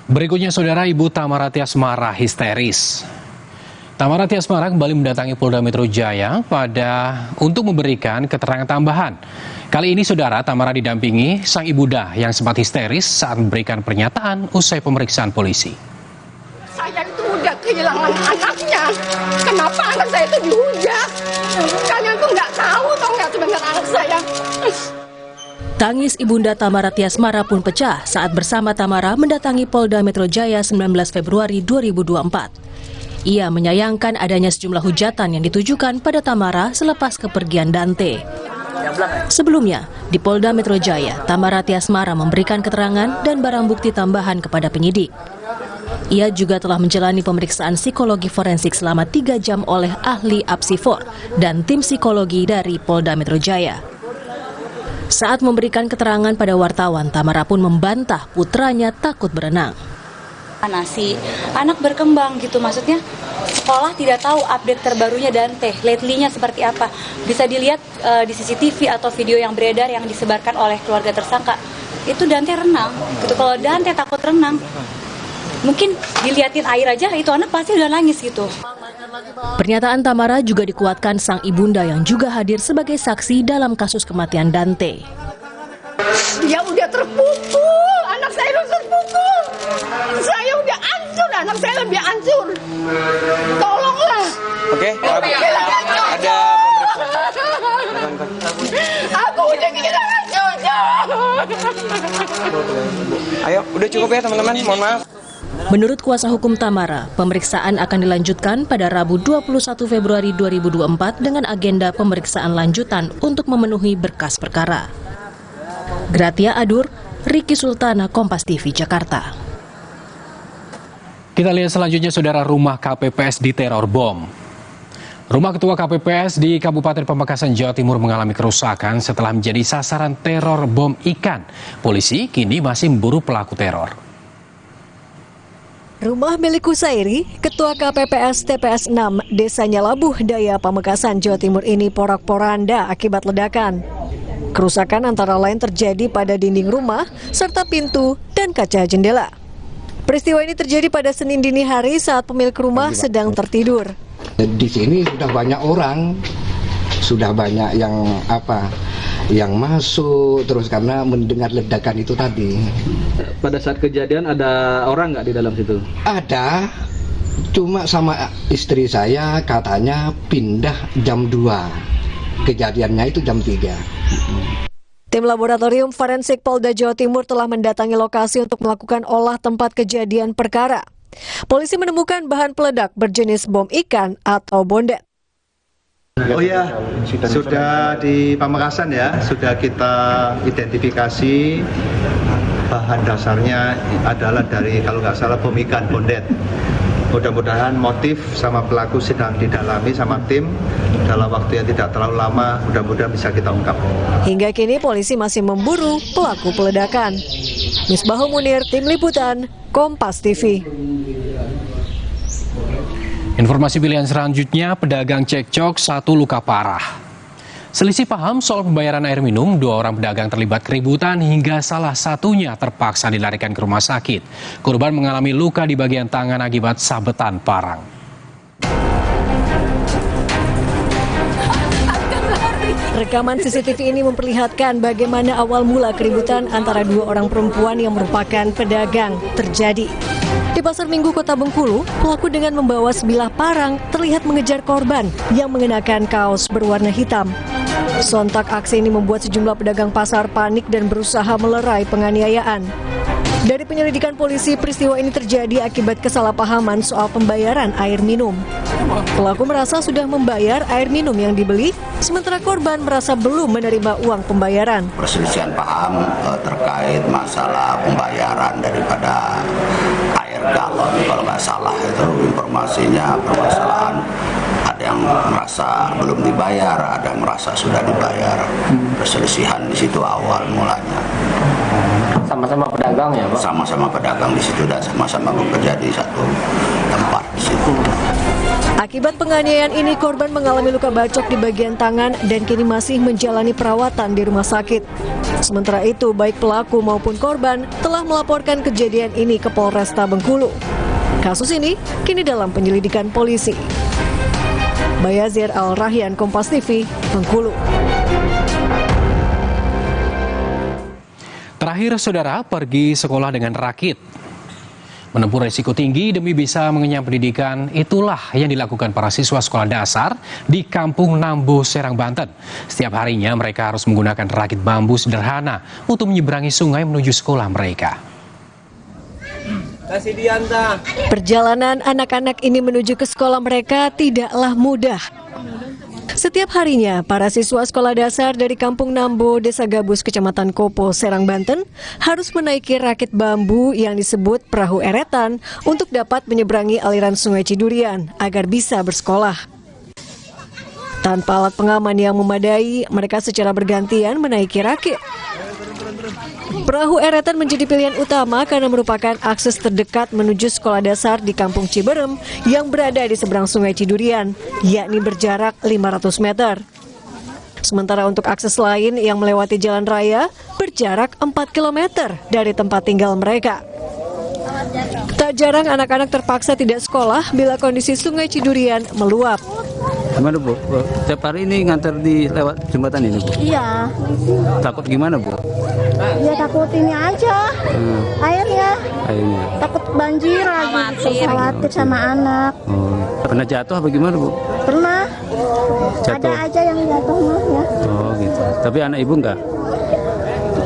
Berikutnya, Saudara, Ibu Tamara Tiasmara histeris. Tamara Tiasmara kembali mendatangi Polda Metro Jaya untuk memberikan keterangan tambahan. Kali ini, Saudara, Tamara didampingi sang ibunda yang sempat histeris saat memberikan pernyataan usai pemeriksaan polisi. Saya itu udah kehilangan anaknya. Kenapa anak saya itu dihujat? Kalian tuh nggak tahu atau nggak sebenarnya anak saya. Tangis Ibunda Tamara Tiasmara pun pecah saat bersama Tamara mendatangi Polda Metro Jaya 19 Februari 2024. Ia menyayangkan adanya sejumlah hujatan yang ditujukan pada Tamara selepas kepergian Dante. Sebelumnya, di Polda Metro Jaya, Tamara Tiasmara memberikan keterangan dan barang bukti tambahan kepada penyidik. Ia juga telah menjalani pemeriksaan psikologi forensik selama 3 jam oleh ahli Apsifor dan tim psikologi dari Polda Metro Jaya. Saat memberikan keterangan pada wartawan, Tamara pun membantah putranya takut berenang. Si anak berkembang gitu, maksudnya sekolah tidak tahu update terbarunya Dante, lately-nya seperti apa. Bisa dilihat di CCTV atau video yang beredar yang disebarkan oleh keluarga tersangka. Itu Dante renang, gitu. Kalau Dante takut renang, mungkin diliatin air aja, itu anak pasti udah nangis gitu. Pernyataan Tamara juga dikuatkan sang ibunda yang juga hadir sebagai saksi dalam kasus kematian Dante. Dia udah terpukul, anak saya udah terpukul. Saya udah hancur, anak saya lebih hancur. Tolonglah. Oke, ada aku udah kehilangan cucu. Ayo, udah cukup ya teman-teman, mohon maaf. Menurut kuasa hukum Tamara, pemeriksaan akan dilanjutkan pada Rabu 21 Februari 2024 dengan agenda pemeriksaan lanjutan untuk memenuhi berkas perkara. Gratia Adur, Riki Sultana, Kompas TV, Jakarta. Kita lihat selanjutnya, Saudara, rumah KPPS diteror bom. Rumah Ketua KPPS di Kabupaten Pamekasan, Jawa Timur mengalami kerusakan setelah menjadi sasaran teror bom ikan. Polisi kini masih memburu pelaku teror. Rumah milik Kusairi, Ketua KPPS TPS 6, Desanya Labuh Daya, Pamekasan, Jawa Timur ini porak-poranda akibat ledakan. Kerusakan antara lain terjadi pada dinding rumah, serta pintu dan kaca jendela. Peristiwa ini terjadi pada Senin dini hari saat pemilik rumah sedang tertidur. Di sini sudah banyak orang, sudah banyak yang masuk terus karena mendengar ledakan itu tadi. Pada saat kejadian ada orang nggak di dalam situ? Ada, cuma sama istri saya katanya pindah jam 2. Kejadiannya itu jam 3. Tim Laboratorium Forensik Polda Jawa Timur telah mendatangi lokasi untuk melakukan olah tempat kejadian perkara. Polisi menemukan bahan peledak berjenis bom ikan atau bondet. Oh ya, sudah di Pamekasan ya, sudah kita identifikasi bahan dasarnya adalah dari kalau nggak salah bom ikan bondet. Mudah-mudahan motif sama pelaku sedang didalami sama tim dalam waktu yang tidak terlalu lama, mudah-mudahan bisa kita ungkap. Hingga kini polisi masih memburu pelaku peledakan. Misbahul Munir, Tim Liputan, Kompas TV. Informasi pilihan selanjutnya, pedagang cekcok, 1 luka parah. Selisih paham soal pembayaran air minum, 2 orang pedagang terlibat keributan hingga salah satunya terpaksa dilarikan ke rumah sakit. Korban mengalami luka di bagian tangan akibat sabetan parang. Rekaman CCTV ini memperlihatkan bagaimana awal mula keributan antara 2 orang perempuan yang merupakan pedagang terjadi. Di Pasar Minggu Kota Bengkulu, pelaku dengan membawa sebilah parang terlihat mengejar korban yang mengenakan kaos berwarna hitam. Sontak aksi ini membuat sejumlah pedagang pasar panik dan berusaha melerai penganiayaan. Dari penyelidikan polisi, peristiwa ini terjadi akibat kesalahpahaman soal pembayaran air minum. Pelaku merasa sudah membayar air minum yang dibeli, sementara korban merasa belum menerima uang pembayaran. Perselisihan paham terkait masalah pembayaran daripada air galon, kalau nggak salah itu informasinya permasalahan. Ada yang merasa belum dibayar, ada yang merasa sudah dibayar. Perselisihan di situ awal mulanya. Sama-sama pedagang ya, Pak? Sama-sama pedagang di situ dan sama-sama bekerja di satu tempat di situ. Akibat penganiayaan ini, korban mengalami luka bacok di bagian tangan dan kini masih menjalani perawatan di rumah sakit. Sementara itu, baik pelaku maupun korban telah melaporkan kejadian ini ke Polresta Bengkulu. Kasus ini kini dalam penyelidikan polisi. Bayazir Al-Rahyan, Kompas TV, Bengkulu. Terakhir, saudara, pergi sekolah dengan rakit. Menempuh resiko tinggi demi bisa mengenyam pendidikan, itulah yang dilakukan para siswa sekolah dasar di Kampung Nambo, Serang, Banten. Setiap harinya mereka harus menggunakan rakit bambu sederhana untuk menyeberangi sungai menuju sekolah mereka. Perjalanan anak-anak ini menuju ke sekolah mereka tidaklah mudah. Setiap harinya, para siswa sekolah dasar dari Kampung Nambo, Desa Gabus, Kecamatan Kopo, Serang, Banten, harus menaiki rakit bambu yang disebut perahu eretan untuk dapat menyeberangi aliran Sungai Cidurian agar bisa bersekolah. Tanpa alat pengaman yang memadai, mereka secara bergantian menaiki rakit. Perahu eretan menjadi pilihan utama karena merupakan akses terdekat menuju sekolah dasar di Kampung Ciberem yang berada di seberang Sungai Cidurian, yakni berjarak 500 meter. Sementara untuk akses lain yang melewati jalan raya berjarak 4 km dari tempat tinggal mereka. Tak jarang anak-anak terpaksa tidak sekolah bila kondisi Sungai Cidurian meluap. Gimana Bu? Setiap hari ini ngantar di lewat jembatan ini Bu? Iya. Takut gimana Bu? Ya takut ini aja, airnya. Takut banjir lagi, khawatir sama anak. Pernah jatuh apa gimana Bu? Pernah. Jatuh. Ada aja yang jatuh mah ya. Oh gitu. Tapi anak ibu enggak?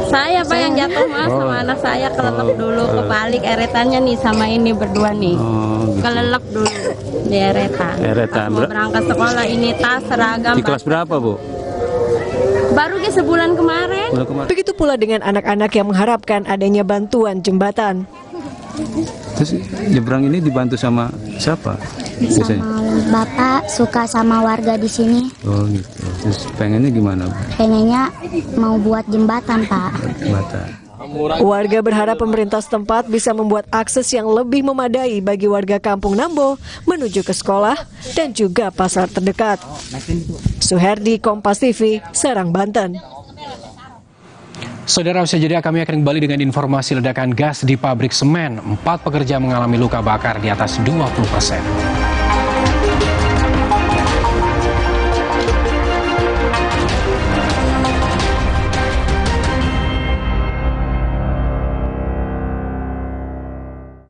Saya Pak yang jatuh Mas, sama anak saya kelelep dulu, kebalik eretannya nih sama ini berdua nih. Gitu. Kelelep dulu di eretan. Mau berangkat sekolah ini tas, seragam. Di kelas berapa Bu? Baru ke sebulan kemarin. Begitu pula dengan anak-anak yang mengharapkan adanya bantuan jembatan. Terus nyebrang ini dibantu sama siapa? Sama bapak, suka sama warga di sini. Oh gitu. Terus pengennya gimana Bu? Pengennya mau buat jembatan Pak. Jembatan. Warga berharap pemerintah setempat bisa membuat akses yang lebih memadai bagi warga Kampung Nambo menuju ke sekolah dan juga pasar terdekat. Suherdi, Kompas TV, Serang, Banten. Saudara, usai jeda kami akan kembali dengan informasi ledakan gas di pabrik semen. 4 pekerja mengalami luka bakar di atas 20%.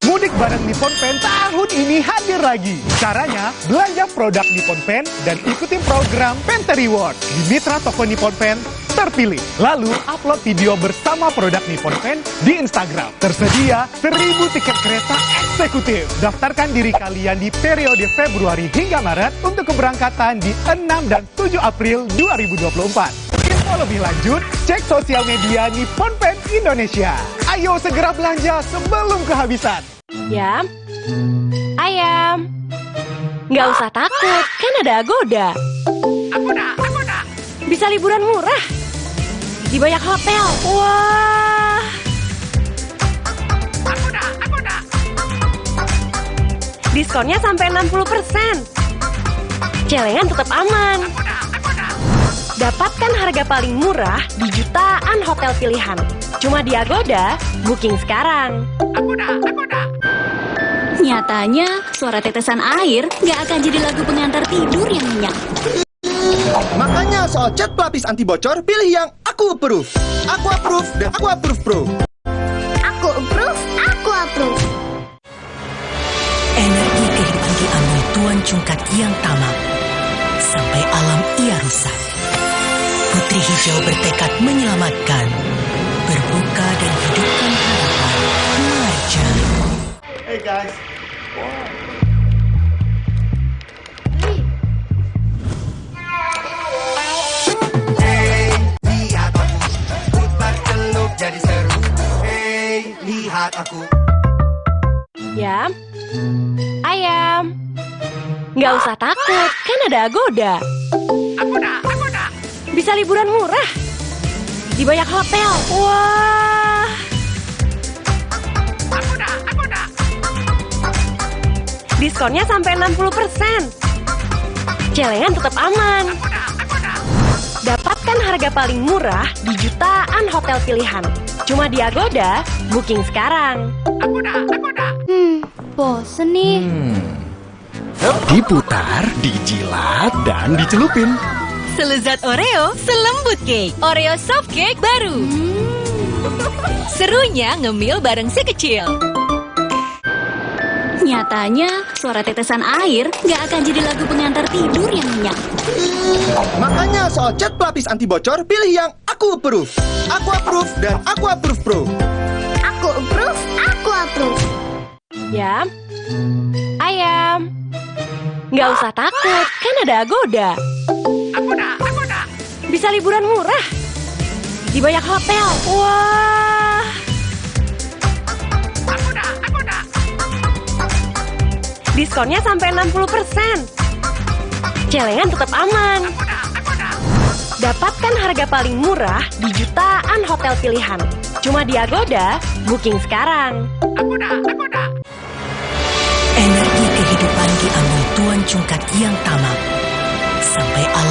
Mudik bareng Nippon Paint tahun ini hadir lagi. Caranya, belanja produk Nippon Paint dan ikuti program Paint Reward di mitra toko Nippon Paint terpilih. Lalu upload video bersama produk Nippon Paint di Instagram. Tersedia 1000 tiket kereta eksekutif. Daftarkan diri kalian di periode Februari hingga Maret untuk keberangkatan di 6 dan 7 April 2024. Info lebih lanjut, cek sosial media Nippon Paint Indonesia. Ayo segera belanja sebelum kehabisan. Yam, ayam, nggak usah takut, kan ada Agoda. Agoda. Bisa liburan murah di banyak hotel. Wah. Agoda. Diskonnya sampai 60%. Celengan tetap aman. Dapatkan harga paling murah di jutaan hotel pilihan. Cuma di Agoda, booking sekarang. Agoda. Nyatanya, suara tetesan air nggak akan jadi lagu pengantar tidur yang nyenyak. Makanya soal cat pelapis anti bocor, pilih yang Aku Approve. Aku Approve dan Aku Approve Pro. Aku approve. Energi kehidupan diambil Tuan Cungkat yang tamak. Sampai alam ia rusak. Putri Hijau bertekad menyelamatkan. Berbuka dan hidupkan harapan. Marja. Hey guys. Lihat aku, putar celup jadi seru. Hey, lihat aku. Yam, ayam, nggak usah takut, kan ada Agoda. Agoda. Bisa liburan murah di banyak hotel. Wah. Agoda. Diskonnya sampai 60%. Celengan tetap aman. Dapatkan harga paling murah di jutaan hotel pilihan. Cuma di Agoda, booking sekarang. Agoda. Bosen nih. Diputar, dijilat, dan dicelupin. Selezat Oreo, selembut cake. Oreo soft cake baru. Serunya ngemil bareng si kecil. Nyatanya, suara tetesan air nggak akan jadi lagu pengantar tidur yang nyenyak. Makanya soal cat pelapis anti bocor, pilih yang Aku Approve. Aku Approve dan Aku Approve Pro. Aku approve. Yam, ayam, nggak usah takut, kan ada Agoda. Agoda. Bisa liburan murah di banyak hotel. Wah. Agoda. Diskonnya sampai 60%. Celengan tetap aman. Dapatkan harga paling murah di jutaan hotel pilihan. Cuma di Agoda, booking sekarang. Agoda. Energi kehidupan diambil Tuan Cungkat yang tamak. Sampai alam